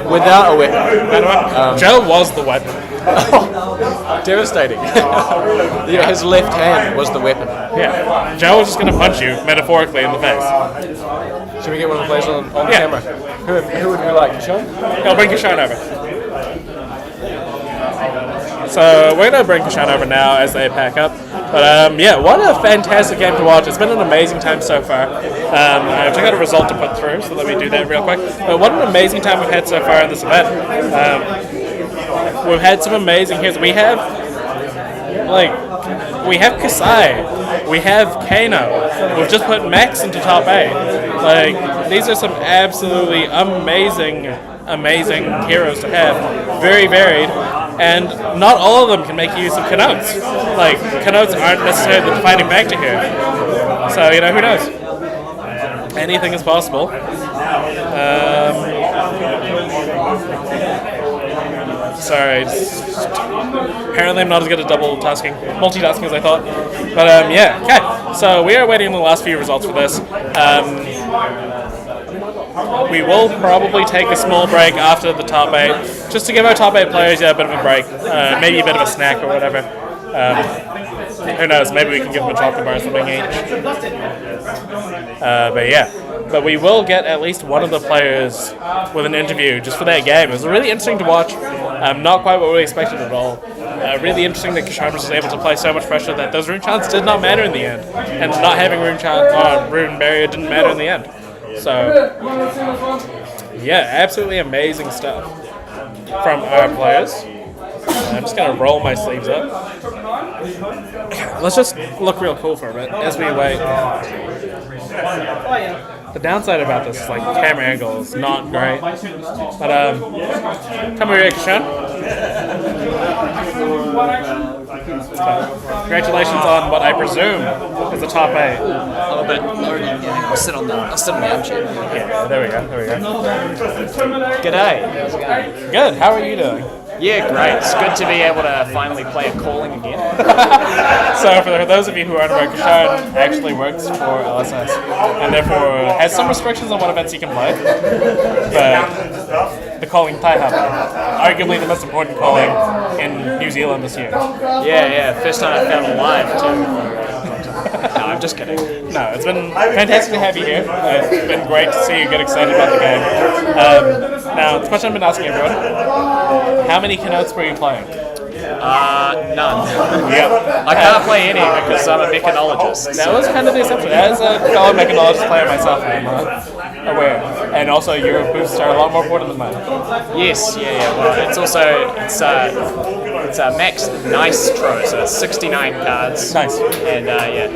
without a weapon.
Joe was the weapon.
Devastating. Yeah, his left hand was the weapon.
Yeah. Joe was just going to punch you metaphorically in the face.
Should we get one of the players on camera? Who would we like? Kashan?
I'll bring Kashan over. So we're going to bring Kashan over now as they pack up. But yeah, what a fantastic game to watch. It's been an amazing time so far. I've got a result to put through, so let me do that real quick. But what an amazing time we've had so far in this event. We've had some amazing hits. We have Kasai. We have Kano. We've just put Max into top 8. These are some absolutely amazing heroes to have. Very varied. And not all of them can make use of Kanotes. Kanotes aren't necessarily the defining factor here. So, who knows? Anything is possible. Sorry. Apparently I'm not as good at multitasking as I thought. But, yeah. Okay. So, we are waiting on the last few results for this. We will probably take a small break after the top 8, just to give our top 8 players a bit of a break, maybe a bit of a snack or whatever. Who knows, maybe we can give them a chocolate bar or something each. But yeah, but we will get at least one of the players with an interview just for that game. It was really interesting to watch, not quite what we expected at all. Really interesting that Kashan was able to play so much pressure that those rune chants did not matter in the end, and not having rune barrier didn't matter in the end. So, yeah, absolutely amazing stuff from our players. I'm just going to roll my sleeves up. Let's just look real cool for a bit as we wait. The downside about this is camera angle is not great. But come over here, Kashan. Congratulations on what I presume is the top 8.
A little bit. I'll sit on the armchair.
Yeah, there we go.
G'day.
Good. How are you doing?
Yeah, great. It's good to be able to finally play a calling again.
So for those of you who aren't aware, Kashan actually works for LSS and therefore has some restrictions on what events he can play. But the calling Taihape, arguably the most important calling in New Zealand this year.
Yeah. First time I found it live too. No, I'm just kidding.
No, it's been fantastic to have you here. It's been great to see you get excited about the game. Now, the question I've been asking everyone, how many Kanotes were you playing?
None.
Yep.
I can't play any because I'm a mechanologist.
That was kind of the assumption. As a fellow mechanologist player myself, I'm aware. And also, your boosts are a lot more important than mine.
Yes, yeah. Well, it's a max nice throw, so it's 69 cards.
Nice.
And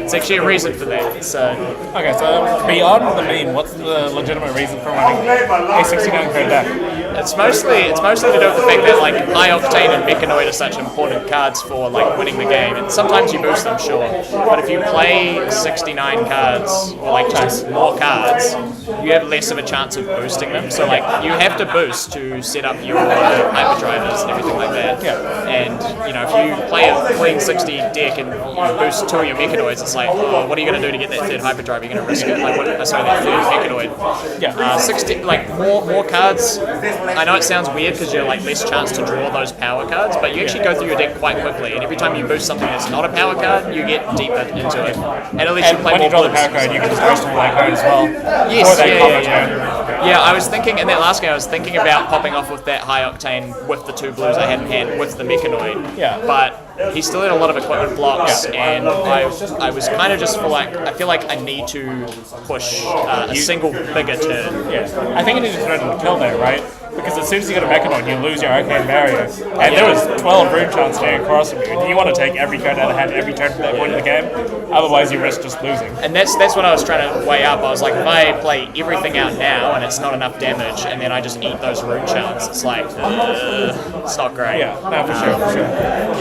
it's actually a reason for that. So
okay, so beyond the meme, what's the legitimate reason for running a 69 card deck?
It's mostly to do with the fact that high octane and mechanoid are such important cards for winning the game. And sometimes you boost them, sure, but if you play 69 cards or just more cards, you have less of a chance of boosting them. So you have to boost to set up your hyperdrivers and everything like that.
Yeah.
And if you play a clean 60 deck and you boost 2 of your mechanoids, it's what are you going to do to get that third hyperdrive? Are you going to risk it? That third mechanoid.
Yeah.
60 more cards. I know it sounds weird because you're less chance to draw those power cards, but you actually go through your deck quite quickly. And every time you boost something that's not a power card, you get deeper into it. And at least you play
when
more
you draw the
blues.
power card, you can just boost the black card as well.
Yes,
yeah.
Yeah, I was thinking in that last game, I was thinking about popping off with that high octane with the 2 blues I had in hand with the mechanoid.
Yeah.
But
he still had a lot of equipment blocks, and I was kind of just I feel like I need to push a single bigger turn.
Yeah, I think you need to threaten to kill there, right? Because as soon as you get a Mechanod, you lose your Arcane Barrier. And there was 12 rune chants staring across from you. You want to take every card out of hand every turn from that point in the game, otherwise you risk just losing.
And that's what I was trying to weigh up. I was like, if I play everything out now and it's not enough damage, and then I just eat those rune chants, it's like, it's not great.
Yeah, no, for sure.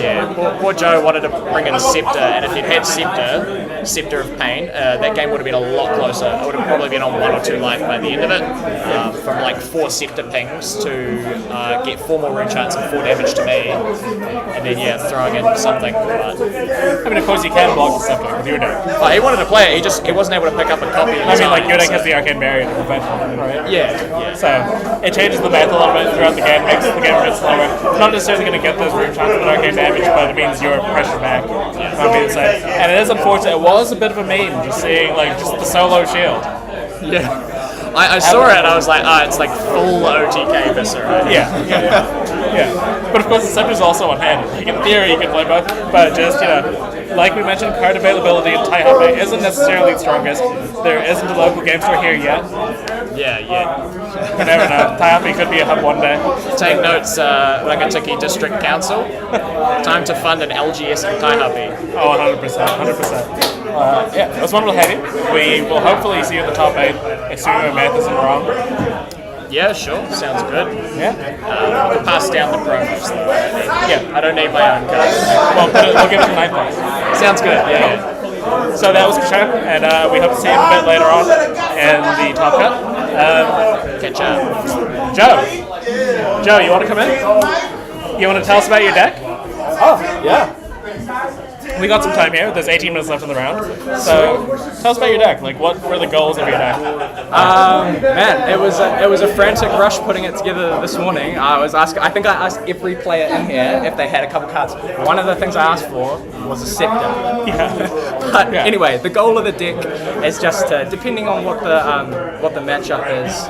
Yeah, poor Joe wanted to bring in Scepter, and if he'd had Scepter of Pain, that game would have been a lot closer. I would have probably been on 1 or 2 life by the end of it, from like 4 Scepter pings to get 4 more rune chants and 4 damage to me, and then throwing in something. But
I mean, of course you can block the Scepter with your deck.
He wanted to play it, he wasn't able to pick up a copy.
I mean, like your deck has the Arcane Barrier to prevent it, right?
Yeah.
So it changes the math a little bit throughout the game, makes the game a bit slower. Not necessarily going to get those rune chants with Arcane damage, but it means you're pressure back. And it is unfortunate. It was a bit of a meme just seeing just the solo shield.
Yeah. I saw it and I was like, it's like full OTK Viscera.
Yeah. But of course, the Scepter's also one-handed. In theory, you can play both, but just, like we mentioned, card availability in Taihape isn't necessarily the strongest. There isn't a local game store here yet.
Yeah.
You never know. Taihape could be a hub one day.
Take notes, Rangatiki District Council. Time to fund an LGS in Taihape.
Oh, 100%. It was wonderful having you. We will hopefully see you at the top 8, assuming my math isn't wrong.
Yeah, sure. Sounds good.
Yeah.
I'll pass down the promos. I don't need my own cards.
Well, we'll give it to 9 points.
Sounds good. Yeah.
So that was Kashan, and we hope to see him a bit later on in the top cut.
Catch up.
Joe, you want to come in? You want to tell us about your deck?
Oh, yeah.
We got some time here. There's 18 minutes left in the round. So tell us about your deck. What were the goals of your deck?
Man, it was a frantic rush putting it together this morning. I think I asked every player in here if they had a couple cards. One of the things I asked for was a Scepter. But anyway, the goal of the deck is just to, depending on what the matchup is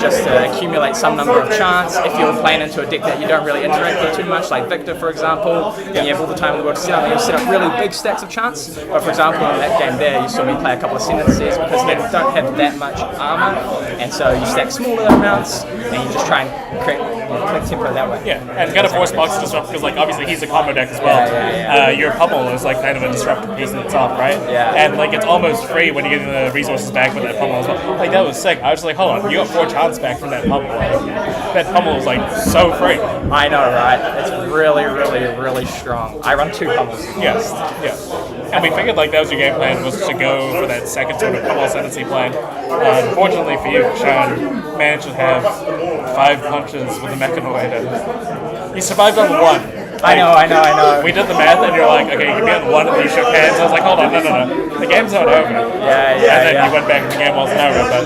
just to accumulate some number of chants. If you're playing into a deck that you don't really interact with too much, like Victor, for example, then you have all the time in the world to set up. You'll set up really big stacks of chants. But for example, in that game there, you saw me play a couple of sentences because they don't have that much armor, and so you stack smaller amounts and you just try and create tempo that way.
Yeah, and kind of force Box to disrupt because obviously he's a combo deck as well. Your pummel is kind of a disruptive piece in itself, right?
Yeah.
And it's almost free when you get the resources back with that pummel as well. That was sick. I was just hold on, you got 4 chants back from that pummel. That pummel was so free.
I know, right? It's really, really, really strong. I run 2 pummels.
Yes. And we figured that was your game plan, was to go for that second sort of pummel ascendancy plan. Unfortunately for you, Sean managed to have 5 punches with a Mechanoid, and you survived on 1.
I know.
We did the math, and you're like, okay, you can be on 1, and you shook hands. I was like, hold on, no. The game's not over. And then you went back and the game wasn't over, but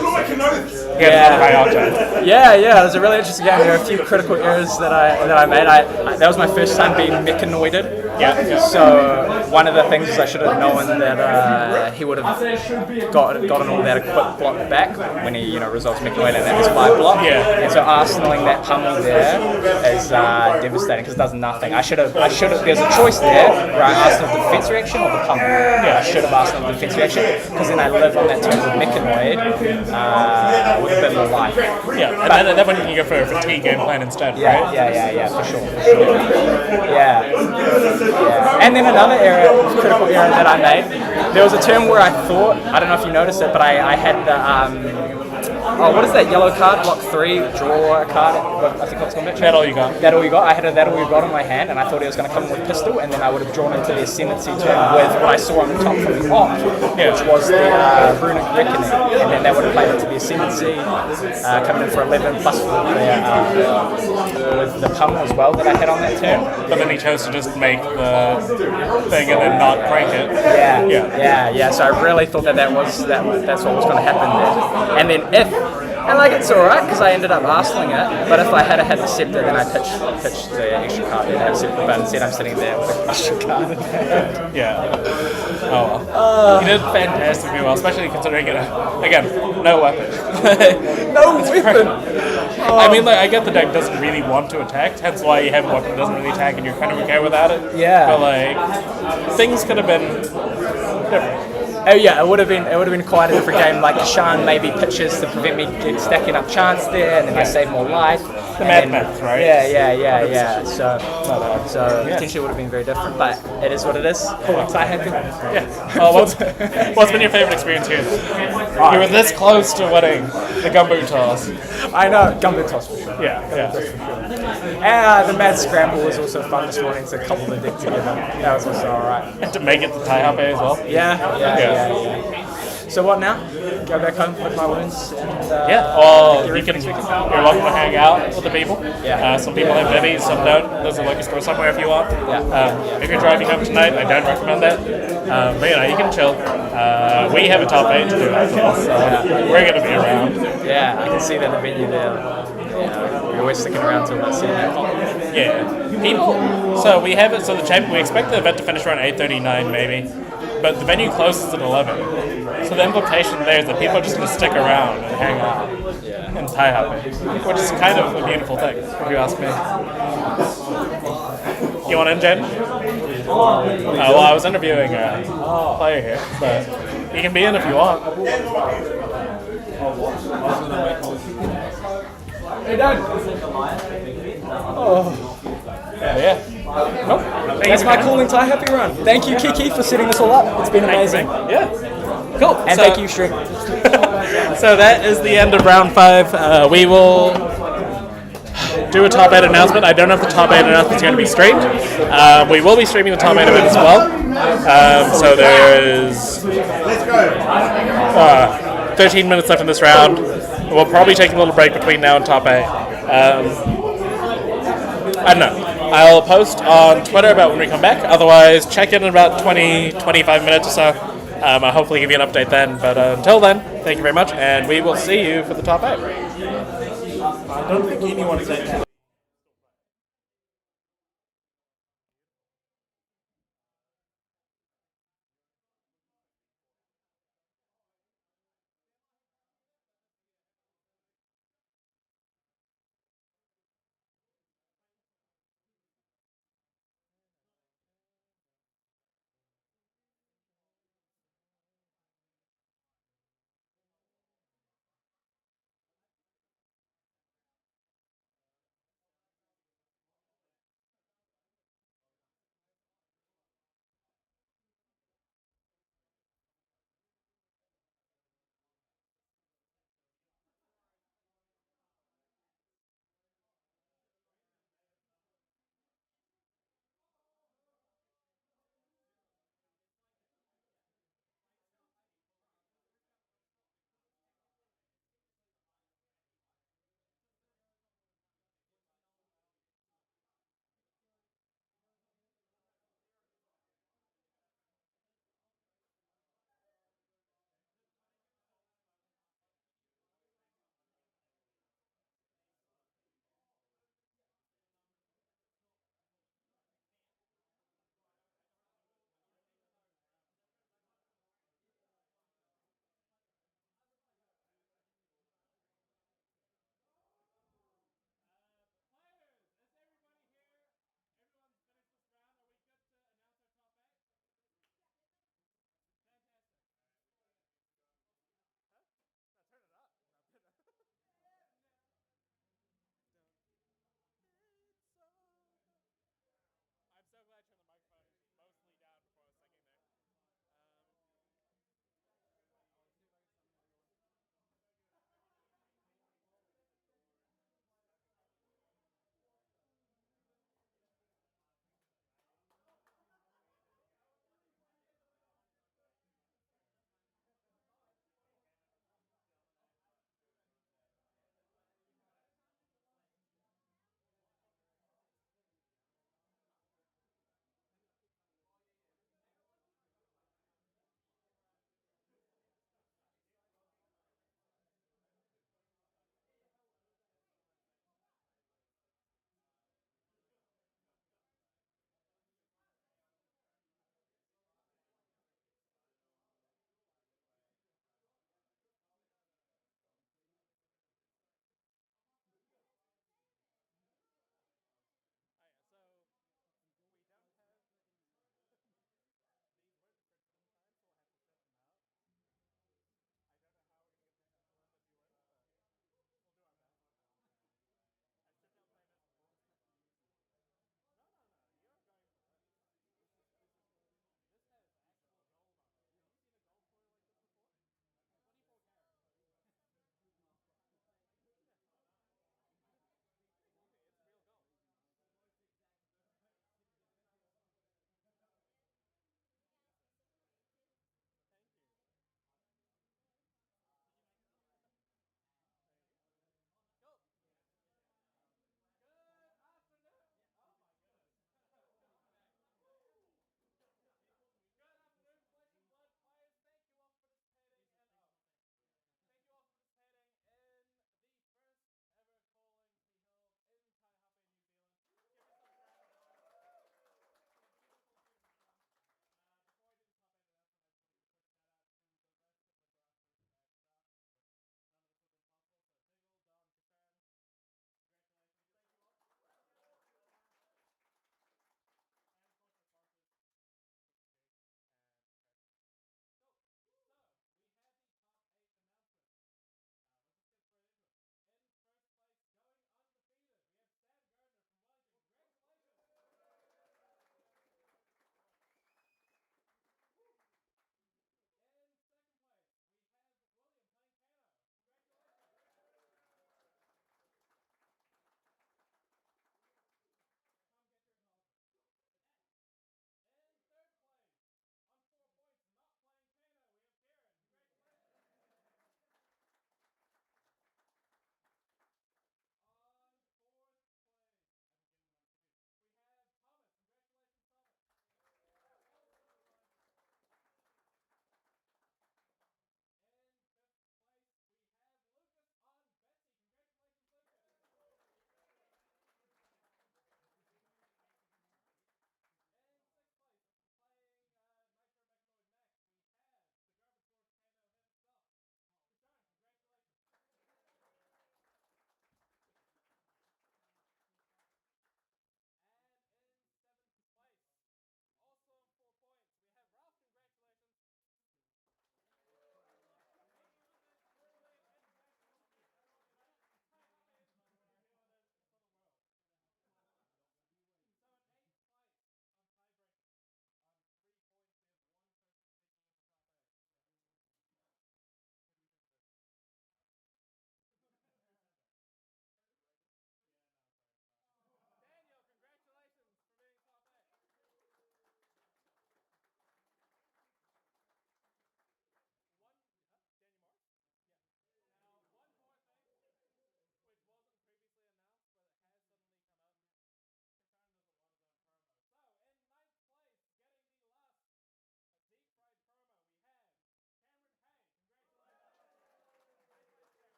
you had a high octane.
Yeah, it was a really interesting game. There were a few critical errors that I made. That was my first time being Mechanoided.
Yeah.
So one of the things is I should have known that he would have gotten all that equip block back when he resolves Mechanoid, and that was 5 block.
Yeah.
And so arsenaling that pummel there is devastating because it does nothing. I should have. There's a choice there where I arsenal the defense reaction or the pummel. Yeah. I should have arsenal the defense reaction because then I live on that turn with Mechanoid with a bit more life.
Yeah. And then when you can go for a fatigue game plan instead, right?
Yeah, for sure. Yeah. And then another critical error that I made, there was a turn where I thought, I don't know if you noticed it, but I had the, what is that yellow card? Block 3, draw a card. I think that's called it.
That all you got.
That all you got. I had a that all you got in my hand, and I thought he was going to come in with pistol, and then I would have drawn into the ascendancy turn with what I saw on the top from the off, which was the runic reckoning, and then that would have played into the ascendancy, coming in for 11 plus with the pummel as well that I had on that turn.
But then he chose to just make the thing and then not crank it.
Yeah. So I really thought that's what was going to happen there. And then it's alright because I ended up arsenaling it, but if I had had the Scepter, then I pitched the extra card there to have Scepter, but instead I'm sitting there with an extra card in hand.
Yeah. Oh well. You did fantastically well, especially considering again, no weapon.
No weapon!
I mean, like, I get the deck doesn't really want to attack, hence why you have one that doesn't really attack and you're kind of okay without it.
Yeah.
But, like, things could have been different.
Oh yeah, it would have been quite a different game. Like Kashan maybe pitches to prevent me stacking up chance there, and then I save more life.
The mad math, right?
Yeah. So potentially it would have been very different, but it is what it is. Cool. Taihape.
Yeah. What's been your favorite experience here? You were this close to winning the gumbo toss.
I know, gumbo toss for sure.
Yeah.
And the mad scramble was also fun this morning to couple the deck together. That was also alright.
And to make it to Taihape as well.
Yeah. So what now? Go back home with my wounds and
you're welcome to hang out with the people.
Yeah.
Some people have bivvies, some don't. There's a liquor store somewhere if you want. If you're driving home tonight, I don't recommend that. But you can chill. We have a top 8 to do as well, so we're going to be around.
Yeah, I can see that the venue there. We're always sticking around till about 7 o'clock.
Yeah. People. So we have it. So we expect the event to finish around 8:39 maybe, but the venue closes at 11. So the implication there is that people are just going to stick around and hang out in Taihape, which is kind of a beautiful thing, if you ask me. You want in, Jen? Well, I was interviewing a player here, but you can be in if you want.
Hey, Doug.
Yeah. Nope.
That's my cooling Taihape run. Thank you, Kiki, for setting this all up. It's been amazing.
Yeah. Cool.
And thank you, Shrek.
So that is the end of round 5. We will do a top 8 announcement. I don't know if the top 8 announcement is going to be streamed. We will be streaming the top 8 event as well. So there is 13 minutes left in this round. We'll probably take a little break between now and top 8. I don't know. I'll post on Twitter about when we come back. Otherwise, check in about 20-25 minutes or so. I'll hopefully give you an update then. But until then, thank you very much, and we will see you for the top 8.
I don't think anyone is actually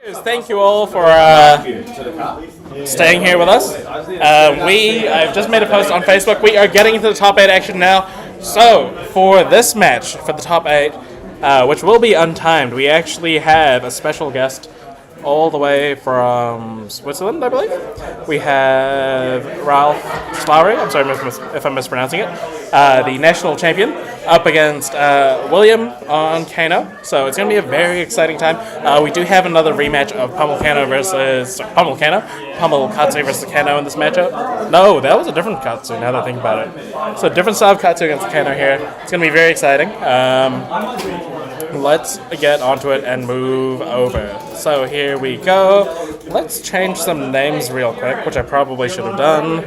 Thank you all for staying here with us. I've just made a post on Facebook. We are getting into the top 8 action now. So, for this match, for the top 8, which will be untimed, we actually have a special guest all the way from Switzerland, I believe. We have Ralph Slowry, I'm sorry if I'm mispronouncing it, the national champion, up against William on Kano. So it's going to be a very exciting time. We do have another rematch of Pummel Katsu versus Kano in this matchup. No, that was a different Katsu, now that I think about it. So different style of Katsu against Kano here. It's going to be very exciting. Let's get onto it and move over. So here we go. Let's change some names real quick, which I probably should have done.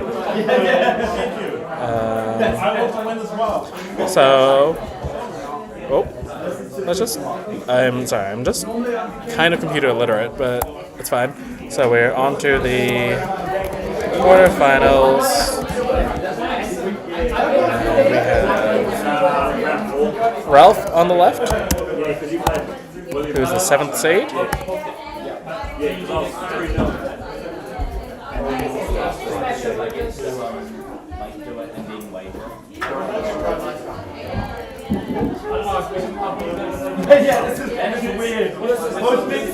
I'm just kind of computer illiterate, but it's fine. So we're on to the quarterfinals. We have Ralph on the left, who's the 7th seed.
Yeah, this is weird. Most big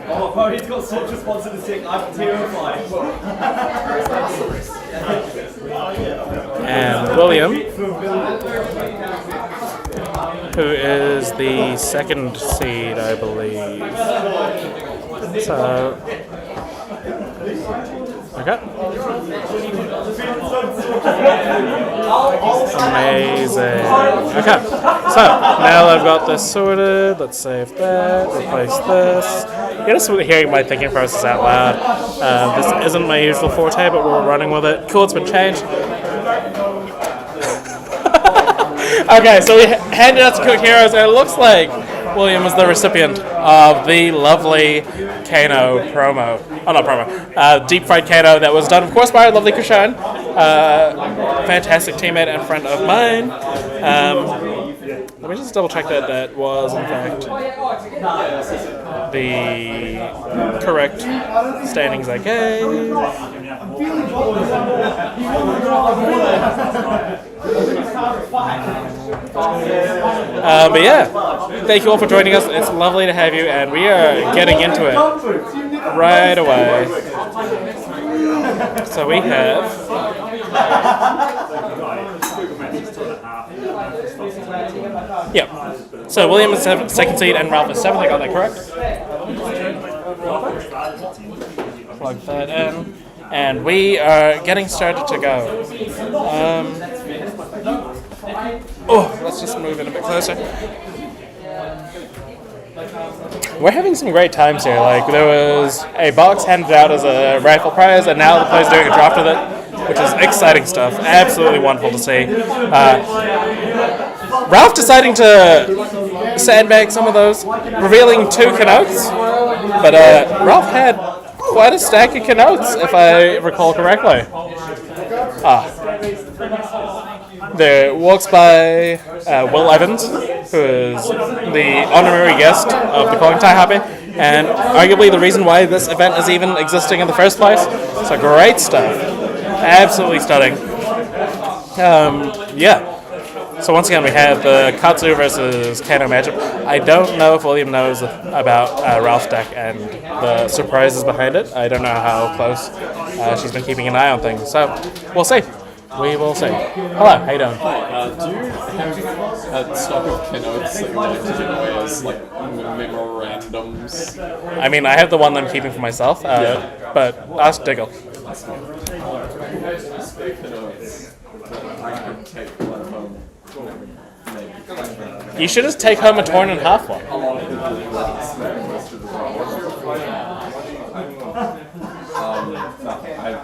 Oh, bro, he's got such responsibility. I'm terrified.
And William, who is the 2nd seed, I believe. So, okay. Amazing. Okay, so now I've got this sorted. Let's save that, replace this. You're just hearing my thinking process out loud. This isn't my usual forte, but we're running with it. Cool, it's been changed. Okay, so we handed out to Cook Heroes, and it looks like William is the recipient of the lovely Kano promo. Oh, not promo. Deep fried Kano that was done, of course, by our lovely Krishan. Fantastic teammate and friend of mine. Let me just double check that was, in fact, the correct standings I gave. But yeah, thank you all for joining us. It's lovely to have you, and we are getting into it right away. So we have yep. So William is 2nd seed and Ralph is 7th. I got that correct. Plug that in. And we are getting started to go. Let's just move in a bit closer. We're having some great times here. Like, there was a box handed out as a raffle prize, and now the player's doing a draft with it, which is exciting stuff. Absolutely wonderful to see. Ralph deciding to sandbag some of those, revealing 2 Kanotes, but Ralph had quite a stack of Kanotes, if I recall correctly. There walks by Will Evans, who is the honorary guest of the Calling Taihape, and arguably the reason why this event is even existing in the first place. So great stuff. Absolutely stunning. Yeah. So once again, we have the Katsu versus Kano matchup. I don't know if William knows about Ralph's deck and the surprises behind it. I don't know how close she's been keeping an eye on things. So we'll see. We will see. Hello, how you doing?
Do you have a stock of Kanotes that you like to give away as like memorandums?
I mean, I have the one that I'm keeping for myself, but ask Diggle. You should just take home a torn in half one.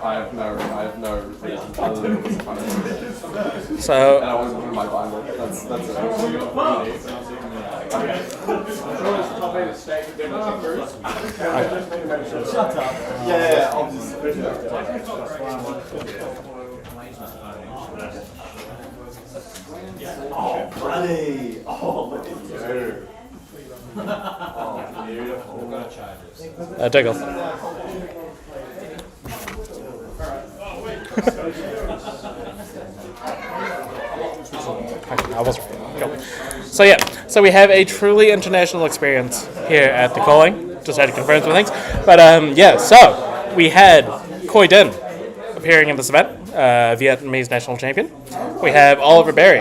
I have no reason other than it was fun.
So,
and I wasn't in my binder. That's it. Oh, buddy! Oh, look at you! Oh, beautiful.
Diggle. I was cool. So yeah, so we have a truly international experience here at the calling. Just had to confirm some things, but yeah. So we had Khoi Din appearing in this event, Vietnamese national champion. We have Oliver Berry,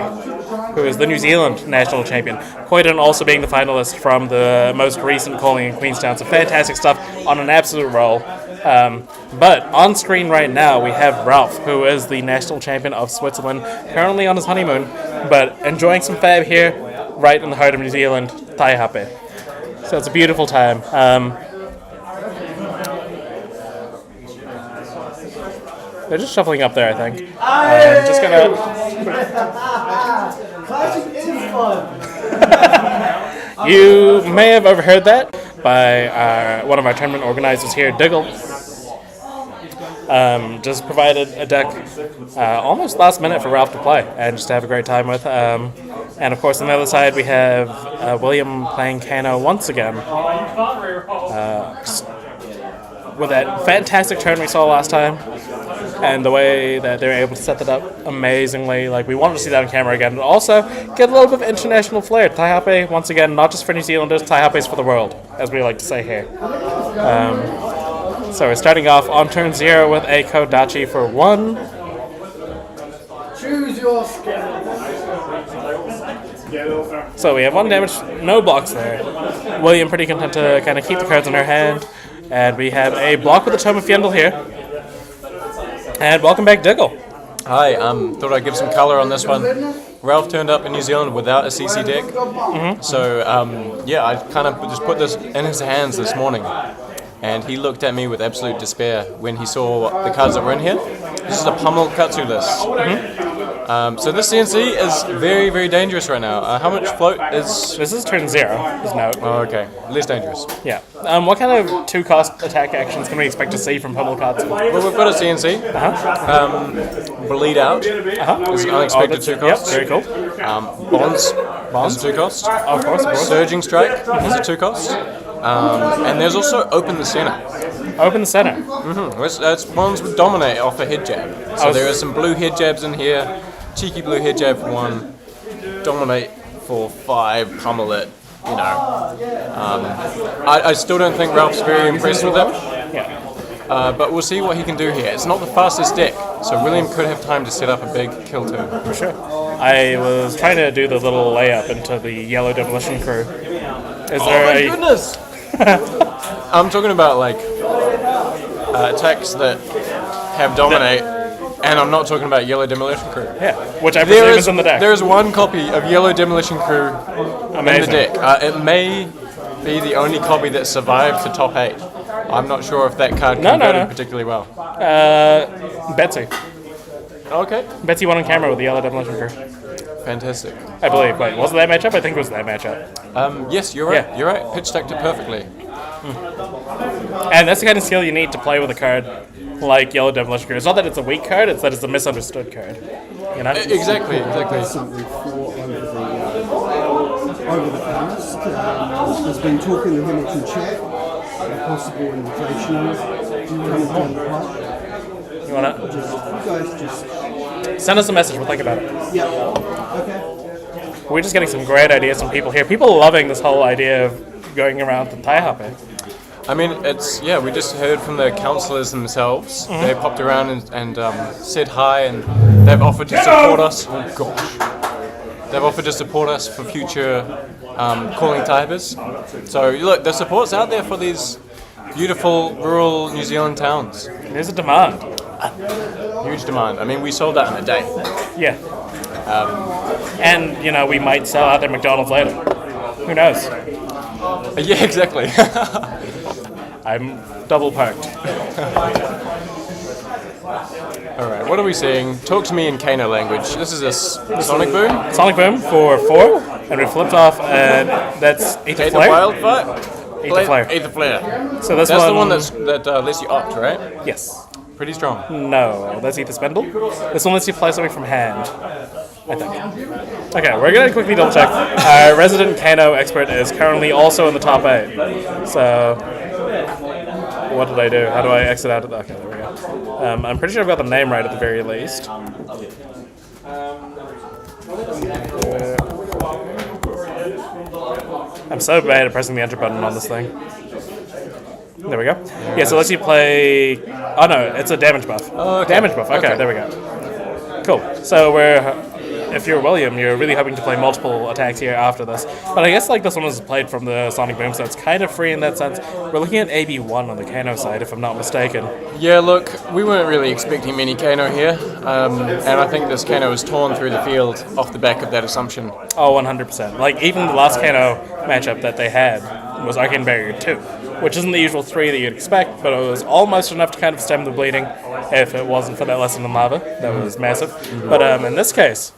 who is the New Zealand national champion. Khoi Din also being the finalist from the most recent calling in Queenstown. So fantastic stuff on an absolute roll. But on screen right now we have Ralph, who is the national champion of Switzerland, currently on his honeymoon, but enjoying some fab here, right in the heart of New Zealand, Taihape. So it's a beautiful time. They're just shuffling up there, I think. Just gonna.
Classic is fun.
You may have overheard that by one of our tournament organizers here, Diggle. Just provided a deck almost last minute for Ralph to play and just to have a great time with. And of course on the other side we have William playing Kano once again. With that fantastic turn we saw last time. And the way that they were able to set that up amazingly. Like, we wanted to see that on camera again, but also get a little bit of international flair. Taihape, once again, not just for New Zealanders, Taihape's for the world, as we like to say here. So we're starting off on turn 0 with a Kodachi for 1.
Choose your skill.
So we have 1 damage, no blocks there. William pretty content to kind of keep the cards in her hand. And we have a block with the Tome of Fjendel here. And welcome back, Diggle.
Hi, thought I'd give some colour on this one. Ralph turned up in New Zealand without a CC deck. So, yeah, I kind of just put this in his hands this morning. And he looked at me with absolute despair when he saw the cards that were in here. This is a Pummel Katsu list. So this CNC is very, very dangerous right now. How much float is...
This is turn 0, is note.
Oh, okay. Less dangerous.
Yeah. What kind of 2-cost attack actions can we expect to see from Pummel Katsu?
Well, we've got a CNC. Bleed Out is an unexpected 2 cost.
Yep, very cool.
Bonds is a 2 cost.
Of course.
Surging Strike is a 2 cost. And there's also Open the Center.
Open the Center?
It's ones with Dominate off a head jab. So there are some blue head jabs in here. Cheeky blue head jab for 1. Dominate for 5. Pummel it. You know. I still don't think Ralph's very impressed with it.
Yeah.
But we'll see what he can do here. It's not the fastest deck, so William could have time to set up a big kill turn.
For sure. I was trying to do the little layup into the yellow demolition crew. Is there
my goodness! I'm talking about like attacks that have Dominate, and I'm not talking about Yellow Demolition Crew.
Yeah, which I presume is in the deck.
There is 1 copy of Yellow Demolition Crew in the deck. It may be the only copy that survived to top 8. I'm not sure if that card converted particularly well.
Betsy.
Okay.
Betsy won on camera with the Yellow Demolition Crew.
Fantastic.
I believe. Wait, was it that matchup? I think it was that matchup.
Yes, you're right. Yeah. You're right. Pitch decked it perfectly.
And that's the kind of skill you need to play with a card like Yellow Demolition Crew. It's not that it's a weak card, it's that it's a misunderstood card. You know?
Exactly.
Recently fought over the past. There's been talk in the Hamilton chat, a possible invitational. Do you want to join the club?
You want to?
You guys just...
Send us a message, we'll think about it.
Yeah. Okay.
We're just getting some great ideas from people here. People are loving this whole idea of going around to Taihape.
I mean, we just heard from the councillors themselves. They popped around and said hi, and they've offered to support us. Oh gosh. They've offered to support us for future calling Taihapes. So look, the support's out there for these beautiful rural New Zealand towns.
There's a demand.
Huge demand. I mean, we sold out in a day.
Yeah. And, you know, we might sell out their McDonald's later. Who knows?
Yeah, exactly.
I'm double parked.
Alright, what are we seeing? Talk to me in Kano language. This is a Sonic Boom?
Sonic Boom for 4. And we flipped off, and that's Aether
Aether
Flare.
Wildfire?
Aether Flare.
Aether Flare.
So this
that's
one,
the one that lets you opt, right?
Yes.
Pretty strong.
No, that's Aether Spindle. This one lets you play something from hand, I think. Okay, we're going to quickly double check. Our resident Kano expert is currently also in the top 8. So, what did I do? How do I exit out of that? Okay, there we go. I'm pretty sure I've got the name right at the very least. I'm so bad at pressing the enter button on this thing. There we go. Yeah, so let's you play... Oh no, it's a damage buff.
Oh, okay.
Damage buff, okay, there we go. Cool. So if you're William, you're really hoping to play multiple attacks here after this. But I guess like this one was played from the Sonic Boom, so it's kind of free in that sense. We're looking at AB1 on the Kano side, if I'm not mistaken.
Yeah, look, we weren't really expecting many Kano here, and I think this Kano was torn through the field off the back of that assumption.
Oh, 100%. Like, even the last Kano matchup that they had was Arcane Barrier 2, which isn't the usual 3 that you'd expect, but it was almost enough to kind of stem the bleeding if it wasn't for that lesson in lava. That was massive. But in this case,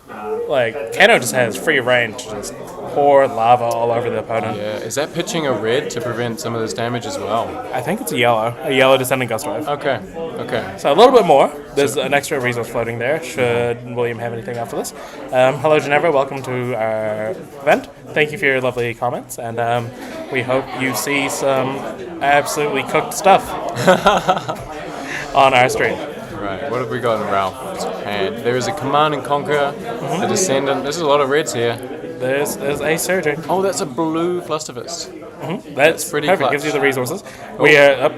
like, Kano just has free reign to just pour lava all over the opponent.
Yeah, is that pitching a red to prevent some of this damage as well?
I think it's a yellow Descending Gust Wave.
Okay.
So a little bit more. There's an extra resource floating there, should William have anything after this. Hello, Ginevra. Welcome to our event. Thank you for your lovely comments, and we hope you see some absolutely cooked stuff on our stream.
Right, what have we got in Ralph's hand? There is a Command and Conquer, a Descendant. There's a lot of reds here.
There's a Surging.
Oh, that's a blue Flusterfist.
That's
pretty
perfect.
clutch.
Gives you the resources. We are up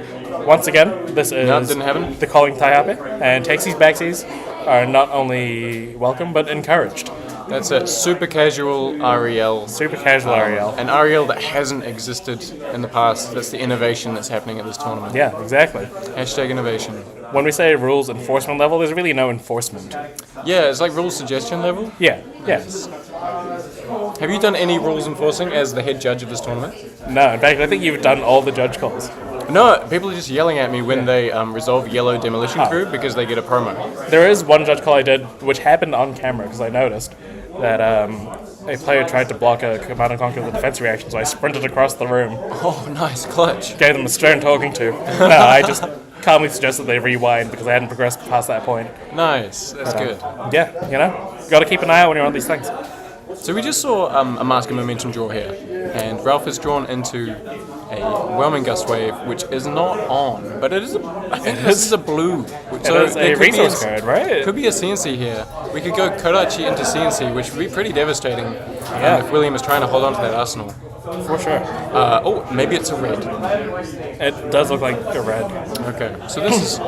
once again. This is
No, didn't happen.
the Calling Taihape, and takesies backsies are not only welcome but encouraged.
That's it. Super casual Ariel.
Super casual Ariel.
An Ariel that hasn't existed in the past. That's the innovation that's happening at this tournament.
Yeah, exactly.
Hashtag innovation.
When we say rules enforcement level, there's really no enforcement.
Yeah, it's like rules suggestion level.
Yeah, yes.
Have you done any rules enforcing as the head judge of this tournament?
No, in fact, I think you've done all the judge calls.
No, people are just yelling at me when they resolve yellow demolition crew because they get a promo.
There is one judge call I did, which happened on camera because I noticed that a player tried to block a Command and Conquer with a defense reaction, so I sprinted across the room.
Oh, nice, clutch.
Gave them a stern talking to. No, I just calmly suggested they rewind because I hadn't progressed past that point.
Nice, that's good.
Yeah, you know, got to keep an eye out when you're on these things.
So we just saw a Mask of Momentum draw here, and Ralph is drawn into a Whelming Gust Wave, which is not on, but it is I think this is a blue.
So it's a resource card, right?
Could be a CNC here. We could go Kodachi into CNC, which would be pretty devastating if William is trying to hold on to that arsenal.
For sure.
Oh, maybe it's a red.
It does look like a red.
Okay, so this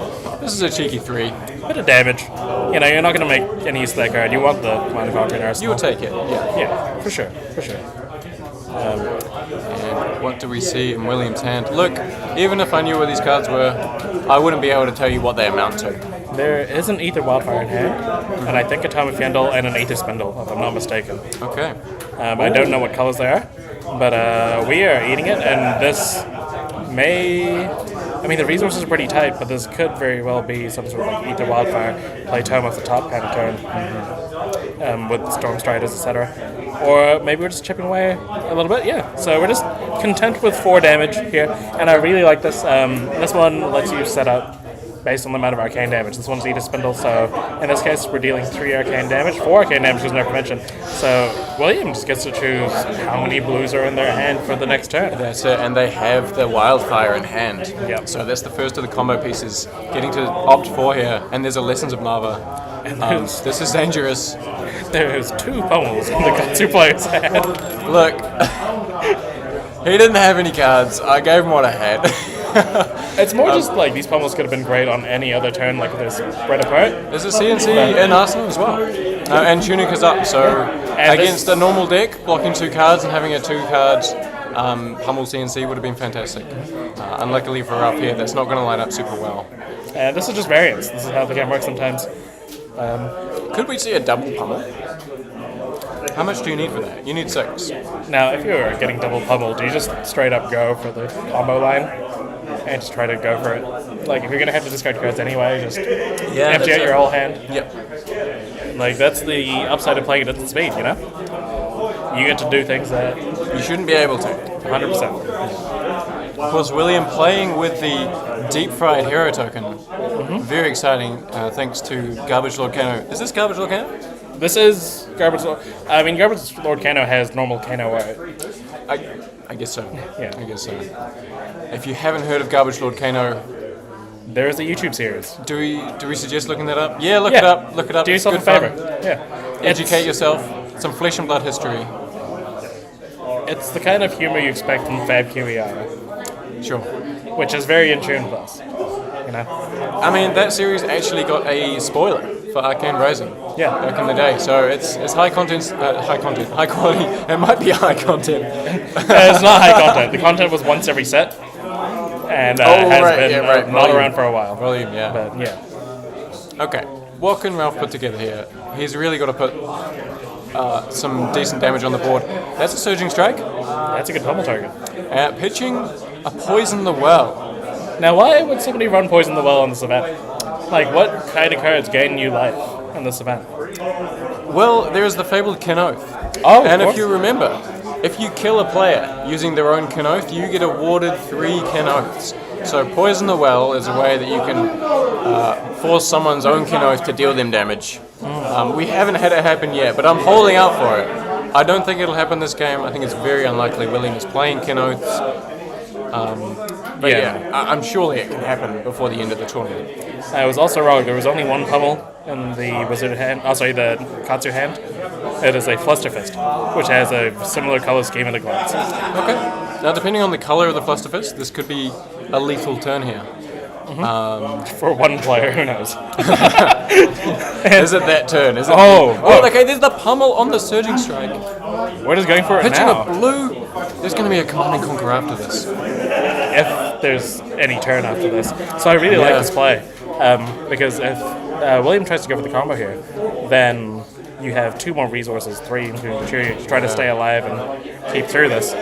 is a cheeky 3.
Bit of damage. You know, you're not going to make any use of that card. You want the Command and Conquer in arsenal.
You'll take it, yeah.
Yeah, for sure, for sure.
And what do we see in William's hand? Look, even if I knew where these cards were, I wouldn't be able to tell you what they amount to.
There is an Aether Wildfire in hand, and I think a Atomic Fiendal and an Aether Spindle, if I'm not mistaken.
Okay.
I don't know what colors they are, but we are eating it, and this may... I mean, the resources are pretty tight, but this could very well be some sort of like Aether Wildfire, play Tome off the top kind of turn, with Storm Striders, etc. Or maybe we're just chipping away a little bit, yeah. So we're just content with 4 damage here, and I really like this. This one lets you set up based on the amount of arcane damage. This one's Aether Spindle, so in this case we're dealing 3 arcane damage. 4 arcane damage was never mentioned. So William just gets to choose how many blues are in their hand for the next turn.
That's it, and they have the Wildfire in hand.
Yep.
So that's the first of the combo pieces. Getting to opt for here, and there's a Lessons of Lava. This is dangerous.
There's 2 pummels in the Gatsu player's hand.
Look, he didn't have any cards. I gave him what I had.
It's more just like these pummels could have been great on any other turn, like they're spread apart.
There's a CNC in Arsenal as well. And Tunic is up, so against a normal deck, blocking 2 cards and having a 2-card pummel CNC would have been fantastic. Unluckily for up here, that's not going to line up super well.
And this is just variance. This is how the game works sometimes.
Could we see a double pummel? How much do you need for that? You need 6.
Now, if you're getting double pummel, do you just straight up go for the combo line and just try to go for it? Like, if you're going to have to discard cards anyway, just empty out your whole hand.
Yep.
Like, that's the upside of playing it at the speed, you know? you get to do things that
you shouldn't be able to.
100%.
Of course, William playing with the deep fried hero token. Very exciting, thanks to Garbage Lord Kano. Is this Garbage Lord Kano?
This is Garbage Lord. I mean, Garbage Lord Kano has normal Kano art.
I guess so.
Yeah.
I guess so. If you haven't heard of Garbage Lord Kano,
there is a YouTube series.
Do we suggest looking that up? Yeah, look it up. Look it up.
Do
It's
yourself a
good fun.
favor. Yeah.
Educate yourself. Some flesh and blood history.
It's the kind of humor you expect from Fab Kiwiana.
Sure.
Which is very in tune with us. You know?
I mean, that series actually got a spoiler for Arcane Rising.
Yeah.
Back in the day. So it's high content, high quality. It might be high content.
It's not high content. The content was once every set. And has been not around for a while.
Volume, yeah.
But yeah.
Okay. What can Ralph put together here? He's really got to put some decent damage on the board. That's a Surging Strike.
That's a good pummel target.
Pitching a Poison the Well.
Now, why would somebody run Poison the Well on the Savannah? Like, what kind of cards gain you life on the Savannah?
Well, there's the fabled Kenoth.
Oh,
and
of
if you remember, if you kill a player using their own Kenoth, you get awarded 3 Kenoths. So Poison the Well is a way that you can force someone's own Kenoth to deal them damage. We haven't had it happen yet, but I'm holding out for it. I don't think it'll happen this game. I think it's very unlikely. William is playing Kenoths. But I'm surely it can happen before the end of the tournament.
I was also wrong. There was only one pummel in the wizard hand. Oh, sorry, the Katsu hand. It is a Flusterfist, which has a similar color scheme at a glance.
Okay. Now, depending on the color of the Flusterfist, this could be a lethal turn here.
For one player, who knows?
Is it that turn? Is it okay, there's the pummel on the Surging Strike.
We're just going for it
Pitching
now.
a blue. There's going to be a Command and Conquer after this.
If there's any turn after this. So I really like this play. Because if William tries to go for the combo here, then you have 2 more resources, 3 including Cheerio, to try to stay alive and keep through this.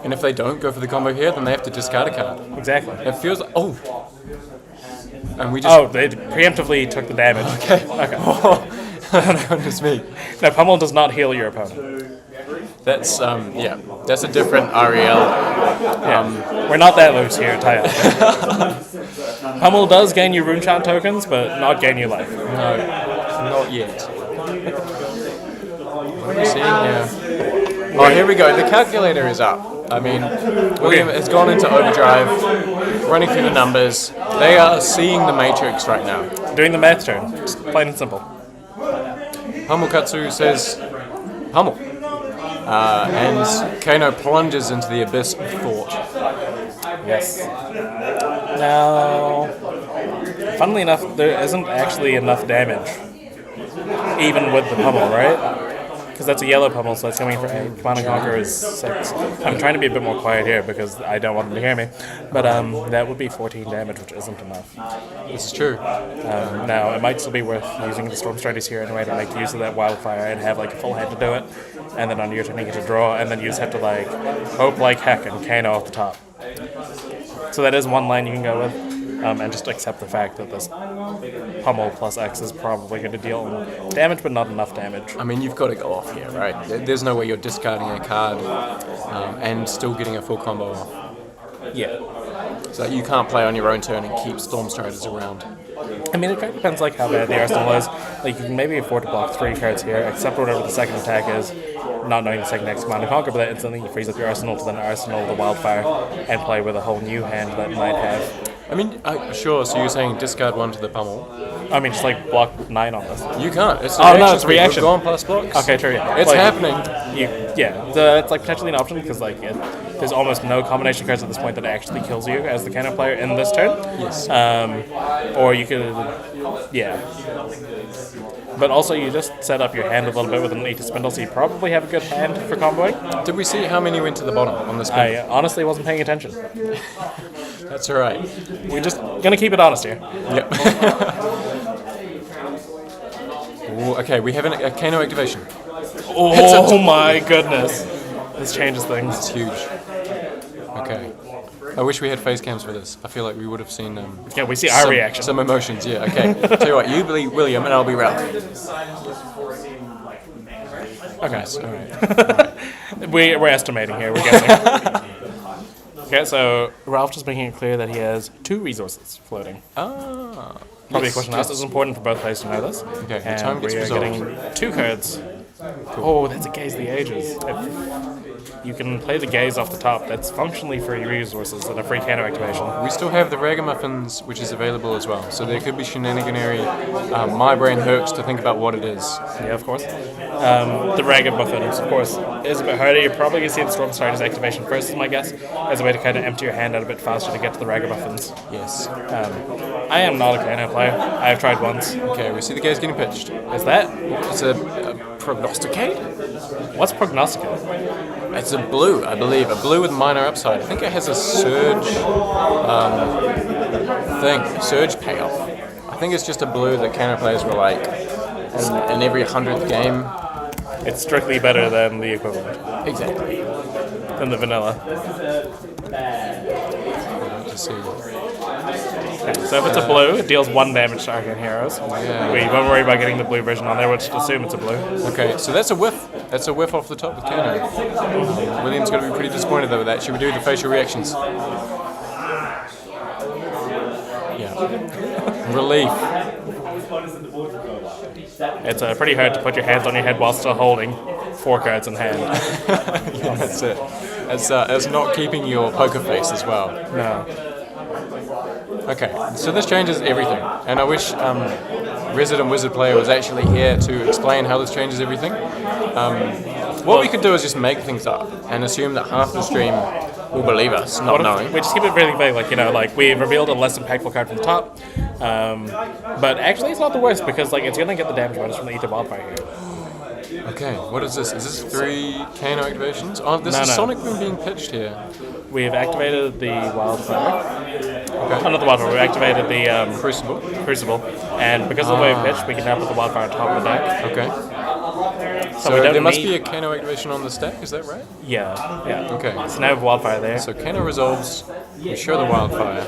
And if they don't go for the combo here, then they have to discard a card.
Exactly.
It feels and we just
they preemptively took the damage.
Okay.
Goodness me. No, pummel does not heal your opponent.
That's that's a different REL.
We're not that loose here at Taihape. Pummel does gain you rune chant tokens, but not gain you life.
No, not yet. What are we seeing here? Oh, here we go. The calculator is up. I mean, William has gone into overdrive, running through the numbers. They are seeing the matrix right now.
Doing the math turn. Just plain and simple.
Hamukatsu says, Hummel. And Kano plunges into the abyss of thought.
Yes. Now, funnily enough, there isn't actually enough damage, even with the pummel, right? Because that's a yellow pummel, so that's coming for 8. Command and Conquer is 6. I'm trying to be a bit more quiet here because I don't want them to hear me. But that would be 14 damage, which isn't enough.
This is true.
Now, it might still be worth using the Storm Strategies here anyway to make use of that Wildfire and have like a full hand to do it. And then on your turn you get to draw, and then you just have to like hope like heck and Kano off the top. So that is one line you can go with. And just accept the fact that this pummel plus X is probably going to deal damage, but not enough damage.
I mean, you've got to go off here, right? There's no way you're discarding a card and still getting a full combo off.
Yeah.
So you can't play on your own turn and keep Storm Striders around.
I mean, it kind of depends like how bad the arsenal is. Like, you can maybe afford to block 3 cards here, accept whatever the second attack is, not knowing the second next Command and Conquer, but that instantly frees up your arsenal to then arsenal the Wildfire and play with a whole new hand that might have.
I mean, sure, so you're saying discard 1 to the pummel.
I mean, just like block 9 on this.
You can't. It's
it's reaction.
We've gone plus blocks.
Okay, true, yeah.
It's
like,
happening.
It's like potentially an option because like there's almost no combination cards at this point that actually kills you as the Kano player in this turn.
Yes.
Or you could, But also you just set up your hand a little bit with an 8 to spindle, so you probably have a good hand for comboing.
Did we see how many went to the bottom on this spindle?
I honestly wasn't paying attention.
That's alright.
We're just gonna keep it honest here.
Yep. Ooh, okay, we have a Kano activation.
Oh my goodness. This changes things.
It's huge. Okay. I wish we had face cams for this. I feel like we would have seen
we see our reaction.
Some emotions, yeah, okay. Tell you what, you be William and I'll be Ralph.
Okay.
Nice. All right.
We're estimating here. We're guessing. Okay, so Ralph just making it clear that he has 2 resources floating.
Ah.
Probably a question asked. It's important for both players to know this.
Okay.
And
Time gets
we are
resolved.
getting 2 cards. Oh, that's a Gaze the Ages. If you can play the Gaze off the top. That's functionally free resources and a free counter activation.
We still have the Ragamuffins, which is available as well. So there could be shenaniganery. My brain hurts to think about what it is.
Yeah, of course. The Ragamuffins, of course, is a bit harder. You're probably going to see the Storm Strider's activation first, is my guess, as a way to kind of empty your hand out a bit faster to get to the Ragamuffins.
Yes.
I am not a Kano player. I have tried once.
Okay, we see the Gaze getting pitched.
Is that?
It's a prognosticate?
What's prognosticate?
It's a blue, I believe. A blue with minor upside. I think it has a surge surge payoff. I think it's just a blue that Kano players were like, in every 100th game.
It's strictly better than the equivalent.
Exactly.
Than the vanilla.
Let's see.
So if it's a blue, it deals 1 damage to Arcane Heroes.
Yeah.
We won't worry about getting the blue version on there, we'll just assume it's a blue.
Okay, so that's a whiff. That's a whiff off the top with Kano. William's going to be pretty disappointed though with that. Should we do the facial reactions? Yeah. Relief.
It's pretty hard to put your hands on your head while still holding 4 cards in hand.
Yeah, that's it. It's not keeping your poker face as well.
No.
Okay, so this changes everything, and I wish Resident Wizard player was actually here to explain how this changes everything. What we could do is just make things up and assume that half the stream will believe us, not knowing.
We just keep it really vague, like we revealed a less impactful card from the top, but actually it's not the worst because it's going to get the damage bonus from the Ether Wildfire here.
Okay, what is this? Is this 3 Kano activations? Oh, this is Sonic Boom being pitched here.
We have activated the Wildfire.
Okay.
Not the Wildfire, we activated the
Crucible.
And because of the way we pitched, we can now put the Wildfire on top of the deck.
Okay.
So
there must be a Kano activation on the stack, is that right?
Yeah.
Okay.
So now we have Wildfire there.
So Kano resolves, we show the Wildfire.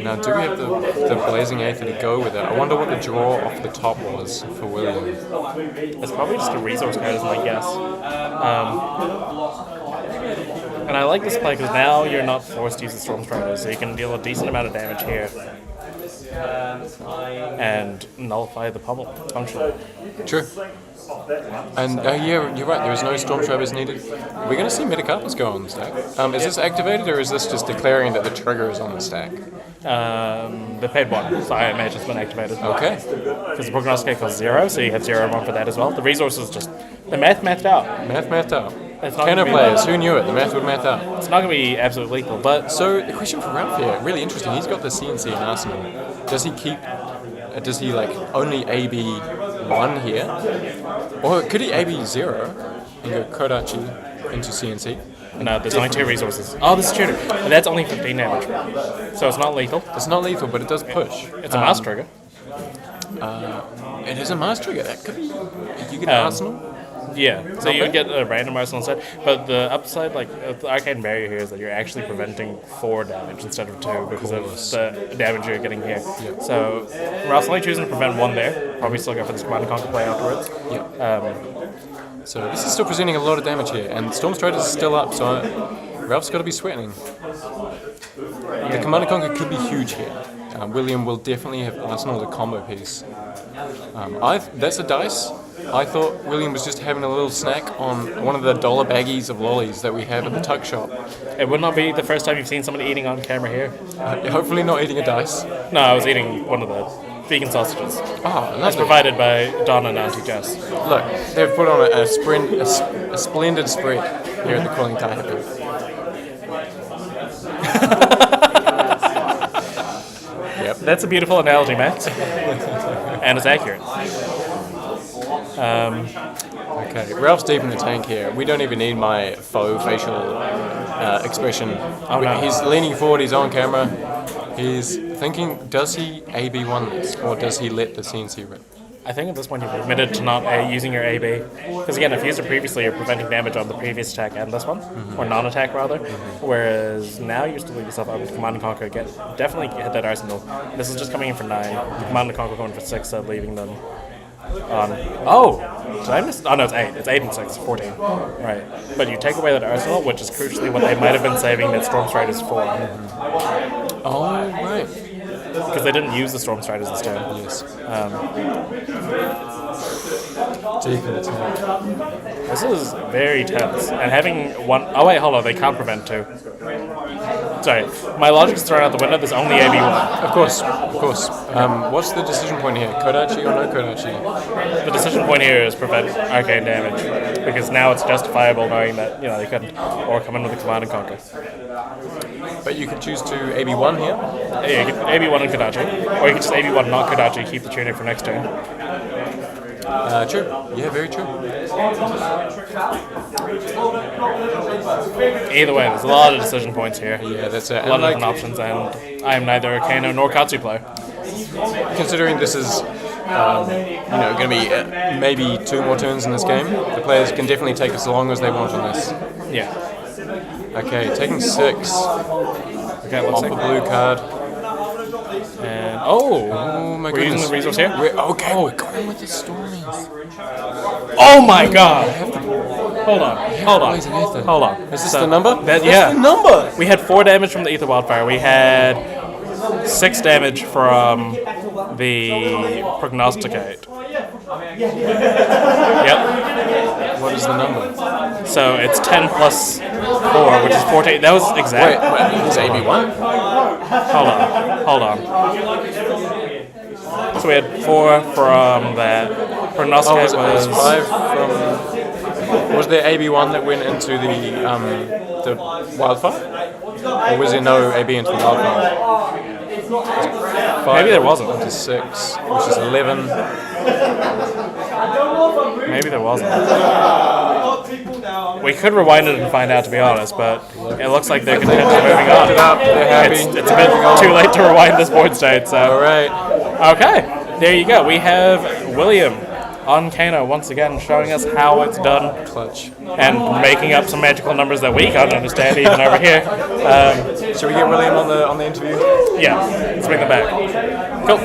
Now, do we have the Blazing Aether to go with it? I wonder what the draw off the top was for William.
It's probably just a resource card, is my guess. And I like this play because now you're not forced to use the Storm Strider, so you can deal a decent amount of damage here. And nullify the pummel, functionally.
True. And yeah, you're right, there is no Storm Strikers needed. We're going to see Metacarpus go on the stack. Is this activated, or is this just declaring that the trigger is on the stack?
The paid one, so I imagine it's been activated.
Okay.
Because the prognosticate costs 0, so you have 0 1 for that as well. The resources just, the mathed out.
Mathed out.
It's not
Kano
gonna be
players, who knew it? The math would math out.
It's not going to be absolutely lethal, but...
So, the question for Ralph here, really interesting. He's got the CNC in Arsenal. Does he keep... does he, only AB 1 here? Or could he AB 0 and go Kodachi into CNC?
No, there's only 2 resources. Oh, this is true. And that's only 15 damage. So it's not lethal.
It's not lethal, but it does push.
It's a Master Trigger.
It is a Master Trigger. That could be... You get Arsenal?
Yeah, so you would get a random Arsenal instead, but the upside, the Arcane Barrier here is that you're actually preventing 4 damage instead of 2 because of the damage you're getting here.
Yep.
So Ralph's only choosing to prevent 1 there, probably still go for this Command and Conquer play afterwards.
Yep. So this is still presenting a lot of damage here, and Storm Strider is still up, so Ralph's got to be sweating. The Command and Conquer could be huge here. William will definitely have Arsenal as a combo piece. That's a dice. I thought William was just having a little snack on one of the dollar baggies of lollies that we have at the tuck shop.
It would not be the first time you've seen somebody eating on camera here.
Hopefully not eating a dice.
No, I was eating one of the vegan sausages.
Oh,
that's provided by Donna and Auntie Jess.
Look, they've put on a splendid spread here at the Calling Taihape. Yep.
That's a beautiful analogy, Matt. And it's accurate.
Okay, Ralph's deep in the tank here. We don't even need my faux facial expression.
Oh, no.
He's leaning forward, he's on camera. He's thinking, does he AB1 this, or does he let the CNC rip?
I think at this point you've admitted to not using your AB. Because again, if you used it previously, you're preventing damage on the previous attack and this one. Or non-attack, rather. Whereas now you still leave yourself up with Command and Conquer. Definitely hit that Arsenal. This is just coming in for 9. The Command and Conquer going for 6, so leaving them Did I miss? Oh no, it's 8. It's 8 and 6, 14. Right. But you take away that arsenal, which is crucially what they might have been saving that Storm Striders for.
Oh, right.
Because they didn't use the Storm Striders this turn.
Yes.
This is very tense. And having one... Oh wait, hold on. They can't prevent 2. Sorry. My logic's thrown out the window. There's only AB1.
Of course. What's the decision point here? Kodachi or no Kodachi?
The decision point here is prevent arcane damage. Because now it's justifiable knowing that, they couldn't. Or come in with a Command and Conquer.
But you could choose to AB1 here?
Yeah, you could AB1 and Kodachi. Or you could just AB1 not Kodachi, keep the tunic for next turn.
True. Yeah, very true.
Either way, there's a lot of decision points here.
Yeah, that's it.
A lot of different options, and I am neither a Kano nor Katsu player.
Considering this is, going to be maybe 2 more turns in this game, the players can definitely take as long as they want on this.
Yeah.
Okay, taking 6.
Okay,
off a blue card.
And
oh my
we're
goodness.
using the resource here?
We're going with the Stormies.
Oh my god! Hold on.
Is this the number?
Yeah.
That's the number!
We had 4 damage from the Ether Wildfire. We had 6 damage from the Prognosticate. Yep.
What is the number?
So it's 10 plus 4, which is 14. That was exact.
Wait, is AB1?
Hold on. So we had 4 from that. Prognosticate was
5 from... Was there AB1 that went into the wildfire? Or was there no AB into the wildfire? 5
maybe there wasn't.
Into 6, which is 11.
Maybe there wasn't. We could rewind it and find out, to be honest, but it looks like they're content to moving on. It's a bit too late to rewind this board state, so...
Alright.
Okay, there you go. We have William on Kano once again showing us how it's done.
Clutch.
And making up some magical numbers that we can't understand even over here.
Should we get William on the interview?
Yeah, let's bring them back. Cool.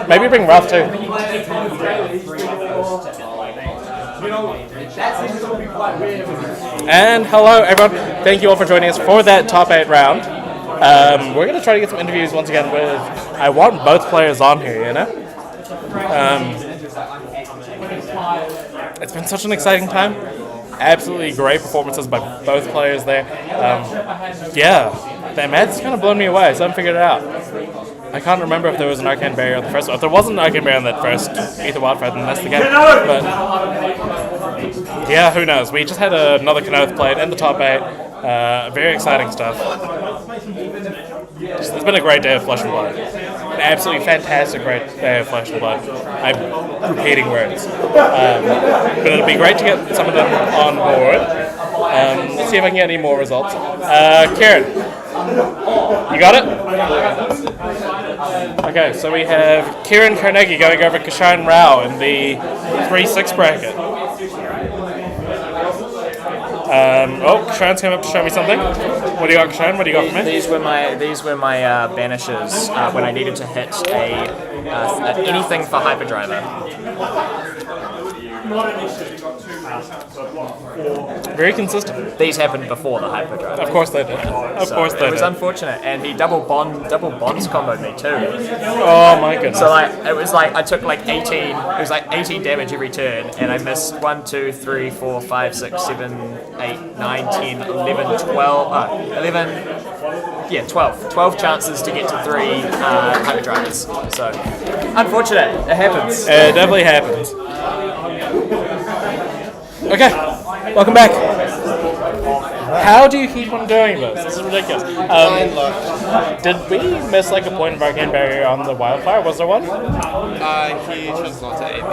Maybe bring Ralph too. And hello everyone, thank you all for joining us for that top 8 round. We're going to try to get some interviews once again with, I want both players on here, It's been such an exciting time. Absolutely great performances by both players there. The mat's kind of blown me away, so I haven't figured it out. I can't remember if there was an Arcane Barrier on the first one. If there wasn't an Arcane Barrier on that first Ether Wildfire, then that's the game. But yeah, who knows? We just had another Kanoth played in the top 8. Very exciting stuff. It's been a great day of Flesh and Blood. An absolutely fantastic great day of Flesh and Blood. I'm repeating words. But it'll be great to get some of them on board. Let's see if I can get any more results. Kieran, you got it? Okay, so we have Kieran Carnegie going over Kashan Rao in the 3-6 bracket. Kashan's come up to show me something. What do you got, Kashan? What do you got for me?
These were my banishes when I needed to hit anything for Hyperdriver.
Very consistent.
These happened before the Hyperdrive.
Of course they did. Of course they did.
It was unfortunate, and he double bonds comboed me too.
Oh my goodness.
So it was like I took like 18. It was like 18 damage every turn, and I missed 1, 2, 3, 4, 5, 6, 7, 8, 9, 10, 11, 12. 12 chances to get to 3 Hyperdrivers. So unfortunate. It happens.
It definitely happens. Okay, welcome back. How do you keep on doing this? This is ridiculous. Did we miss like a point of Arcane Barrier on the Wildfire? Was there one?
He chose not to aim.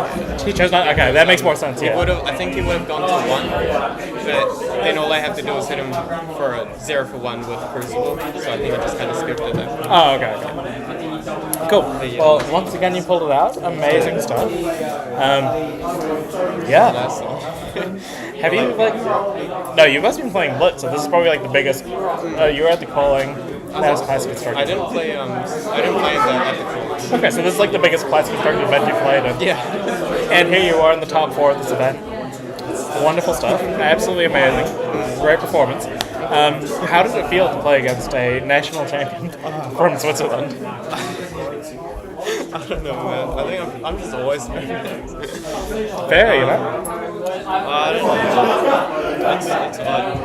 He chose not? Okay, that makes more sense, yeah.
I think he would have gone to 1, but then all I have to do is hit him for a 0 for 1 with Crucible, so I think I just kind of skipped it then.
Oh, okay. Cool. Well, once again, you pulled it out. Amazing stuff. Yeah. Have you No, you must have been playing Blitz, so this is probably like the biggest. You were at the calling. That was classic construction.
I didn't play at the calling.
Okay, so this is like the biggest class constructed event you've played in.
Yeah.
And here you are in the top 4 of this event. Wonderful stuff. Absolutely amazing. Great performance. How did it feel to play against a national champion from Switzerland?
I don't know, man. I think I'm just always nervous.
Fair, you know?
I don't know. It's odd.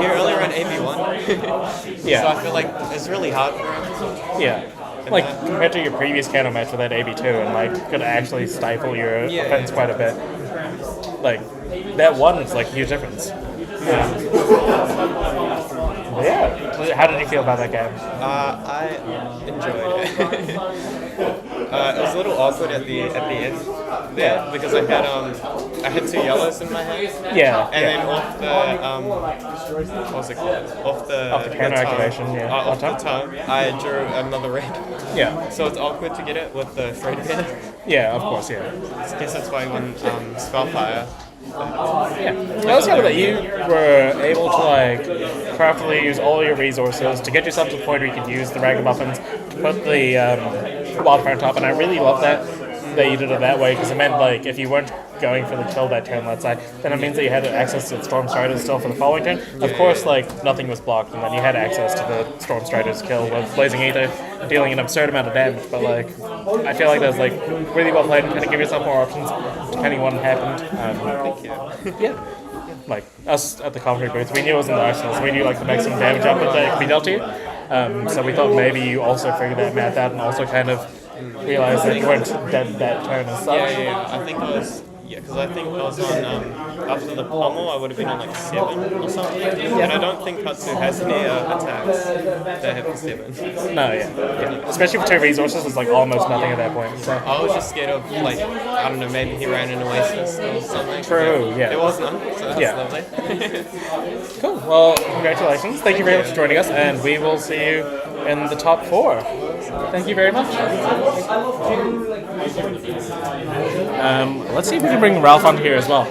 He only ran AB1.
Yeah.
So I feel like it's really hard for him.
Yeah. Like, compared to your previous Kano match with that AB2 and, like, could actually stifle your offense quite a bit. Like, that one is, like, a huge difference. Yeah. How did you feel about that game?
I enjoyed it. It was a little awkward at the end there because I had 2 yellows in my hand.
Yeah.
And then off the what was it called? Off the
counter activation,
off the tongue, I drew another red.
Yeah.
So it's awkward to get it with the Freight Bear.
Yeah, of course, yeah.
I guess that's why I won Spellfire.
Yeah. I was happy that you were able to like craftily use all your resources to get yourself to the point where you could use the ragamuffins to put the wildfire on top, and I really love that you did it that way because it meant like if you weren't going for the kill that turn, let's say, then it means that you had access to the Storm Striders still for the following turn. Of course, like nothing was blocked, and then you had access to the Storm Striders kill with Blazing Ether, dealing an absurd amount of damage. But like, I feel like that was like really well played and kind of give yourself more options depending on what happened.
Thank you.
Yeah. Like us at the commentary booth, we knew it was in the arsenal, so we knew like the maximum damage output that could be dealt to you. So we thought maybe you also figured that math out and also kind of realized that you weren't dead that turn and stuff.
Yeah. I think I was. Yeah, because I think I was on, after the pommel, I would have been on like 7 or something. And I don't think Katsu has any attacks that have a 7.
No, yeah. Especially for 2 resources, it's like almost nothing at that point. So.
I was just scared of, like, I don't know, maybe he ran an Oasis or something.
True, yeah.
There was none, so that's lovely.
Cool. Well, congratulations. Thank you very much for joining us, and we will see you in the top 4. Thank you very much. Let's see if we can bring Ralph onto here as well.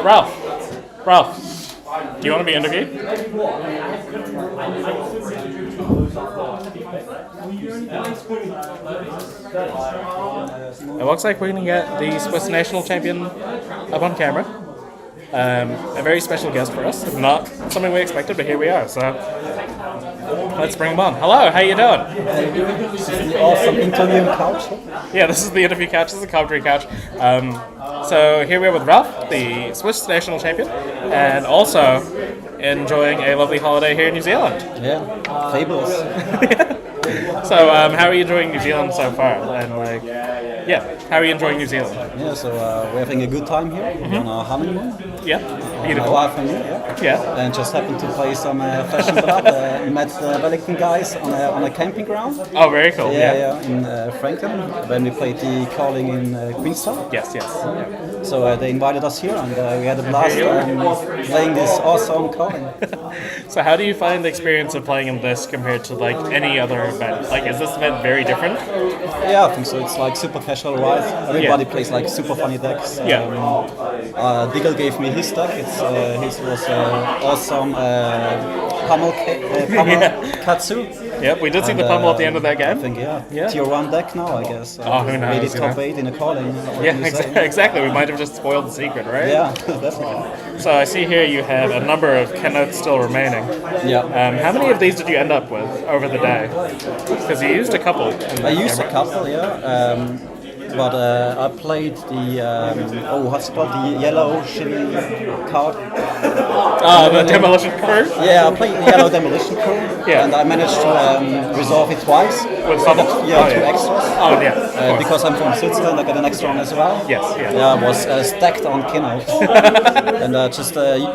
Ralph, do you want to be interviewed? It looks like we're going to get the Swiss national champion up on camera. A very special guest for us. Not something we expected, but here we are. So let's bring him on. Hello, how you doing?
This is the awesome interview couch.
Yeah, this is the interview couch. This is the commentary couch. So here we are with Ralph, the Swiss national champion, and also enjoying a lovely holiday here in New Zealand.
Yeah, fabulous.
So how are you enjoying New Zealand so far? And like, how are you enjoying New Zealand?
Yeah, so we're having a good time here on our honeymoon.
Yeah, beautiful.
My wife and me,
yeah.
And just happened to play some fashion club. Met the Wellington guys on a camping ground.
Oh, very cool.
Yeah, in Franklin when we played the calling in Queenstown.
Yes.
Yeah. So they invited us here, and we had a blast playing this awesome calling.
So how do you find the experience of playing in this compared to like any other event? Like, is this event very different?
Yeah, I think so. It's like super casual, right? Everybody plays like super funny decks. Diggle gave me his deck. His was awesome pummel Katsu.
Yep, we did see the pummel at the end of that game.
I think, Tier 1 deck now, I guess.
Oh, who knows?
Maybe top 8 in a calling.
Yeah, exactly. We might have just spoiled the secret, right?
Yeah, definitely.
So I see here you have a number of Kenotes still remaining.
Yeah.
How many of these did you end up with over the day? Because you used a couple.
I used a couple, but I played the what's it called? The yellow shilling card.
The demolition crew.
Yeah, I played the yellow demolition crew. Yeah. And I managed to resolve it twice.
With some?
Yeah, 2 extras.
Oh yeah.
Because I'm from Switzerland, I got an extra one as well.
Yes.
Yeah, I was stacked on Kenotes. And I just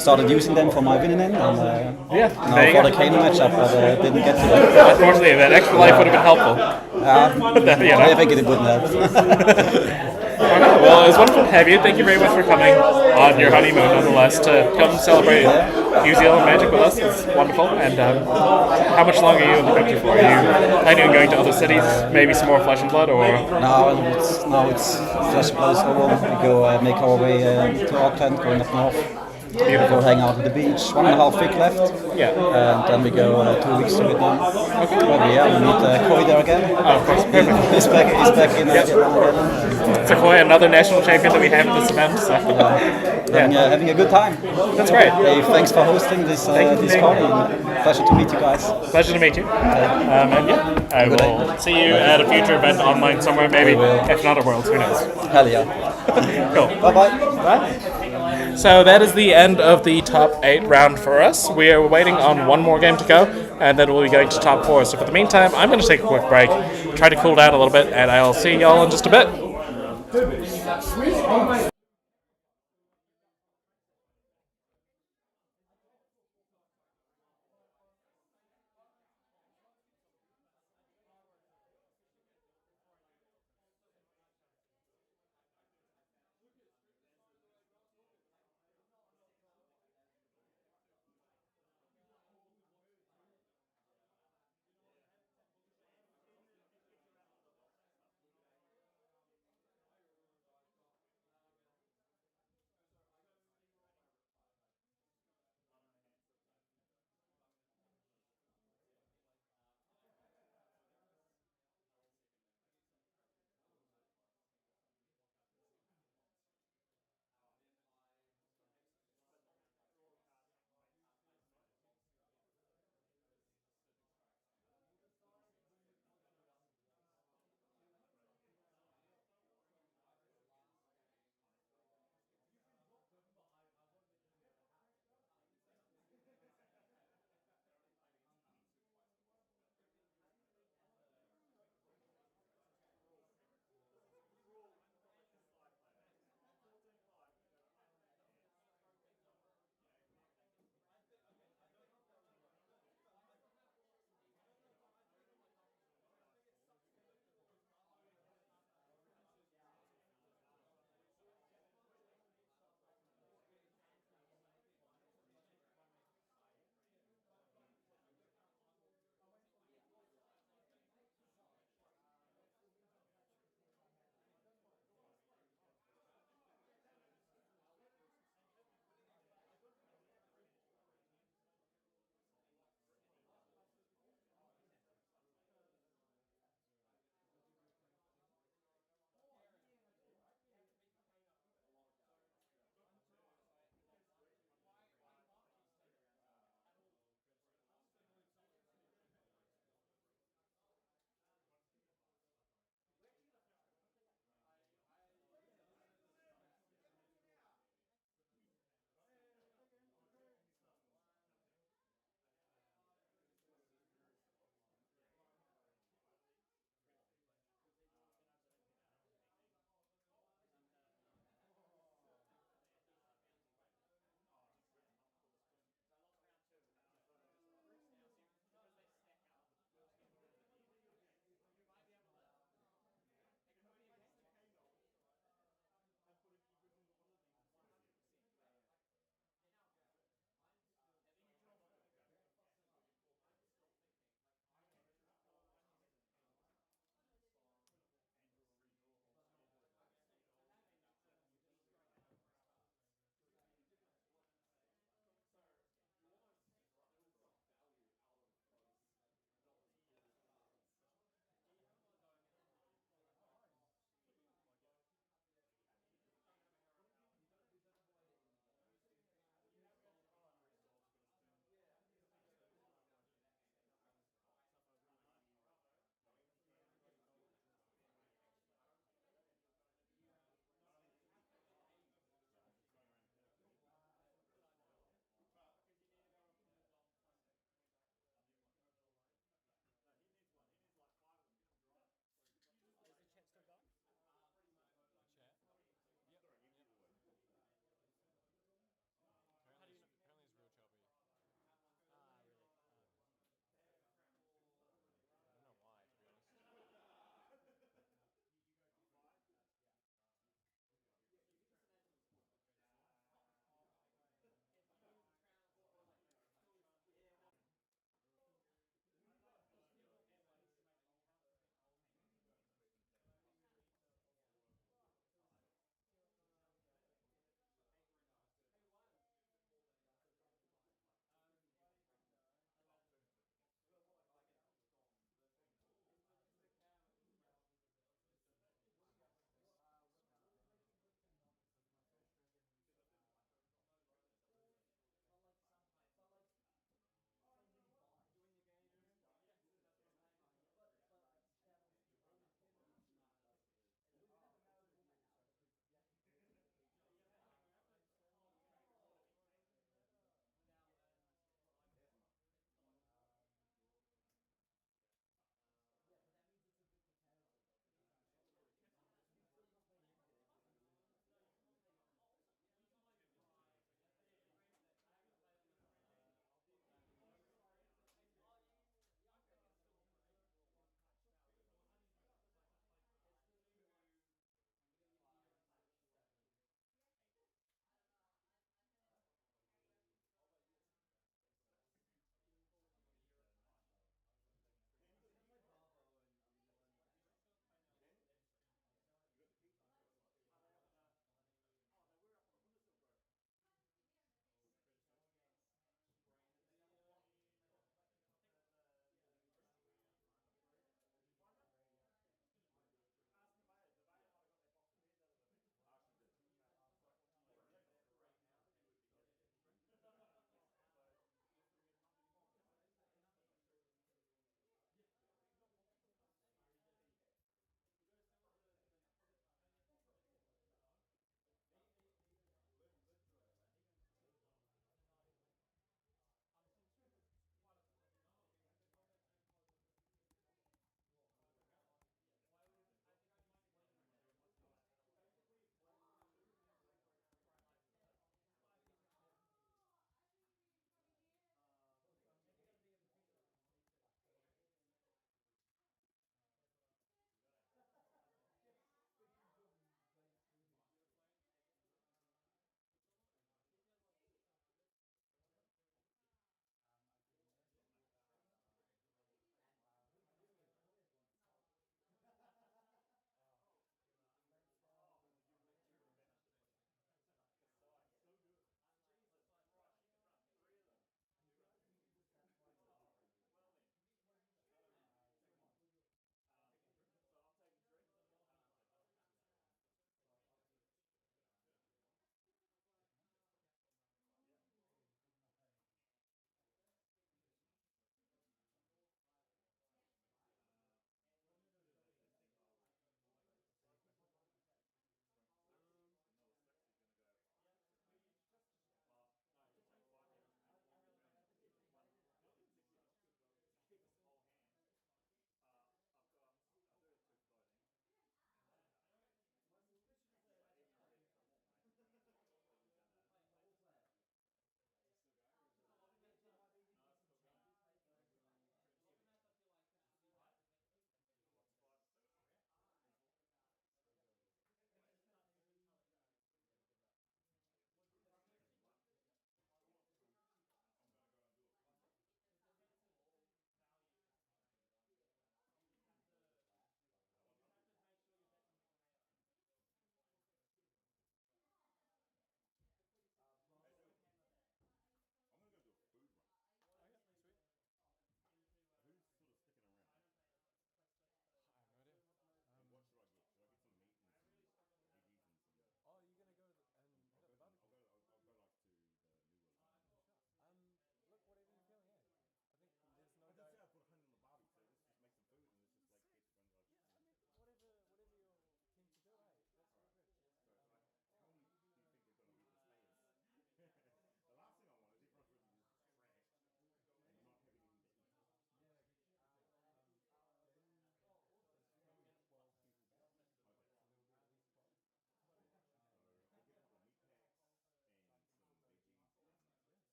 started using them for my winning end. And now for the Kano matchup, but didn't get to that.
Unfortunately, that extra life would have been helpful.
I think it wouldn't have.
Well, it was wonderful to have you. Thank you very much for coming on your honeymoon, nonetheless, to come celebrate New Zealand Magic with us. It's wonderful. And how much longer are you in the country for? Are you planning on going to other cities, maybe some more Flesh and Blood, or?
No, it's Flesh and Blood is over. We go make our way to Auckland, going up north. We'll hang out at the beach. 1.5 week left.
Yeah.
And then we go 2 weeks to Vietnam. Okay. But yeah, we meet Corey there again.
Oh, of course. Perfect.
He's back in Vietnam again.
So Koi, another national champion that we have at this event. So.
Having a good time.
That's great.
Hey, thanks for hosting this this party. Pleasure to meet you guys.
Pleasure to meet you. And yeah, I will see you at a future event online somewhere, maybe. If not at Worlds, who knows?
Hell yeah.
Cool.
Bye-bye.
Bye. So that is the end of the top 8 round for us. We are waiting on one more game to go, and then we'll be going to top 4. So for the meantime, I'm going to take a quick break, try to cool down a little bit, and I'll see y'all in just a bit.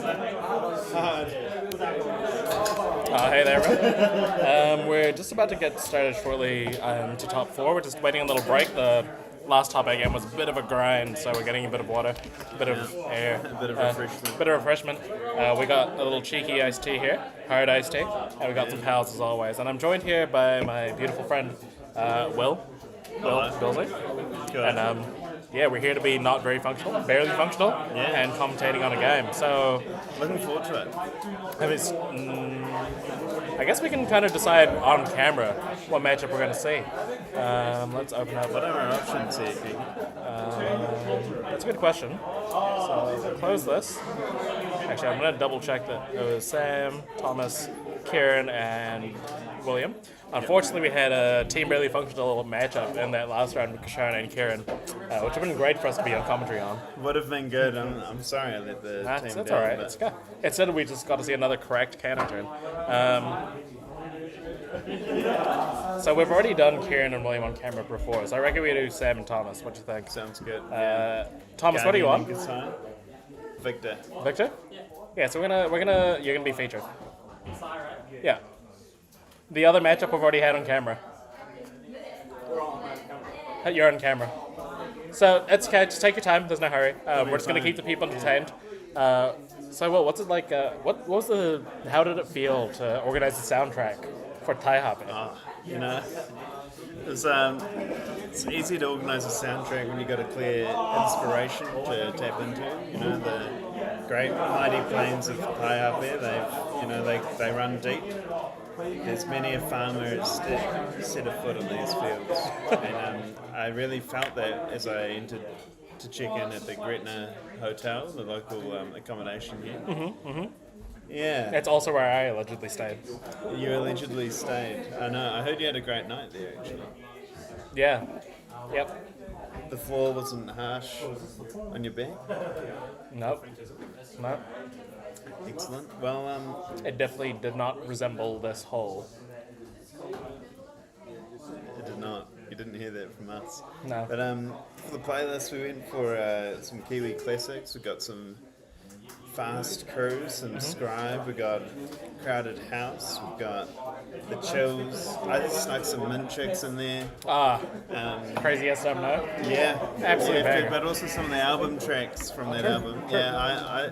Hey there, everyone. We're just about to get started shortly to top 4. We're just waiting a little break. The last top game was a bit of a grind, so we're getting a bit of water, a bit of air,
a bit of refreshment.
Bit of refreshment. We got a little cheeky iced tea here, hard iced tea, and we got some pals as always. And I'm joined here by my beautiful friend, Will Billsley. And we're here to be not very functional, barely functional, and commentating on a game. So
looking forward to it.
I guess we can kind of decide on camera what matchup we're going to see. Let's open up.
What are our options here, Pete?
That's a good question. So we'll close this. Actually, I'm going to double check that it was Sam, Thomas, Kieran, and William. Unfortunately, we had a team barely functional matchup in that last round with Kishana and Kieran, which would have been great for us to be on commentary on.
Would have been good. I'm sorry I let the team
That's
down.
all right. It's good. Instead, we just got to see another correct cannon turn. So we've already done Kieran and William on camera before, so I reckon we do Sam and Thomas. What do you think?
Sounds good.
Thomas, what do you want?
Victor.
Victor? Yeah. So you're gonna be featured. Yeah. The other matchup we've already had on camera. You're on camera. So it's okay. Just take your time. There's no hurry. We're just gonna keep the people entertained. So what's it like? How did it feel to organize the soundtrack for Taihape?
It's easy to organise a soundtrack when you've got a clear inspiration to tap into. The great mighty plains of Taihape. They run deep. There's many a farmer set a foot on these fields, and I really felt that as I entered to check in at the Gretna Hotel, the local accommodation here. Yeah.
That's also where I allegedly stayed.
You allegedly stayed. I know. I heard you had a great night there, actually.
Yeah. Yep.
The floor wasn't harsh on your back?
Nope. Nope.
Excellent. Well,
it definitely did not resemble this hole.
It did not. You didn't hear that from us.
No.
But for the playlist, we went for some Kiwi classics. We got some Fast Cruise, some Scribe. We got Crowded House. We've got The Chills. I just snuck some Mint Chicks in there.
Crazy ass stuff, no?
Yeah,
absolutely.
Yeah, but also some of the album tracks from that album. Yeah,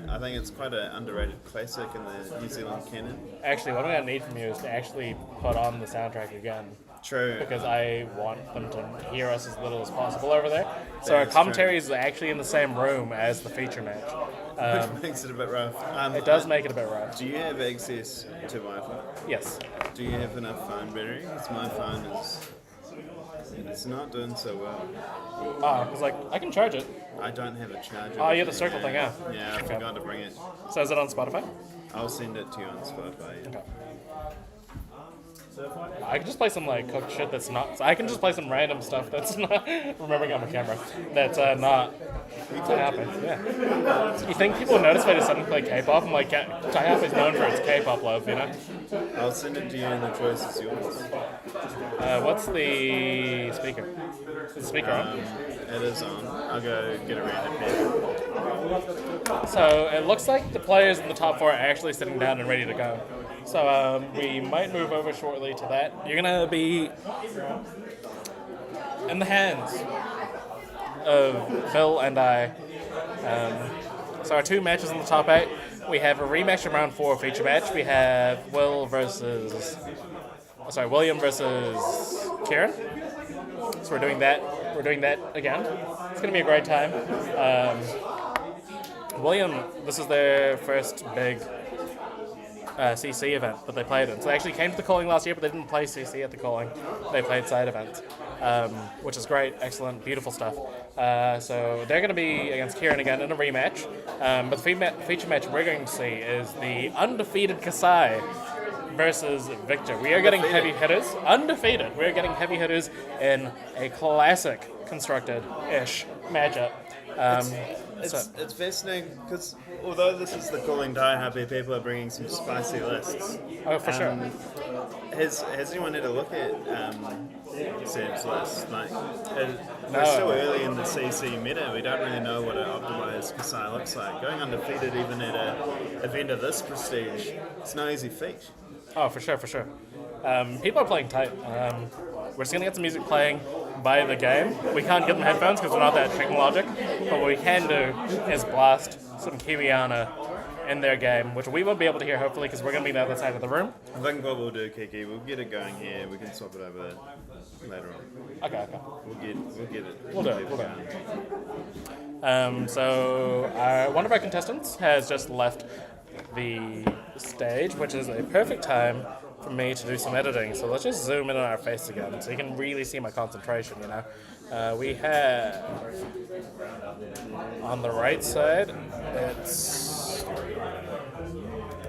I think it's quite an underrated classic in the New Zealand canon.
Actually, what I'm going to need from you is to actually put on the soundtrack again.
True.
Because I want them to hear us as little as possible over there. So our commentary is actually in the same room as the feature match.
Which makes it a bit rough.
It does make it a bit rough.
Do you have access to Wi-Fi?
Yes.
Do you have enough phone battery? Because my phone it's not doing so well.
Because I can charge it.
I don't have a charger.
Oh, yeah, the circle thing, yeah.
Yeah, I forgot to bring it.
So is it on Spotify?
I'll send it to you on Spotify. Yeah.
Okay. I can just play some cooked shit that's not. I can just play some random stuff that's not. Remembering on my camera, that's not. Taihape, yeah. You think people notice if I just suddenly play K-pop? I'm like, Taihape is known for its K-pop love,
I'll send it to you, and the choice is yours.
What's the speaker? Is the speaker on?
It is on. I'll go get around it.
So it looks like the players in the top 4 are actually sitting down and ready to go. So we might move over shortly to that. You're going to be in the hands of Bill and I. So our 2 matches in the top 8. We have a rematch in round 4 feature match. We have William versus Kieran. So we're doing that. We're doing that again. It's going to be a great time. William, this is their first big CC event that they played in. So they actually came to the calling last year, but they didn't play CC at the calling. They played side events, which is great, excellent, beautiful stuff. So they're going to be against Kieran again in a rematch. But the feature match we're going to see is the undefeated Kasai versus Victor. We are getting heavy hitters. Undefeated. We're getting heavy hitters in a classic constructed-ish matchup.
It's fascinating because although this is the cooling Taihape, people are bringing some spicy lists.
Oh, for sure.
Has anyone had a look at Seb's list? Like,
No.
we're still early in the CC meta. We don't really know what an optimized Kasai looks like. Going undefeated even at an event of this prestige, it's no easy feat.
Oh, for sure, for sure. People are playing tight. We're just going to get some music playing by the game. We can't give them headphones because we're not that technologic, but what we can do is blast some Kiwiana in their game, which we won't be able to hear hopefully because we're going to be on the other side of the room.
I think what we'll do, Kiki, we'll get it going here. We can swap it over later on.
Okay.
We'll get it.
We'll do it. So one of our contestants has just left the stage, which is a perfect time for me to do some editing. So let's just zoom in on our face again so you can really see my concentration, you know. We have on the right side, it's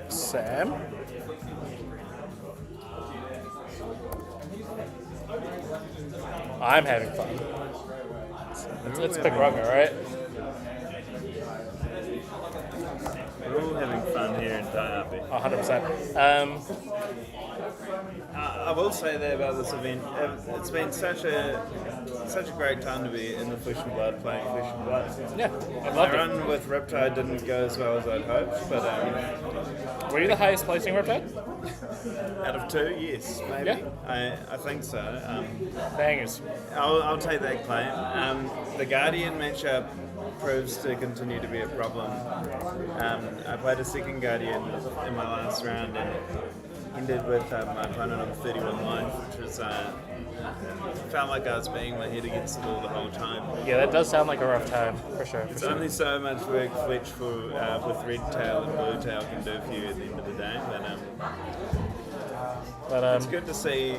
Sam. I'm having fun. It's Big Rugger, right?
We're all having fun here in Taihape.
100%.
I will say that about this event, it's been such a great time to be in the Flesh and Blood, playing Flesh and Blood.
Yeah, I loved
My
it.
run with Riptide didn't go as well as I'd hoped, but
were you the highest placing Riptide?
Out of 2, yes, maybe.
Yeah.
I think so.
Bangers.
I'll take that claim. The Guardian matchup proves to continue to be a problem. I played a second Guardian in my last round and ended with my opponent on 31 life, which was felt like I was banging my head against the wall the whole time.
Yeah, that does sound like a rough time, for sure.
It's only so much work Fletch with Red Tail and Blue Tail can do for you at the end of the day, but it's good to see.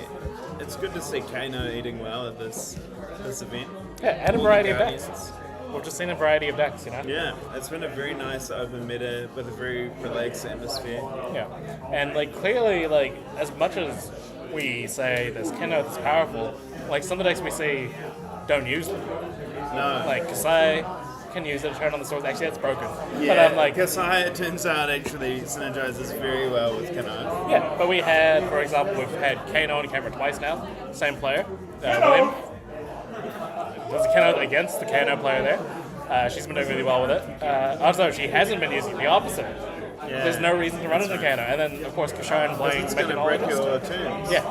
It's good to see Kano eating well at this event.
Yeah, and a variety of decks. We've just seen a variety of decks, you know?
Yeah, it's been a very nice open meta with a very relaxed atmosphere.
Yeah, and like clearly, like as much as we say this Keno is powerful, like some of the decks we see don't use them.
No.
Like Kasai can use it to turn on the swords. Actually, that's broken.
Yeah,
but I'm like,
Kasai, it turns out, actually synergizes very well with Kano.
Yeah, but we had, for example, we've had Kano and Cameron twice now, same player, William. There's a Kano against the Kano player there. She's been doing really well with it. Also, she hasn't been using it, the opposite.
Yeah.
There's no reason to run it in Kano. And then, of course, Kashan playing
It's going to break your turns.
Yeah,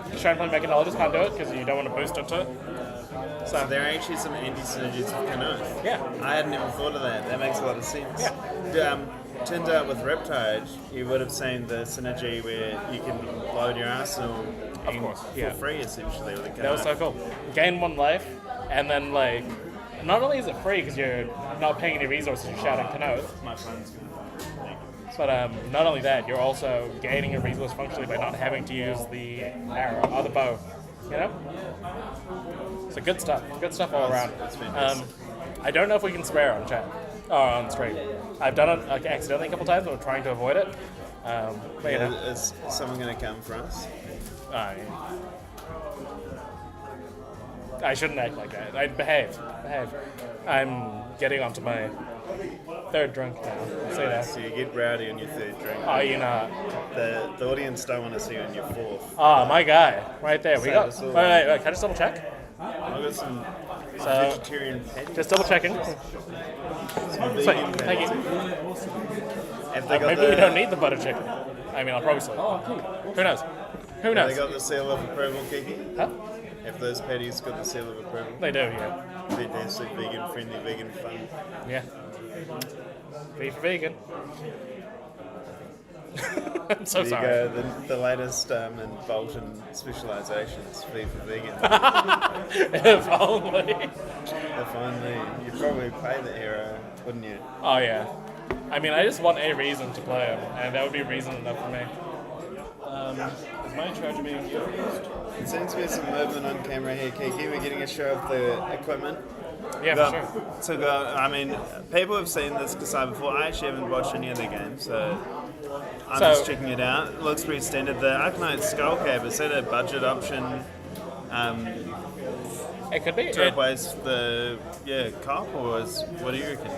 Kashan playing Mechanologist can't do it because you don't want to boost into it.
So there are actually some anti-synergies with Kano.
Yeah.
I had never thought of that. That makes a lot of sense.
Yeah.
Turns out with Riptide, you would have seen the synergy where you can load your arsenal for free, essentially, with a Kano.
That was so cool. Gain 1 life, and then, like, not only is it free because you're not paying any resources, you're shouting Kano.
My phone's going to
But not only that, you're also gaining a resource functionally by not having to use the arrow or the bow. You know? So good stuff all around. I don't know if we can swear on chat or on stream. I've done it accidentally a couple times, but we're trying to avoid it. But, you know.
Is someone going to come for us?
I shouldn't act like that. I'd behave. I'm getting onto my 3rd drink now. Say that.
So you get rowdy on your 3rd drink.
Oh, you know.
The audience don't want to see you on your 4th.
Oh, my guy. Right there. We got.
So
Wait. Can I just double check?
I've got some vegetarian patties.
Just double checking. Sweet. Thank you. Maybe we don't need the butter chicken. I mean, I'll probably say. Oh, cool. Who knows? Who knows?
Have they got the seal of approval, Kiki?
Huh?
Have those patties got the seal of approval?
They do, yeah.
Fantastic, vegan friendly, vegan fun.
Yeah. V for vegan. I'm so
there
sorry.
You go, the latest in Bolton specialisations, V for vegan.
If only.
If only. You'd probably play the era, wouldn't you?
Oh, yeah. I mean, I just want a reason to play him, and that would be reason enough for me. Is my charger being used?
It seems to be some movement on camera here, Kiki. We're getting a show of the equipment.
Yeah, for sure.
So, I mean, people have seen this Kasai before. I actually haven't watched any of the games, so I'm just checking it out. It looks pretty standard. The Arcanite Skull Cap, is that a budget option
It could be.
To replace the cop, or what do you reckon?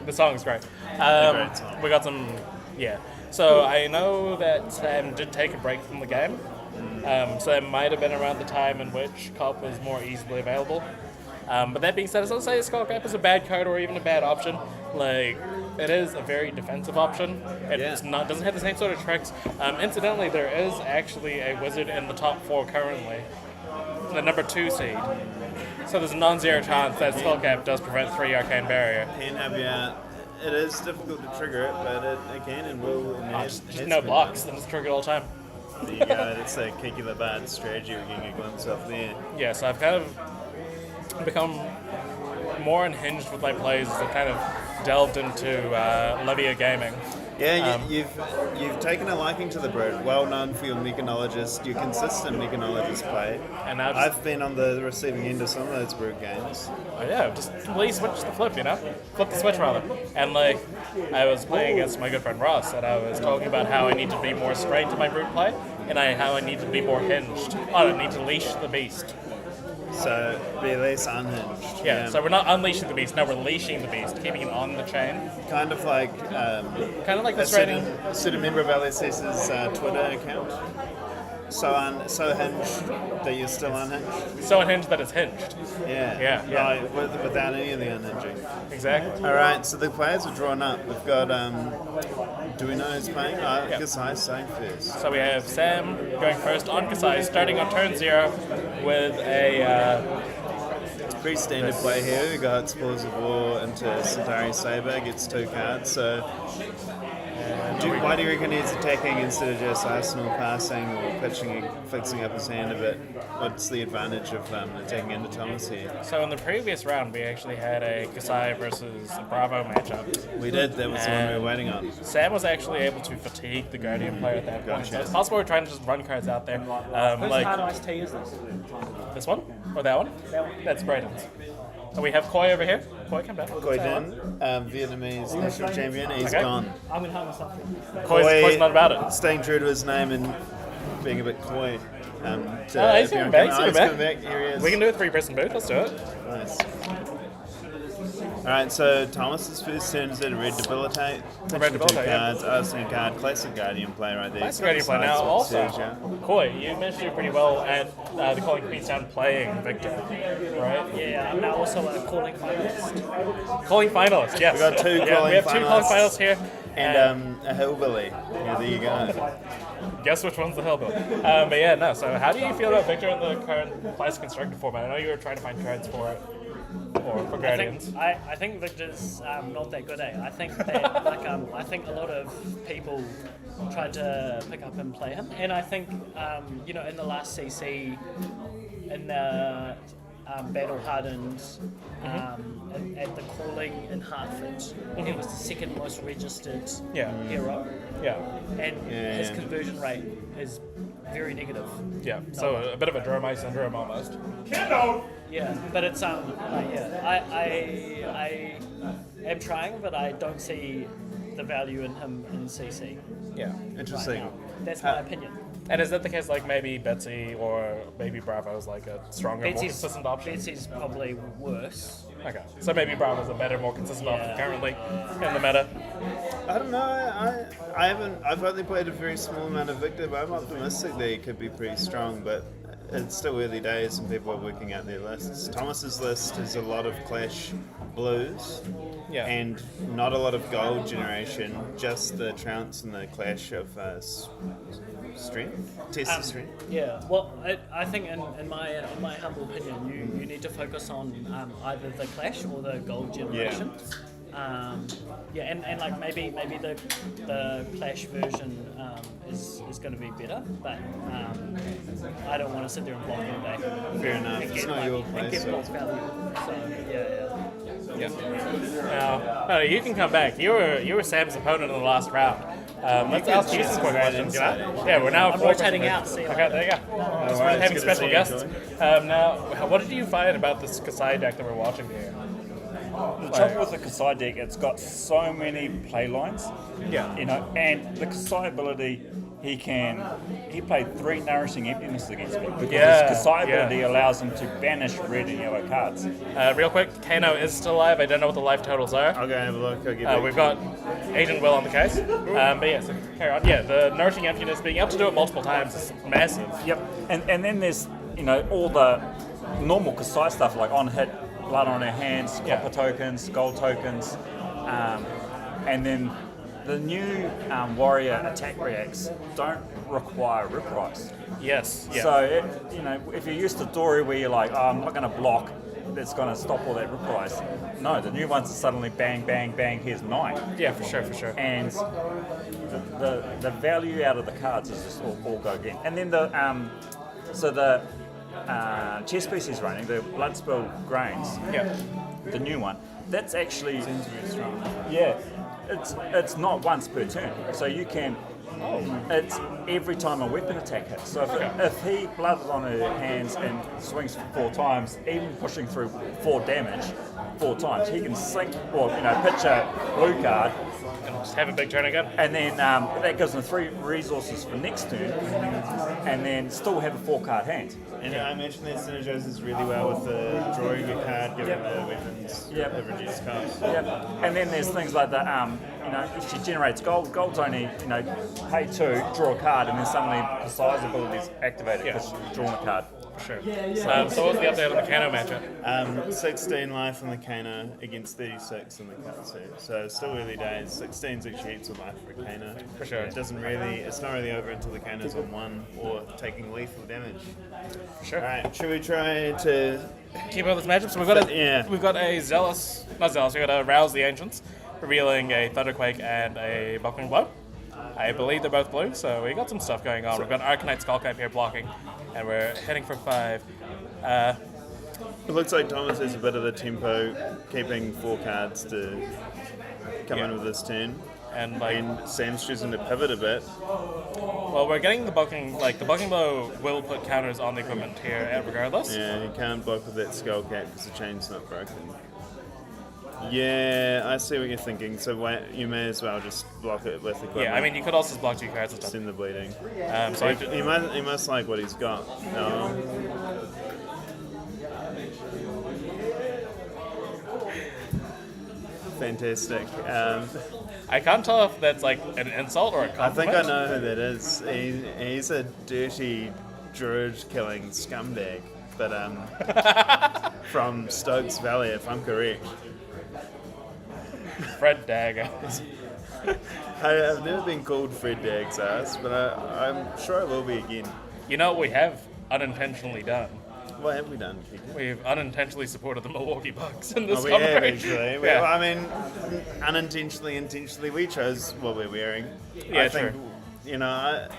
The song's great.
Great song.
We got some, So I know that Sam did take a break from the game. So it might have been around the time in which Cop was more easily available. But that being said, it's not to say Skullcrap is a bad card or even a bad option. Like, it is a very defensive option. It's not doesn't have the same sort of tricks. Incidentally, there is actually a wizard in the top 4 currently, the number 2 seed. So there's a non-zero chance that Skullcrap does prevent 3 Arcane Barrier.
Can have it is difficult to trigger it, but it can and will.
Just no blocks, then just trigger it all the time.
There you go. That's a Kiki the Bard strategy we're getting a glimpse of there.
Yeah, so I've kind of become more unhinged with my plays as I've kind of delved into Livia gaming.
Yeah, you've taken a liking to the Brute, well known for your mechanologist, your consistent mechanologist play.
And now
I've been on the receiving end of some of those Brute games.
Oh yeah, just completely switch the flip, flip the switch rather. And like, I was playing against my good friend Ross, and I was talking about how I need to be more straight to my Brute play, and how I need to be more hinged. I don't need to leash the beast.
So be less unhinged.
Yeah, so we're not unleashing the beast, no, we're leashing the beast, keeping it on the chain.
Kind of like
the
certain member of LSS's Twitter account. So hinged that you're still unhinged.
So unhinged that it's hinged.
Yeah. Right, without any of the unhinging.
Exactly.
All right, so the players are drawn up. We've got. Do we know who's playing? Kasai's saying first.
So we have Sam going first on Kasai, starting on turn 0 with a.
It's pretty standard play here. We got Spores of War into Centauri Saber, gets 2 cards. So. Why do you reckon he's attacking instead of just Arsenal passing or pitching, fixing up his hand a bit? What's the advantage of attacking into Thomas here?
So in the previous round, we actually had a Kasai versus Bravo matchup.
We did. That was the one we were waiting on.
Sam was actually able to fatigue the Guardian player at that point. So it's possible we're trying to just run cards out there.
Whose hard iced tea is this?
This one? Or that one? That one. That's Braden's. And we have Koi over here. Koi, come back.
Koi Din, Vietnamese national champion. He's gone.
I'm going to hug myself.
Koi's not about it.
Staying true to his name and being a bit coy.
He's coming back.
Here he is.
We can do a 3-person boot. Let's do it.
Nice. Alright, so Thomas's first turn is at a red debilitate.
Red debilitate,
cards, Arsenal card, classic Guardian play right there.
Classic Guardian play. Now also, Koi, you managed to do pretty well at the Calling Queenstown playing Victor, right?
Yeah, I'm now also a calling finalist.
Calling finalist, yes.
We got 2 calling finalists.
We have 2 calling finalists here.
And a hillbilly. Yeah, there you go.
Guess which one's the hillbilly. But yeah, no, so how do you feel about Victor in the current classic constructed format? I know you were trying to find cards for it. Or for Guardians.
I think Victor's not that good, I think that I think a lot of people tried to pick up and play him, and I think in the last CC, in the battle hardened at the calling in Hartford, he was the second most registered hero.
Yeah.
And his conversion rate is very negative.
Yeah. So a bit of a Dromai syndrome almost.
Yeah, but it's I am trying, but I don't see the value in him in CC.
Yeah,
interesting.
Right, that's my opinion.
And is that the case, like maybe Betsy or maybe Bravo is like a stronger, more consistent option?
Betsy's probably worse.
Okay, so maybe Bravo's a better, more consistent option currently in the meta.
I don't know. I've only played a very small amount of Victor, but I'm optimistic that he could be pretty strong. But it's still early days and people are working out their lists. Thomas's list is a lot of Clash blues and not a lot of gold generation, just the Trounce and the Clash of strength, test of strength.
Yeah, well, I think in my humble opinion, you need to focus on either the Clash or the gold generation. And like maybe the Clash version is going to be better, but I don't want to sit there and block all day.
Fair enough. It's not your place.
And get block value. So
Now, you can come back. You were Sam's opponent in the last round. Let's ask you some questions. Yeah, we're now
rotating out.
Okay, there you go. Just having special guests. Now, what did you find about this Kasai deck that we're watching here?
The trouble with the Kasai deck, it's got so many play lines.
Yeah.
And the Kasai ability
he played 3 Nourishing Emptiness against me because
Yeah,
his Kasai
yeah.
ability allows him to banish red and yellow cards.
Real quick, Kano is still alive. I don't know what the life totals are.
I'll go have a look. I'll give
We've got Agent Will on the case. But yeah, so carry on. Yeah, the Nourishing Emptiness, being able to do it multiple times is massive.
Yep, and then there's all the normal Kasai stuff like on hit, blood on her hands, copper tokens, gold tokens, and then the new warrior attack reacts don't require rip rise.
Yes. Yeah.
So if you're used to Dory where you're like, I'm not going to block, that's going to stop all that rip rise. No, the new ones are suddenly bang, bang, bang. Here's 9.
Yeah, for sure, for sure.
And the value out of the cards is just all go again. And then the chess piece he's running, the Bloodspill Grains, the new one, that's actually seems very strong. Yeah, it's not once per turn, so you can. It's every time a weapon attack hits. So if he bloods on her hands and swings 4 times, even pushing through 4 damage 4 times, he can sink or pitch a blue card.
And just have a big turn again.
And then that gives him 3 resources for next turn, and then still have a 4-card hand.
And I mentioned that synergizes really well with the drawing a card, giving the weapons the reduced cost.
Yep. And then there's things like the, if she generates gold, gold's only, pay 2, draw a card, and then suddenly Kasai's ability's activated because she's drawn a card.
Sure. So what was the update on the Kano matchup?
16 life on the Kano against 36 on the Katsu. So still early days. 16's actually heaps of life for Kano.
For sure.
It's not really over until the Kano's on 1 or taking lethal damage.
For sure.
Alright, should we try to
keep up this matchup? So we've got a Rouse the Ancients, revealing a Thunderquake and a Buckling Blow. I believe they're both blue, so we got some stuff going on. We've got Arcanite Skullcap here blocking, and we're heading for 5.
It looks like Thomas has a bit of the tempo, keeping 4 cards to come in with this turn.
And
Sam's choosing to pivot a bit.
Well, we're getting the Bucking Blow will put counters on the equipment here regardless.
Yeah, you can't block with that Skullcap because the chain's not broken. Yeah, I see what you're thinking. So you may as well just block it with equipment.
Yeah, I mean, you could also just block 2 cards and stuff.
Send the bleeding.
So
he must like what he's got. No. Fantastic.
I can't tell if that's like an insult or a compliment.
I think I know who that is. He's a dirty druid-killing scumbag, but from Stokes Valley, if I'm correct.
Fred Dagger.
I've never been called Fred Dag's ass, but I'm sure I will be again.
You know what we have unintentionally done?
What have we done, Kiki?
We've unintentionally supported the Milwaukee Bucks in this
we have
coverage.
actually.
Yeah.
I mean, unintentionally, intentionally, we chose what we're wearing.
Yeah,
I think,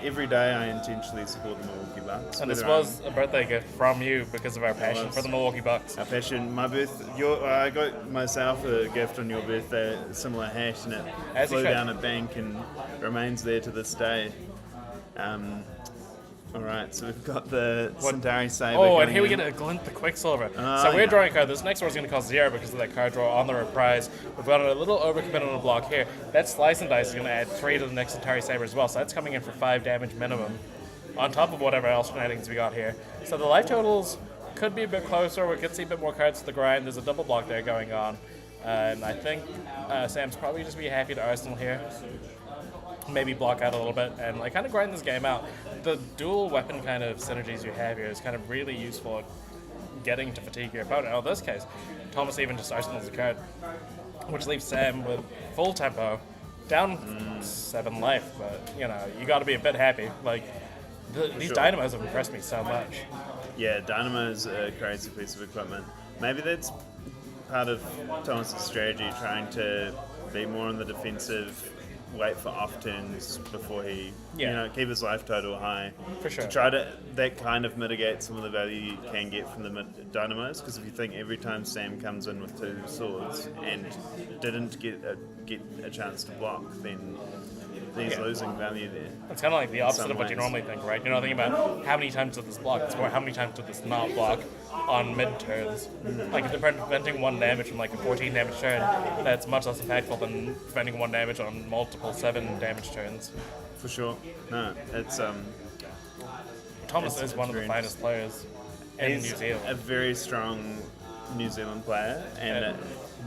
every day I intentionally support the Milwaukee Bucks.
And this was a birthday gift from you because of our passion for the Milwaukee Bucks.
Our passion. I got myself a gift on your birthday, a similar hash, and it flew down a bank and remains there to this day. Alright, so we've got the Centauri Saber.
Oh, and here we get a glint the Quicksilver. So we're drawing a card. This next one is going to cost 0 because of that card draw on the reprise. We've got a little overcommit on the block here. That Slice and Dice is going to add 3 to the next Centauri Saber as well. So that's coming in for 5 damage minimum on top of whatever else shenanigans we got here. So the life totals could be a bit closer. We could see a bit more cards to the grind. There's a double block there going on. And I think Sam's probably just be happy to Arsenal here. Maybe block out a little bit and kind of grind this game out. The dual weapon kind of synergies you have here is kind of really useful at getting to fatigue your opponent. In this case, Thomas even just arsenals a card, which leaves Sam with full tempo, down 7 life. But you got to be a bit happy. These dynamos have impressed me so much.
Yeah, dynamo is a crazy piece of equipment. Maybe that's part of Thomas's strategy, trying to be more on the defensive. Wait for off turns before he, keep his life total high.
For sure.
To try that kind of mitigate some of the value you can get from the dynamos. Because if you think every time Sam comes in with 2 swords and didn't get a chance to block, then he's losing value there.
It's kind of like the opposite of what you normally think, right? You're not thinking about how many times did this block. It's more how many times did this not block on mid turns. Like if they're preventing 1 damage from a 14 damage turn, that's much less impactful than preventing 1 damage on multiple 7 damage turns.
For sure. No, it's
Thomas
it's
is one of the
very
finest players in
He's
New Zealand.
a very strong New Zealand player, and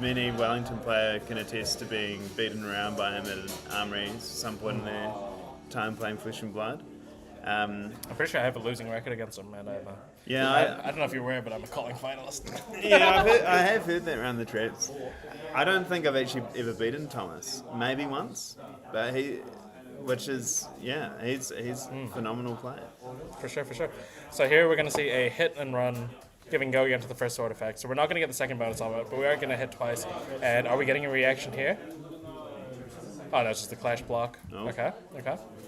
many Wellington player can attest to being beaten around by him at an armory at some point in their time playing Flesh and Blood.
I'm pretty sure I have a losing record against him, and
Yeah,
I don't know if you're aware, but I'm a calling finalist.
Yeah, I have heard that around the traps. I don't think I've actually ever beaten Thomas. Maybe once, but he's a phenomenal player.
For sure. So here we're going to see a hit and run giving go again to the first sword effect. So we're not going to get the second bonus on it, but we are going to hit twice. And are we getting a reaction here? Oh, no, it's just the clash block.
No.
Okay.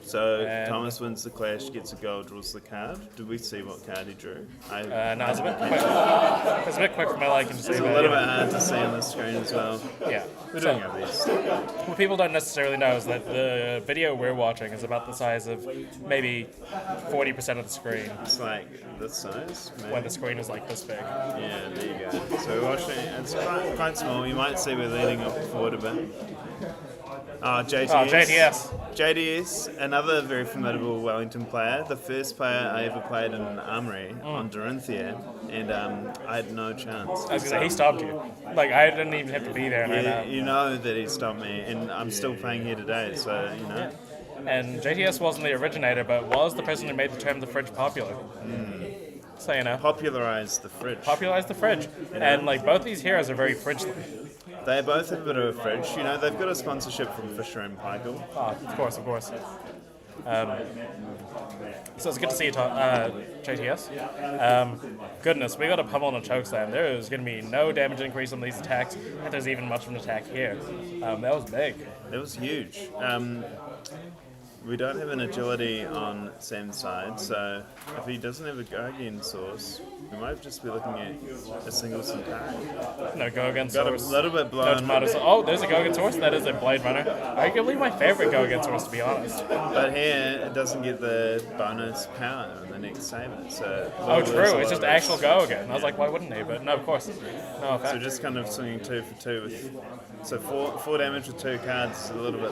So
And-
Thomas wins the clash, gets a goal, draws the card. Did we see what card he drew?
No, it's a bit quick. It's a bit quick for my liking to see.
It's a
but
little bit
anyway.
hard to see on the screen as well.
Yeah.
We're doing our best.
What people don't necessarily know is that the video we're watching is about the size of maybe 40% of the screen.
It's like this size, maybe.
When the screen is like this big.
Yeah, there you go. So we're watching, it's quite small. You might see we're leaning up forward a bit. JTS.
Oh, JTS.
JTS, another very formidable Wellington player. The first player I ever played in an armory on Dorinthia, and I had no chance.
I was going to say, he stopped you. Like, I didn't even have to be there. And
You know that he stopped me, and I'm still playing here today, so, you know.
And JTS wasn't the originator, but was the person who made the term the fridge popular. So, you know.
Popularized the fridge.
Popularized the fridge.
Yeah.
And, like, both these heroes are very fridge-like.
They both have a bit of a fridge. You know, they've got a sponsorship from Fisher and Paykel.
Oh, of course. So it's good to see you, JTS. Goodness, we got a pummel and a chokeslam. There is going to be no damage increase on these attacks, and there's even much of an attack here. That was big.
That was huge. We don't have an agility on Sam's side, so if he doesn't have a Guardian source, we might just be looking at a single Centauri.
No Go-Again
Got
source.
a little bit blown.
No tomatoes. Oh, there's a Go-Again source. That is a Blade Runner. Arguably my favorite Go-Again source, to be honest.
But here, it doesn't get the bonus power in the next saber. So
Oh, true. It's just actual Go-Again. I was like, why wouldn't he? But no, of course. No effect.
So just kind of swinging 2 for 2 with. So four damage with 2 cards is a little bit.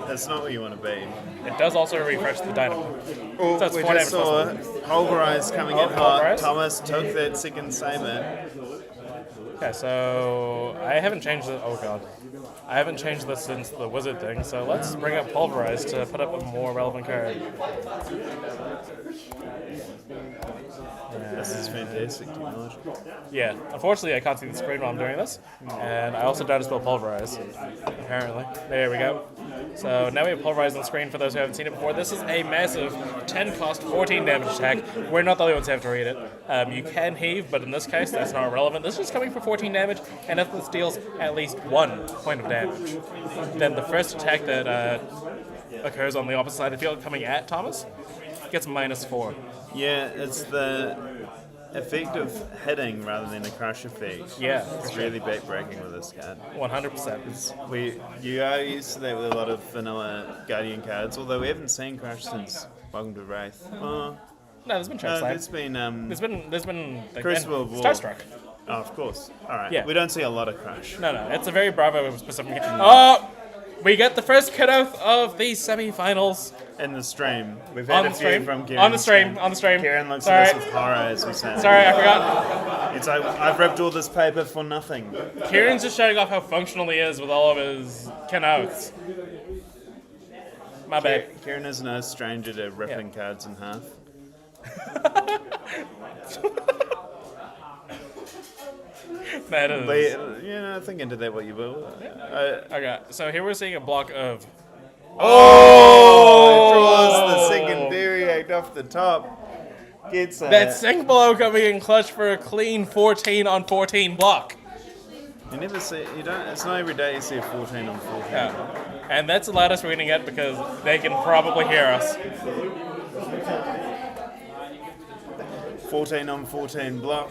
That's not where you want to be.
It does also refresh the dynamo.
Oh,
So it's
we
4
just
damage
saw
plus 1.
Pulverize coming in hot.
Pulverize?
Thomas took that second saber.
Okay, so I haven't changed it. Oh god, I haven't changed this since the wizard thing. So let's bring up Pulverize to put up a more relevant card.
This is fantastic technology.
Yeah, unfortunately I can't see the screen while I'm doing this, and I also don't spell Pulverize. Apparently, there we go. So now we have Pulverize on the screen for those who haven't seen it before. This is a massive 10 cost, 14 damage attack. We're not the only ones who have to read it. You can heave, but in this case that's not relevant. This is coming for 14 damage, and if this deals at least 1 point of damage, then the first attack that occurs on the opposite side of the field coming at Thomas gets -4.
Yeah, it's the effect of hitting rather than a crush effect.
Yeah,
it's really backbreaking with this card.
100%.
You are used to that with a lot of vanilla Guardian cards, although we haven't seen Crush since Welcome to Wraith.
No, there's been Chokeslam.
There's been
like,
Crucible of War.
Starstruck.
Oh, of course. All right.
Yeah.
We don't see a lot of Crush.
No, it's a very Bravo specific. Oh, we get the first cutoff of these semi-finals.
In the stream. We've had
On
a
the
few
stream.
from Kieran.
On the stream.
Kieran looks
Sorry.
at us with horror as we say.
Sorry, I forgot.
It's like, I've ripped all this paper for nothing.
Kieran's just showing off how functional he is with all of his canouts. My bad.
Kieran is no stranger to ripping cards in half.
That is.
But, think into that what you will.
Okay, so here we're seeing a block of.
Draws the secondary act off the top. Gets
that sink blow coming in clutch for a clean 14 on 14 block.
You never see. It's not every day you see a 14 on 14.
Yeah. And that's the loudest we're gonna get because they can probably hear us.
14 on 14 block.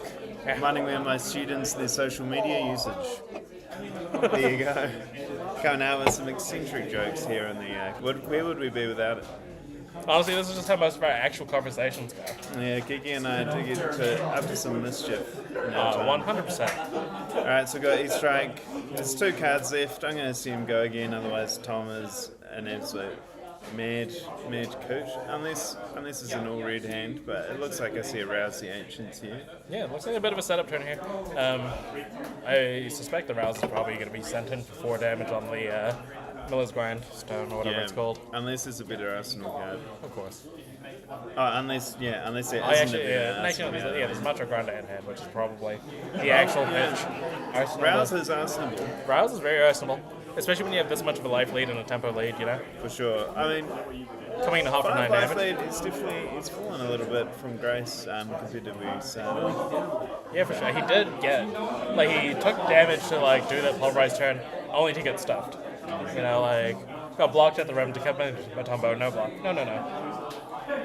Running around my students their social media usage. There you go. Coming out with some eccentric jokes here in the. Where would we be without it?
Honestly, this is just how most of our actual conversations go.
Yeah, Kiki and I do get up to some mischief.
100%.
Alright, so we've got E-Strike. There's 2 cards left. I'm going to see him go again, otherwise Tom is an absolute mad coot, unless it's an all red hand, but it looks like I see a Rouse the Ancients here.
Yeah, it looks like a bit of a setup turn here. I suspect the Rouse is probably going to be sent in for 4 damage on the Miller's Grindstone or whatever it's called.
Unless there's a better arsenal card.
Of course.
Oh, unless there isn't
Actually,
a better arsenal card.
there's Macho Grinder in hand, which is probably the actual pitch.
Rouse is arsenable.
Rouse is very arsenable, especially when you have this much of a life lead and a tempo lead, you know?
For sure. I mean,
coming in half for 9
life
damage.
lead, it's fallen a little bit from grace compared to where he started.
Yeah, for sure. He did get, he took damage to, do that pulverized turn, only to get stuffed. You know, got blocked at the rim to cut my Matumbo, no block. No.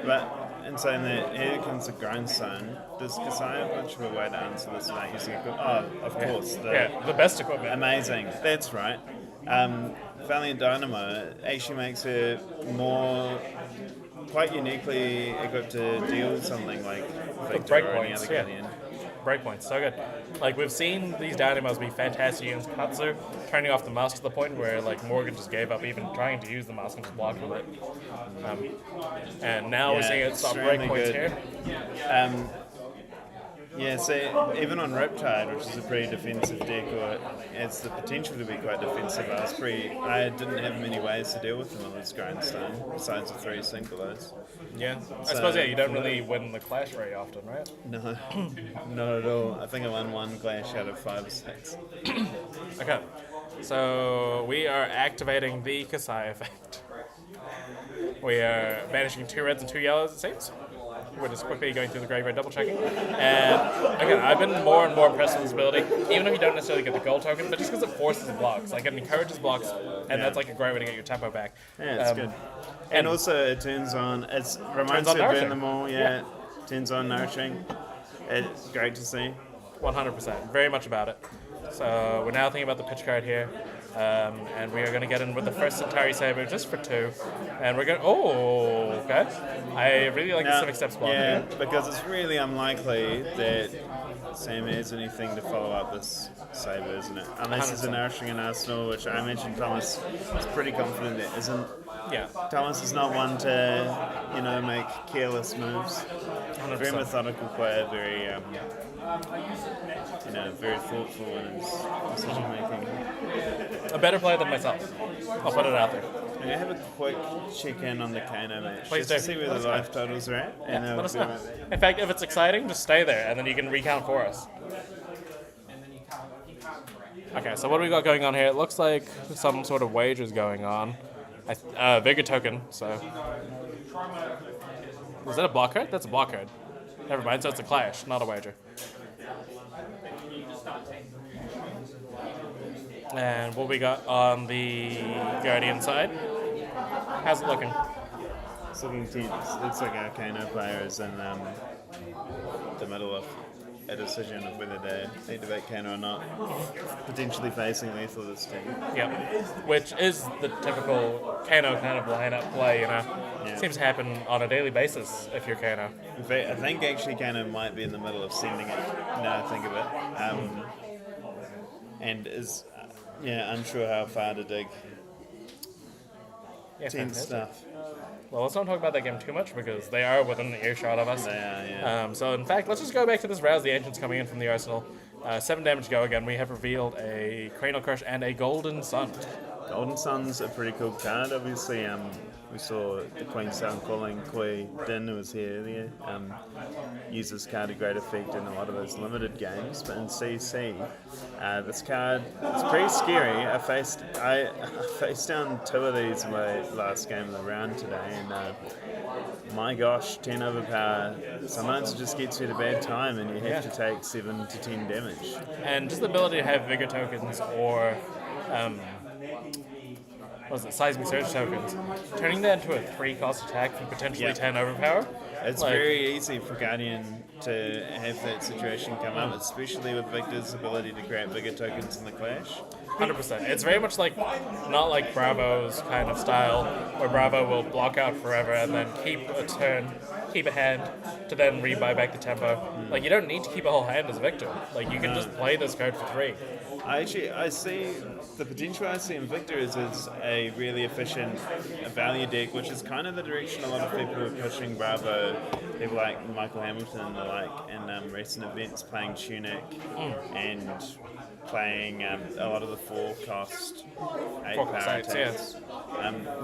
But in saying that, here comes the Grindstone. Does Kasai have much of a way to answer this without using equipment? Oh, of course.
The best equipment.
Amazing. That's right. Valiant Dynamo actually makes her quite uniquely equipped to deal something like Victor or any other Guardian.
Breakpoints, so good. We've seen these Dynamos be fantastic against Katsu, turning off the mask to the point where, Morgan just gave up even trying to use the mask and just blocked with it. And now we're seeing it stop breakpoints here.
So even on Riptide, which is a pretty defensive deck, or it's the potential to be quite defensive, I didn't have many ways to deal with them on this Grindstone, besides the 3 Synchros.
Yeah, I suppose, you don't really win the Clash very often, right?
No, not at all. I think I won 1 Clash out of 5 or 6.
Okay, so we are activating the Kasai effect. We are banishing 2 reds and 2 yellows, it seems. We're just quickly going through the graveyard, double checking. And again, I've been more and more impressed with this ability, even if you don't necessarily get the gold token, but just because it forces blocks. It encourages blocks, and that's a great way to get your tempo back.
Yeah, it's good. And also, it turns on, it reminds me of Burn Them All, turns on Nourishing. It's great to see.
100%, very much about it. So we're now thinking about the pitch card here. And we are going to get in with the first Centauri Saber just for 2. And we're going okay. I really like the Civic Steps block.
Yeah, because it's really unlikely that Sam has anything to follow up this Saber, isn't it? Unless it's a Nourishing and Arsenal, which I imagine Thomas is pretty confident that isn't.
Yeah.
Thomas is not one to, make careless moves.
100%.
Very methodical player, very, very thoughtful in his decision making.
A better player than myself. I'll put it out there.
I'm going to have a quick check-in on the Kano match.
Please
just
do.
to see where the life totals are at.
Yeah, let us know. In fact, if it's exciting, just stay there, and then you can recount for us. Okay, so what do we got going on here? It looks like some sort of wagers going on. Vigor token, so... Was that a block card? That's a block card. Never mind, so it's a clash, not a wager. And what we got on the Guardian side? How's it looking?
It's looking tense. Looks like our Kano player is in the middle of a decision of whether they need to make Kano or not. Potentially facing lethal this team.
Yep. Which is the typical Kano kind of lineup play,
Yeah.
Seems to happen on a daily basis if you're Kano.
In fact, I think actually Kano might be in the middle of sending it, now I think of it. And is, unsure how far to dig.
Yeah,
Tense stuff.
Well, let's not talk about that game too much because they are within the earshot of us.
They are, yeah.
So, in fact, let's just go back to this Rouse the Ancients coming in from the Arsenal. 7 damage to go again. We have revealed a Cranial Crush and a Golden Sun.
Golden Sun's a pretty cool card, obviously. We saw the Queenstown calling Koi Din, who was here earlier, use this card to great effect in a lot of those limited games. But in CC, this card is pretty scary. I faced down 2 of these in my last game of the round today, and my gosh, 10 overpower. Sometimes it just gets you at a bad time, and you have to take 7 to 10 damage.
And just the ability to have Vigor tokens or Seismic Surge tokens, turning that into a 3-cost attack for potentially 10 overpower.
It's very easy for Guardian to have that situation come up, especially with Victor's ability to create bigger tokens in the Clash.
100%. It's very much not like Bravo's kind of style, where Bravo will block out forever and then keep a hand to then rebuy back the tempo. Like, you don't need to keep a whole hand as Victor. Like, you can just play this card for 3.
I see the potential I see in Victor is a really efficient value deck, which is kind of the direction a lot of people are pushing Bravo. People like Michael Hamilton and the like in recent events playing Tunic and playing a lot of the 4-cost 8-power attacks.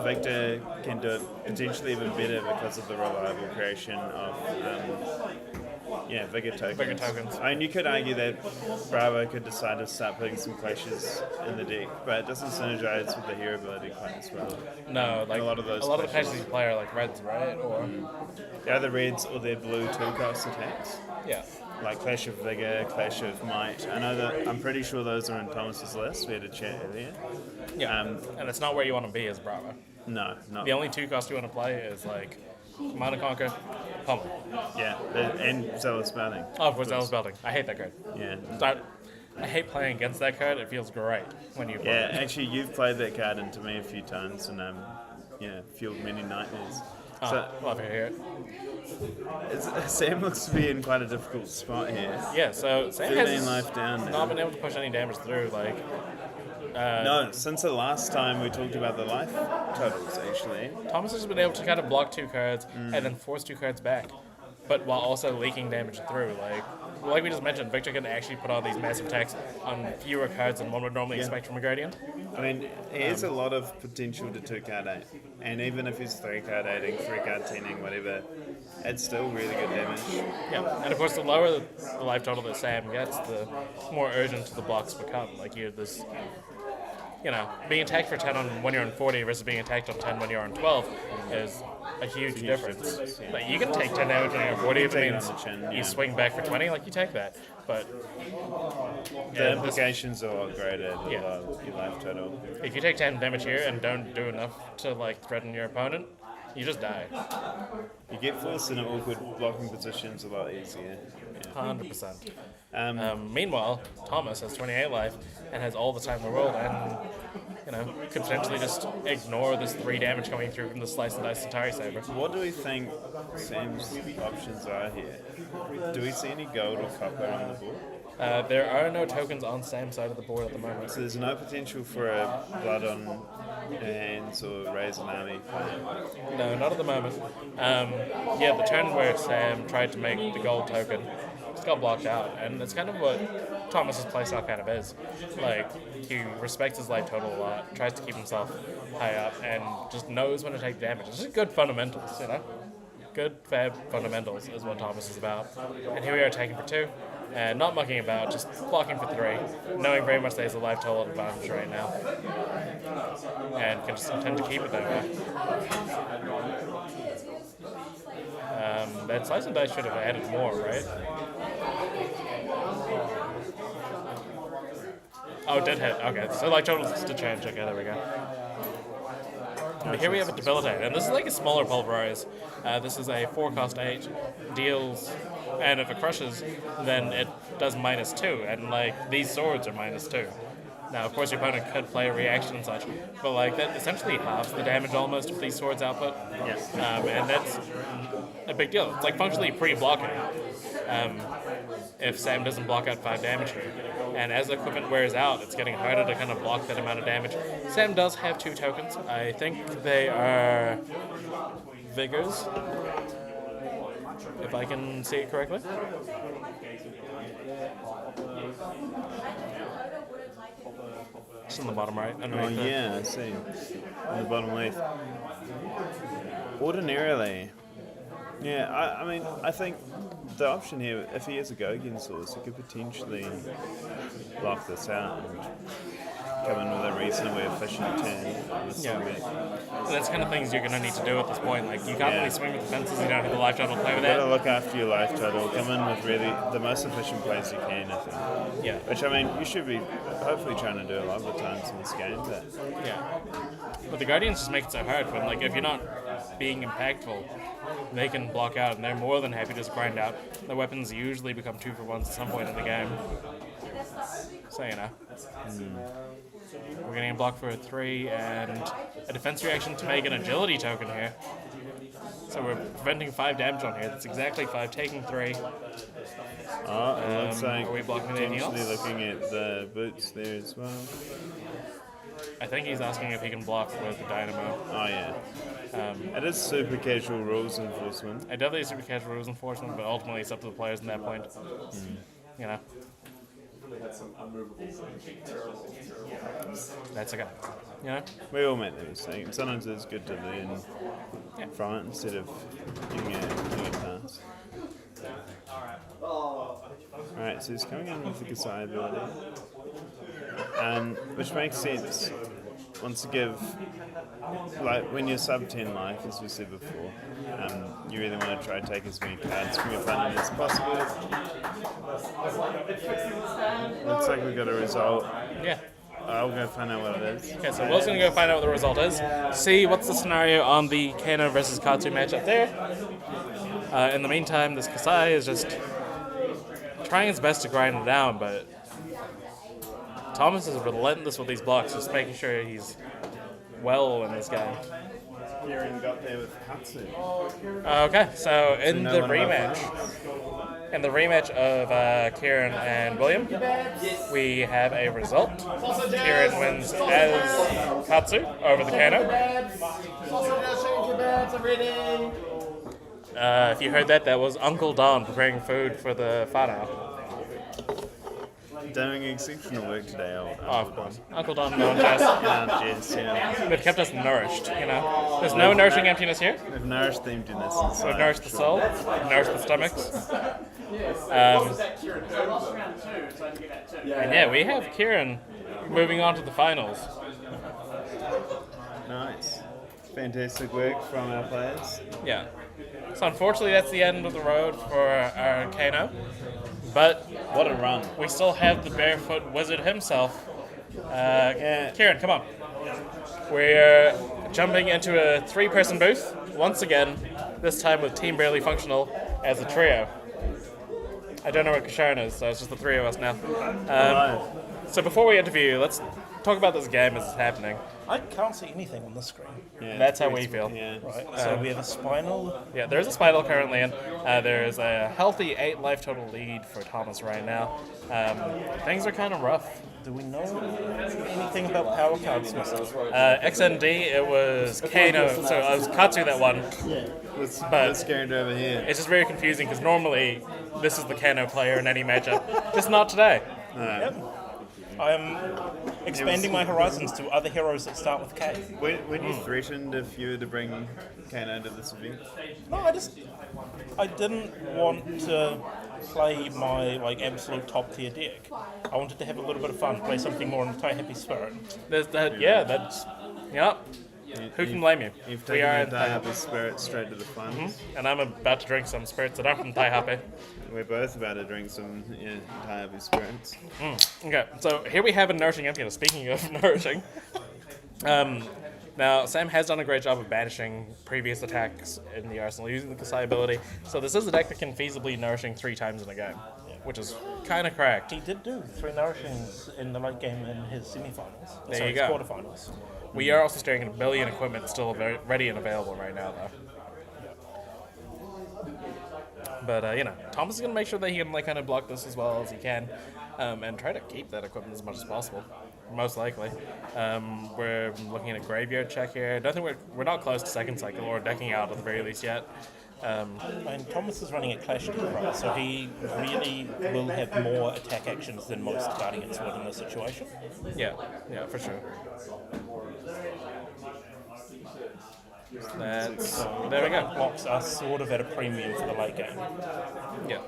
Victor can do it potentially even better because of the reliable creation of Vigor tokens. I mean, you could argue that Bravo could decide to start putting some clashes in the deck, but it doesn't synergize with the hero ability quite as well.
No, like
a lot of those
clashes you play are like reds, right? Or
they're either reds or they're blue 2-cost attacks.
Yeah.
Like Clash of Vigor, Clash of Might. I know that I'm pretty sure those are in Thomas's list. We had a chat earlier.
Yeah. And it's not where you want to be as Bravo.
No, not.
The only 2-cost you want to play is like Command and Conquer, Pummel.
Yeah, and Zealous Belting.
Oh, of course, Zealous Belting. I hate that card.
Yeah.
I hate playing against that card. It feels great when you play it.
Actually, you've played that card into me a few times and fueled many nightmares.
Love to hear
it. Sam looks to be in quite a difficult spot here.
Yeah, so Sam
13
has
life down
not been able to push any damage through. Like,
no, since the last time we talked about the life totals, actually.
Thomas has been able to kind of block 2 cards and then force 2 cards back, but while also leaking damage through. Like we just mentioned, Victor can actually put all these massive attacks on fewer cards than one would normally expect from a Gradient.
I mean, he has a lot of potential to 2-card 8, and even if he's 3-card 8ing, 3-card 10ing, whatever, it's still really good damage.
Yeah, and of course, the lower the life total that Sam gets, the more urgent the blocks become. Like, being attacked for 10 when you're on 40 versus being attacked on 10 when you're on 12 is a huge difference. Like, you can take 10 damage when you're on 40 if it means you swing back for 20, like, you take that. But
the implications are a lot greater than your life total.
If you take 10 damage here and don't do enough to, like, threaten your opponent, you just die.
You get forced in awkward blocking positions a lot easier.
100%. Meanwhile, Thomas has 28 life and has all the time in the world, and could potentially just ignore this 3 damage coming through from the Slice and Dice Atari Saber.
What do we think Sam's options are here? Do we see any gold or copper on the board?
There are no tokens on Sam's side of the board at the moment.
So there's no potential for a blood on hands or raise an army?
No, not at the moment. The turn where Sam tried to make the gold token just got blocked out, and that's kind of what Thomas's playstyle kind of is. Like, he respects his life total a lot, tries to keep himself high up, and just knows when to take damage. It's just good fundamentals, Good, fab fundamentals is what Thomas is about. And here we are taking for 2. And not mucking about, just blocking for 3, knowing very much that he has a life total advantage right now. And can just intend to keep it that way. That Slice and Dice should have added more, right? Oh, it did hit. Okay, so life totals to change. Okay, there we go. But here we have a Debilitate, and this is like a smaller Pulverize. This is a 4-cost 8, deals, and if it crushes, then it does -2, and like these swords are -2. Now, of course, your opponent could play a reaction and such, but like that essentially halves the damage almost with these swords output.
Yes.
And that's a big deal. It's like functionally pre-blocking. If Sam doesn't block out 5 damage here. And as the equipment wears out, it's getting harder to kind of block that amount of damage. Sam does have 2 tokens. I think they are Vigors, if I can see it correctly. It's in the bottom right.
Oh yeah, I see. On the bottom left. Ordinarily, I mean, I think the option here, if he has a Gogan source, he could potentially block this out and come in with a reasonably efficient turn.
And that's kind of things you're going to need to do at this point. Like, you can't really swing with the fences, you don't have the life total to play with that.
You've got to look after your life total, come in with really the most efficient plays you can, I think.
Yeah.
Which, I mean, you should be hopefully trying to do a lot of the times in this game, but...
Yeah. But the Guardians just make it so hard when, like, if you're not being impactful, they can block out, and they're more than happy to just grind out. The weapons usually become 2-for-1s at some point in the game. So, We're getting a block for a 3 and a defense reaction to make an agility token here. So we're preventing 5 damage on here. That's exactly 5, taking 3.
It looks like
are we blocking anything else?
potentially looking at the boots there as well.
I think he's asking if he can block with the Dynamo.
Oh yeah. It is super casual rules enforcement.
I definitely super casual rules enforcement, but ultimately it's up to the players at that point. You know. That's okay. You know?
We all make that mistake. Sometimes it's good to learn from it instead of getting a pass. Alright, so he's coming in with the Kasai ability. Which makes sense. Wants to give, like when you're sub 10 life, as we said before, you really want to try to take as many cards from your opponent as possible. Looks like we got a result.
Yeah.
I'll go find out what it is.
Okay, so Will's going to go find out what the result is. See what's the scenario on the Kano versus Katsu matchup there. In the meantime, this Kasai is just trying his best to grind it down, but Thomas is relentless with these blocks, just making sure he's well in this game.
Kieran got there with Katsu.
Okay, so in the rematch of Kieran and William, we have a result. Kieran wins as Katsu over the Kano. If you heard that was Uncle Don preparing food for the whānau.
Doing exceptional work today,
of course. Uncle Don and Jess. They've kept us nourished, you know. There's no nourishing emptiness here.
We've nourished the emptiness inside.
We've nourished the soul, we've nourished the stomachs. And yeah, we have Kieran moving on to the finals.
Nice. Fantastic work from our players.
Yeah. So unfortunately that's the end of the road for our Kano. But
what a run.
We still have the barefoot wizard himself. Kieran, come on. We're jumping into a 3-person booth once again, this time with Team Barely Functional as a trio. I don't know what Kasharan is, so it's just the 3 of us now. So before we interview, let's talk about this game as it's happening.
I can't see anything on the screen.
Yeah, that's how we feel.
Yeah. Right. So we have a spinal.
Yeah, there is a spinal currently in. There is a healthy 8 life total lead for Thomas right now. Things are kind of rough.
Do we know anything about power cards missing?
XND, it was Kano, so it was Katsu that won.
Yeah. Let's go over here.
It's just very confusing because normally this is the Kano player in any matchup. Just not today.
Yep. I'm expanding my horizons to other heroes that start with K.
Were you threatened if you were to bring Kano to this event?
No, I didn't want to play my absolute top tier deck. I wanted to have a little bit of fun, play something more in the Taihape spirit.
Who can blame you?
You've taken the Taihape spirit straight to the finals.
And I'm about to drink some spirits that aren't from Taihape.
We're both about to drink some Taihape spirits.
Okay, so here we have a nourishing emptiness. Speaking of nourishing, now Sam has done a great job of banishing previous attacks in the arsenal using the Kasai ability. So this is a deck that can feasibly nourishing 3 times in a game, which is kind of cracked.
He did do 3 nourishings in the late game in his semi-finals.
There you go.
Quarterfinals.
We are also staring at a billion equipment still ready and available right now, though. But, Thomas is going to make sure that he can kind of block this as well as he can and try to keep that equipment as much as possible, most likely. We're looking at a graveyard check here. I don't think we're not close to second cycle or decking out at the very least yet.
And Thomas is running a Clash Deep, so he really will have more attack actions than most Guardians would in this situation.
Yeah, for sure. There we go.
Blocks are sort of at a premium for the late game.
Yeah.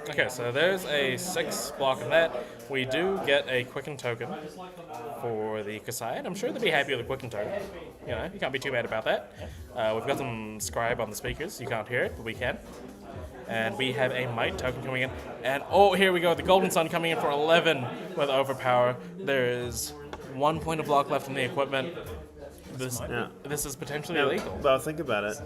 Okay, so there's a 6 block in that. We do get a Quicken token for the Kasai, and I'm sure they'll be happy with a Quicken token. You can't be too bad about that. We've got some Scribe on the speakers. You can't hear it, but we can. And we have a Might token coming in. And here we go, the Golden Sun coming in for 11 with Overpower. There is 1 point of block left in the equipment. This is potentially illegal.
Well, think about it.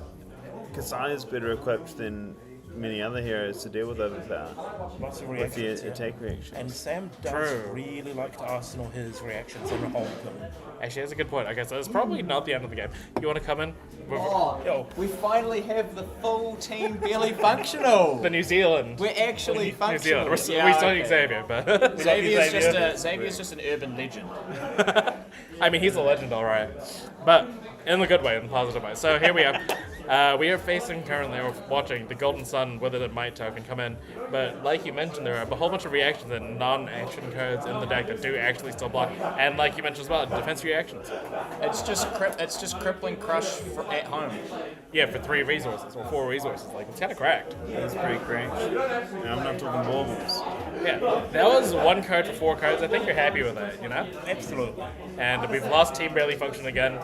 Kasai is better equipped than many other heroes to deal with overpower.
Lots of
with
reactions.
the attack reactions.
And Sam does really like to arsenal his reactions and hold them.
Actually, that's a good point. Okay, so it's probably not the end of the game. You want to come in?
Oh, we finally have the full team barely functional.
The New Zealand.
We're actually
New
functional.
Zealand. We're still Xavier, but
Xavier's just an urban legend.
I mean, he's a legend, all right, but in the good way, in the positive way. So here we are. We are facing currently, or watching the Golden Sun with the Might token come in, but like you mentioned, there are a whole bunch of reactions and non-action cards in the deck that do actually still block, and like you mentioned as well, defense reactions.
It's just crippling crush at home.
Yeah, for 3 resources or 4 resources, like it's kind of cracked.
That's pretty cracked. I'm not talking baubles.
Yeah, that was 1 card for 4 cards. I think you're happy with that, you know?
Absolutely.
And we've lost Team Barely Function again.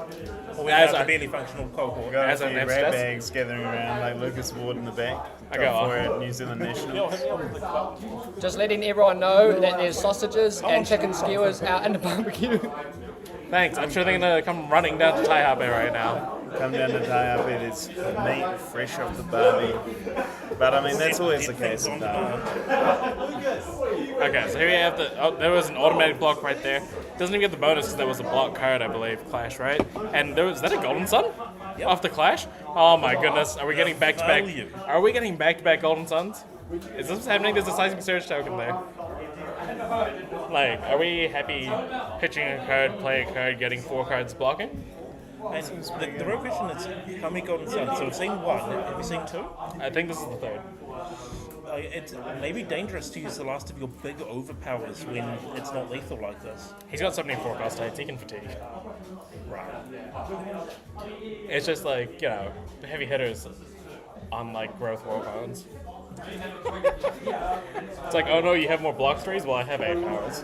Well, we have a barely functional cohort.
Got
As
a
a
few
next
rat
test.
bags gathering around like Lucas Ward in the back.
I go
for it, New Zealand Nationals.
Just letting everyone know that there's sausages and chicken skewers out in the barbecue.
Thanks. I'm sure they're gonna come running down to Taihape right now.
Come down to Taihape, there's meat fresh off the barbie. But I mean, that's always the case in Taihape.
Okay, so here we have there was an automatic block right there. Doesn't even get the bonus because that was a block card, I believe, Clash, right? And is that a Golden Sun? Off the Clash? Oh my goodness, are we getting back-to-back? Are we getting back-to-back Golden Suns? Is this happening? There's a Seismic Surge token there. Like, are we happy pitching a card, play a card, getting 4 cards blocking?
And the real question is, how many Golden Suns? So we've seen 1, have we seen 2?
I think this is the 3rd.
It's maybe dangerous to use the last of your big overpowers when it's not lethal like this.
He's got 74 cost states, he can fatigue.
Right.
It's just like, you know, the heavy hitters on like growth war opponents. It's like, oh no, you have more block trees? Well, I have 8 powers.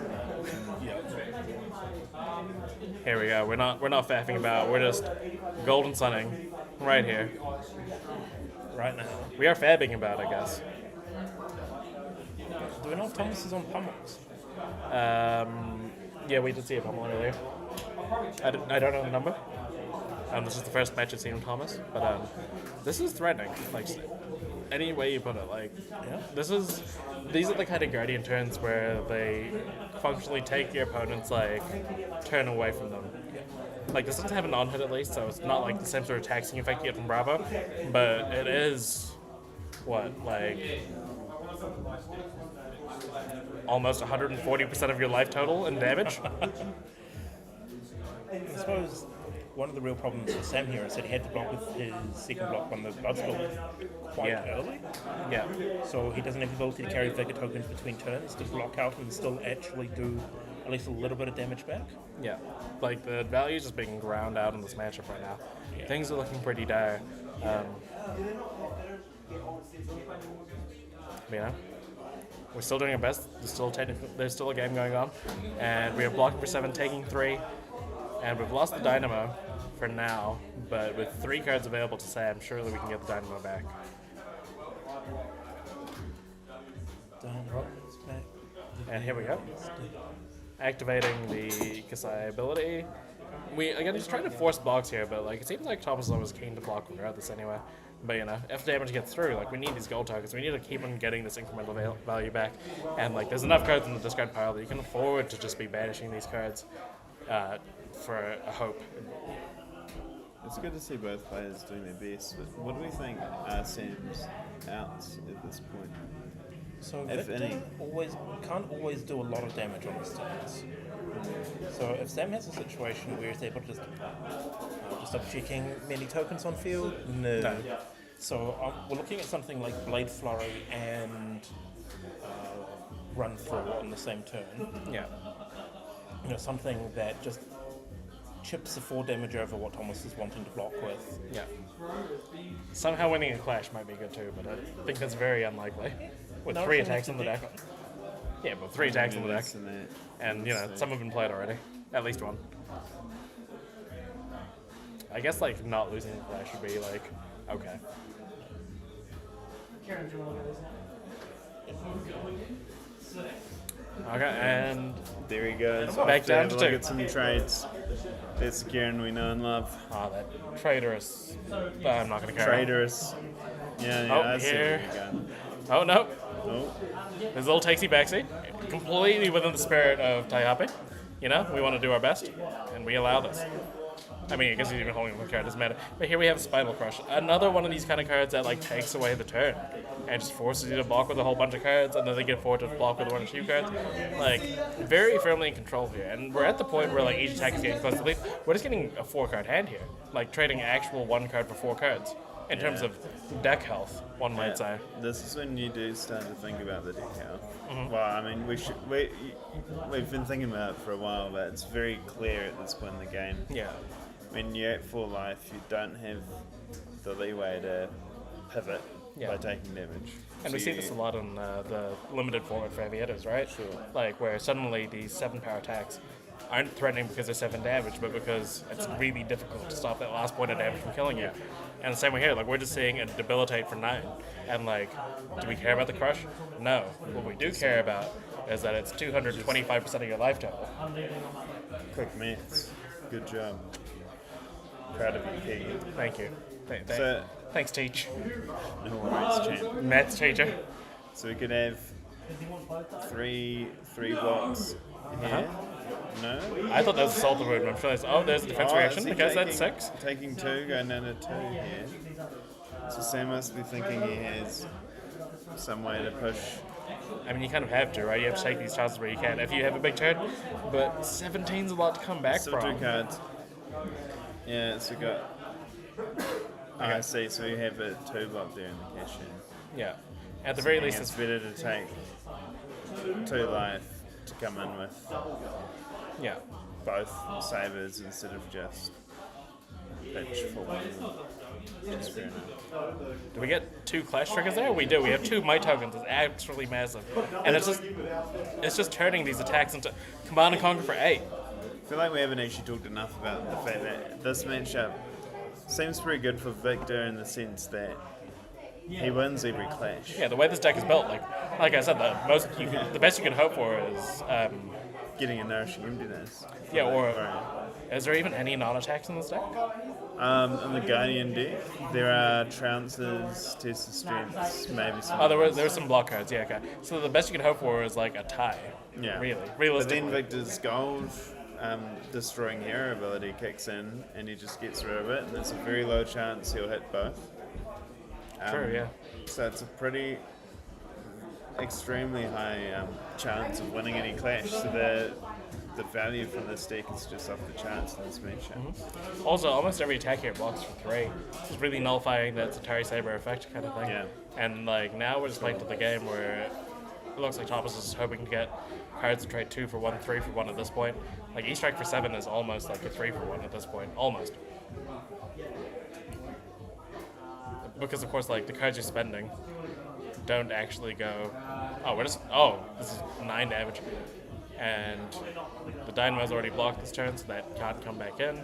Here we go. We're not faffing about. We're just golden sunning right here.
Right now.
We are fabbing about, I guess.
Do we know if Thomas is on pummels?
Yeah, we did see a pummel earlier. I don't know the number. This is the first match I've seen with Thomas, but this is threatening. Like, any way you put it, like, these are the kind of Guardian turns where they functionally take your opponent's like turn away from them. Like, this doesn't have a non-hit at least, so it's not like the same sort of taxing effect you get from Bravo, but it is what, like, almost 140% of your life total in damage.
I suppose one of the real problems for Sam here is that he had to block with his second block on the blood spill quite early.
Yeah.
So he doesn't have the ability to carry Vigor tokens between turns to block out and still actually do at least a little bit of damage back.
Yeah. Like, the value is just being ground out in this matchup right now. Yeah. Things are looking pretty dire. You know, we're still doing our best. There's still a game going on, and we are blocking for 7, taking 3, and we've lost the Dynamo for now. But with 3 cards available to Sam, surely we can get the Dynamo back. And here we go. Activating the Kasai ability. We again just trying to force blocks here, but like it seems like Thomas is always keen to block when we're at this anyway. But you know, if damage gets through, like we need these gold tokens. We need to keep on getting this incremental value back. And like there's enough cards in the discard pile that you can afford to just be banishing these cards for a hope.
It's good to see both players doing their best, but what do we think Sam's outs at this point?
So
if any.
Can't always do a lot of damage on his turns. So if Sam has a situation where he's able to just stop checking many tokens on field, no. So we're looking at something like Blade Flurry and Run Through on the same turn.
Yeah.
You know, something that just chips the 4 damage over what Thomas is wanting to block with.
Yeah. Somehow winning a clash might be good too, but I think that's very unlikely. With 3 attacks on the deck. Yeah, but 3 attacks on the deck. And, you know, some have been played already. At least 1. I guess, like, not losing the clash would be, like, okay. Okay, and
there he goes.
Back down to 2.
Look at some trades. That's the Kieran we know and love.
Oh, that traitorous. I'm not going to care.
Traitorous. Yeah, I see where you're going.
Oh no.
Oh.
There's a little takesy backsy. Completely within the spirit of Taihape. You know, we want to do our best, and we allow this. I mean, I guess he's even holding the card, doesn't matter. But here we have Spinal Crush. Another one of these kind of cards that like takes away the turn and just forces you to block with a whole bunch of cards, and then they get forced to block with one or two cards. Like, very firmly in control here. And we're at the point where like each attack is getting close to lead. We're just getting a 4-card hand here. Like trading actual 1 card for 4 cards. In terms of deck health, one might say.
This is when you do start to think about the deck health.
Mhm.
Well, I mean, we've been thinking about it for a while, but it's very clear at this point in the game.
Yeah.
When you're at full life, you don't have the leeway to pivot by taking damage.
And we see this a lot on the limited format for heavy hitters, right?
Sure.
Like, where suddenly these 7-power attacks aren't threatening because they're 7 damage, but because it's really difficult to stop that last point of damage from killing you. And the same way here, like, we're just seeing a debilitate for 9. And, like, do we care about the crush? No. What we do care about is that it's 225% of your life total.
Quick maths. Good job. Proud of you, Keegan.
Thank you. Thanks, Teach.
No worries, champ.
Maths teacher.
So we could have three blocks here. No?
I thought that was Assault the Wound. I'm sure there's a defense reaction because that's 6.
Taking 2, going down to 2 here. So Sam must be thinking he has some way to push.
I mean, you kind of have to, right? You have to take these chances where you can if you have a big turn. But 17's a lot to come back from.
2 cards. Yeah, so we got. I see. So we have a 2 block there in the cash in.
Yeah. At the very least,
it's better to take 2 life to come in with.
Yeah.
Both sabers instead of just pitch for 1. Just fair enough.
Do we get 2 clash triggers there? We do. We have 2 Might tokens. It's absolutely massive, and it's just turning these attacks into Command and Conquer for 8.
I feel like we haven't actually talked enough about the fact that this matchup seems pretty good for Victor in the sense that he wins every clash.
Yeah, the way this deck is built, like I said, the best you can hope for is
getting a Nourishing Emptiness.
Yeah, or is there even any non-attacks in this deck?
In the Guardian deck, there are Trounces, Test of Strengths, maybe some.
Oh, there were some block cards, yeah, okay. So the best you can hope for is like a tie.
Yeah.
Really.
But
Realistically.
then Victor's gold destroying hero ability kicks in and he just gets rid of it, and there's a very low chance he'll hit both.
True, yeah.
So it's a pretty extremely high chance of winning any clash. So the value from this deck is just off the charts in this matchup.
Mm-hmm. Also, almost every attack here blocks for 3. This is really nullifying that Atari Saber effect kind of thing.
Yeah.
And like now we're just playing to the game where it looks like Thomas is hoping to get cards to trade 2 for 1, 3 for 1 at this point. Like E-Strike for 7 is almost like a 3 for 1 at this point. Almost. Because of course like the cards you're spending don't actually go, this is 9 damage. And the Dynamo's already blocked this turn, so that can't come back in.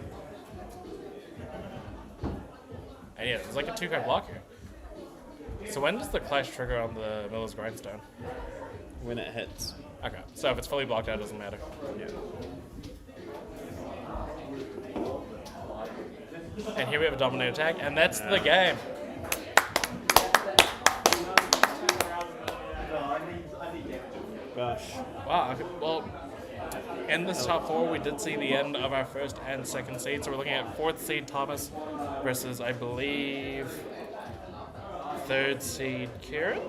And yeah, there's like a 2-card block here. So when does the Clash trigger on the Miller's Grindstone?
When it hits.
Okay, so if it's fully blocked out, it doesn't matter.
Yeah.
And here we have a Dominate attack, and that's the game.
Gosh.
Wow, okay, well, in this top 4, we did see the end of our 1st and 2nd seed, so we're looking at 4th seed Thomas versus, I believe, 3rd seed Kieran?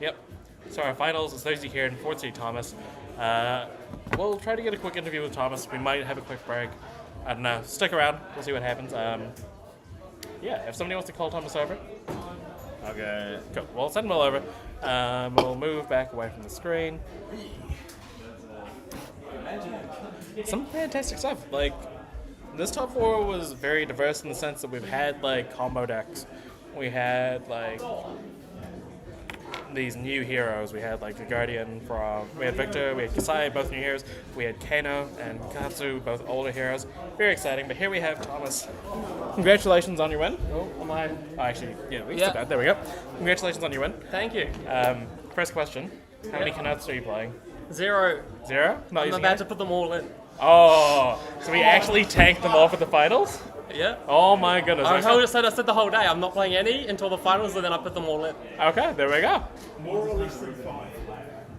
Yep. So our finals is 3rd seed Kieran, 4th seed Thomas. We'll try to get a quick interview with Thomas. We might have a quick break. I don't know. Stick around. We'll see what happens. Yeah, if somebody wants to call Thomas over.
Okay.
Cool. We'll send Will over. We'll move back away from the screen. Some fantastic stuff. Like, this top 4 was very diverse in the sense that we've had, like, combo decks. We had, like, these new heroes. We had, like, the Guardian we had Victor, we had Kasai, both new heroes. We had Kano and Katsu, both older heroes. Very exciting. But here we have Thomas. Congratulations on your win. Actually, yeah, there we go. Congratulations on your win.
Thank you.
First question. How many Kanoths are you playing?
0.
0? Not
I'm
using
about
any?
to put them all in.
Oh, so we actually tanked them off at the finals? Yeah. Oh my goodness.
I
Okay.
said the whole day, I'm not playing any until the finals, and then I put them all in.
Okay, there we go.
More or less than 5.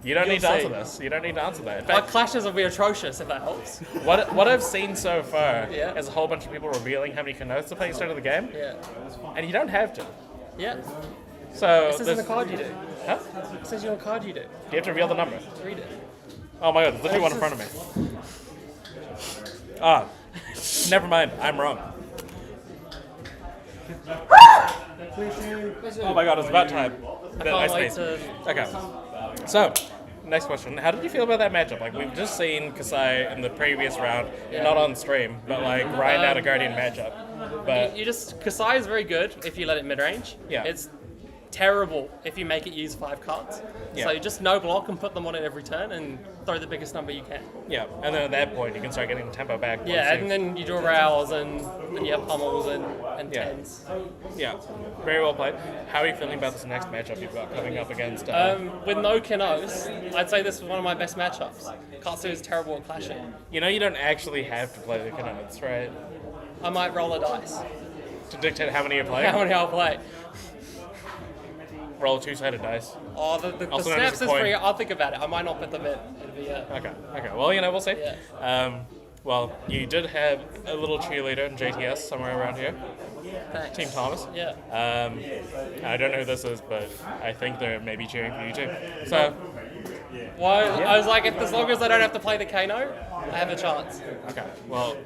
You don't
You'll
need to answer
see.
this. You don't need to answer that. In
My
fact,
clashes will be atrocious if that helps.
what I've seen so far
Yeah.
is a whole bunch of people revealing how many Kenoths to play instead of the game.
Yeah.
And you don't have to.
Yeah.
So
This isn't a card you do.
Huh?
It says you're a card you do.
You have to reveal the number.
Read it.
Oh my god, there's literally one in front of me. Ah, never mind. I'm wrong. Oh my god, it's about time.
I can't wait to...
Okay. So, next question. How did you feel about that matchup? Like, we've just seen Kasai in the previous round, not on stream, but like grind out a Guardian matchup. But
You just... Kasai is very good if you let it mid-range.
Yeah.
It's terrible if you make it use 5 cards.
Yeah.
So you just no block and put them on it every turn and throw the biggest number you can.
yeah, and then at that point, you can start getting the tempo back.
Yeah,
once
and then you draw rows and you have pummels and
Yeah.
tens.
Yeah, very well played. How are you feeling about this next matchup you've got coming up against?
With no Kenos, I'd say this is one of my best matchups. Katsu is terrible at clashing.
You know, you don't actually have to play the Kenoths, right?
I might roll a dice.
To dictate how many you play?
How many I'll play.
Roll a 2-sided dice.
Oh, the
Also known as
snaps
a
is
coin.
free. I'll think about it. I might not put them in.
Okay. Well, you know, we'll see.
Yeah.
Well, you did have a little cheerleader in JTS somewhere around here.
Thanks.
Team Thomas.
Yeah.
I don't know who this is, but I think they're maybe cheering for you too. So,
Well, I was like, if as long as I don't have to play the Kano, I have a chance.
okay. Well,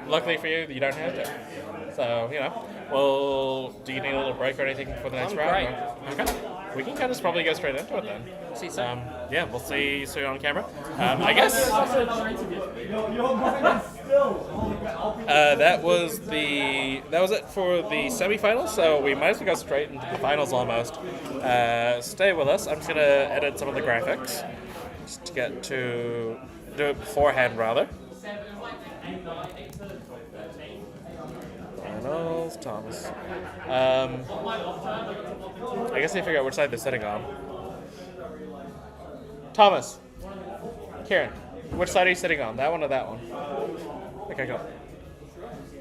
luckily for you, you don't have to. So, you know. Well, do you need a little break or anything for the next
I'm
round?
great.
Or- Okay. We can kind of probably go straight into it then.
See you soon.
Yeah, we'll see you soon on camera. I guess. That was it for the semifinals. So we might as well go straight into the finals almost. Stay with us. I'm just gonna edit some of the graphics just to get to do it beforehand rather. Finals, Thomas. I guess they figure out which side they're sitting on. Thomas. Kieran, which side are you sitting on? That one or that one? Okay, go.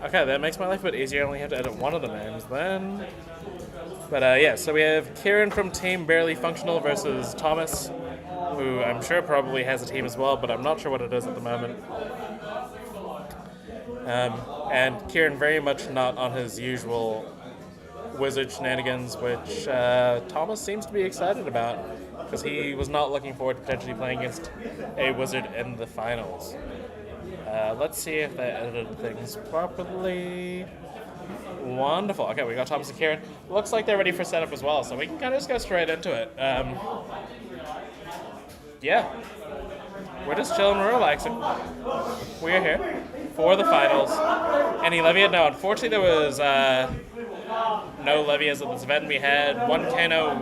Okay, that makes my life a bit easier. I only have to edit one of the names then. But yeah, so we have Kieran from Team Barely Functional versus Thomas, who I'm sure probably has a team as well, but I'm not sure what it is at the moment. And Kieran very much not on his usual wizard shenanigans, which Thomas seems to be excited about, because he was not looking forward to potentially playing against a wizard in the finals. Let's see if they edited things properly. Wonderful. Okay, we got Thomas and Kieran. Looks like they're ready for setup as well, so we can kind of just go straight into it. Yeah. We're just chilling, we're relaxing. We're here for the finals. Any Levia? No, unfortunately there was no Levias at this event. We had one KO,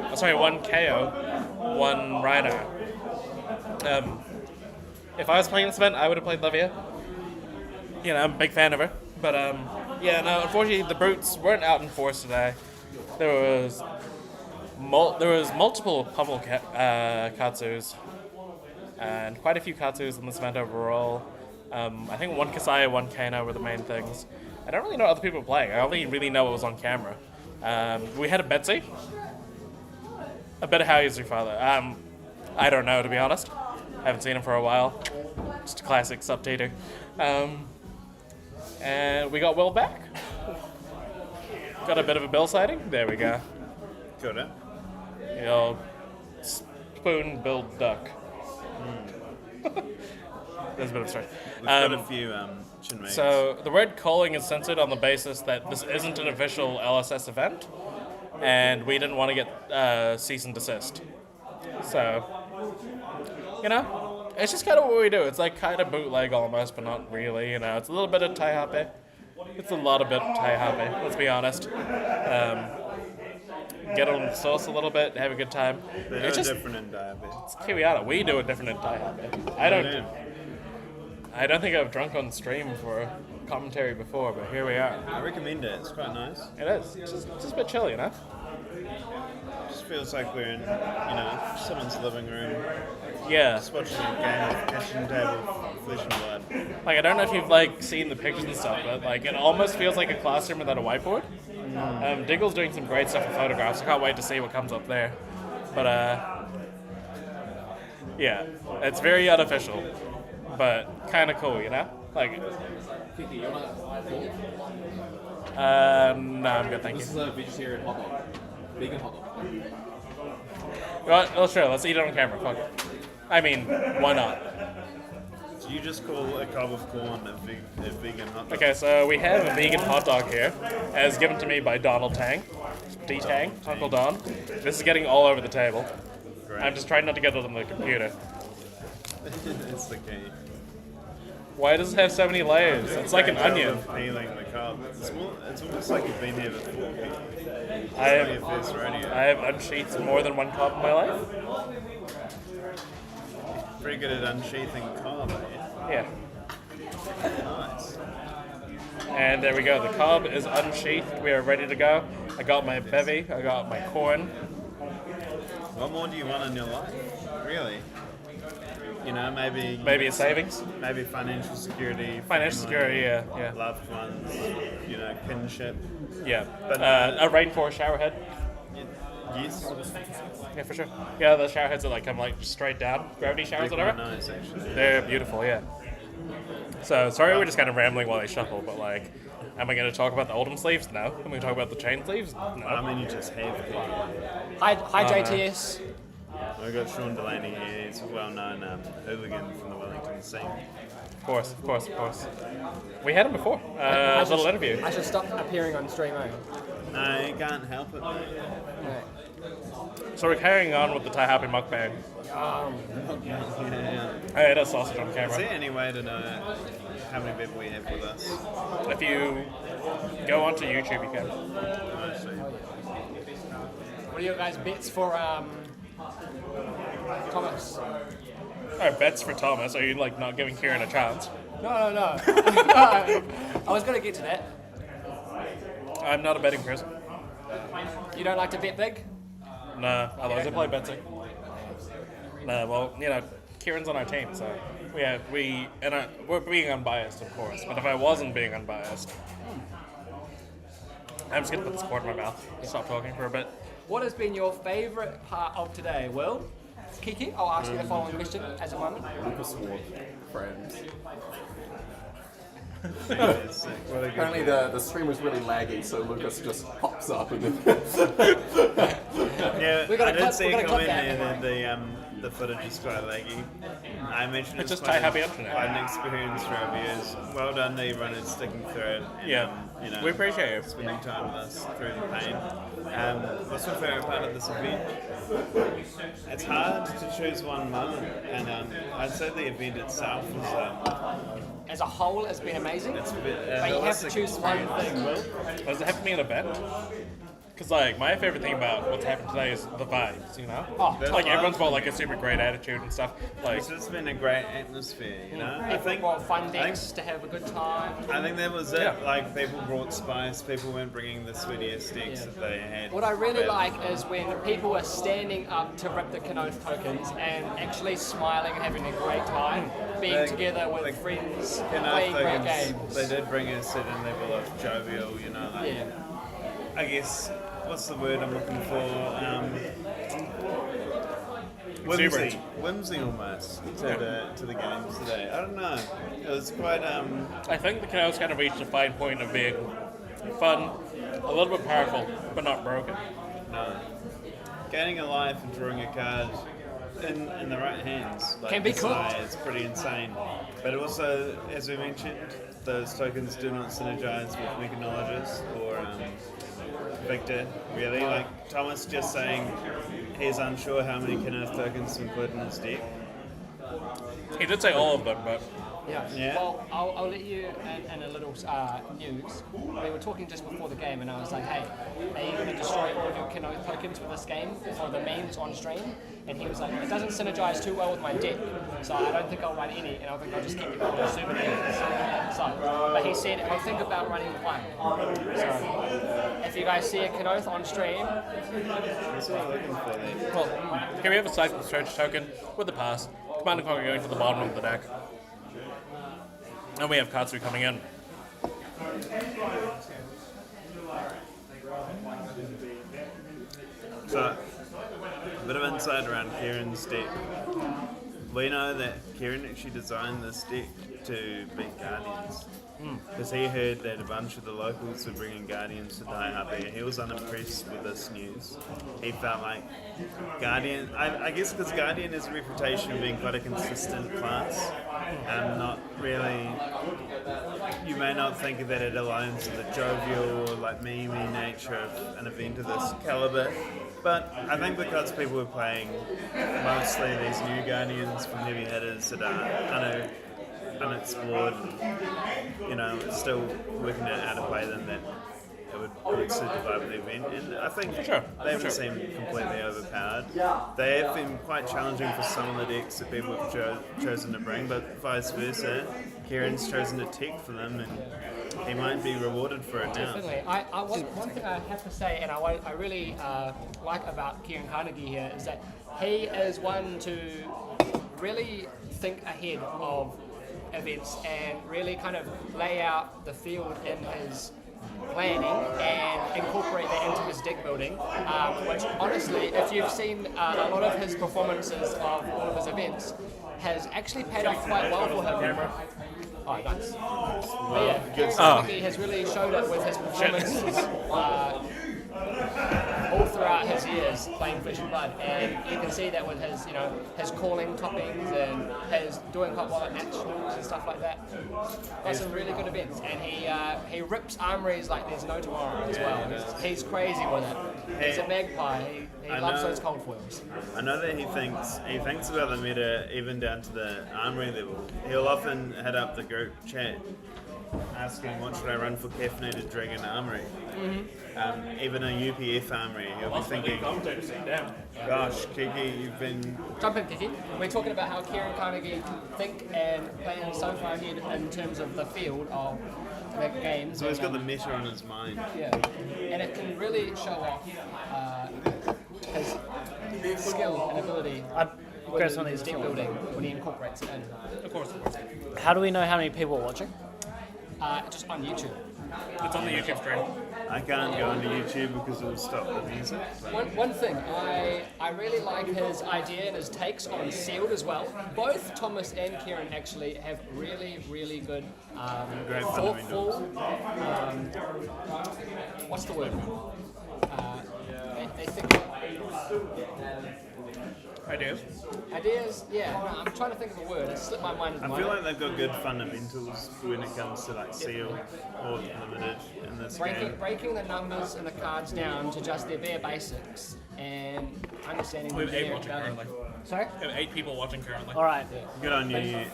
one Rhino. If I was playing this event, I would have played Levia. You know, I'm a big fan of her. But yeah, no, unfortunately the brutes weren't out in force today. There was multiple pummel Katsus. And quite a few Katsus in this event overall. I think one Kasaya, one Kano were the main things. I don't really know what other people were playing. I only really know what was on camera. We had a Betsy. A bit of How Is Your Father? I don't know, to be honest. Haven't seen him for a while. Just a classic sub-tater. And we got Will back. Got a bit of a Bill sighting. There we go.
Got it.
You know, spoon, build, duck. There's a bit of a stretch.
We've got a few chinmates.
So the word calling is censored on the basis that this isn't an official LSS event, and we didn't want to get cease and desist. So, you know, it's just kind of what we do. It's like kind of bootleg almost, but not really. You know, it's a little bit of Taihape. It's a lot of bit of Taihape. Let's be honest. Get on the sauce a little bit, have a good time.
They
It's
are
just
different in Diabetes.
it's Kiwiana. We do it different in Taihape. I don't think I've drunk on stream for commentary before, but here we are.
I recommend it. It's quite nice.
It is. It's just a bit chill, you know?
just feels like we're in, someone's living room.
Yeah.
Just watching a game of kitchen table, flesh and blood.
Like, I don't know if you've seen the pictures and stuff, but it almost feels like a classroom without a whiteboard. Diggle's doing some great stuff with photographs. I can't wait to see what comes up there. But yeah, it's very artificial, but kind of cool,
Kiki, you want a
no, I'm good, thank you.
This is a vegetarian hot dog. Vegan hot dog.
Well, sure, let's eat it on camera. Fuck it. I mean, why not?
Do you just call a cob of corn a vegan hot dog?
Okay, so we have a vegan hot dog here, as given to me by Donald Tang. D-Tang, Uncle Don. This is getting all over the table.
Great.
I'm just trying not to get it on the computer.
That's the key.
Why does it have so many layers? It's like an onion.
Peeling the cob. It's almost like you've been here before.
I have unsheathed more than one cob in my life.
Pretty good at unsheathing cob,
Yeah.
Nice.
And there we go. The cob is unsheathed. We are ready to go. I got my bevy. I got my corn.
What more do you want in your life? Really?
Maybe a savings.
Maybe financial security.
Financial security, yeah.
Loved ones. Kinship.
Yeah.
But
a rainforest showerhead.
Yes.
Yeah, for sure. Yeah, the showerheads are come just straight down. Gravity showers,
They're
whatever.
quite nice, actually.
They're beautiful, yeah. So, sorry we're just kind of rambling while they shuffle, but am I going to talk about the Oldham sleeves? No. Am I going to talk about the chain sleeves? No.
I mean, you just have.
Hi JTS.
We've got Sean Delaney here. He's a well-known hooligan from the Wellington scene.
Of course. We had him before. A little interview.
I should stop appearing on stream, eh?
No, you can't help it, mate.
So we're carrying on with the Taihape mukbang. I had a sausage on camera.
Is there any way to know how many people we have with us?
If you go onto YouTube, you can.
What are your guys' bets for Thomas?
Oh, bets for Thomas? Are you not giving Kieran a chance?
No. I was going to get to that.
I'm not a betting person.
You don't like to bet big?
Nah, otherwise I play betting. Nah, well, Kieran's on our team, so we're being unbiased, of course. But if I wasn't being unbiased, I'm just gonna put this cord in my mouth. Stop talking for a bit.
What has been your favourite part of today, Will? Kiki, I'll ask you the following question as a moment.
Lucas Ward, friends.
Apparently
Apparently the stream was really laggy, so Lucas just pops up and then...
Yeah,
We gotta
I did
cut-
see
we
a
gotta cut
comment
that.
there that the footage is quite laggy. I mentioned
It's just
quite
Taihape internet.
quite an experience for our viewers. Well done, the runners sticking through it. And,
Yeah, we appreciate you.
Spending time with us through the pain. What's your favourite part of this event? It's hard to choose one moment, and I'd say the event itself was...
As a whole, has been amazing.
It's a bit,
but you have to choose one thing, Will.
Does it have to be an event? Because my favorite thing about what's happened today is the vibes,
Oh,
everyone's got a super great attitude and stuff.
This has been a great atmosphere,
I think more fun decks to have a good time.
I think that was it. People brought spice. People weren't bringing the sweatiest decks that they had.
What I really like is when people are standing up to rip the Kenoth tokens and actually smiling and having a great time, being together with friends, playing great games.
They did bring a certain level of jovial, I guess, what's the word I'm looking for? Whimsy. Whimsy almost to the games today. I don't know. It was quite...
I think the Kenoths kind of reached a fine point of being fun, a little bit powerful, but not broken.
No. Gaining a life and drawing a card in the right hands
Can be cooked.
It's pretty insane. But also, as we mentioned, those tokens do not synergize with Mechanologist or Victor, really. Thomas just saying he's unsure how many Kenoth tokens to include in his deck.
He did say all of them, but
Yeah.
Well, I'll let you in a little news. We were talking just before the game, and I was like, "Hey, are you going to destroy all of your Kenoth tokens with this game for the memes on stream?" And he was like, "It doesn't synergize too well with my deck, so I don't think I'll run any, and I think I'll just keep it all souvenirs." So, but he said, "I'll think about running one." So, if you guys see a Kenoth on stream,
Well, can we have a cycle search token with the pass? Command and Conquer going to the bottom of the deck. And we have Katsu coming in.
So, a bit of insight around Kieran's deck. We know that Kieran actually designed this deck to beat Guardians. Because he heard that a bunch of the locals were bringing Guardians to Taihape. He was unimpressed with this news. He felt like Guardian, I guess because Guardian has a reputation of being quite a consistent class, and not really, you may not think that it aligns with the jovial or like meme nature of an event of this caliber. But I think because people were playing mostly these new Guardians from heavy hitters that are unexplored, you know, it's still working out how to play them, that it would suit the vibe of the event. And I think they haven't seemed completely overpowered. They have been quite challenging for some of the decks that people have chosen to bring, but vice versa. Kieran's chosen to tech for them, and he might be rewarded for it now.
definitely. One thing I have to say, and I really like about Kieran Carnegie here, is that he is one to really think ahead of events and really kind of lay out the field in his planning and incorporate that into his deck building, which honestly, if you've seen a lot of his performances of all of his events, has actually paid off quite well for him. Oh, nice. But yeah, Kieran Carnegie has really showed it with his performances all throughout his years playing Flesh and Blood, and you can see that with his, his calling toppings and his doing quite well at nationals and stuff like that. Got some really good events, and he rips armories like there's no tomorrow as well. He's crazy with it. He's a magpie. He loves those cold foils.
I know that he thinks about the meta even down to the armory level. He'll often hit up the group chat asking what should I run for caffeinated dragon armory. Even a UPF armory, he'll be thinking, gosh, Kiki, you've been...
Jump in, Kiki. We're talking about how Kieran Carnegie think and plan so far ahead in terms of the field of the games.
So he's got the meta on his mind.
Yeah, and it can really show off his skill and ability with his deck building when he incorporates it in.
Of course.
How do we know how many people are watching?
Just on YouTube.
It's on the YouTube stream.
I can't go onto YouTube because it will stop the music.
One thing, I really like his idea and his takes on Sealed as well. Both Thomas and Kieran actually have really, really good thoughtful, what's the word? They think... Ideas, yeah. No, I'm trying to think of a word. It slipped my mind.
I feel like they've got good fundamentals when it comes to like seal or limited in this game.
Breaking the numbers and the cards down to just their bare basics and understanding.
We have 8 watching currently.
Sorry?
We have 8 people watching currently.
All right.
Good on you, 8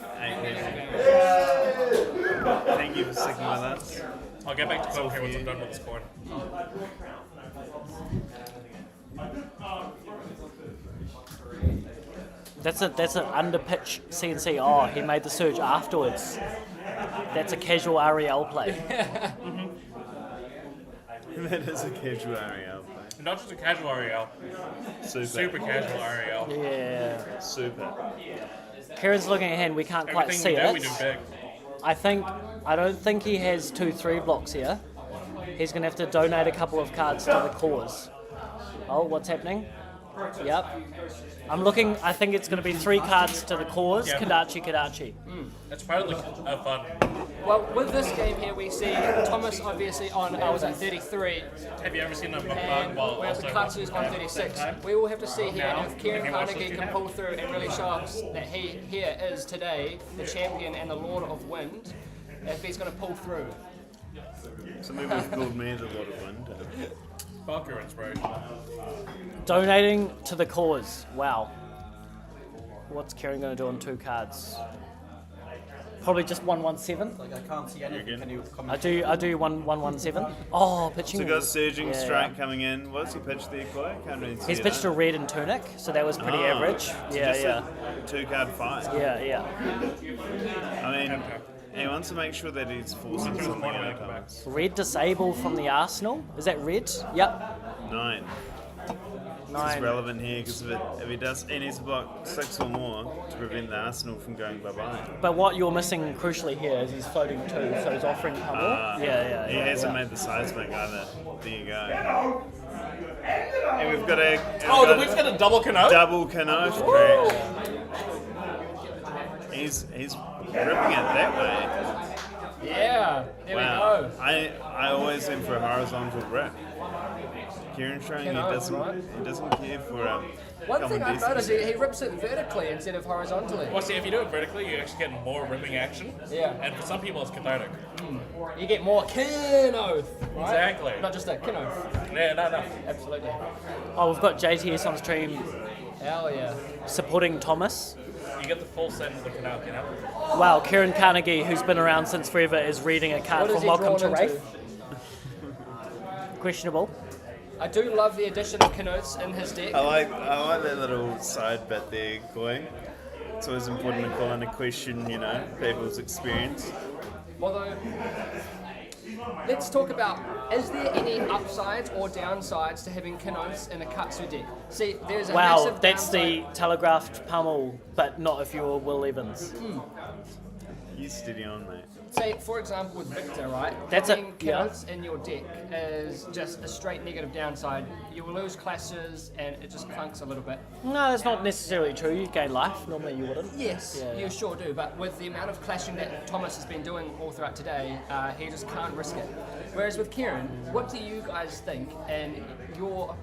people. Thank you for sticking with us.
I'll get back to Coke here once I'm done with this board.
That's an underpitch CNC. Oh, he made the surge afterwards. That's a casual Ariel play.
That is a casual Ariel play.
Not just a casual Ariel. Super casual Ariel.
Yeah.
Super.
Kieran's looking at hand. We can't quite see it.
We do big.
I don't think he has 2-3 blocks here. He's going to have to donate a couple of cards to the cause. Oh, what's happening? Yep. I'm looking, I think it's going to be 3 cards to the cause,
Yeah.
Kadachi.
That's part of the fun.
Well, with this game here, we see Thomas obviously on, I was at 33.
Have you ever seen a bug
And
while
whereas
also
Katsu's on 36. We will have to see here
Now,
if Kieran
if you watch
Carnegie
this
can
video.
pull through and really show us that he here is today the champion and the Lord of Wind, if he's going to pull through.
Some people have called me the Lord of Wind.
Fuck your inspiration.
Donating to the cause. Wow. What's Kieran going to do on 2 cards? Probably just 117.
Like I can't see anything. Can you comment?
I do 117. Oh, pitching.
So got Surging
yeah,
Strike
yeah.
coming in. What's he pitched there, Chloe? Can't really see
He's pitched
that.
a red and tunic, so that was pretty average.
So
Yeah,
just
yeah.
a 2-card fight.
Yeah, yeah.
I mean, he wants to make sure that he's forcing something out of cards.
Red disable from the Arsenal. Is that red? Yep.
9. This is relevant here because if he does, he needs to block 6 or more to prevent the Arsenal from going bye-bye.
But what you're missing crucially here is he's floating 2, so he's offering cover. Yeah.
He hasn't made the seismic either. There you go. And we've got a...
Oh, we've got a double Kenote?
Double Kenote, correct. He's ripping it that way.
Yeah, there we go.
I always aim for a horizontal rip. Kieran's showing he doesn't care for
One thing I've noticed, he rips it vertically instead of horizontally.
Well, see, if you do it vertically, you actually get more ripping action.
Yeah.
And for some people, it's cathartic.
You get more Kenoth, right?
Exactly.
Not just a Kenoth.
Yeah, no.
Absolutely.
Oh, we've got JTS on stream.
Hell yeah.
Supporting Thomas.
You get the full set of the canal, you know?
Wow, Kieran Carnegie, who's been around since forever, is reading a card
What is
from
he
Welcome to
drawn into?
Wraith. Questionable.
I do love the addition of Kenoths in his deck.
I like that little side bit there, Koi. It's always important to call into question, people's experience.
Although, let's talk about, is there any upsides or downsides to having Kenoths in a Katsu deck? See, there's a
Wow,
massive
that's
downside.
the telegraphed pummel, but not if you're Will Evans.
You steady on, mate.
Say, for example, with Victor, right?
That's
having
yeah.
Kenoths in your deck is just a straight negative downside. You will lose clashes and it just clunks a little bit.
No, that's not necessarily true. You gain life. Normally you wouldn't.
Yes,
Yeah.
you sure do, but with the amount of clashing that Thomas has been doing all throughout today, he just can't risk it. Whereas with Kieran, what do you guys think, in your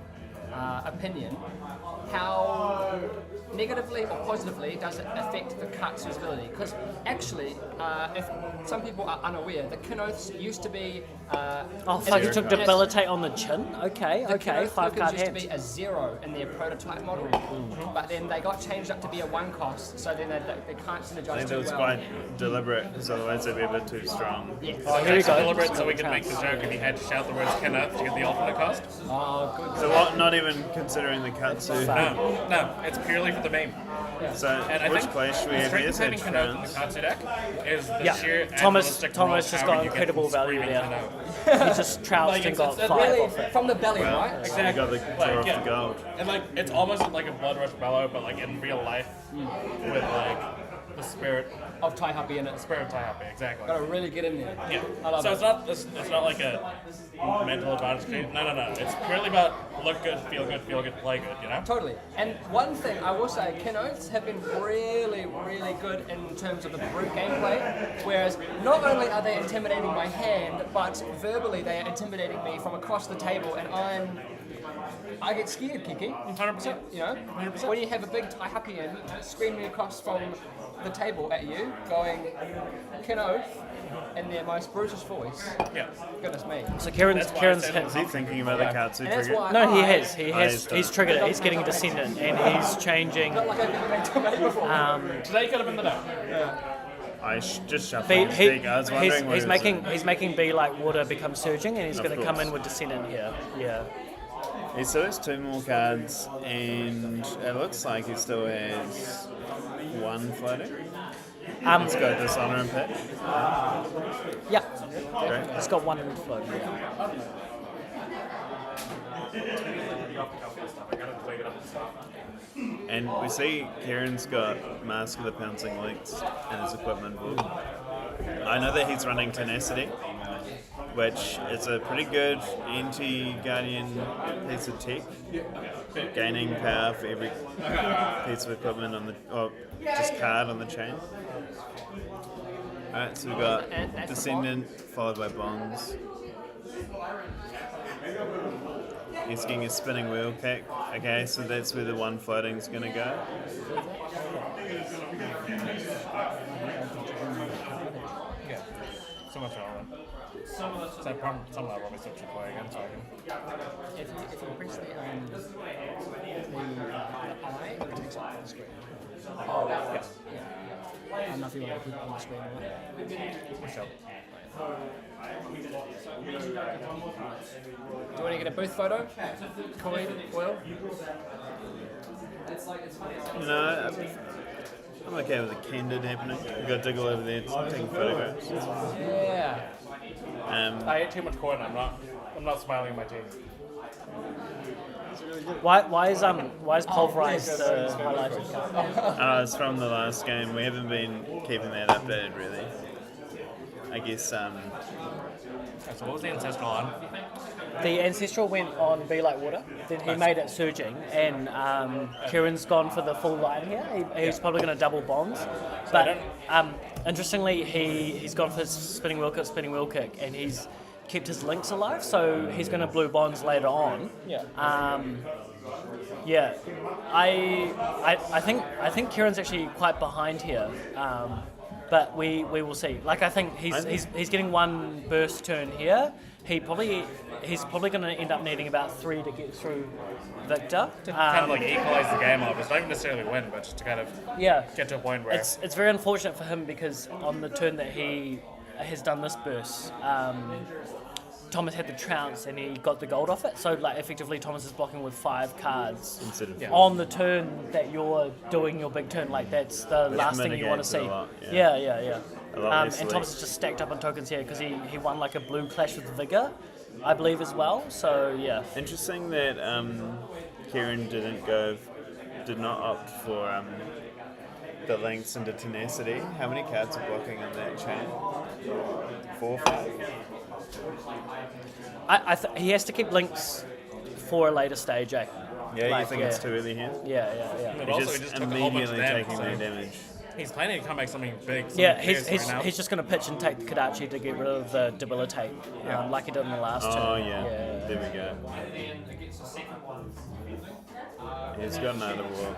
opinion, how negatively or positively does it affect the Katsu's ability? Because actually, if some people are unaware, the Kenoths used to be...
Oh, fuck, you took debilitate on the chin? Okay,
The
okay,
Kenoth
5
tokens
card
used
hand.
to be a 0 in their prototype model, but then they got changed up to be a 1 cost, so then they can't synergize
I think that
too
was
well.
quite deliberate, because otherwise they'd be a bit too strong.
Yes.
Oh,
here we go.
Deliberate so we can make the joke if he had to shout the words Kenoth to get the alternate cost.
Oh, good.
So what, not even considering the Katsu?
No, it's purely for the meme.
So
And I
which
think
clash we have here?
strength
So
saving Kenoth in the
Trans.
Katsu deck is the
Yeah,
sheer
Thomas
animalistic
just
raw
got
power you get
incredible
from
value
screaming
there.
Kenoth.
He just trounced
Like,
and got
it's
5
Really,
off it.
from the belly, right?
Exactly.
You got the draw off the gold.
And like, it's almost like a Blood Rush Bellow, but like in real life, with like the spirit
Of Taihape in it.
Spirit of Taihape, exactly.
Gotta really get in there.
Yeah.
I love
So
it.
it's not like a mental advantage game. No. It's purely about look good, feel good, play good. You know.
Totally. And one thing I will say, Kenoths have been really, really good in terms of the brute gameplay. Whereas not only are they intimidating my hand, but verbally they are intimidating me from across the table, and I get scared, Kiki.
100%.
You know,
100%.
when you have a big Taihape in screaming across from the table at you, going Kenoth in their most brutish voice.
Yeah.
Goodness me.
So Kieran's hit.
Is he thinking about the Katsu
And that's
trigger?
why
No, he
I-
has. He has.
done.
He's triggered it. He's getting a descendant, and he's changing.
Not like I've never been to a match before.
Today could have been the day.
I just shuffled
He,
his
he,
deck. I was wondering what
he's
he was
making
doing.
he's making B like water become surging, and he's
Of
going to come
course.
in with descendant here. Yeah.
He still has 2 more cards, and it looks like he still has 1 floating. Let's go Dishonor and Pit.
Yeah.
Great.
It's got 1 in float. Yeah.
And we see Kieran's got Mask of the Pouncing Links in his equipment book. I know that he's running Tenacity, which is a pretty good anti-Guardian piece of tech. Gaining power for every piece of equipment on the, or just card on the chain. Alright, so we've got Descendant followed by Bonds. He's getting a spinning wheel kick. Okay, so that's where the 1 floating's gonna go.
Yeah. So much relevant. Some of that I'll probably still should play again, so I can.
If you press the I, it takes up the screen.
Oh, yeah.
I don't know if you want to put it on the screen or not.
Sure.
Do you want to get a booth photo? Coin, oil?
No, I'm okay with a candid happening. We've got Diggle over there taking photographs.
Yeah.
I ate too much corn. I'm not smiling at my team.
Why is pulverized the highlighted card?
It's from the last game. We haven't been keeping that updated really. I guess.
So what was the ancestral on?
The ancestral went on Be Like Water, then he made it surging, and Kieran's gone for the full line here. He's probably going to double bonds, but interestingly, he's gone for spinning wheel kick, and he's kept his links alive, so he's going to blue bonds later on.
Yeah.
Yeah, I think Kieran's actually quite behind here. But we will see. Like I think he's getting one burst turn here. He's probably going to end up needing about 3 to get through Victor.
To kind of like equalize the game up. It's not even necessarily win, but just to kind of get to a point where
it's very unfortunate for him because on the turn that he has done this burst, Thomas had the trounce and he got the gold off it. So like effectively Thomas is blocking with 5 cards
instead of
on the turn that you're doing your big turn. Like that's the last thing you want to see. Yeah. And Thomas is just stacked up on tokens here because he won like a blue clash with Vigor, I believe as well. So yeah.
Interesting that Kieran did not opt for the lengths into tenacity. How many cards are blocking on that chain? 4, 5?
He has to keep links for a later stage, eh?
Yeah, you think it's too early here?
Yeah.
But
He's
also
just
he just took a whole bunch of
immediately
damage,
taking their damage.
He's planning to come back something big.
He's just going to pitch and take the Kadachi to get rid of the debilitate, like he did in the last turn.
Oh yeah, there we go. He's got another wall.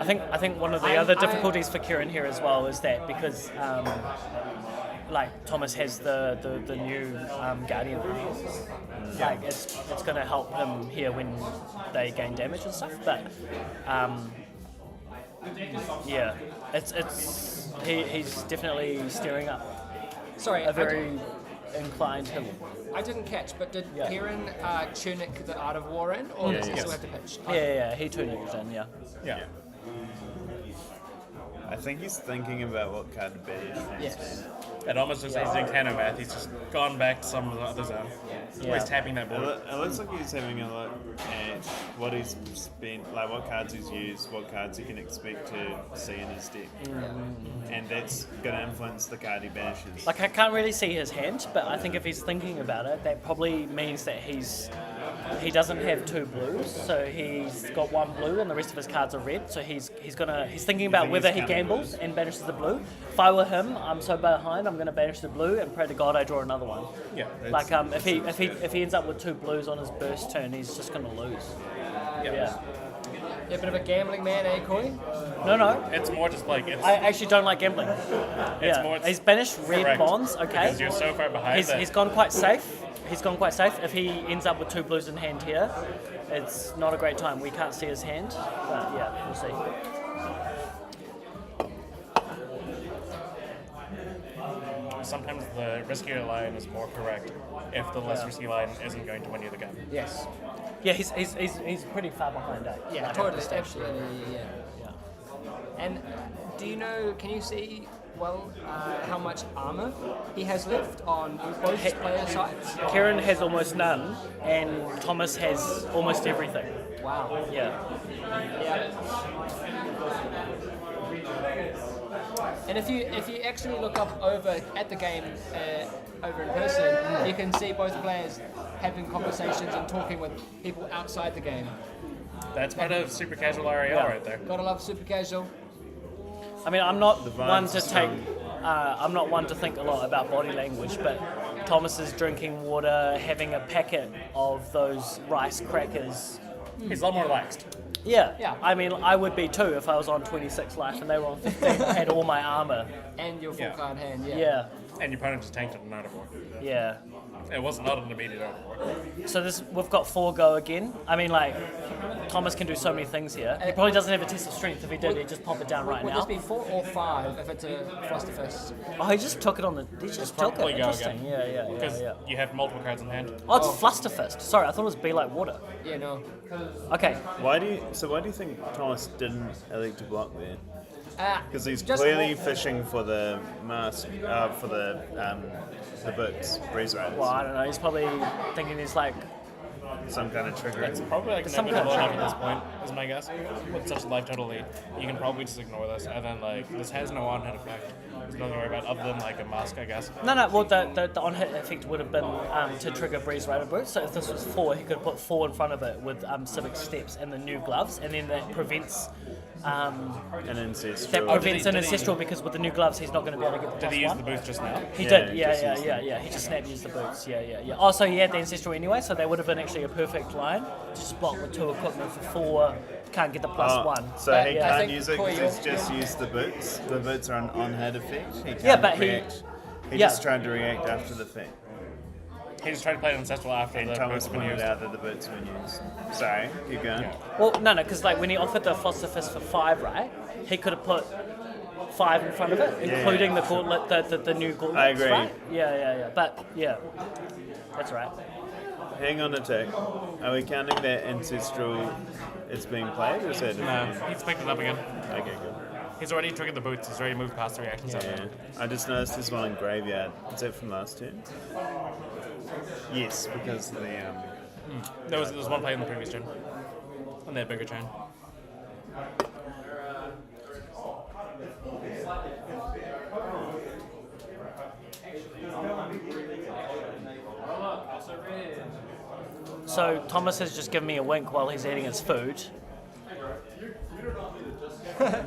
I think one of the other difficulties for Kieran here as well is that because like Thomas has the new Guardian arms, like it's going to help him here when they gain damage and stuff. But yeah, he's definitely steering up.
Sorry,
a very inclined hill.
I didn't catch, but did Kieran tunic the Art of War in, or does he still have to pitch?
Yeah, he tunicked in,
Yeah. I think he's thinking about what card to banish.
Yes.
It almost looks like he's doing Cannon math. He's just gone back to some of the other zone. Where he's tapping that board.
It looks like he's having a look at what he's spent, like what cards he's used, what cards he can expect to see in his deck. And that's going to influence the card he banishes.
Like I can't really see his hand, but I think if he's thinking about it, that probably means that he doesn't have 2 blues, so he's got 1 blue and the rest of his cards are red. So he's thinking about whether he gambles and banishes the blue. If I were him, I'm so behind, I'm going to banish the blue and pray to God I draw another one.
Yeah.
Like if he ends up with 2 blues on his burst turn, he's just going to lose. Yeah.
You're a bit of a gambling man, eh, Coy?
No.
It's more just like
I actually don't like gambling. He's banished red bonds. Okay.
Because you're so far behind.
He's gone quite safe. If he ends up with 2 blues in hand here, it's not a great time. We can't see his hand, but yeah, we'll see.
Sometimes the riskier line is more correct if the less risky line isn't going to win you the game.
Yes. Yeah, he's pretty far behind that.
Yeah, totally, absolutely, yeah. And do you know, can you see, how much armor he has left on both player sides?
Kieran has almost none, and Thomas has almost everything.
Wow.
Yeah.
And if you actually look up over at the game over in person, you can see both players having conversations and talking with people outside the game.
That's part of super casual RAL right there.
Gotta love super casual.
I mean, I'm not one to think a lot about body language, but Thomas is drinking water, having a packet of those rice crackers.
He's a lot more relaxed.
Yeah. I mean, I would be too if I was on 26 life and they were on 15. Had all my armor
and your full card hand.
Yeah.
And your opponent just tanked it and overboard.
Yeah.
It was not an immediate overboard.
So we've got 4 go again. I mean, like, Thomas can do so many things here. He probably doesn't have a test of strength. If he did, he'd just pop it down right
Would
now.
this be 4 or 5 if it's a Fluster Fist?
Oh, he just took it on the. He just took it.
Probably go
Interesting.
again.
Yeah.
Because you have multiple cards in hand.
Oh, it's Fluster Fist. Sorry, I thought it was Be Like Water.
Yeah, no.
Okay.
Why do you think Thomas didn't elect to block there? Because he's
just
clearly fishing for the mask, for the boots, breeze riders.
Well, I don't know. He's probably thinking he's like.
Some kind of trigger.
It's probably like
Some
inevitable
kind of
enough at this point, is my guess. With such a life total lead, you can probably just ignore this, and then like this has no on-hit effect. There's nothing to worry about other than like a mask, I guess.
No. Well, the on-hit effect would have been to trigger Breeze Rider Boots. So if this was 4, he could have put 4 in front of it with Civic Steps and the new gloves, and then that prevents.
An ancestral.
That prevents an ancestral because with the new gloves he's not going to be able to get the
Did he
plus
use the
1.
boots just now?
He
Yeah,
did.
he
Yeah.
just used
He just snap used the boots. Yeah. Oh, so he had the ancestral anyway. So that would have been actually a perfect line. Just block with 2 equipment for 4. Can't get the plus 1.
So
But,
he
yeah.
can't use it because he's just used the boots. The boots are an on-head effect. He can't
Yeah, but
react. He
yeah.
just tried to react after the thing.
He just tried to play an ancestral after
And
the
Thomas
boots have been
pointed
used.
out that the boots have been used. Sorry, keep going.
Well, no, because like when he offered the Foster Fist for 5, right? He could have put 5 in front of it, including the gauntlet, the new gauntlet.
I agree.
Right? Yeah. But yeah, that's right.
Hang on a tick. Are we counting that ancestral it's being played or is that
No, he's picked it up again.
Okay, good.
He's already triggered the boots. He's already moved past the reaction zone.
Yeah. I just noticed this one in graveyard. Is that from last turn? Yes, because the
There was one play in the previous turn. On that bigger turn.
So Thomas has just given me a wink while he's eating his food.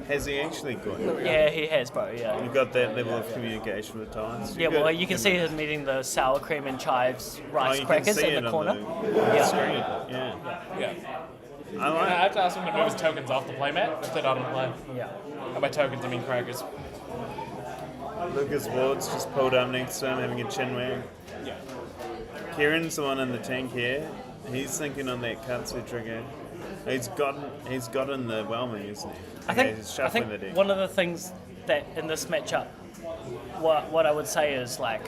Has he actually got it?
Yeah, he has, bro. Yeah.
You've got that level of communication with Thomas.
Yeah, well, you can see him eating the sour cream and chives rice
you
crackers
can see
in the
it
corner.
on the screen. Yeah.
Yeah.
I like
I have to ask him to move his tokens off the playmat if they're not on the play.
Yeah.
And by tokens, I mean crackers.
Lucas Ward's just pulled up next to him having a chin wag.
Yeah.
Kieran's the one in the tank here. He's thinking on that Katsu trigger. He's gotten the whelming, isn't he?
I think
he's shuffling the deck.
one of the things that in this matchup, what I would say is like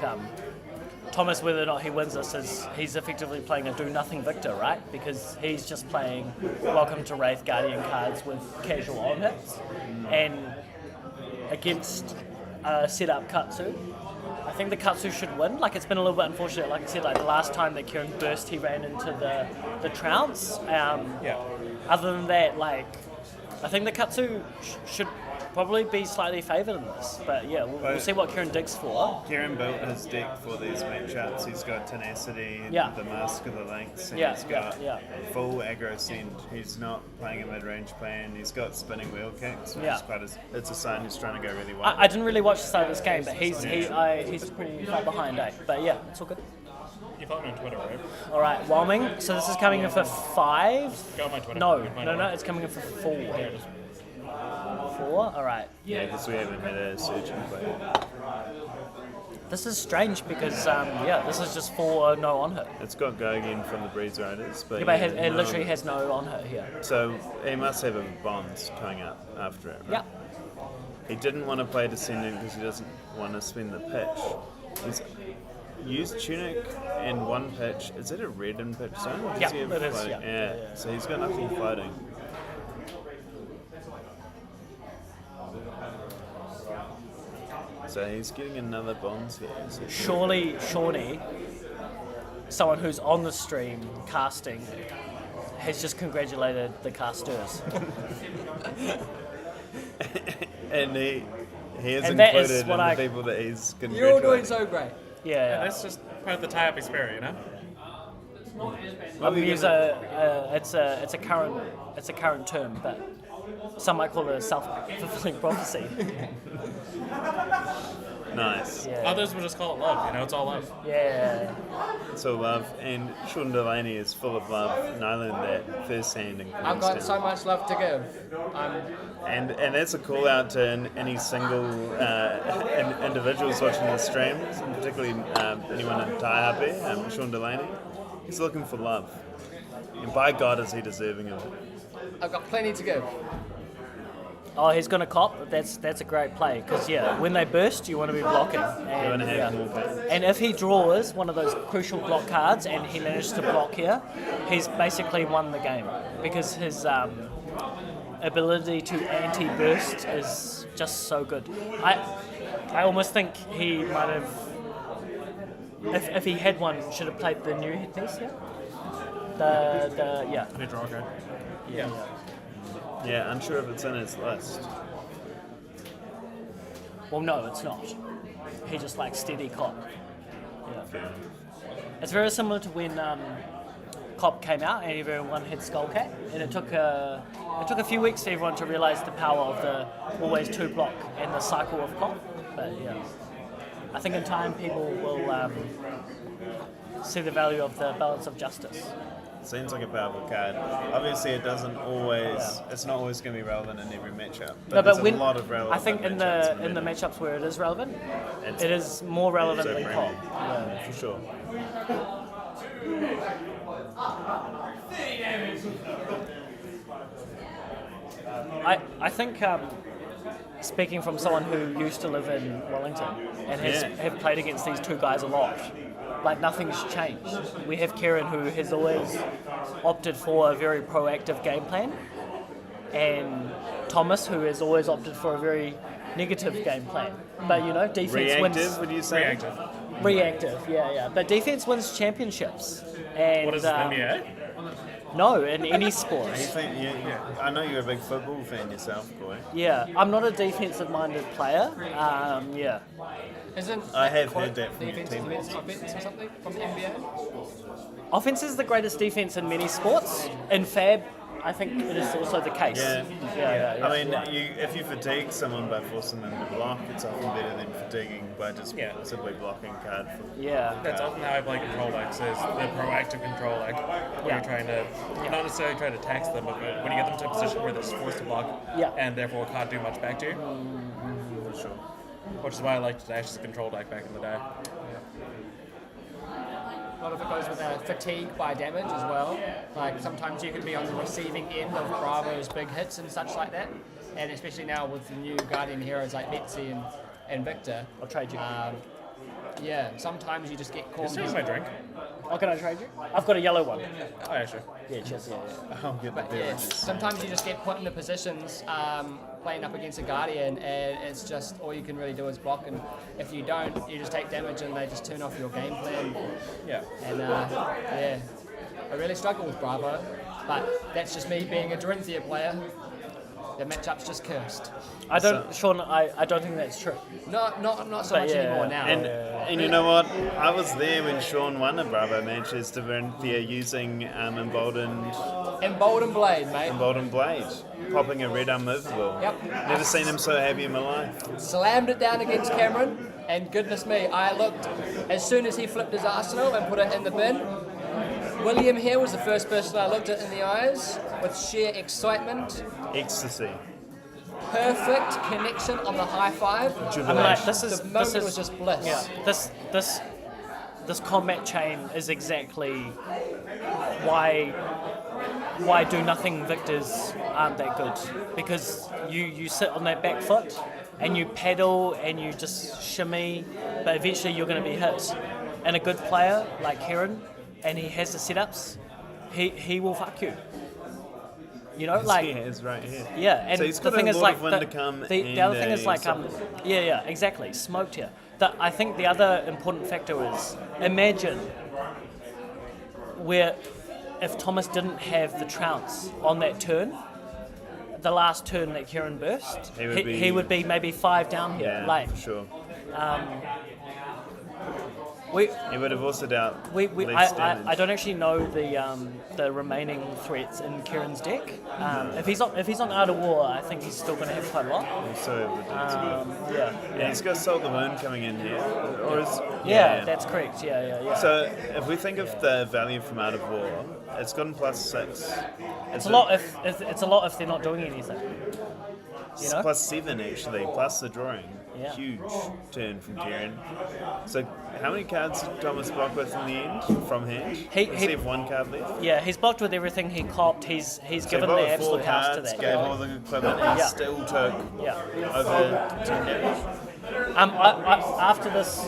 Thomas, whether or not he wins this, is he's effectively playing a do nothing victor, right? Because he's just playing Welcome to Wraith Guardian cards with casual on hits, and against set up Katsu. I think the Katsu should win. Like, it's been a little bit unfortunate. Like I said, like the last time that Kieran burst, he ran into the trounce.
Yeah.
Other than that, like, I think the Katsu should probably be slightly favoured in this. But yeah, we'll see what Kieran digs for.
Kieran built his deck for these matchups. He's got Tenacity,
Yeah.
the Mask of the Lynx, and
Yeah,
he's got
yeah.
full aggro send. He's not playing a mid-range plan. He's got spinning wheel kicks, which
Yeah.
is it's a sign he's trying to go really well.
I didn't really watch the start of this game, but he's pretty far behind, But yeah, it's all good.
You follow me on Twitter, right?
All right, whelming. So this is coming in for 5.
Go on my Twitter.
No,
Read my
no,
Twitter.
it's coming in for 4.
Here it is.
4. All right.
Yeah, because we haven't had a surgeon play.
This is strange because this is just 4 no on hit.
It's got go again from the Breeze Riders, but,
Yeah, but it
no.
literally has no on hit here.
So he must have a bonds coming up after it, right?
Yeah.
He didn't want to play Descendant because he doesn't want to spend the pitch. He's used Tunic and 1 pitch. Is it a red and pitch zone? Or does
Yeah,
he have
it is,
floating?
yeah.
So he's got nothing floating. So he's getting another bonds here. So
Surely, Shawnee, someone who's on the stream casting, has just congratulated the casters.
and he has
And that is
included in
what
the
I-
people that he's congratulating.
You're all doing so great.
Yeah.
That's just part of the Taihape spirit, you know?
It's a current term, but some might call it a self-fulfilling prophecy.
Nice.
Yeah.
Others will just call it love. You know, it's all love.
Yeah.
So love, and Sean Delaney is full of love, and I learned that firsthand in
I've got
Queenstown.
so much love to give.
And that's a call out to any single individuals watching the streams, and particularly anyone in Taihape, Sean Delaney. He's looking for love. And by God is he deserving of it.
I've got plenty to give.
Oh, he's going to cop. That's a great play because when they burst, you want to be blocking. And,
wanna have more play.
and if he draws one of those crucial block cards and he manages to block here, he's basically won the game because his ability to anti-burst is just so good. I almost think he might have, if he had one, should have played the new headpiece here.
The draw card.
Yeah.
Yeah, unsure if it's in his list.
Well, no, it's not. He just likes steady cop. Yeah. It's very similar to when Cop came out and everyone had Skullcat, and it took a few weeks for everyone to realise the power of the always 2 block and the cycle of Cop. But yeah, I think in time people will see the value of the balance of justice.
Seems like a powerful card. Obviously, it doesn't always. It's not always going to be relevant in every matchup. But there's a lot of relevant.
I think in the matchups where it is relevant, it is more relevant than Cop.
Yeah, for sure.
I think speaking from someone who used to live in Wellington and have played against these two guys a lot, like nothing's changed. We have Kieran who has always opted for a very proactive game plan, and Thomas who has always opted for a very negative game plan. But you know, defense wins.
Reactive, would you say?
Reactive, yeah. But defense wins championships. And
what is it, NBA?
No, in any sport.
I know you're a big football fan yourself, boy.
Yeah, I'm not a defensive-minded player. Yeah.
I have heard that from your
defense
team.
against offense or something from the NBA?
Offense is the greatest defense in many sports. In Fab, I think it is also the case.
Yeah. I mean, if you fatigue someone by forcing them to block, it's often better than fatiguing by just simply blocking card for
That's often how I play control decks, is the proactive control deck, where you're trying to, not necessarily try to tax them, but when you get them to a position where they're forced to block, and therefore can't do much back to you.
For sure.
Which is why I liked to dash the control deck back in the day.
A lot of it goes with fatigue by damage as well. Like sometimes you can be on the receiving end of Bravo's big hits and such like that. And especially now with the new Guardian heroes like Betsy and Victor.
I'll trade you.
Sometimes you just get caught.
Just use my drink.
Oh, can I trade you? I've got a yellow one.
Oh, yeah, sure.
Yeah, cheers,
I'll get the beverages.
Sometimes you just get put into positions playing up against a Guardian, and it's just all you can really do is block. And if you don't, you just take damage, and they just turn off your game plan.
Yeah.
And I really struggle with Bravo, but that's just me being a Dorinthia player. The matchup's just cursed.
I don't think that's true.
Not so much anymore now.
And you know what? I was there when Sean won a Bravo match as Dorinthia using Emboldened
Blade, mate.
Emboldened Blade, popping a red unmovable.
Yep.
Never seen him so happy in my life.
Slammed it down against Cameron, and goodness me, I looked, as soon as he flipped his arsenal and put it in the bin, William here was the first person I looked at in the eyes with sheer excitement.
Ecstasy.
Perfect connection on the high five.
I mean, like, this
was just bliss.
Yeah, this combat chain is exactly why do nothing victors aren't that good, because you sit on that back foot and you paddle and you just shimmy, but eventually you're going to be hit. And a good player like Kieran, and he has the setups, he will fuck you. You know, like
he is right here.
Yeah, and
so he's
the
got
thing
a
is,
lot
like,
of wind to come.
the other thing is like exactly, smoked here. I think the other important factor is, imagine where if Thomas didn't have the trounce on that turn, the last turn that Kieran burst, he would be maybe 5 down here.
Yeah,
like
for sure. he would have also dealt less
I
damage.
don't actually know the remaining threats in Kieran's deck. If he's on Aotearoa, I think he's still going to have quite a lot.
Also,
Yeah.
he's got Salt the Wound coming in here, or is
that's correct. Yeah.
So if we think of the value from Out of War, it's gotten +6.
It's a lot if they're not doing anything. You know?
It's +7 actually, plus the drawing.
Yeah.
Huge turn from Kieran. So how many cards did Thomas block with in the end from hand? Does he have 1 card left?
Yeah, he's blocked with everything he copped. He's
So
given
he
the
bought 4
absolute house to
cards,
that.
gave all the equipment, and
Yeah.
still took
Yeah.
over 10 damage.
After this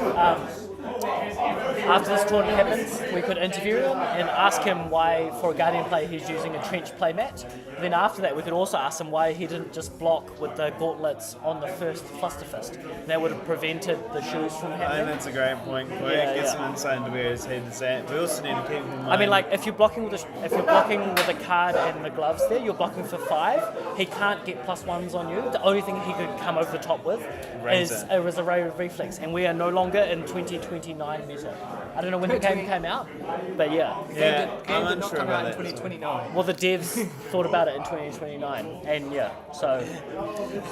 tournament happens, we could interview him and ask him why, for a Guardian player, he's using a trench playmat. Then after that, we could also ask him why he didn't just block with the gauntlets on the first Flusterfist. That would have prevented the shoes from
I
happening.
think that's a great point. Get some insight into where his head's at. We also need to keep in mind.
I mean, like if you're blocking with a card and the gloves there, you're blocking for 5. He can't get +1s on you. The only thing he could come over the top with is a Razor Reflex, and we are no longer in 2029 meta. I don't know when the game came out, but yeah.
I'm unsure about that.
2029.
Well, the devs thought about it in 2029, and yeah, so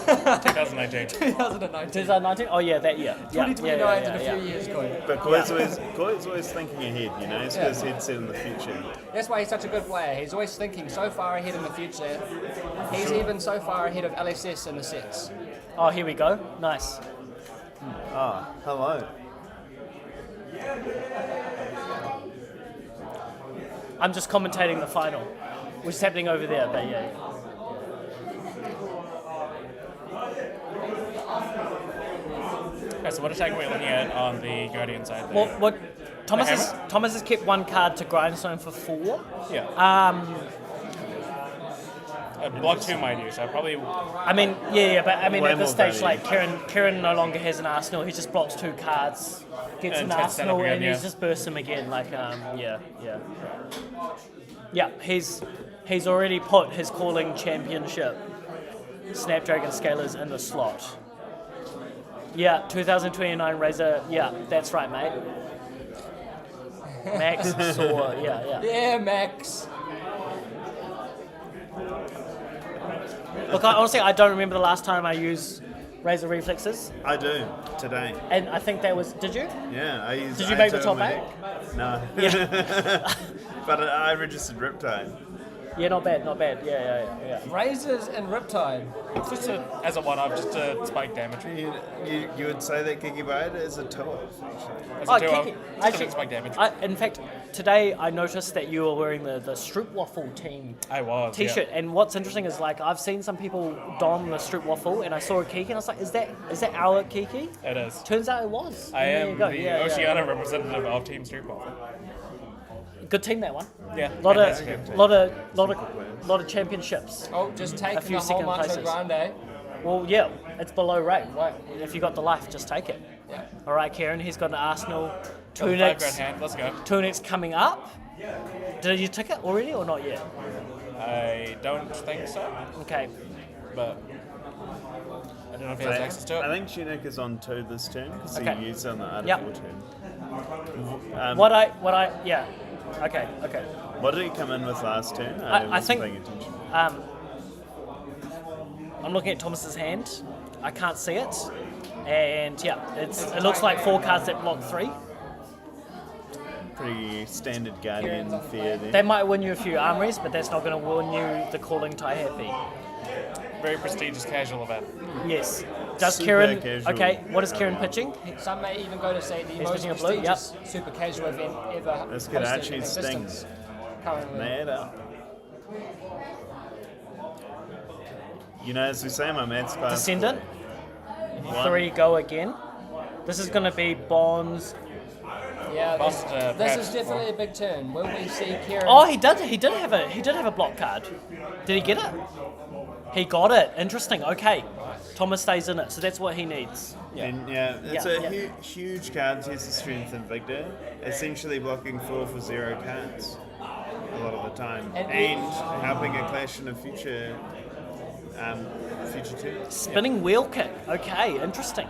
2019.
2019. Oh yeah, that year.
2029 in a few years, Corey.
But Corey's always thinking ahead, you know, he's got his head set in the future.
That's why he's such a good player. He's always thinking so far ahead in the future. He's even so far ahead of LSS in the sets.
Oh, here we go. Nice.
Ah, hello.
I'm just commentating the final, which is happening over there, but yeah.
Okay, so what attack are we looking at on the Guardian side there?
Well, Thomas has kept 1 card to Grindstone for 4.
Yeah. Block 2 might use. I probably.
I mean, but I mean
Way
at this
more
stage,
value.
like Kieran no longer has an arsenal. He just blocks 2 cards, gets
And
an
takes that up
arsenal,
again,
and
yeah.
he just bursts him again. Like, yeah. He's already put his calling championship Snapdragon Scalers in the slot. Yeah, 2029 Razor. Yeah, that's right, mate. Max saw. Yeah.
Yeah, Max.
Look, honestly, I don't remember the last time I used Razor Reflexes.
I do, today.
And I think that was. Did you?
Yeah, I used.
Did you make the top 8?
No.
Yeah.
But I registered Riptide.
Yeah, not bad. Yeah.
Razors and Riptide.
Just as a one-off, just to spike damage.
You would say that Kiki Bite is a 2-off,
As
Oh,
a 2-off,
Kiki,
just
actually,
to spike damage.
In fact, today I noticed that you were wearing the Stroop Waffle team
I was,
t-shirt,
yeah.
and what's interesting is like I've seen some people don the Stroop Waffle, and I saw a Kiki, and I was like, is that our Kiki?
It is.
Turns out it was.
I
And
am
there
the
you go.
Oceania representative of Team Street Ball.
Good team, that one.
Yeah.
Lot
fantastic.
of championships.
Oh, just
A
taking
few
the whole
second
Macho
places.
Grande.
Well, yeah, it's below rate. Right? If you got the life, just take it.
Yeah.
All right, Kieran, he's got an Arsenal.
Got the 5 grand hand. Let's go.
Tunics coming up. Did you tick it already or not yet?
I don't think so,
Okay.
but I don't know if he has access to it.
I think Tunic is on 2 this turn because
Okay.
he used it on the Art
Yep.
of War turn.
Yeah. Okay.
What did he come in with last turn?
I
wasn't
think
paying attention.
I'm looking at Thomas's hand. I can't see it, and yeah, it looks like 4 cards that block 3.
Pretty standard Guardian fare there.
They might win you a few armories, but that's not going to win you the calling Taihape.
Very prestigious casual event.
Yes. Does
Super
Kieran?
casual.
Okay. What is Kieran pitching?
Some may even go to say the
He's
most
pitching a blue,
prestigious super casual event ever
Let's get
hosted in
Archie's
existence.
stings.
Currently.
Mad up. You know, as we say, my maths class.
Descendant.
One.
3 go again. This is going to be Bonds.
Yeah,
Bust,
this
perhaps
is definitely a big turn. Will we see Kieran?
Oh, he did have a block card. Did he get it? He got it. Interesting. Okay. Thomas stays in it, so that's what he needs.
And yeah, it's
Yeah,
a huge card, test of strength and vigor. Essentially blocking 4 for 0 cards a lot of the time, and helping a clash in a future turns.
Spinning wheel kick. Okay, interesting.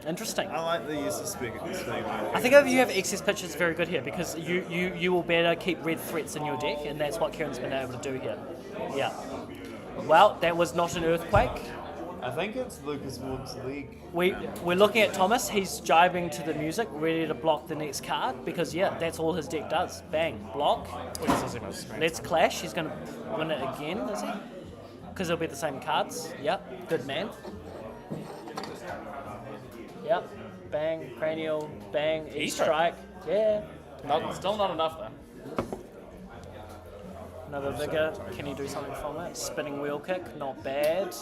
Interesting.
I like the use of spinning.
I think if you have excess pitch, it's very good here because you will better keep red threats in your deck, and that's what Kieran's been able to do here. Yeah. Well, that was not an earthquake.
I think it's Lucas Ward's league.
We're looking at Thomas. He's jibing to the music, ready to block the next card because that's all his deck does. Bang, block. Let's clash. He's going to win it again, is he? Because it'll be the same cards. Yep, good man. Yep, bang, cranial, bang, E-strike. Yeah.
Still not enough though.
Another vigor. Can you do something from it? Spinning wheel kick, not bad.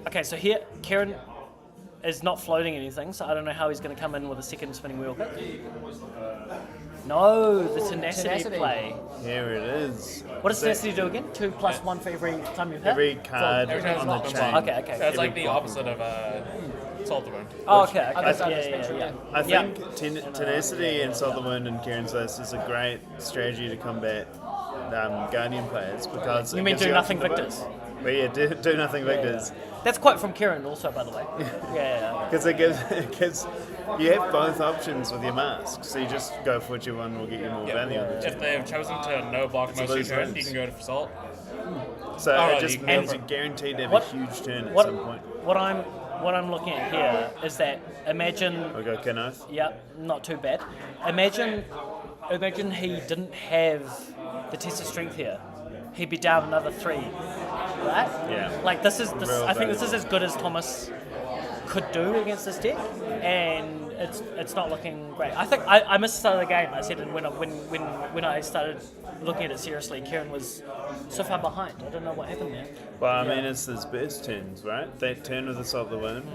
Okay, so here, Kieran is not floating anything, so I don't know how he's going to come in with a second spinning wheel kick. No, the tenacity play.
Here it is.
What does tenacity do again? 2+1 for every time you've hit?
Every card on the chain.
Okay.
So it's like the opposite of Salt the Wound.
Oh, okay.
Yeah. I think tenacity and Salt the Wound in Kieran's list is a great strategy to combat Guardian players because
you mean do nothing victors?
Well, yeah, do nothing victors.
That's quite from Kieran also, by the way. Yeah.
Because it gives you have both options with your mask, so you just go for whichever one will get you more value.
If they have chosen to no block most of your turn, you can go for Salt.
So it just means you're guaranteed to have a huge turn at some point.
What I'm looking at here is that imagine.
We'll go Kenoth.
Yep, not too bad. Imagine he didn't have the test of strength here. He'd be down another 3, right?
Yeah.
Like this. I think this is as good as Thomas could do against this deck, and it's not looking great. I think I missed the start of the game. I said when I started looking at it seriously, Kieran was so far behind. I don't know what happened there.
Well, I mean, it's his burst turns, right? That turn with the Salt the Wound.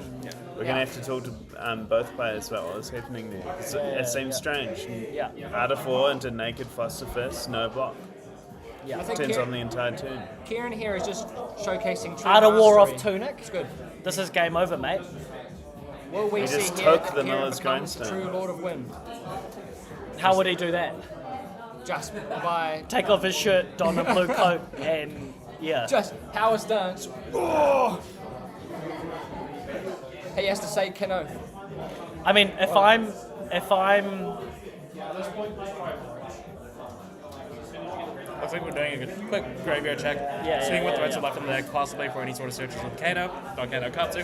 We're going to have to talk to both players about what's happening there. It seems strange.
Yeah.
Out of 4 into naked Foster Fist, no block.
Yeah.
Turns on the entire turn.
Kieran here is just showcasing true
Art of War off
mastery.
Tunic.
It's good.
This is game over, mate.
Will we
He
see
just
here
took
that
the
Kieran
Miller's
becomes
Grindstone.
true Lord of Wind?
How would he do that?
Just by
Take off his shirt, don a blue coat, and
just how it's done. Oh! He has to say Kenoth.
I mean, if I'm
Looks like we're doing a quick graveyard check, seeing what threats are left in the deck, possibly for any sort of searches with Kano, Don Kano Katsu,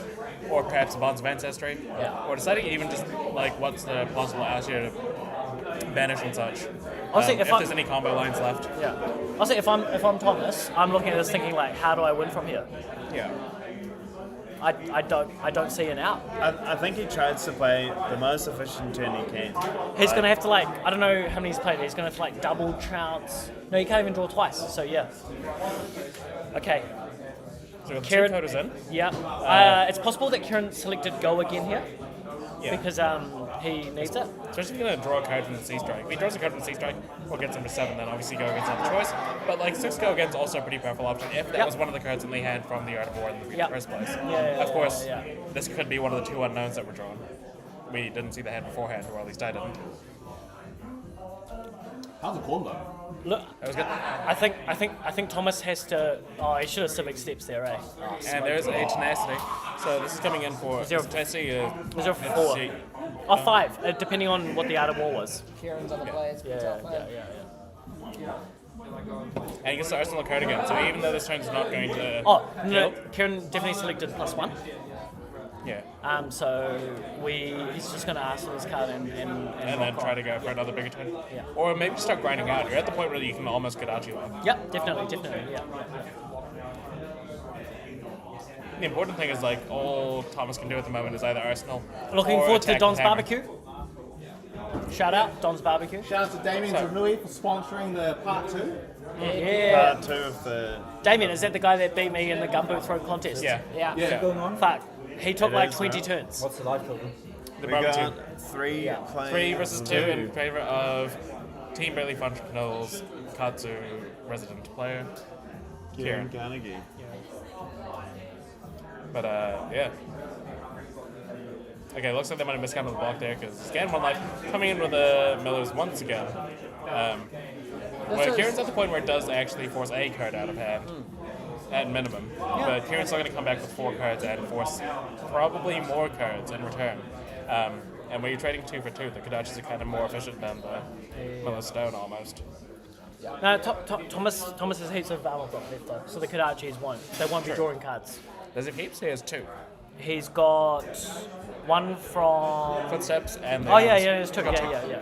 or perhaps the Bonds of Ancestry, or deciding even just like what's the possible out here to banish and such.
Honestly,
if there's any combo lines left.
Yeah. I'll say if I'm Thomas, I'm looking at this thinking like, how do I win from here?
Yeah.
I don't see an out.
I think he tries to play the most efficient turn he can.
He's going to have to I don't know how many he's played. He's going to have to double trounce. No, he can't even draw twice. So yeah. Okay.
So
Kieran,
two coders in.
Yeah. It's possible that Kieran selected go again here.
Yeah.
Because he needs it.
So he's going to draw a card from the Sea Strike. If he draws a card from the Sea Strike or gets him to 7, then obviously go against other choice. But 6 go against also a pretty powerful option if that was one of the cards that they had from the Art of War in the first place. Of course, this could be one of the 2 unknowns that were drawn. We didn't see the hand beforehand, or at least I didn't.
How's the combo?
Look,
that was good.
I think Thomas has to. Oh, he should have civic steps there, eh? Oh,
and there's a tenacity. So this is coming in for tenacity.
4. Or 5, depending on what the Art of War was.
Kieran's on the blades.
Yeah.
And he gets the Arsenal card again. So even though this turn is not going to.
Oh no, Kieran definitely selected +1.
Yeah.
So he's just going to ask for this card and
then try to go for another bigger turn.
Yeah.
Or maybe start grinding out. You're at the point where you can almost get out you up.
Yep, definitely, yeah.
The important thing is all Thomas can do at the moment is either Arsenal.
Looking
or
forward to
attack
Don's
with hammer.
barbecue. Shout out Don's barbecue.
Shout out to Damien Zavui for sponsoring the part 2.
Yeah.
Part 2 of the.
Damien, is that the guy that beat me in the gumboot throw contest?
Yeah.
What's going on?
Fuck. He took 20 turns.
What's the life total?
The
We
barbecue.
got 3 playing.
3 versus 2 in favor of Team Barely Functionals, Katsu, resident player,
Kieran Carnegie.
But yeah. Okay, looks like they might have miscounted the block there because Scan 1 life coming in with the Millers once again. Kieran's at the point where it does actually force a card out of hand. at minimum. But Kieran's still going to come back with 4 cards and force probably more cards in return. And when you're trading 2 for 2, the Kodachis are kind of more efficient than the Miller Stone almost.
No, Thomas has heaps of armor block left though, so the Kodachis won't. They won't be drawing cards.
Does it heaps? He has 2.
He's got one from
Footsteps and
there's 2. Yeah.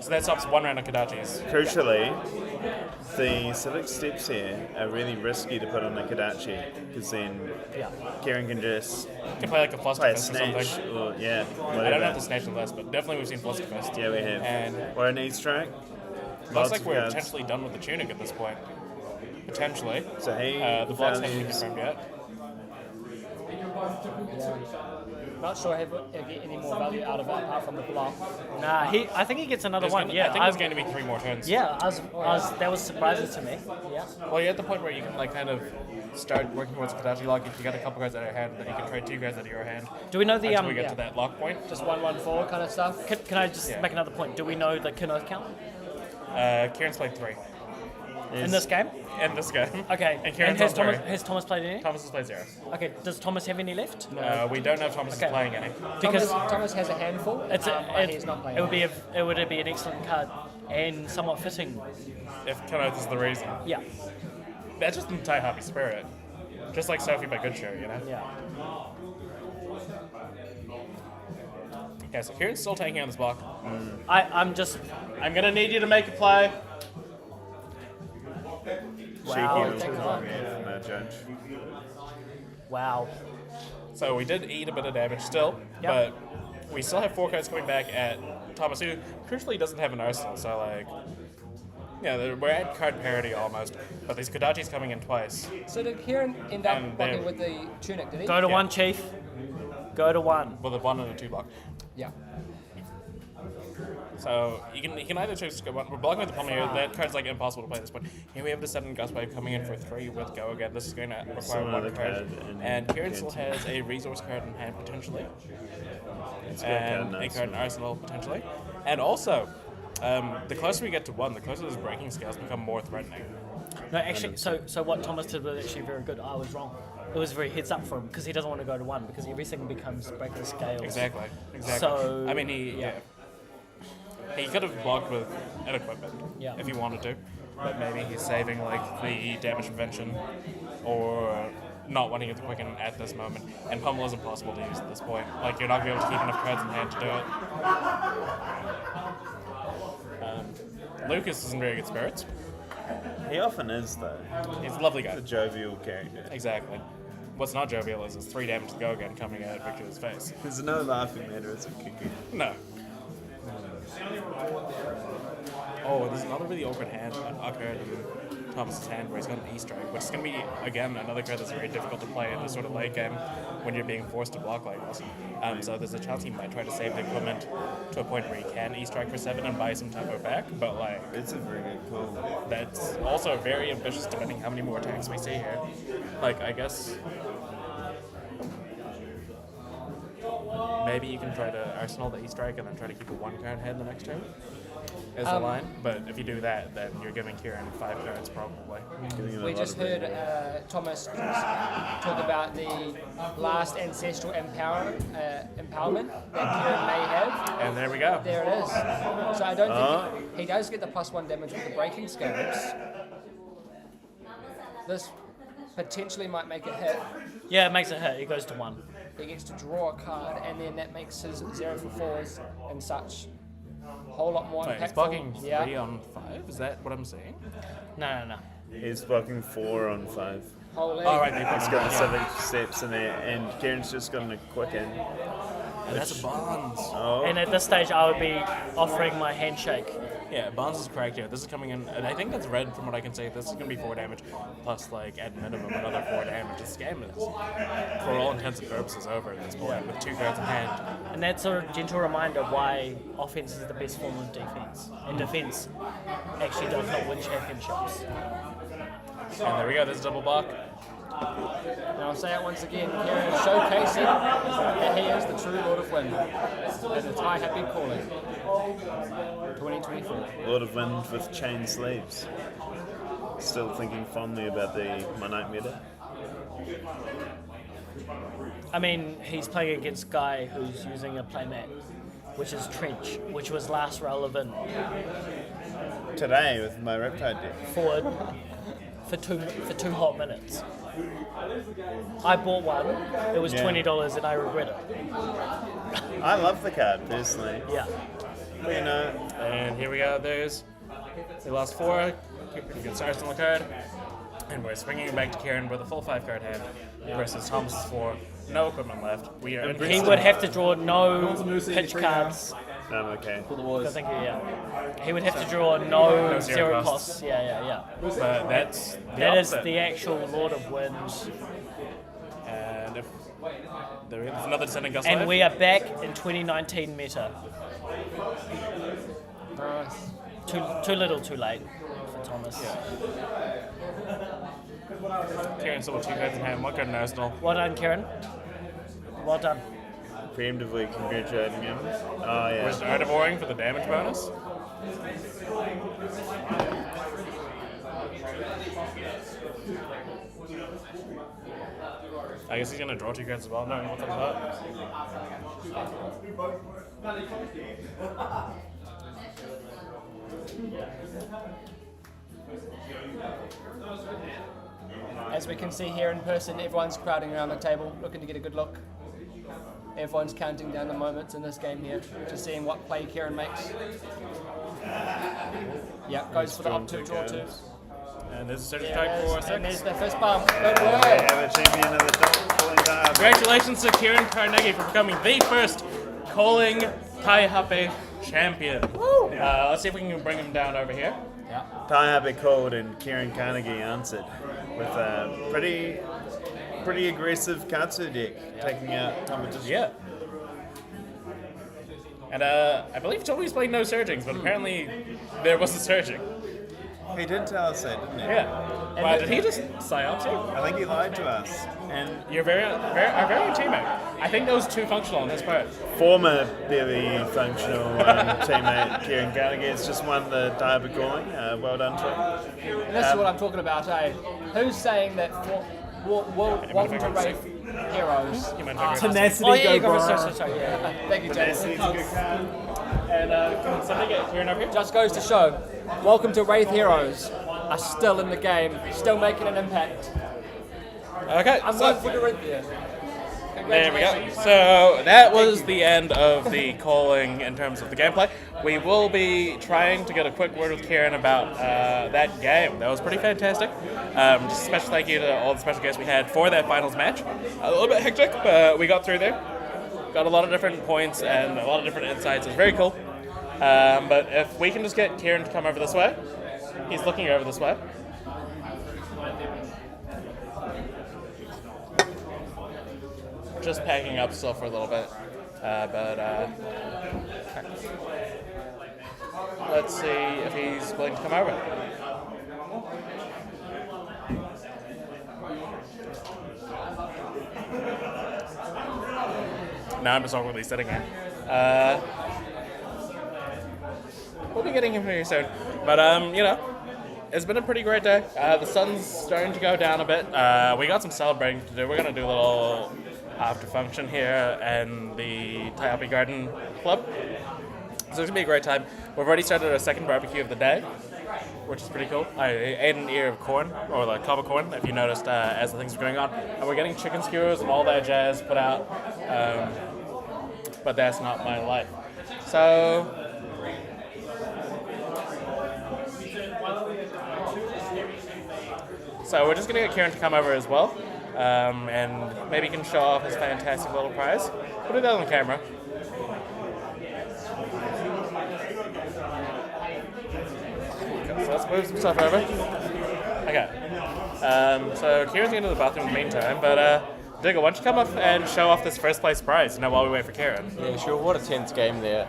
So that stops 1 round of Kodachis.
Crucially, the civic steps here are really risky to put on the Kodachi, because then Kieran can just
play like a Fluster
play a
Fist or
snatch
something.
or whatever.
I don't know the snatch list, but definitely we've seen Fluster Fist.
Yeah, we have.
And
or an E-strike.
looks like we're potentially done with the tunic at this point. Potentially.
So he
the block's not been confirmed yet.
Not sure he'll get any more value out of it apart from the block.
Nah, I think he gets another one.
I think there's going to be 3 more turns.
Yeah, that was surprising to me. Yeah.
Well, you're at the point where you can like kind of start working towards Kodachi lock. If you got a couple cards out of your hand, then you can trade 2 cards out of your hand.
Do we know the
until we get to that lock point?
Just 1-1-4 kind of stuff.
Can I just make another point? Do we know the Kenoth count?
Kieran's played 3.
In this game?
In this game.
Okay.
And Kieran's
has
on 3.
Has Thomas played any?
Thomas has played 0.
Okay. Does Thomas have any left?
We don't know if Thomas is playing any.
Because
Thomas has a handful. He's not playing.
It would be an excellent card and somewhat fitting.
If Kenoth is the reason.
Yeah.
That's just in Taihape spirit. Just like Sophie by Good Show, you know?
Yeah.
Okay, so Kieran's still taking on this block.
I'm
going to need you to make a play.
Wow.
Cheeky from our judge.
Wow.
So we did eat a bit of damage still, but we still have 4 cards coming back at Thomas, who crucially doesn't have an arsenal, so like, yeah, we're at card parity almost, but these Kodachis coming in twice.
So did Kieran end up blocking with the tunic, did he?
Go to 1, Chief. Go to 1.
With a 1 and a 2 block.
Yeah.
So you can either choose to go 1. We're blocking with the Pummel here. That card's like impossible to play at this point. Here we have the 7 Gust Wave coming in for 3 with Go again. This is going to require 1 card. And Kieran still has a resource card in hand potentially. And a card in arsenal potentially. And also, the closer we get to 1, the closer those breaking scales become more threatening.
No, actually, so what Thomas did was actually very good. I was wrong. It was very heads up for him because he doesn't want to go to 1 because everything becomes breaking scales.
Exactly.
So
I mean, he could have blocked with an equipment if he wanted to, but maybe he's saving like the damage prevention or not wanting it to quicken at this moment. And Pummel is impossible to use at this point. Like you're not going to be able to keep enough cards in hand to do it. Lucas is in very good spirits.
He often is though.
He's a lovely guy.
He's a jovial character.
Exactly. What's not jovial is 3 damage to go again coming at Victor's face.
There's no laughing matter as a kicking.
No. Oh, there's another really awkward hand occurred in Thomas's hand where he's got an E-strike, which is going to be, again, another card that's very difficult to play in this sort of late game when you're being forced to block like this. So there's a chance he might try to save the equipment to a point where he can E-strike for 7 and buy some tempo back, but like...
It's a very good call.
That's also very ambitious depending how many more attacks we see here. Like, I guess... Maybe you can try to arsenal the E-strike and then try to keep a 1 card head the next turn as a line. But if you do that, then you're giving Kieran 5 cards probably.
We just heard Thomas talk about the last ancestral empowerment that Kieran may have.
And there we go.
There it is. So I don't think he does get the +1 damage with the breaking scales. This potentially might make it hit.
Yeah, it makes it hit. He goes to 1.
He gets to draw a card, and then that makes his 0 for 4s and such a whole lot more
Wait,
impactful.
he's blocking 3 on 5? Is that what I'm saying?
No.
He's blocking 4 on 5.
Holy.
Oh, right,
He's got 7 steps in there, and Kieran's just got a quicken.
And that's a Bonds.
Oh.
And at this stage, I would be offering my handshake.
Yeah, Bonds is correct here. This is coming in, and I think that's red from what I can say. This is going to be 4 damage, plus, like, at minimum, another 4 damage. This game is, for all intents and purposes, over at this point, with 2 cards in hand.
And that's a gentle reminder why offense is the best form of defense. And defense actually does not win championships.
And there we go, there's a double block.
And I'll say it once again, Kieran is showcasing that he is the true Lord of Wind. And the Taihape calling. 2024.
Lord of Wind with chain sleeves. Still thinking fondly about the My Night meta.
I mean, he's playing against Guy who's using a playmat, which is Trench, which was last relevant
Today with my Riptide deck.
for two hot minutes. I bought one. It was
Yeah.
$20, and I regret it.
I love the card personally.
Yeah.
But, you know,
And here we go. There's the last 4. Pretty good stars on the card. And we're swinging it back to Kieran with a full 5-card hand versus Thomas's 4. No equipment left. We are.
He would have to draw no pitch cards.
okay.
I think, yeah. He would have to draw no
zero
zero
costs.
costs. Yeah.
But that's
That is
opposite.
the actual Lord of Winds.
And if there is another descending gust
And
left.
we are back in 2019 meta. Too little, too late for Thomas.
Kieran still with 2 cards in hand. 1 card in arsenal.
Well done, Kieran. Well done.
Preemptively congratulating him. Oh, yeah.
Was Art of Warring for the damage bonus? I guess he's gonna draw 2 cards as well, knowing what's up
As we can see here in person, everyone's crowding around the table, looking to get a good look. Everyone's counting down the moments in this game here, just seeing what play Kieran makes. Yeah, goes for the up 2, draw 2.
And there's a search
Yeah,
attack for
and
6.
there's the first bump. Good
We
work.
have a champion of the top calling time.
Congratulations to Kieran Carnegie for becoming the first calling Taihape champion. Let's see if we can bring him down over here.
Yeah.
Taihape called and Kieran Carnegie answered with a pretty aggressive Katsu deck, taking out Tomatist.
Yeah. And I believe Toby's playing no surgings, but apparently there was a surging.
He did tell us that, didn't he?
Yeah. Wow, did he just psyop you?
I think he lied to us. And
You're our very teammate. I think that was too functional on his part.
former barely functional teammate Kieran Carnegie has just won the Taihape calling. Well done to him.
And this is what I'm talking about, eh? Who's saying that welcome to Wraith Heroes?
Tenacity,
Oh, yeah,
go
you got
Bro.
sorry, yeah. Thank you, Jason.
And can somebody get Kieran over here?
Just goes to show, welcome to Wraith Heroes are still in the game, still making an impact.
Okay,
I'm
so
one for Dorinthia.
there we go. So that was the end of the calling in terms of the gameplay. We will be trying to get a quick word with Kieran about that game. That was pretty fantastic. Just a special thank you to all the special guests we had for that finals match. A little bit hectic, but we got through there. Got a lot of different points and a lot of different insights. It was very cool. But if we can just get Kieran to come over this way. He's looking over this way. Just packing up stuff for a little bit. Let's see if he's willing to come over. Now I'm just awkwardly sitting here. We'll be getting him here soon. But, it's been a pretty great day. The sun's starting to go down a bit. We got some celebrating to do. We're going to do a little after function here in the Taihape Garden Club. So it's going to be a great time. We've already started our second barbecue of the day, which is pretty cool. I ate an ear of corn, or like cob of corn, if you noticed, as the things were going on. And we're getting chicken skewers and all that jazz put out. But that's not my life. So we're just going to get Kieran to come over as well. And maybe he can show off his fantastic little prize. We'll do that on camera. Okay, so let's move some stuff over. Okay. So Kieran's going to the bathroom in the meantime, but Digger, why don't you come up and show off this first place prize, while we wait for Kieran?
Yeah, sure. What a tense game there.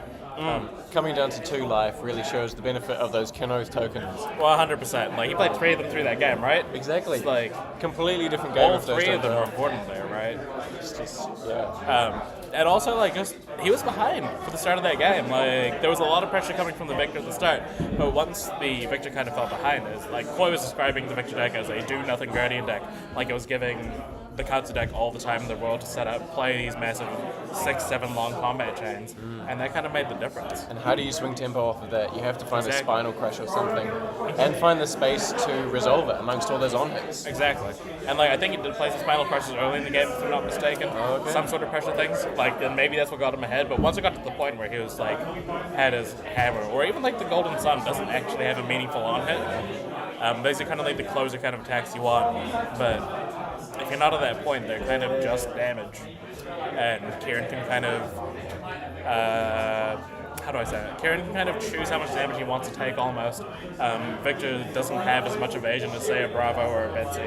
Coming down to 2 life really shows the benefit of those Kenoth tokens.
Well, 100%. Like, he played 3 of them through that game, right?
Exactly.
It's like
completely different game.
All
with those
3 of them are
tokens.
important there, right?
It's just, yeah.
And also, like, just he was behind for the start of that game. Like, there was a lot of pressure coming from the Victor at the start, but once the Victor kind of fell behind, it's like Koi was describing the Victor deck as a do-nothing Guardian deck. Like, it was giving the Katsu deck all the time in the world to set up, play these massive 6-7 long combat chains, and that kind of made the difference.
And how do you swing tempo off of that? You have to find a Spinal Crush or something, and find the space to resolve it amongst all those on-hits.
Exactly. And like I think he did play some Spinal Crushes early in the game, if I'm not mistaken. Some sort of pressure things. Like, and maybe that's what got him ahead, but once it got to the point where he was like, had his hammer, or even like the Golden Sun doesn't actually have a meaningful on-hit. Those are kind of like the closer kind of attacks you want, but if you're not at that point, they're kind of just damage. And Kieran can kind of, how do I say it? Kieran can kind of choose how much damage he wants to take almost. Victor doesn't have as much evasion as, say, a Bravo or a Betsy.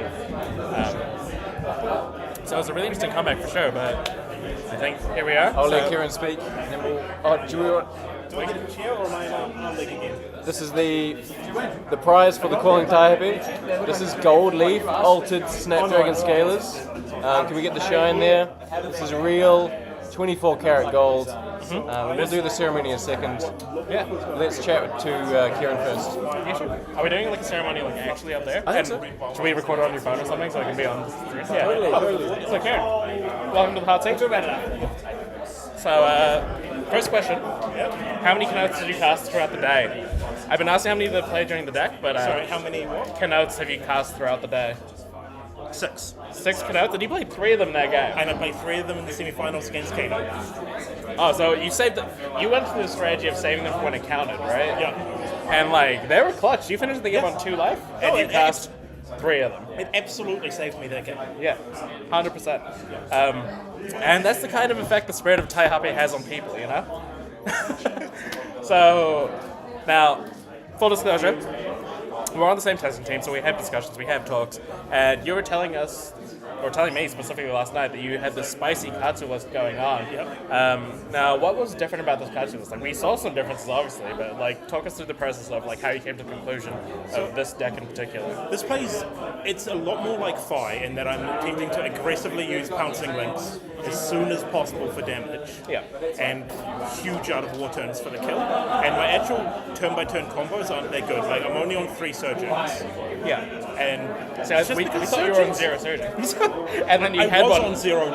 So it's a really interesting comeback for sure, but I think here we are.
I'll let Kieran speak, and then we'll...
Do I get to cheer or am I on leg again?
This is the prize for the calling Taihape. This is Gold Leaf, altered Snapdragon Scalers. Can we get the shine there? This is real 24 karat gold. We'll do the ceremony in a second. Yeah, let's chat to Kieran first.
Yeah, sure. Are we doing like a ceremony like actually up there?
I think so.
Should we record it on your phone or something so I can be on the screen? Yeah, totally. So Kieran, welcome to the hot seat. So, first question. How many Kenotes did you cast throughout the day? I've been asking how many that played during the deck, but
Sorry, how many what?
Kenotes have you cast throughout the day?
6.
6 Kenotes? And you played 3 of them in that game?
And I played 3 of them in the semi-finals against Kano.
Oh, so you saved you went through the strategy of saving them for when it counted, right?
Yeah.
And like, they were clutch. You finished the game on 2 life, and you cast 3 of them.
It absolutely saved me that game.
Yeah, 100%. And that's the kind of effect the spirit of Taihape has on people, you know? So, now, full disclosure, we're on the same testing team, so we have discussions, we have talks, and you were telling us, or telling me specifically last night, that you had this spicy Katsu list going on.
Yep.
Now, what was different about this Katsu list? Like, we saw some differences, obviously, but like, talk us through the process of like how you came to the conclusion of this deck in particular.
This plays, it's a lot more like Fi in that I'm attempting to aggressively use pouncing links as soon as possible for damage.
Yeah.
And huge out of war turns for the kill. And my actual turn-by-turn combos aren't that good. Like, I'm only on 3 surgeons.
Yeah.
And
so we thought you were on 0 surgeons. And then you had
I was
one
on 0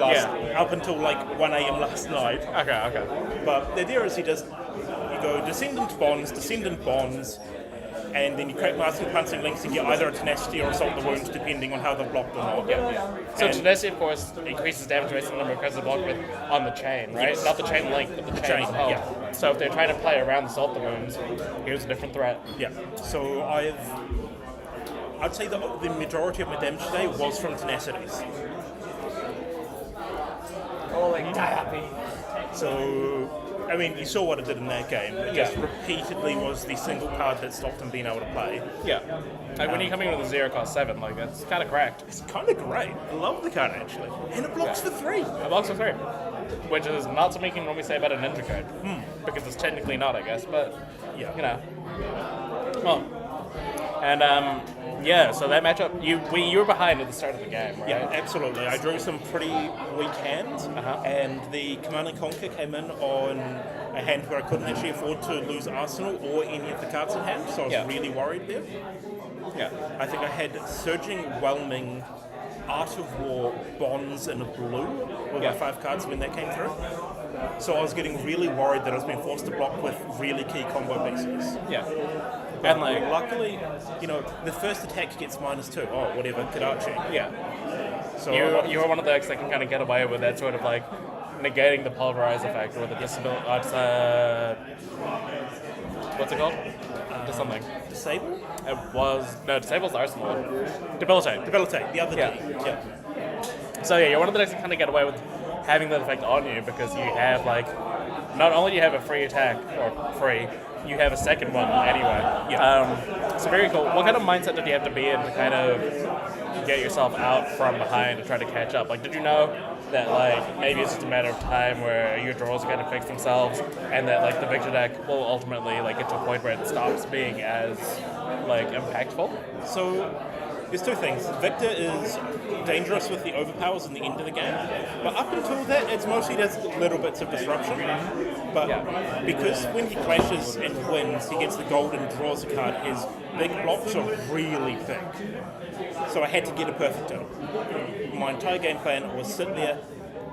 up until like 1 a.m. last night.
Okay.
But the idea is you go Descendant Bonds, and then you create Master Pouncing Links and get either a Tenacity or Assault the Wounds depending on how they're blocked or not.
Yeah. So Tenacity, of course, increases damage based on the number of cards they're blocked with on the chain, right?
Yes.
Not the chain link, but the chain as well.
Yeah.
So if they're trying to play around the Assault the Wounds, here's a different threat.
Yeah. So I'd say the majority of my damage today was from Tenacities. So, I mean, you saw what I did in that game. It just repeatedly was the single card that stopped him being able to play.
Yeah. Like when you're coming in with a 0 cost 7, like that's kind of cracked.
It's kind of great. I love the card actually. And it blocks for 3.
It blocks for 3. Which is not something you can normally say about a ninja card. Because it's technically not, I guess, but, you know. Well, and, so that matchup, you were behind at the start of the game, right?
Yeah, absolutely. I drew some pretty weak hands, and the Command and Conquer came in on a hand where I couldn't actually afford to lose Arsenal or any of the cards in hand, so I was really worried there.
Yeah.
I think I had Surging, Whelming, Art of War, Bonds, and a blue were my 5 cards when that came through. So I was getting really worried that I was being forced to block with really key combo pieces.
Yeah.
And like, luckily, the first attack gets -2. Oh, whatever, Kadachi.
Yeah.
So
you're one of the decks that can kind of get away with that sort of like negating the pulverize effect or the disability. What's it called? Just something.
Disable?
Disable's Arsenal. Debilitate.
The other day. Yeah.
So you're one of the decks that kind of get away with having that effect on you because you have like, not only do you have a free attack or free, you have a second one anyway. Yeah. So very cool. What kind of mindset did you have to be in to kind of get yourself out from behind and try to catch up? Like, did you know that like maybe it's just a matter of time where your draws kind of fix themselves and that like the Victor deck will ultimately like get to a point where it stops being as like impactful?
So There's two things. Victor is dangerous with the overpowers in the end of the game, but up until that, it's mostly just little bits of disruption. But because when he crashes and wins, he gets the gold and draws a card, his big blocks are really thick. So I had to get a perfect in. My entire game plan was sit there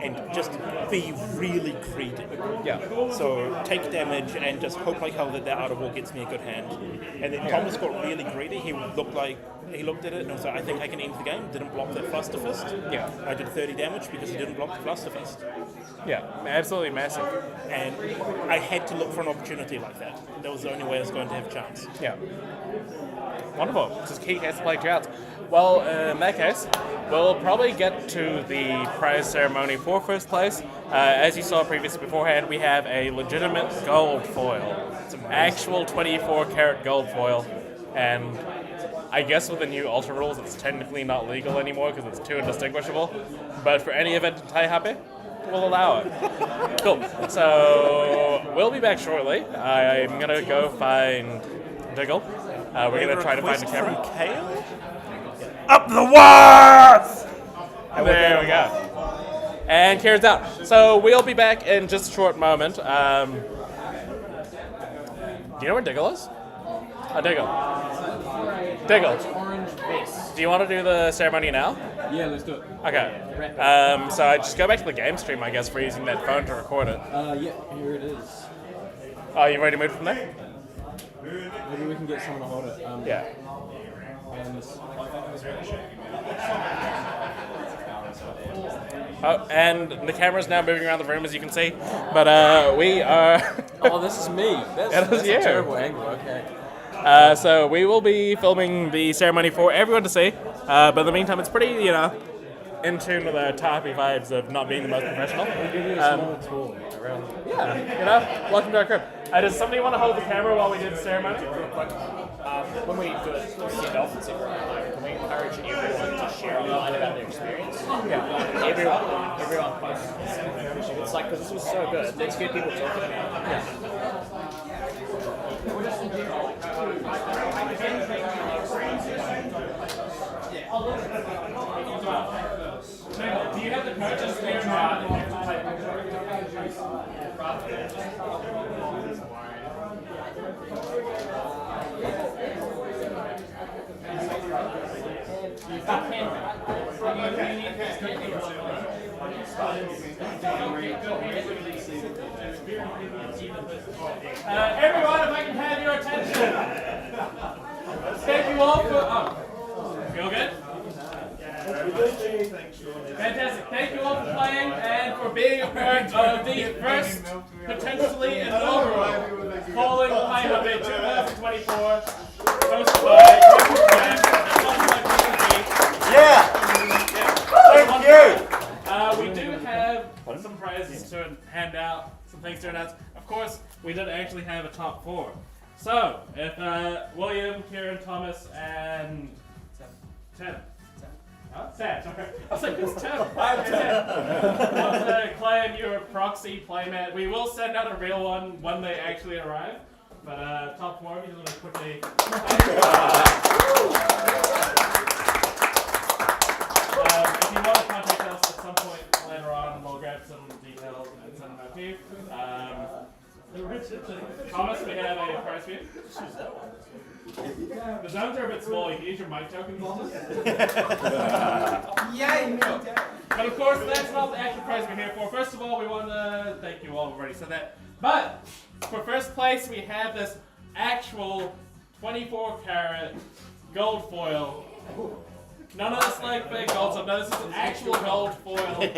and just be really greedy.
Yeah.
So take damage and just hope like hell that out of war gets me a good hand. And then Thomas got really greedy. He looked at it and was like, I think I can end the game. Didn't block that Fluster Fist.
Yeah.
I did 30 damage because he didn't block the Fluster Fist.
Yeah, absolutely massive.
And I had to look for an opportunity like that. That was the only way I was going to have a chance.
Yeah. Wonderful. Just Keek has to play droughts. Well, in that case, we'll probably get to the prize ceremony for first place. As you saw previously beforehand, we have a legitimate gold foil. It's an actual 24-karat gold foil. And I guess with the new Ultra rules, it's technically not legal anymore because it's too indistinguishable. But for any event in Taihape, we'll allow it. Cool. So we'll be back shortly. I'm going to go find Diggle. We're going to try to find the camera. Up the wires! There we go. And Kieran's out. So we'll be back in just a short moment. Do you know where Diggle is? Oh, Diggle.
Orange vest.
Do you want to do the ceremony now?
Yeah, let's do it.
Okay. So I just go back to the game stream, I guess, for using that phone to record it.
Yeah, here it is.
Oh, you ready to move from there?
Maybe we can get someone to hold it.
Yeah. Oh, and the camera's now moving around the room, as you can see. But we are...
Oh, this is me. That's
you.
a terrible angle, okay.
So we will be filming the ceremony for everyone to see. But in the meantime, it's pretty, in tune with the Taihape vibes of not being the most professional.
We'll give you a small tour around.
Yeah, welcome to our crib. Does somebody want to hold the camera while we do the ceremony?
When we do it send off and everyone, can we encourage everyone to share online about their experience?
Yeah.
Everyone posts. It's like, because this was so good, let's get people talking about it.
Do you have the purchase there? Everyone, if I can have your attention. Thank you all for... Feel good? Fantastic. Thank you all for playing and for being a part of the first potentially inaugural Falling Taihape 2024 hosted by
Yeah! Thank you!
We do have some prizes to hand out, some things to announce. Of course, we did actually have a top 4. So, if William, Kieran, Thomas, and Tim. Sam, sorry. I was like, who's Tim? Want to claim your proxy playmat? We will send out a real one when they actually arrive. But top 4, you just want to quickly. If you want to contact us at some point later on, we'll grab some details and send them out to you. Thomas, we have a prize for you. The zones are a bit small. You can use your mic tokens.
Yay!
But of course, that's not the actual prize we're here for. First of all, we want to thank you all. We've already said that. But for first place, we have this actual 24-karat gold foil. None of this like fake gold stuff. No, this is an actual gold foil.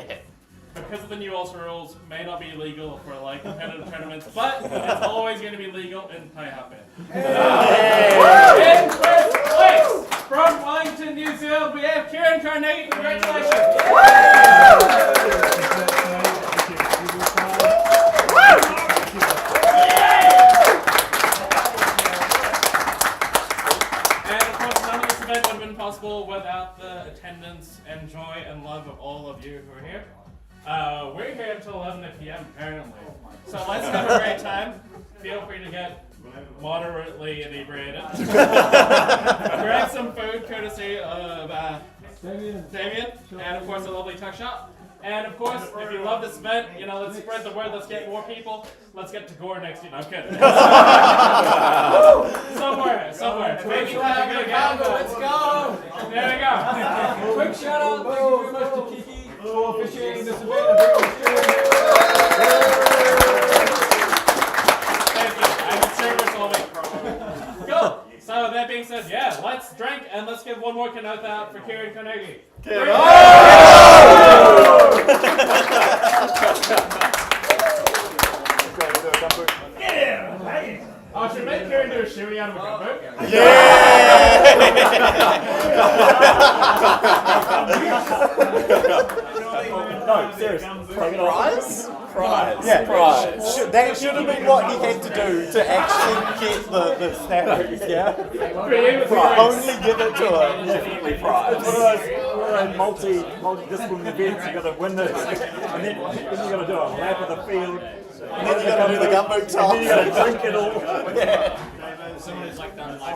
Because of the new Ultra rules, may not be legal for like competitive tournaments, but it's always going to be legal in Taihape. In first place, from Wellington, New Zealand, we have Kieran Carnegie. Congratulations! And of course, none of this event would have been possible without the attendance and joy and love of all of you who are here. We're here until 11 p.m. apparently. So let's have a great time. Feel free to get
moderately inebriated. Grab some food courtesy of Damien, and of course a lovely tuck shop. And of course, if you love this event, you know, let's spread the word, let's get more people. Let's get to Gore next year. No, I'm kidding. somewhere. Maybe let's go! There we go.
Quick shout out, thank you very much to Kiki for officiating this event.
Thank you. I've been service all week. Cool. So that being said, yeah, let's drink and let's give one more Kanotha out for Kieran Carnegie. Oh, should make Kieran do a shooey out of a gumbo?
No, seriously. Take it off.
Prize?
Yeah,
Prize.
That should have been what he had to do to actually get the status, yeah? Only give it to him.
Definitely prize.
It's one of those multi-discipline events, you gotta win this, and then you gotta do a lap of the field, and then you gotta do the gumbo toss, and then you gotta drink it all. Yeah.
Someone who's like done live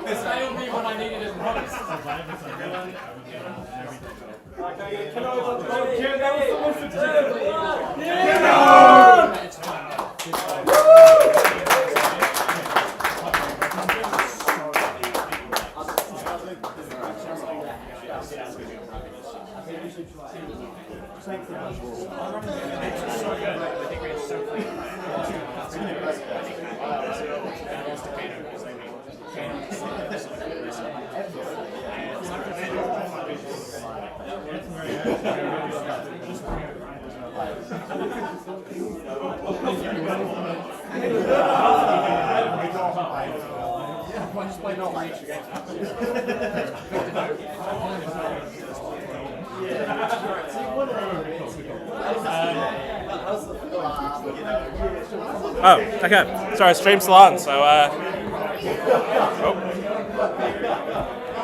This may be what I needed in promise.
Oh, okay. Sorry, stream's still on, so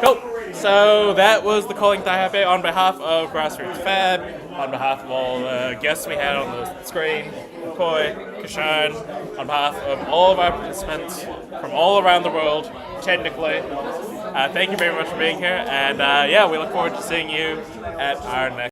Cool. So that was the Calling Taihape on behalf of Grassroots Fab, on behalf of all the guests we had on the screen, Koi, Kashan, on behalf of all of our participants from all around the world, technically. Thank you very much for being here, and yeah, we look forward to seeing you at our next